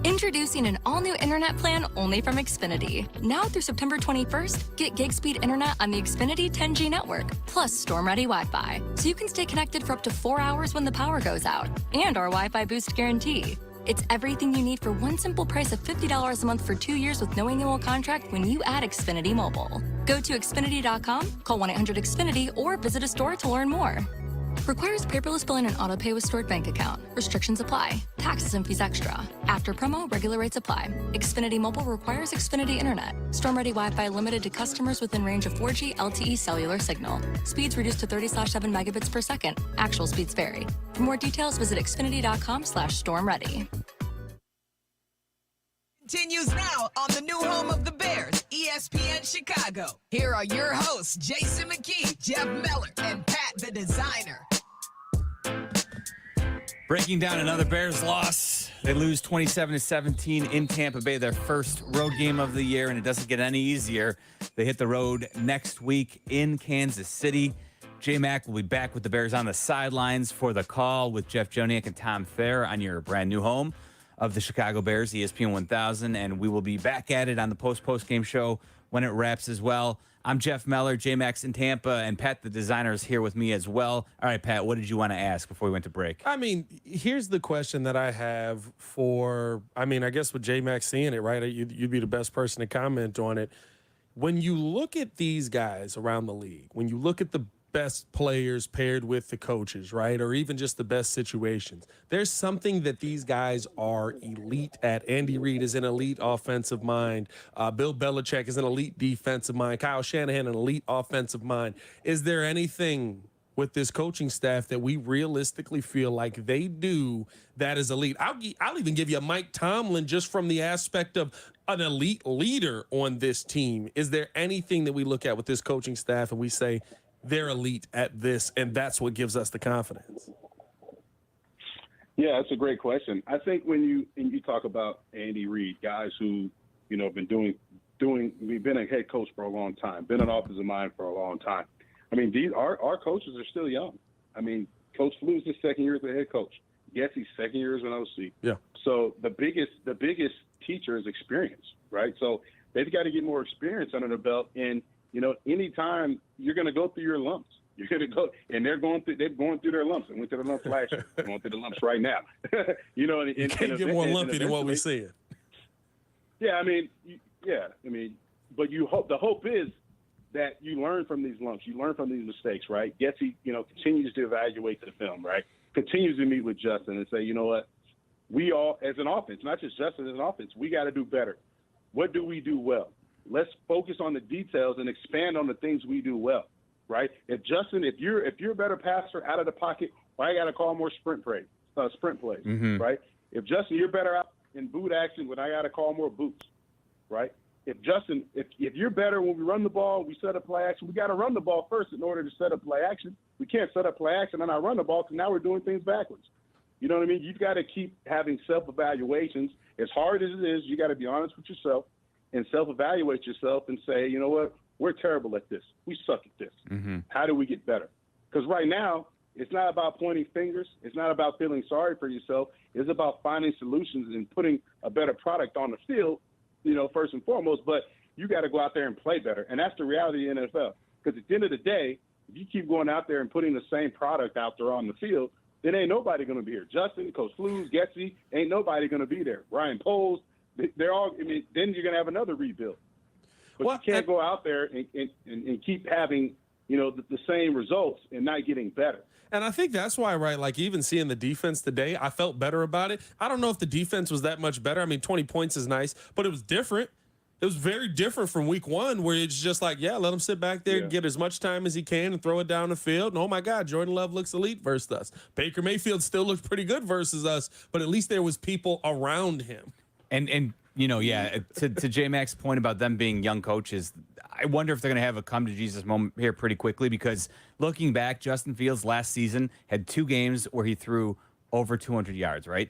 Speaker 24: Introducing an all-new internet plan only from Xfinity. Now through September 21st, get gig speed internet on the Xfinity 10G network, plus storm-ready Wi-Fi, so you can stay connected for up to 4 hours when the power goes out, and our Wi-Fi boost guarantee. It's everything you need for one simple price of $50 a month for 2 years with no annual contract when you add Xfinity Mobile. Go to Xfinity.com, call 1-800-XFINITY, or visit a store to learn more. Requires paperless billing and autopay with stored bank account. Restrictions apply. Taxes and fees extra. After promo, regular rates apply. Xfinity Mobile requires Xfinity Internet. Storm-ready Wi-Fi limited to customers within range of 4G LTE cellular signal. Speeds reduced to 30/7 megabits per second. Actual speeds vary. For more details, visit Xfinity.com/stormready.
Speaker 6: Continues now on the new home of the Bears, ESPN Chicago. Here are your hosts, Jason McKee, Jeff Meller, and Pat the Designer.
Speaker 25: Breaking down another Bears loss. They lose 27-17 in Tampa Bay, their first road game of the year, and it doesn't get any easier. They hit the road next week in Kansas City. J-Mac will be back with the Bears on the sidelines for the call with Jeff Joniak and Tom Thayer on your brand new home of the Chicago Bears, ESPN 1000, and we will be back at it on the post-game show when it wraps as well. I'm Jeff Meller, J-Max in Tampa, and Pat, the designer, is here with me as well. All right, Pat, what did you want to ask before we went to break?
Speaker 26: I mean, here's the question that I have for, I guess with J-Max seeing it, right, you'd be the best person to comment on it. When you look at these guys around the league, when you look at the best players paired with the coaches, right? Or even just the best situations. There's something that these guys are elite at. Andy Reid is an elite offensive mind. Bill Belichick is an elite defensive mind. Kyle Shanahan, an elite offensive mind. Is there anything with this coaching staff that we realistically feel like they do that is elite? I'll even give you Mike Tomlin just from the aspect of an elite leader on this team. Is there anything that we look at with this coaching staff and we say, they're elite at this, and that's what gives us the confidence?
Speaker 11: Yeah, that's a great question. I think when you talk about Andy Reid, guys who, been we've been a head coach for a long time, been an offensive mind for a long time. Our coaches are still young. Coach Flu's his second year as a head coach. Getsy's second year as an OC.
Speaker 26: Yeah.
Speaker 11: So the biggest teacher is experience, right? So they've got to get more experience under their belt. And anytime you're going to go through your lumps, you're going to go, and they're going through their lumps. They went through the lumps last year. They're going through the lumps right now.
Speaker 26: You can't get more lumpy than what we see.
Speaker 11: Yeah, but the hope is that you learn from these lumps, you learn from these mistakes, right? Getsy, continues to evaluate the film, right? Continues to meet with Justin and say, you know what, we all, as an offense, not just Justin as an offense, we got to do better. What do we do well? Let's focus on the details and expand on the things we do well, right? If you're a better passer out of the pocket, why I got to call more sprint plays,
Speaker 25: Mm-hmm.
Speaker 11: right? If Justin, you're better out in boot action, when I got to call more boots, right? If you're better when we run the ball, we set up play action, we got to run the ball first in order to set up play action. We can't set up play action and I run the ball because now we're doing things backwards. You know what I mean? You've got to keep having self-evaluations. As hard as it is, you got to be honest with yourself and self-evaluate yourself and say, you know what, we're terrible at this. We suck at this.
Speaker 25: Mm-hmm.
Speaker 11: How do we get better? Because right now, it's not about pointing fingers. It's not about feeling sorry for yourself. It's about finding solutions and putting a better product on the field, first and foremost. But you got to go out there and play better. And that's the reality of the NFL. Because at the end of the day, if you keep going out there and putting the same product out there on the field, then ain't nobody going to be here. Justin, Coach Flus, Getsy, ain't nobody going to be there. Ryan Poles, they're all. Then you're going to have another rebuild. But you can't go out there and keep having, the same results and not getting better.
Speaker 26: And I think that's why, right, like even seeing the defense today, I felt better about it. I don't know if the defense was that much better. 20 points is nice, but it was different. It was very different from week one where it's just like, yeah, let him sit back there and get as much time as he can and throw it down the field. And, oh, my God, Jordan Love looks elite versus us. Baker Mayfield still looks pretty good versus us, but at least there was people around him.
Speaker 25: And to J-Mac's point about them being young coaches, I wonder if they're going to have a come-to-Jesus moment here pretty quickly because looking back, Justin Fields last season had 2 games where he threw over 200 yards, right?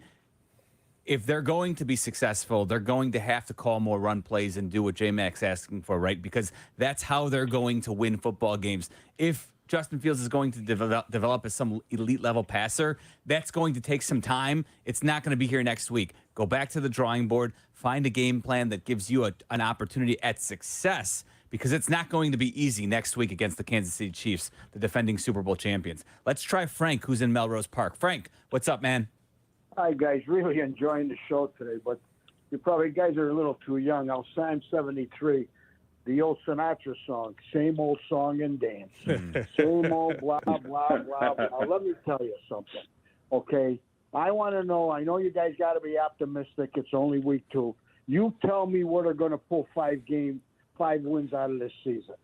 Speaker 25: If they're going to be successful, they're going to have to call more run plays and do what J-Mac's asking for, right? Because that's how they're going to win football games. If Justin Fields is going to develop as some elite-level passer, that's going to take some time. It's not going to be here next week. Go back to the drawing board, find a game plan that gives you an opportunity at success because it's not going to be easy next week against the Kansas City Chiefs, the defending Super Bowl champions. Let's try Frank, who's in Melrose Park. Frank, what's up, man?
Speaker 3: Hi, guys. Really enjoying the show today, but you guys are a little too young. I'm 73. The old Sinatra song, same old song and dance. Same old blah, blah, blah, blah. Let me tell you something, okay? I want to know, I know you guys got to be optimistic. It's only week 2. You tell me what are going to pull 5 wins out of this season.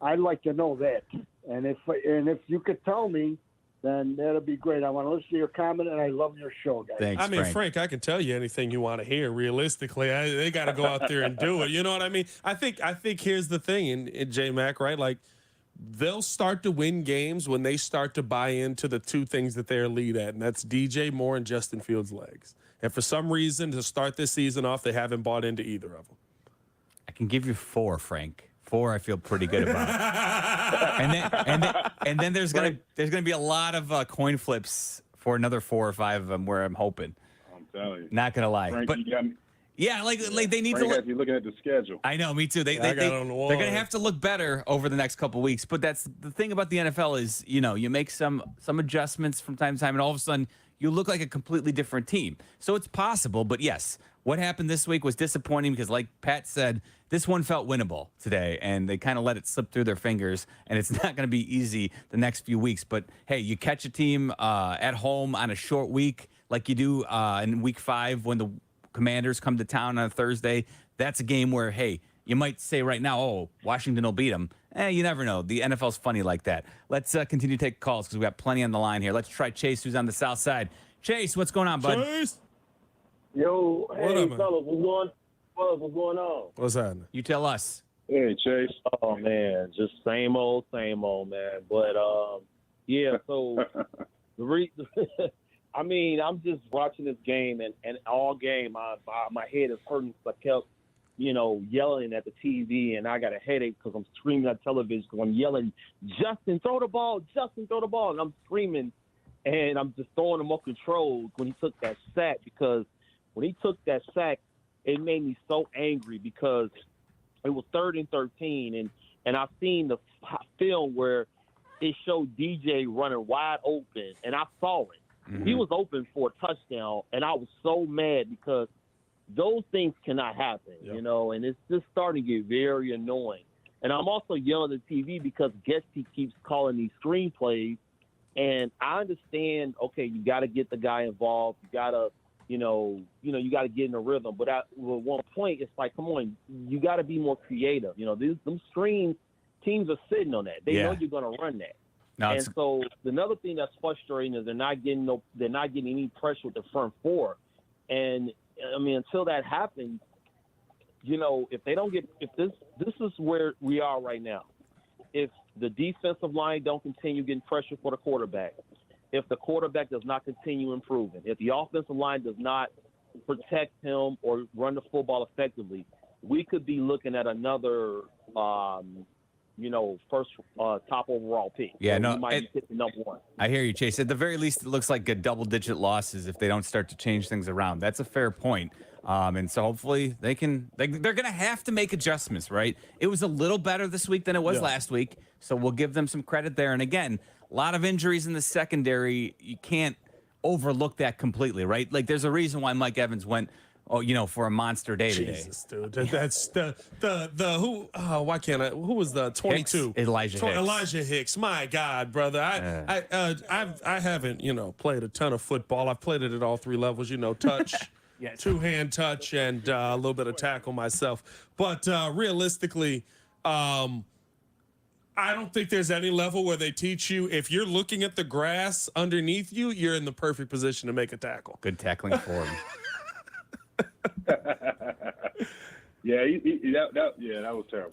Speaker 3: I'd like to know that. And if you could tell me, then that'll be great. I want to listen to your comment, and I love your show, guys.
Speaker 26: Thanks, Frank, I can tell you anything you want to hear. Realistically, they got to go out there and do it. You know what I mean? I think here's the thing in J-Mac, right? Like, they'll start to win games when they start to buy into the 2 things that they're lead at, and that's DJ Moore and Justin Fields' legs. And for some reason, to start this season off, they haven't bought into either of them.
Speaker 25: I can give you 4, Frank. 4 I feel pretty good about. and then there's gonna be a lot of coin flips for another 4 or 5 of them where I'm hoping.
Speaker 11: telling you.
Speaker 25: Not gonna lie,
Speaker 11: Frank,
Speaker 25: but
Speaker 11: you got me.
Speaker 25: yeah, like they need
Speaker 11: Frank
Speaker 25: to
Speaker 11: has you looking at the schedule.
Speaker 25: I know, me too. They're going to have to look better over the next couple of weeks. But that's the thing about the NFL is, you make some adjustments from time to time, and all of a sudden you look like a completely different team. So it's possible. But yes, what happened this week was disappointing because, like Pat said, this one felt winnable today, and they kind of let it slip through their fingers. And it's not going to be easy the next few weeks. But hey, you catch a team at home on a short week like you do in week 5 when the Commanders come to town on a Thursday. That's a game where, hey, you might say right now, oh, Washington will beat them. You never know. The NFL's funny like that. Let's continue to take calls because we've got plenty on the line here. Let's try Chase, who's on the south side. Chase, what's going on, bud?
Speaker 26: Chase?
Speaker 4: Yo,
Speaker 26: What
Speaker 4: hey,
Speaker 26: up, man?
Speaker 4: fellas, what's going on?
Speaker 26: What's happening?
Speaker 25: You tell us.
Speaker 11: Hey, Chase.
Speaker 4: Oh, man, just same old, man. But, yeah, so I mean, I'm just watching this game, and all game, my head is hurting because I kept, yelling at the TV, and I got a headache because I'm screaming at television because I'm yelling, Justin, throw the ball, and I'm screaming, and I'm just throwing him off control when he took that sack, because when he took that sack, it made me so angry because it was 3rd and 13, and I've seen the film where it showed DJ running wide open, and I saw it. Mm-hmm. He was open for a touchdown, and I was so mad because those things cannot happen, and it's just starting to get very annoying. And I'm also yelling at the TV because Gesty keeps calling these screenplays, and I understand, okay, you got to get the guy involved. You got to, you got to get in the rhythm. But at one point, it's like, come on, you got to be more creative. Them screens, teams are sitting on that. They know you're going to run that.
Speaker 25: No,
Speaker 4: and so another thing that's frustrating is they're not getting any pressure with the front four. And I mean, until that happens, if they don't get, if this is where we are right now. If the defensive line don't continue getting pressure for the quarterback, if the quarterback does not continue improving, if the offensive line does not protect him or run the football effectively, we could be looking at another first top overall pick.
Speaker 25: Yeah,
Speaker 4: so we might be hitting number 1.
Speaker 25: I hear you, Chase. At the very least, it looks like a double-digit losses if they don't start to change things around. That's a fair point. And so hopefully they're going to have to make adjustments, right? It was a little better this week than it was last week, so we'll give them some credit there. And again, a lot of injuries in the secondary. You can't overlook that completely, right? Like there's a reason why Mike Evans went for a monster day today.
Speaker 26: Jesus, dude. That's the who? Oh, why can't I? Who was the 22?
Speaker 25: Elijah Hicks.
Speaker 26: Elijah Hicks. My God, brother. I haven't played a ton of football. I've played it at all 3 levels. Touch, yes. 2-hand touch, and a little bit of tackle myself. But realistically, I don't think there's any level where they teach you if you're looking at the grass underneath you, you're in the perfect position to make a tackle.
Speaker 25: Good tackling form.
Speaker 11: That was terrible.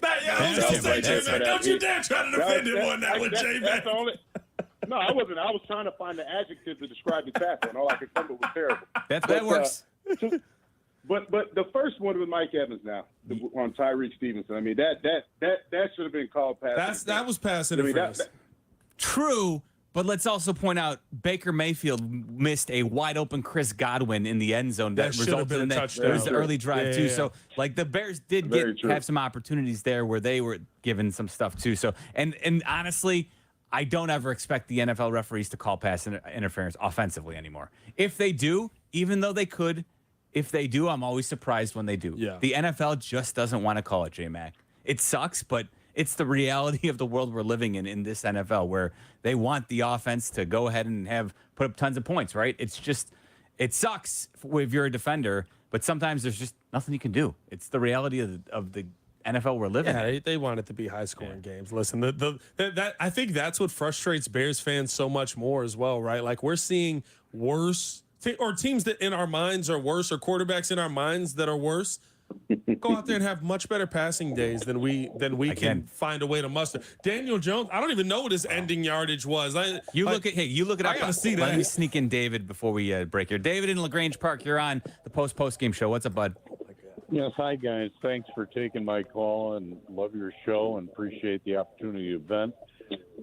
Speaker 26: Don't you dare try to defend him on that one, J-Man.
Speaker 11: No, I wasn't. I was trying to find the adjective to describe the tackle, and all I could come up with was terrible.
Speaker 25: That works.
Speaker 11: But the first one with Mike Evans now on Tyreek Stevenson. I mean that should have been called pass.
Speaker 26: That was pass interference.
Speaker 25: True. But let's also point out Baker Mayfield missed a wide open Chris Godwin in the end zone that resulted in that. It was the early drive too. So like the Bears did have some opportunities there where they were given some stuff too. So and honestly, I don't ever expect the NFL referees to call pass interference offensively anymore. If they do, even though they could, if they do, I'm always surprised when they do.
Speaker 26: Yeah.
Speaker 25: The NFL just doesn't want to call it, J-Mac. It sucks, but it's the reality of the world we're living in this NFL, where they want the offense to go ahead and put up tons of points, right? It's just, it sucks if you're a defender, but sometimes there's just nothing you can do. It's the reality of the NFL we're living in.
Speaker 26: Yeah, they want it to be high-scoring games. Listen, I think that's what frustrates Bears fans so much more as well, right? Like we're seeing worse, or teams that in our minds are worse, or quarterbacks in our minds that are worse, go out there and have much better passing days than we can find a way to muster. Daniel Jones, I don't even know what his ending yardage was.
Speaker 25: You look it up.
Speaker 26: I gotta see that.
Speaker 25: Let me sneak in David before we break here. David in LaGrange Park, you're on the post-game show. What's up, bud?
Speaker 14: Yes, hi guys. Thanks for taking my call and love your show and appreciate the opportunity to vent.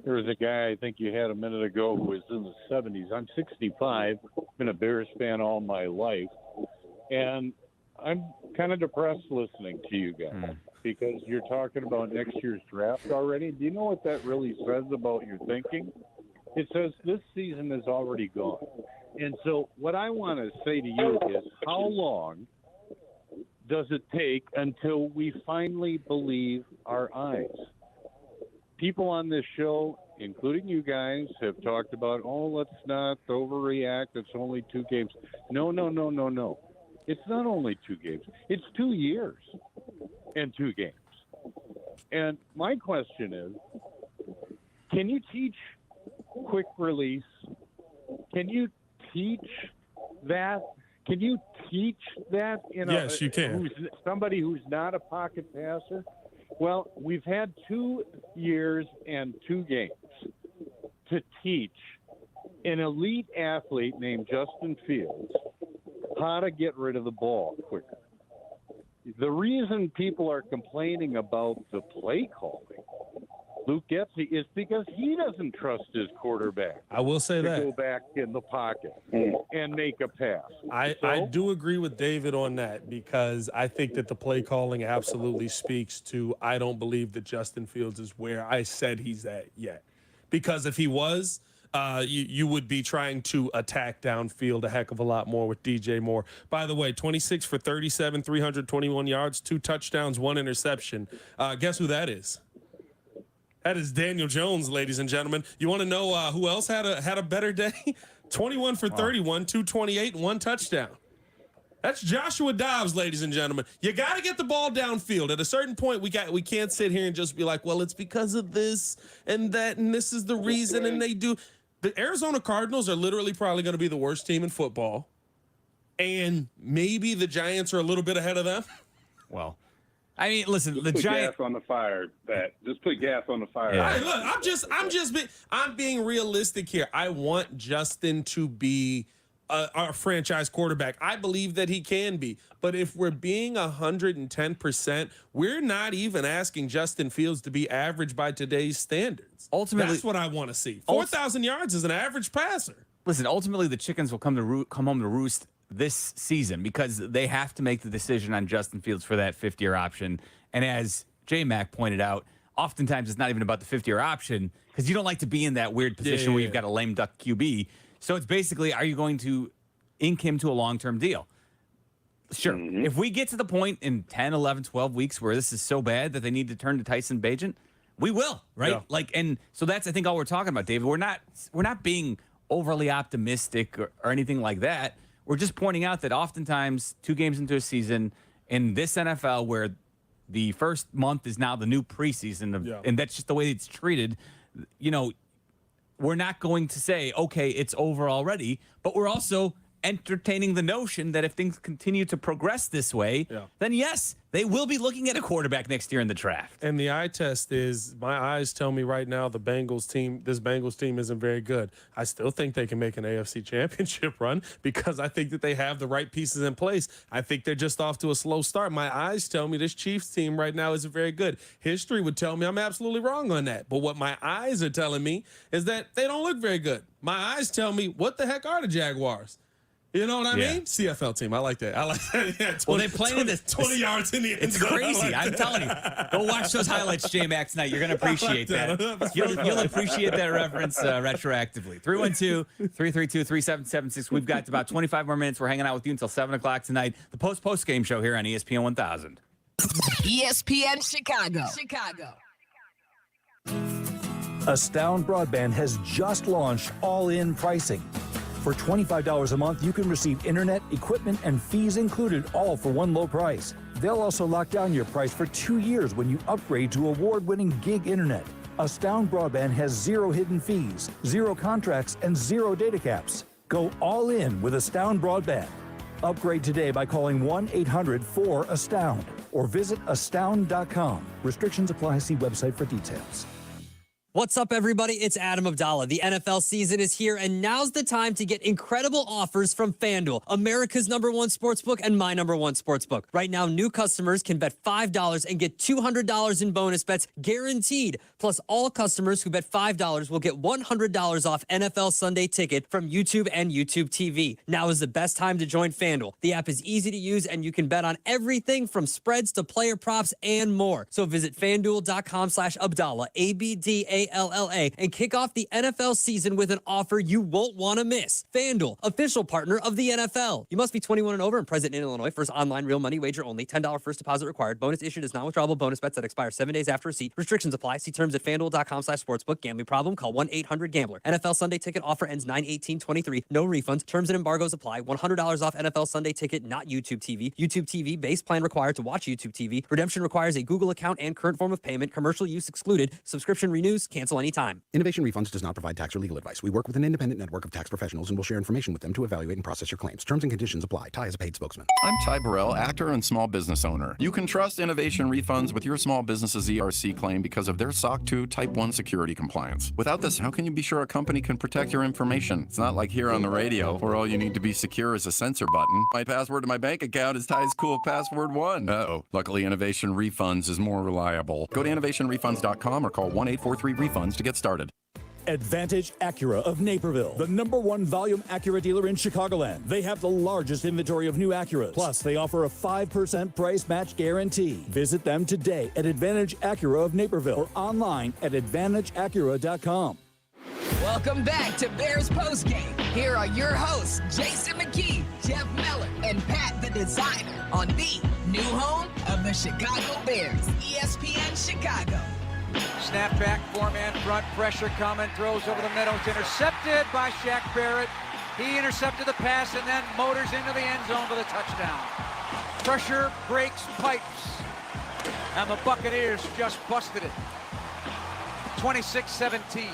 Speaker 14: There was a guy I think you had a minute ago who was in the 70s. I'm 65, been a Bears fan all my life. And I'm kind of depressed listening to you guys because you're talking about next year's draft already. Do you know what that really says about your thinking? It says this season is already gone. And so what I want to say to you is, how long does it take until we finally believe our eyes? People on this show, including you guys, have talked about, let's not overreact. It's only 2 games. No. It's not only 2 games. It's 2 years and 2 games. And my question is, can you teach quick release? Can you teach that? Can you teach that in
Speaker 26: yes, you can.
Speaker 14: Somebody who's not a pocket passer? Well, we've had 2 years and 2 games to teach an elite athlete named Justin Fields how to get rid of the ball quicker. The reason people are complaining about the play calling, Luke Getsy, is because he doesn't trust his quarterback.
Speaker 26: I will say
Speaker 14: to
Speaker 26: that.
Speaker 14: go back in the pocket and make a pass.
Speaker 26: I do agree with David on that because I think that the play calling absolutely speaks to I don't believe that Justin Fields is where I said he's at yet. Because if he was, you would be trying to attack downfield a heck of a lot more with DJ Moore. By the way, 26 for 37, 321 yards, 2 touchdowns, 1 interception. Guess who that is? That is Daniel Jones, ladies and gentlemen. You want to know who else had a better day? 21 for 31, 228, 1 touchdown. That's Joshua Dobbs, ladies and gentlemen. You got to get the ball downfield. At a certain point, we can't sit here and just be like, well, it's because of this and that, and this is the reason, and they do. The Arizona Cardinals are literally probably going to be the worst team in football, and maybe the Giants are a little bit ahead of them.
Speaker 25: Well, I mean, listen,
Speaker 11: just
Speaker 25: the
Speaker 11: put
Speaker 25: Giants
Speaker 11: gas on the fire. Just put gas on the fire.
Speaker 25: Yeah.
Speaker 26: Hey, look, I'm being realistic here. I want Justin to be our franchise quarterback. I believe that he can be. But if we're being 110%, we're not even asking Justin Fields to be average by today's standards.
Speaker 25: Ultimately,
Speaker 26: that's what I want to see. 4,000 yards is an average passer.
Speaker 25: Listen, ultimately, the chickens will come home to roost this season because they have to make the decision on Justin Fields for that 50-year option. And as J-Mac pointed out, oftentimes it's not even about the 50-year option because you don't like to be in that weird position where you've got a lame duck QB. So it's basically, are you going to ink him to a long-term deal? Sure. Mm-hmm. If we get to the point in 10, 11, 12 weeks where this is so bad that they need to turn to Tyson Bagent, we will, right?
Speaker 26: Yeah.
Speaker 25: And so that's, I think, all we're talking about, David. We're not being overly optimistic or anything like that. We're just pointing out that oftentimes 2 games into a season in this NFL where the first month is now the new preseason, and that's just the way it's treated, we're not going to say, okay, it's over already, but we're also entertaining the notion that if things continue to progress this way, then yes, they will be looking at a quarterback next year in the draft.
Speaker 26: And the eye test is, my eyes tell me right now this Bengals team isn't very good. I still think they can make an AFC championship run because I think that they have the right pieces in place. I think they're just off to a slow start. My eyes tell me this Chiefs team right now isn't very good. History would tell me I'm absolutely wrong on that. But what my eyes are telling me is that they don't look very good. My eyes tell me, what the heck are the Jaguars? You know what I mean? CFL team. I like that. Yeah, 20,
Speaker 25: they playing this
Speaker 26: 20 yards in the end
Speaker 25: It's
Speaker 26: zone.
Speaker 25: crazy. I'm telling you. Go watch those highlights, J-Max, tonight. You're going to appreciate that. You'll appreciate that reference retroactively. 312-332-3776. We've got about 25 more minutes. We're hanging out with you until 7 o'clock tonight. The post-game show here on ESPN 1000.
Speaker 6: ESPN Chicago.
Speaker 15: Astound Broadband has just launched all-in pricing. For $25 a month, you can receive internet, equipment, and fees included, all for one low price. They'll also lock down your price for 2 years when you upgrade to award-winning gig internet. Astound Broadband has 0 hidden fees, 0 contracts, and 0 data caps. Go all in with Astound Broadband. Upgrade today by calling 1-800-4ASTOUND or visit astound.com. Restrictions apply. See website for details.
Speaker 16: What's up, everybody? It's Adam Abdallah. The NFL season is here, and now's the time to get incredible offers from FanDuel, America's #1 sportsbook and my #1 sportsbook. Right now, new customers can bet $5 and get $200 in bonus bets guaranteed. Plus, all customers who bet $5 will get $100 off NFL Sunday Ticket from YouTube and YouTube TV. Now is the best time to join FanDuel. The app is easy to use, and you can bet on everything from spreads to player props and more. So visit FanDuel.com/Abdallah, ABDALLA, and kick off the NFL season with an offer you won't want to miss. FanDuel, official partner of the NFL. You must be 21 and over and present in Illinois. First online real money wager only. $10 first deposit required. Bonus issued as non-withdrawable bonus bets that expire 7 days after receipt. Restrictions apply. See terms at FanDuel.com/sportsbook. Gambling problem? Call 1-800-GAMBLER. NFL Sunday Ticket offer ends 9/18/23. No refunds. Terms and embargoes apply. $100 off NFL Sunday Ticket, not YouTube TV. YouTube TV base plan required to watch YouTube TV. Redemption requires a Google account and current form of payment. Commercial use excluded. Subscription renews. Cancel anytime.
Speaker 17: Innovation Refunds does not provide tax or legal advice. We work with an independent network of tax professionals and will share information with them to evaluate and process your claims. Terms and conditions apply. Ty is a paid spokesman.
Speaker 18: I'm Ty Burrell, actor and small business owner. You can trust Innovation Refunds with your small business's ERC claim because of their SOC 2 Type 1 security compliance. Without this, how can you be sure a company can protect your information? It's not like here on the radio, where all you need to be secure is a censor button. My password to my bank account is Ty's cool password 1. Uh-oh. Luckily, Innovation Refunds is more reliable. Go to innovationrefunds.com or call 1-843-REFUNDS to get started.
Speaker 15: Advantage Acura of Naperville, the #1 volume Acura dealer in Chicagoland. They have the largest inventory of new Acuras. Plus, they offer a 5% price match guarantee. Visit them today at Advantage Acura of Naperville or online at AdvantageAcura.com.
Speaker 6: Welcome back to Bears Postgame. Here are your hosts, Jason McKee, Jeff Meller, and Pat the Designer on the new home of the Chicago Bears, ESPN Chicago.
Speaker 19: Snap back, four-man front, pressure coming, throws over the middle. It's intercepted by Shaq Barrett. He intercepted the pass and then motors into the end zone for the touchdown. Pressure breaks pipes, and the Buccaneers just busted it. 26-17.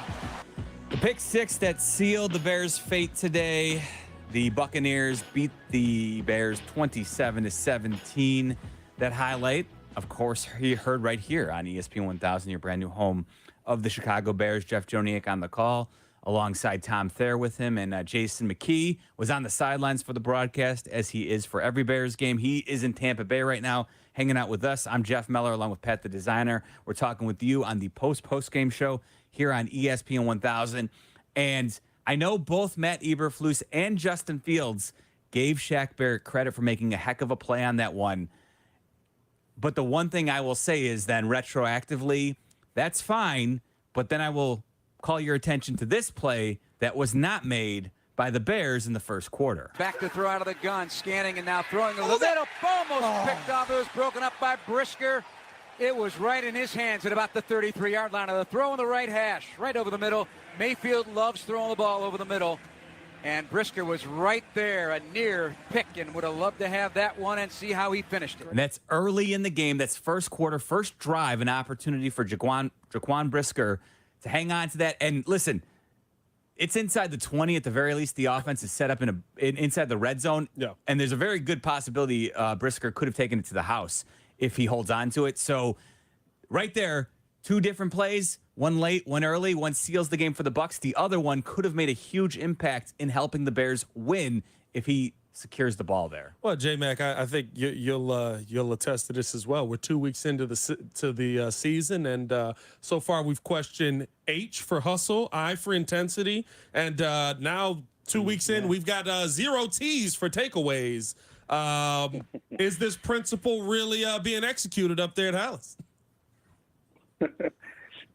Speaker 25: The pick six that sealed the Bears' fate today. The Buccaneers beat the Bears 27-17. That highlight, of course, he heard right here on ESPN 1000, your brand new home of the Chicago Bears. Jeff Joniak on the call, alongside Tom Thayer with him, and Jason McKee was on the sidelines for the broadcast, as he is for every Bears game. He is in Tampa Bay right now, hanging out with us. I'm Jeff Meller, along with Pat the Designer. We're talking with you on the post-game show here on ESPN 1000. And I know both Matt Eberflus and Justin Fields gave Shaq Barrett credit for making a heck of a play on that one. But the one thing I will say is then retroactively, that's fine, but then I will call your attention to this play that was not made by the Bears in the first quarter.
Speaker 19: Back to throw out of the gun, scanning and now throwing a little bit. Almost picked off. It was broken up by Brisker. It was right in his hands at about the 33-yard line of the throw in the right hash, right over the middle. Mayfield loves throwing the ball over the middle. And Brisker was right there, a near pick, and would have loved to have that one and see how he finished it.
Speaker 25: And that's early in the game. That's first quarter, first drive, an opportunity for Jaquan Brisker to hang on to that. And listen, it's inside the 20 at the very least. The offense is set up inside the red zone.
Speaker 26: Yeah.
Speaker 25: And there's a very good possibility Brisker could have taken it to the house if he holds on to it. So right there, two different plays. One late, one early, one seals the game for the Bucs. The other one could have made a huge impact in helping the Bears win if he secures the ball there.
Speaker 26: Well, J-Mac, I think you'll attest to this as well. We're 2 weeks into the season, and so far we've questioned H for hustle, I for intensity, and now 2 weeks in, we've got 0 T's for takeaways. Is this principle really being executed up there at Hallis?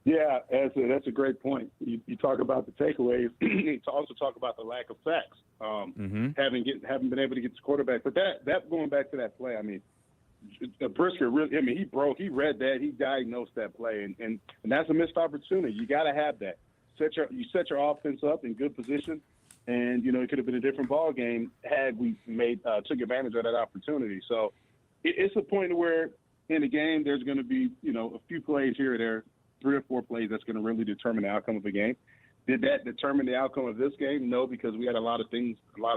Speaker 11: Yeah, that's a great point. You talk about the takeaways. You also talk about the lack of sacks. Haven't been able to get the quarterback. But that going back to that play, I mean, Brisker really, I mean, he read that, he diagnosed that play, and that's a missed opportunity. You got to have that. You set your offense up in good position, and it could have been a different ball game had we took advantage of that opportunity. So it's a point where in the game there's going to be a few plays here or there. 3 or 4 plays that's going to really determine the outcome of the game. Did that determine the outcome of this game? No, because we had a lot of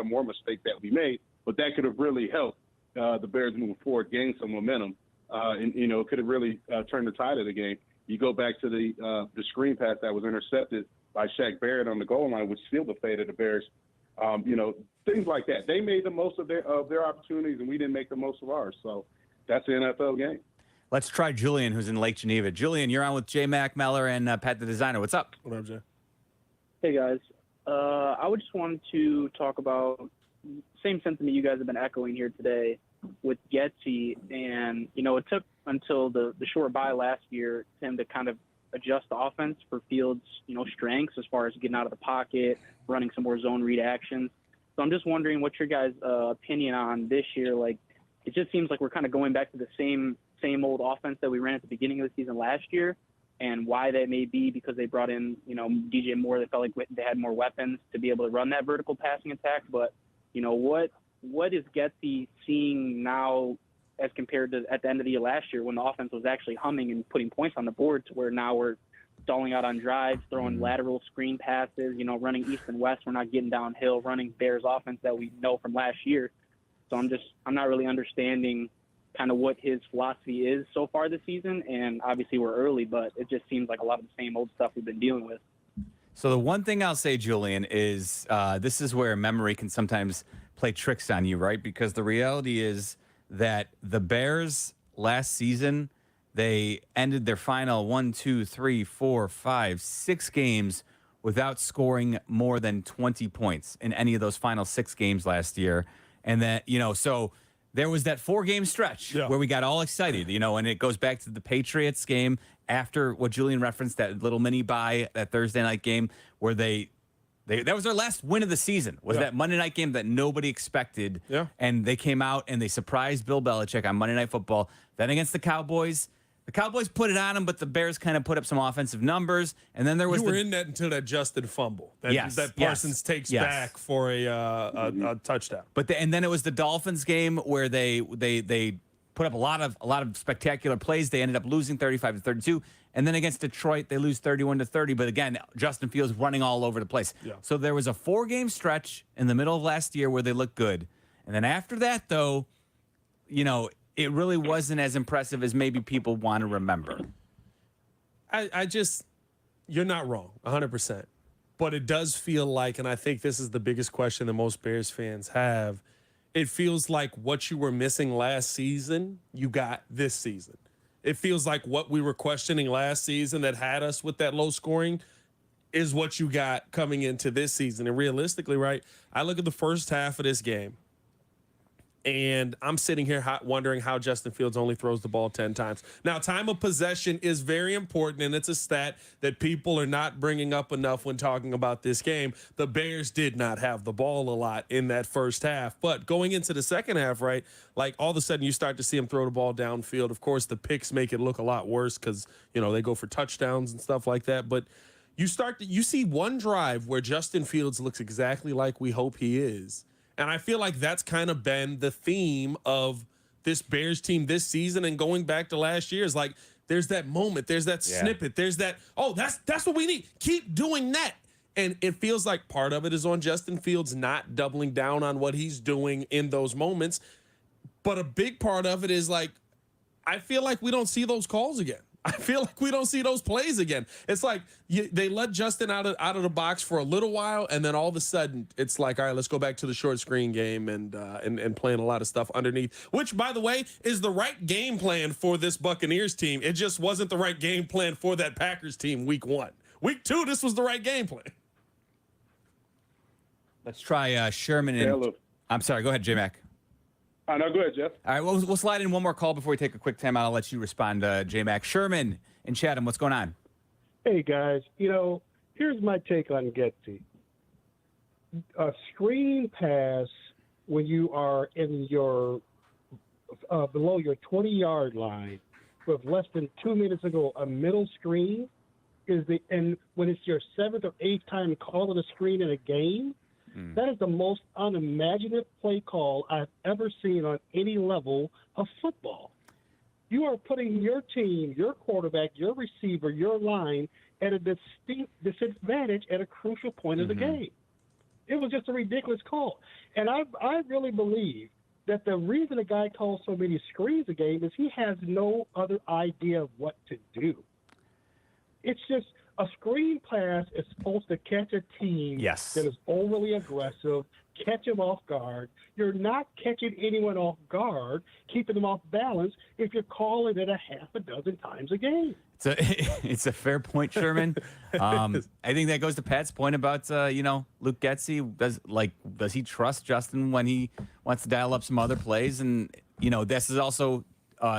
Speaker 11: more mistakes that we made, but that could have really helped the Bears moving forward, gain some momentum and could have really turned the tide of the game. You go back to the screen pass that was intercepted by Shaq Barrett on the goal line, which sealed the fate of the Bears. Things like that. They made the most of their opportunities, and we didn't make the most of ours. So that's the NFL game.
Speaker 25: Let's try Julian, who's in Lake Geneva. Julian, you're on with J. Mac Meller and Pat the Designer. What's up?
Speaker 26: What up, Jay?
Speaker 1: Hey, guys. I would just wanted to talk about same sentiment you guys have been echoing here today with Getsy. And, it took until the short bye last year for him to kind of adjust the offense for Fields' strengths as far as getting out of the pocket, running some more zone read actions. So I'm just wondering what your guys' opinion on this year. Like, it just seems like we're kind of going back to the same old offense that we ran at the beginning of the season last year, and why that may be because they brought in, DJ Moore. They felt like they had more weapons to be able to run that vertical passing attack. But, what is Getsy seeing now as compared to at the end of the year last year when the offense was actually humming and putting points on the board, to where now we're stalling out on drives, throwing lateral screen passes, running east and west. We're not getting downhill, running Bears offense that we know from last year. So I'm not really understanding kind of what his philosophy is so far this season. And obviously we're early, but it just seems like a lot of the same old stuff we've been dealing with.
Speaker 25: So the one thing I'll say, Julian, is this is where memory can sometimes play tricks on you, right? Because the reality is that the Bears last season, they ended their final 6 games without scoring more than 20 points in any of those final 6 games last year. And that, so there was that 4-game stretch where we got all excited, and it goes back to the Patriots game after what Julian referenced, that little mini bye, that Thursday night game where that was their last win of the season, was that Monday night game that nobody expected. Yeah. And they came out and they surprised Bill Belichick on Monday Night Football. Then against the Cowboys put it on them, but the Bears kind of put up some offensive numbers. And then there was
Speaker 26: in that until that Justin fumble that Parsons takes back for a touchdown.
Speaker 25: And then it was the Dolphins game where they put up a lot of spectacular plays. They ended up losing 35-32. And then against Detroit, they lose 31-30. But again, Justin Fields running all over the place. Yeah. So there was a 4-game stretch in the middle of last year where they looked good. And then after that, though, it really wasn't as impressive as maybe people want to remember.
Speaker 26: You're not wrong, 100%. But it does feel like, and I think this is the biggest question that most Bears fans have, it feels like what you were missing last season, you got this season. It feels like what we were questioning last season that had us with that low scoring is what you got coming into this season. And realistically, right, I look at the first half of this game, and I'm sitting here wondering how Justin Fields only throws the ball 10 times. Now, time of possession is very important, and it's a stat that people are not bringing up enough when talking about this game. The Bears did not have the ball a lot in that first half. But going into the second half, right, like all of a sudden you start to see them throw the ball downfield. Of course, the picks make it look a lot worse because, they go for touchdowns and stuff like that. But you see one drive where Justin Fields looks exactly like we hope he is. And I feel like that's kind of been the theme of this Bears team this season and going back to last year is like, there's that moment, there's that snippet, there's that, that's what we need. Keep doing that. And it feels like part of it is on Justin Fields not doubling down on what he's doing in those moments. But a big part of it is like, I feel like we don't see those calls again. I feel like we don't see those plays again. It's like they let Justin out of the box for a little while, and then all of a sudden it's like, all right, let's go back to the short screen game and playing a lot of stuff underneath, which, by the way, is the right game plan for this Buccaneers team. It just wasn't the right game plan for that Packers team week 1. Week 2, this was the right game plan.
Speaker 25: Let's try Sherman. I'm sorry, go ahead, J-Mac.
Speaker 11: No, go ahead, Jeff.
Speaker 25: All right, we'll slide in one more call before we take a quick timeout. I'll let you respond, J-Mac. Sherman in Chatham, what's going on?
Speaker 5: Hey, guys. Here's my take on Getsy. A screen pass when you are in your below your 20-yard line with less than 2 minutes ago, a middle screen and when it's your 7th or 8th time calling a screen in a game, that is the most unimaginative play call I've ever seen on any level of football. You are putting your team, your quarterback, your receiver, your line at a distinct disadvantage at a crucial point of the game. It was just a ridiculous call. And I really believe that the reason a guy calls so many screens a game is he has no other idea of what to do. It's just a screen pass is supposed to catch a team that is overly aggressive, catch them off guard. You're not catching anyone off guard, keeping them off balance if you're calling it a half a dozen times a game.
Speaker 25: It's a fair point, Sherman. I think that goes to Pat's point about Luke Getsy. Does he trust Justin when he wants to dial up some other plays? And this is also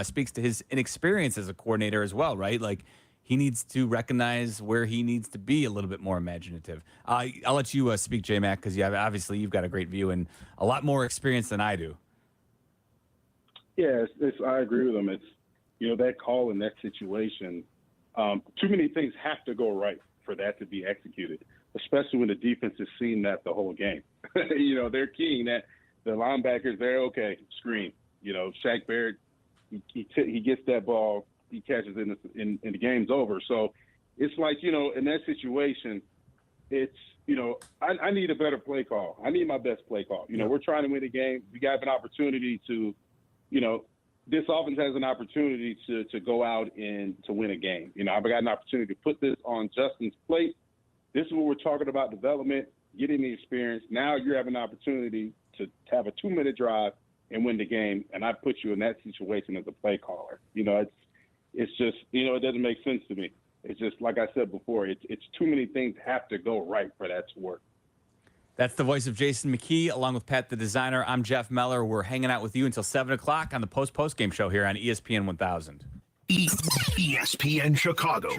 Speaker 25: speaks to his inexperience as a coordinator as well, right? Like he needs to recognize where he needs to be a little bit more imaginative. I'll let you speak, J-Mac, because obviously you've got a great view and a lot more experience than I do.
Speaker 11: Yeah, I agree with him. It's that call in that situation. Too many things have to go right for that to be executed, especially when the defense has seen that the whole game. They're keying that the linebackers, they're okay, screen. Shaq Barrett, he gets that ball, he catches it, and the game's over. So it's like, in that situation, it's, I need a better play call. I need my best play call. We're trying to win a game. We got an opportunity to, this offense has an opportunity to go out and to win a game. I've got an opportunity to put this on Justin's plate. This is what we're talking about, development, getting the experience. Now you're having an opportunity to have a 2-minute drive and win the game, and I put you in that situation as a play caller. It's just, it doesn't make sense to me. It's just, like I said before, it's too many things have to go right for that to work.
Speaker 25: That's the voice of Jason McKee, along with Pat the Designer. I'm Jeff Meller. We're hanging out with you until 7 o'clock on the Post-Game Show here on ESPN 1000.
Speaker 23: ESPN Chicago.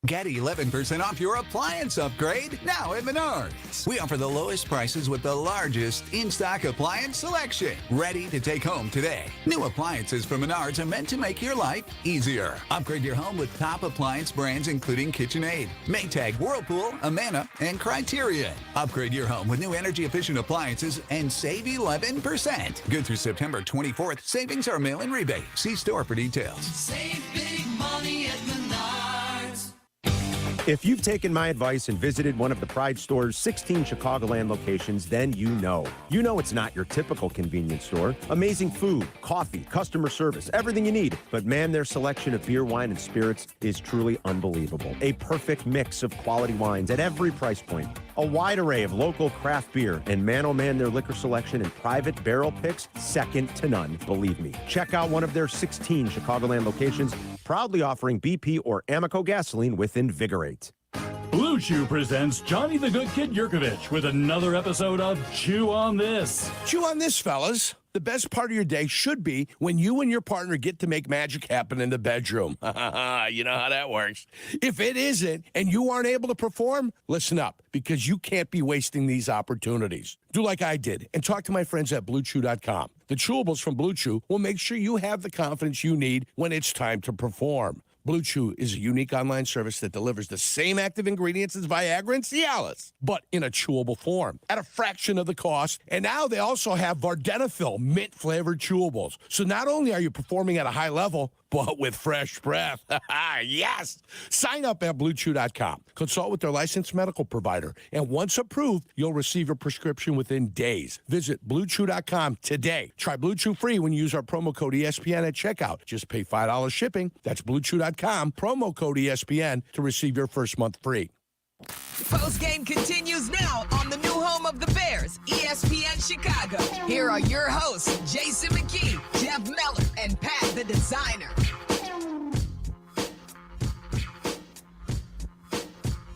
Speaker 2: Get 11% off your appliance upgrade now at Menards. We offer the lowest prices with the largest in-stock appliance selection. Ready to take home today. New appliances from Menards are meant to make your life easier. Upgrade your home with top appliance brands including KitchenAid, Maytag, Whirlpool, Amana, and Criterion. Upgrade your home with new energy-efficient appliances and save 11%. Good through September 24th. Savings are mail-in rebate. See store for details.
Speaker 7: Save big money at Menards.
Speaker 9: If you've taken my advice and visited one of the Pride Store's 16 Chicagoland locations, then you know. You know it's not your typical convenience store. Amazing food, coffee, customer service, everything you need. But man, their selection of beer, wine, and spirits is truly unbelievable. A perfect mix of quality wines at every price point. A wide array of local craft beer. And man, oh man, their liquor selection and private barrel picks, second to none, believe me. Check out one of their 16 Chicagoland locations, proudly offering BP or Amoco gasoline with Invigorate.
Speaker 8: Blue Chew presents Johnny the Good Kid Yurkovich with another episode of Chew on This.
Speaker 20: Chew on this, fellas. The best part of your day should be when you and your partner get to make magic happen in the bedroom. You know how that works. If it isn't and you aren't able to perform, listen up, because you can't be wasting these opportunities. Do like I did and talk to my friends at BlueChew.com. The chewables from Blue Chew will make sure you have the confidence you need when it's time to perform. Blue Chew is a unique online service that delivers the same active ingredients as Viagra and Cialis, but in a chewable form at a fraction of the cost. And now they also have Vardenafil mint-flavored chewables. So not only are you performing at a high level, but with fresh breath. Yes! Sign up at BlueChew.com. Consult with their licensed medical provider. And once approved, you'll receive your prescription within days. Visit BlueChew.com today. Try Blue Chew free when you use our promo code ESPN at checkout. Just pay $5 shipping. That's BlueChew.com, promo code ESPN to receive your first month free.
Speaker 6: Postgame continues now on the new home of the Bears, ESPN Chicago. Here are your hosts, Jason McKee, Jeff Meller, and Pat the Designer.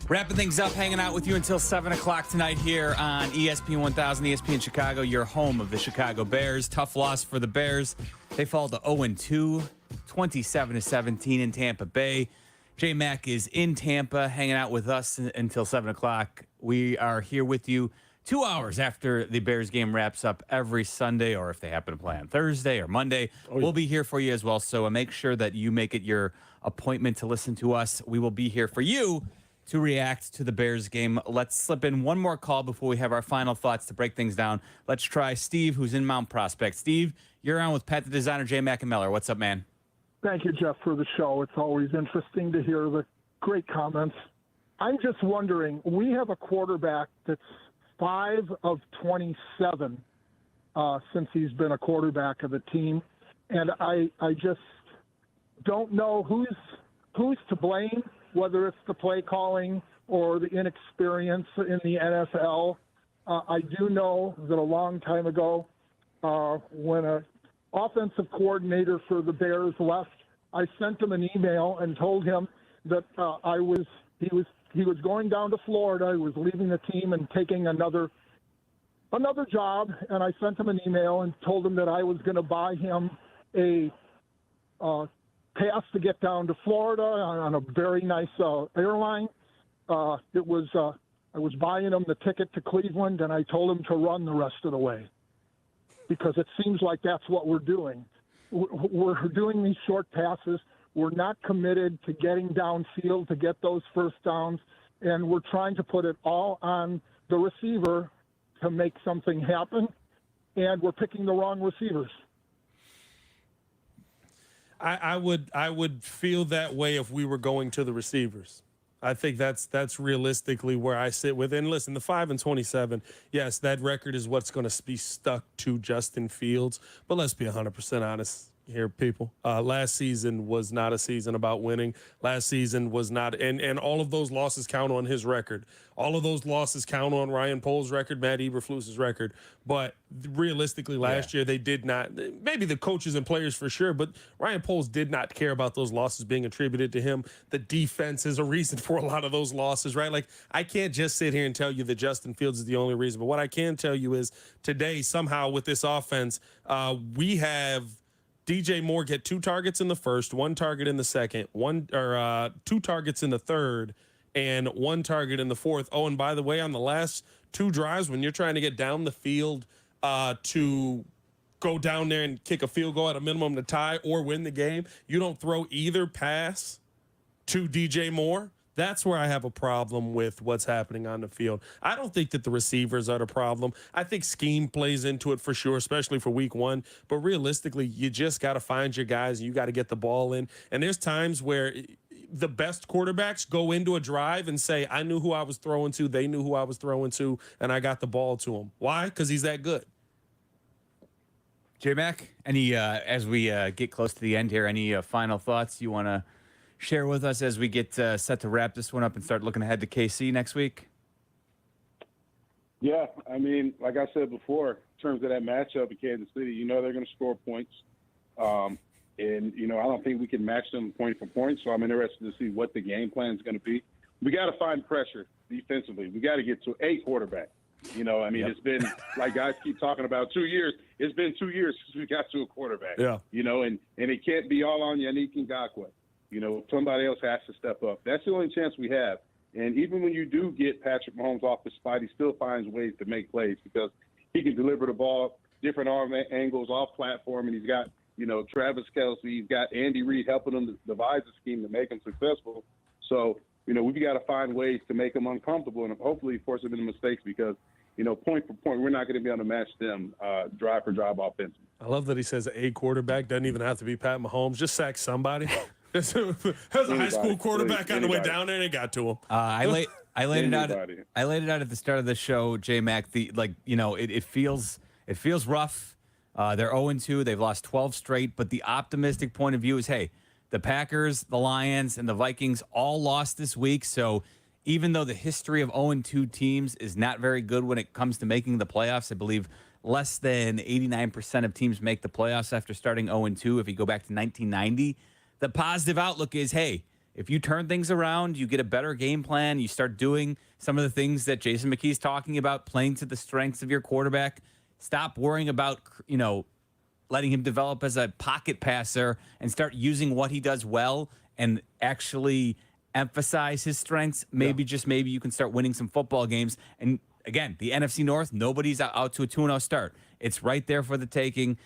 Speaker 25: Wrapping things up, hanging out with you until 7 o'clock tonight here on ESPN 1000, ESPN Chicago, your home of the Chicago Bears. Tough loss for the Bears. They fall to 0-2, 27-17 in Tampa Bay. J-Mac is in Tampa, hanging out with us until 7 o'clock. We are here with you 2 hours after the Bears game wraps up every Sunday, or if they happen to play on Thursday or Monday. We'll be here for you as well, so make sure that you make it your appointment to listen to us. We will be here for you to react to the Bears game. Let's slip in one more call before we have our final thoughts to break things down. Let's try Steve, who's in Mount Prospect. Steve, you're on with Pat the Designer, J-Mac and Meller. What's up, man?
Speaker 21: Thank you, Jeff, for the show. It's always interesting to hear the great comments. I'm just wondering, we have a quarterback that's 5 of 27 since he's been a quarterback of the team. And I just don't know who's to blame, whether it's the play calling or the inexperience in the NFL. I do know that a long time ago, when an offensive coordinator for the Bears left, I sent him an email and told him that he was going down to Florida. He was leaving the team and taking another job. And I sent him an email and told him that I was going to buy him a pass to get down to Florida on a very nice airline. I was buying him the ticket to Cleveland, and I told him to run the rest of the way, because it seems like that's what we're doing. We're doing these short passes. We're not committed to getting downfield to get those first downs, and we're trying to put it all on the receiver to make something happen, and we're picking the wrong receivers.
Speaker 26: I would feel that way if we were going to the receivers. I think that's realistically where I sit with. And listen, the 5-27, yes, that record is what's going to be stuck to Justin Fields. But let's be 100% honest here, people. Last season was not a season about winning. Last season was not, and all of those losses count on his record. All of those losses count on Ryan Poles' record, Matt Eberflus's record. But realistically, last year they did not. Maybe the coaches and players for sure, but Ryan Poles did not care about those losses being attributed to him. The defense is a reason for a lot of those losses, right? Like, I can't just sit here and tell you that Justin Fields is the only reason. But what I can tell you is today, somehow with this offense, we have DJ Moore get 2 targets in the first, 1 target in the second, 2 targets in the third, and 1 target in the fourth. Oh, and by the way, on the last 2 drives, when you're trying to get down the field to go down there and kick a field goal at a minimum to tie or win the game, you don't throw either pass to DJ Moore. That's where I have a problem with what's happening on the field. I don't think that the receivers are the problem. I think scheme plays into it for sure, especially for week 1. But realistically, you just got to find your guys. You got to get the ball in. And there's times where the best quarterbacks go into a drive and say, I knew who I was throwing to. They knew who I was throwing to, and I got the ball to him. Why? Because he's that good.
Speaker 25: J-Mac, any as we get close to the end here, any final thoughts you want to share with us as we get set to wrap this one up and start looking ahead to KC next week?
Speaker 11: Yeah, I mean, like I said before, in terms of that matchup in Kansas City, you know they're going to score points. And, you know, I don't think we can match them point for point, so I'm interested to see what the game plan is going to be. We got to find pressure defensively. We got to get to a quarterback. You know, I mean, It's been, like guys keep talking about, 2 years. It's been 2 years since we got to a quarterback.
Speaker 26: Yeah.
Speaker 11: You know, and it can't be all on Yannick Ngakoue. You know, somebody else has to step up. That's the only chance we have. And even when you do get Patrick Mahomes off the spot, he still finds ways to make plays because he can deliver the ball, different arm angles, off platform, and he's got, you know, Travis Kelce, he's got Andy Reid helping him to devise a scheme to make him successful. So, you know, we've got to find ways to make him uncomfortable and hopefully force him into mistakes because, you know, point for point, we're not going to be able to match them drive for drive offensively.
Speaker 26: I love that he says a quarterback. Doesn't even have to be Pat Mahomes. Just sack somebody. There's a high school quarterback on the way down there, and it got to him.
Speaker 25: I laid it out. I laid it out at the start of the show, J-Mac. It feels rough. They're 0-2. They've lost 12 straight. But the optimistic point of view is, hey, the Packers, the Lions, and the Vikings all lost this week. So even though the history of 0-2 teams is not very good when it comes to making the playoffs, I believe less than 89% of teams make the playoffs after starting 0-2. If you go back to 1990. The positive outlook is, hey, if you turn things around, you get a better game plan, you start doing some of the things that Jason McKee's talking about, playing to the strengths of your quarterback, stop worrying about, you know, letting him develop as a pocket passer and start using what he does well and actually emphasize his strengths. Maybe, just maybe, you can start winning some football games. And again, the NFC North, nobody's out to a 2-0 start. It's right there for the taking.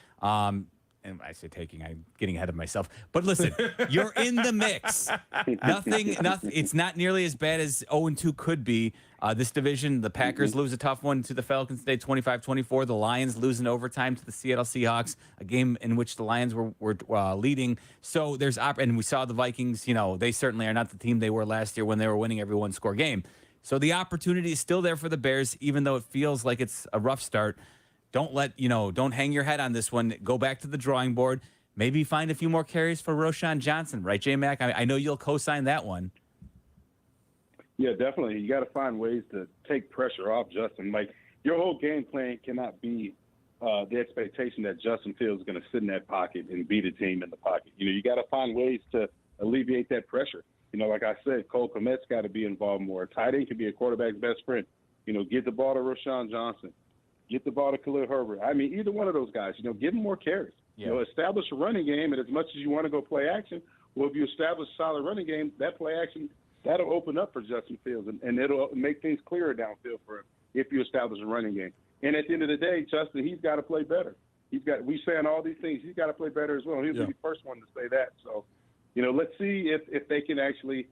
Speaker 25: And I say taking, I'm getting ahead of myself. But listen, you're in the mix. Nothing. It's not nearly as bad as 0-2 could be. This division, the Packers lose a tough one to the Falcons today, 25-24. The Lions lose in overtime to the Seattle Seahawks, a game in which the Lions were leading. So there's and we saw the Vikings. You know, they certainly are not the team they were last year when they were winning every one-score game. So the opportunity is still there for the Bears, even though it feels like it's a rough start. don't hang your head on this one. Go back to the drawing board. Maybe find a few more carries for Roschon Johnson, right, J-Mac? I know you'll co-sign that one.
Speaker 11: Yeah, definitely. You got to find ways to take pressure off Justin. Like, your whole game plan cannot be the expectation that Justin Fields is going to sit in that pocket and beat a team in the pocket. You got to find ways to alleviate that pressure. Like I said, Cole Kmet's got to be involved more. Tight end can be a quarterback's best friend. Get the ball to Roschon Johnson. Get the ball to Khalil Herbert. I mean, either one of those guys, give them more carries.
Speaker 25: Yeah.
Speaker 11: Establish a running game, and as much as you want to go play action, well, if you establish a solid running game, that play action, that'll open up for Justin Fields, and it'll make things clearer downfield for him if you establish a running game. And at the end of the day, Justin, he's got to play better. We saying all these things. He's got to play better as well. He'll be the first one to say that. So, let's see if they can actually,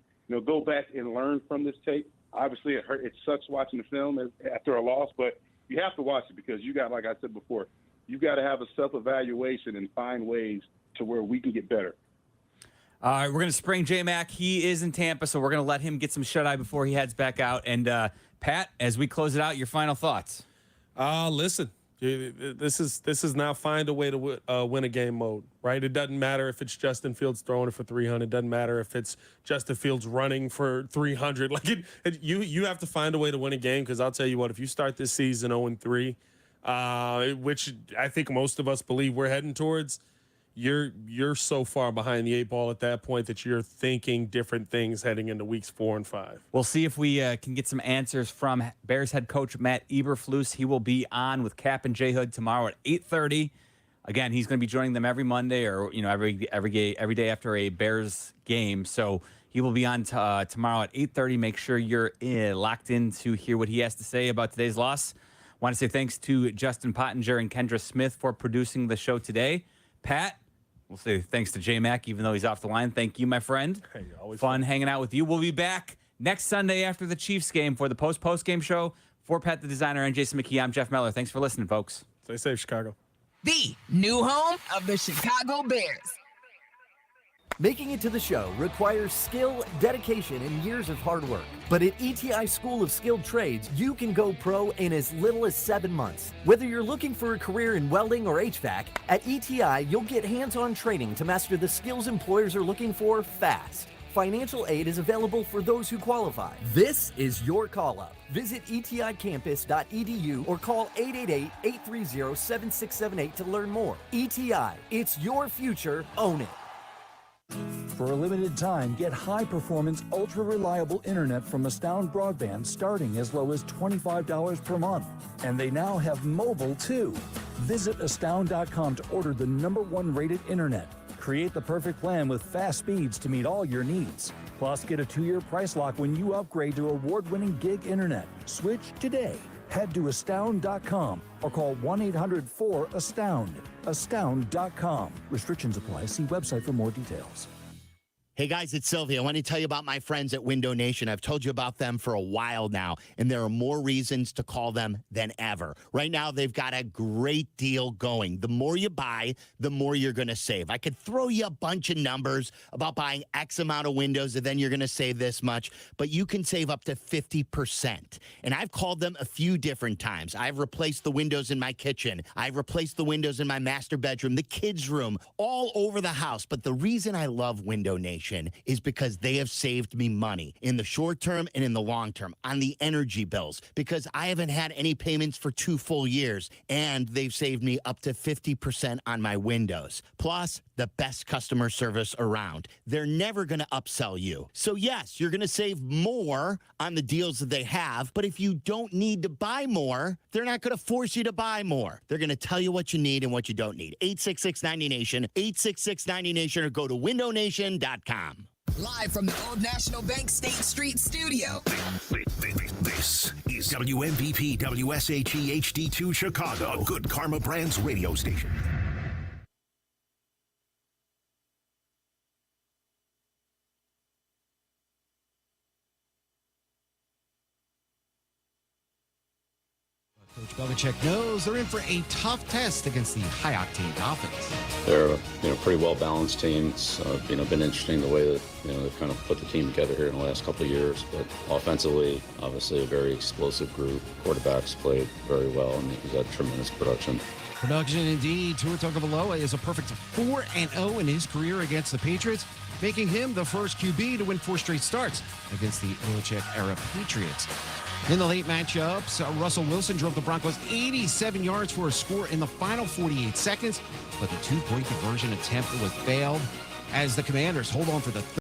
Speaker 11: go back and learn from this tape. Obviously, it sucks watching the film after a loss, but you have to watch it because you got, like I said before, you got to have a self-evaluation and find ways to where we can get better.
Speaker 25: All right, we're going to spring J-Mac. He is in Tampa, so we're going to let him get some shut-eye before he heads back out. And, Pat, as we close it out, your final thoughts.
Speaker 26: Listen, this is now find a way to win a game mode, right? It doesn't matter if it's Justin Fields throwing it for 300. It doesn't matter if it's Justin Fields running for 300. You have to find a way to win a game because I'll tell you what, if you start this season 0-3, which I think most of us believe we're heading towards, you're so far behind the 8 ball at that point that you're thinking different things heading into weeks 4 and 5.
Speaker 25: We'll see if we can get some answers from Bears head coach Matt Eberflus. He will be on with Cap and J Hood tomorrow at 8:30. Again, he's going to be joining them every Monday or every day after a Bears game. So he will be on tomorrow at 8:30. Make sure you're locked in to hear what he has to say about today's loss. Want to say thanks to Justin Pottinger and Kendra Smith for producing the show today. Pat, we'll say thanks to J-Mac, even though he's off the line. Thank you, my friend.
Speaker 26: Hey, always
Speaker 25: fun hanging out with you. We'll be back next Sunday after the Chiefs game for the post-game show. For Pat the Designer and Jason McKee, I'm Jeff Meller. Thanks for listening, folks.
Speaker 26: Stay safe, Chicago.
Speaker 6: The new home of the Chicago Bears.
Speaker 3: Making it to the show requires skill, dedication, and years of hard work. But at ETI School of Skilled Trades, you can go pro in as little as 7 months. Whether you're looking for a career in welding or HVAC, at ETI, you'll get hands-on training to master the skills employers are looking for fast. Financial aid is available for those who qualify. This is your call-up. Visit eticampus.edu or call 888-830-7678 to learn more. ETI, it's your future. Own it.
Speaker 15: For a limited time, get high-performance, ultra-reliable internet from Astound Broadband starting as low as $25 per month. And they now have mobile, too. Visit astound.com to order the #1 rated internet. Create the perfect plan with fast speeds to meet all your needs. Plus, get a 2-year price lock when you upgrade to award-winning gig internet. Switch today. Head to astound.com or call 1-800-4ASTOUND. Astound.com. Restrictions apply. See website for more details.
Speaker 10: Hey guys, it's Sylvia. I want to tell you about my friends at Window Nation. I've told you about them for a while now, and there are more reasons to call them than ever. Right now, they've got a great deal going. The more you buy, the more you're going to save. I could throw you a bunch of numbers about buying X amount of windows, and then you're going to save this much, but you can save up to 50%. And I've called them a few different times. I've replaced the windows in my kitchen. I've replaced the windows in my master bedroom, the kids' room, all over the house. But the reason I love Window Nation is because they have saved me money in the short term and in the long term on the energy bills, because I haven't had any payments for 2 full years, and they've saved me up to 50% on my windows. Plus, the best customer service around. They're never going to upsell you. So yes, you're going to save more on the deals that they have, but if you don't need to buy more, they're not going to force you to buy more. They're going to tell you what you need and what you don't need. 866-90-NATION, 866-90-NATION, or go to windownation.com.
Speaker 6: Live from the Old National Bank State Street studio.
Speaker 23: This is WMVP WSHE HD2 Chicago, a Good Karma Brands radio station.
Speaker 12: Coach
Speaker 4: Belichick knows they're in for a tough test against the high-octane Dolphins.
Speaker 12: They're pretty well-balanced team. It's been interesting the way that they've kind of put the team together here in the last couple of years. But offensively, obviously a very explosive group. Quarterbacks played very well, and he's had tremendous production.
Speaker 4: Production indeed. Tua Tagovailoa is a perfect 4-0 in his career against the Patriots, making him the first QB to win 4 straight starts against the Belichick-era Patriots. In the late matchups, Russell Wilson drove the Broncos 87 yards for a score in the final 48 seconds, but the 2-point conversion attempt was failed as the Commanders hold on for the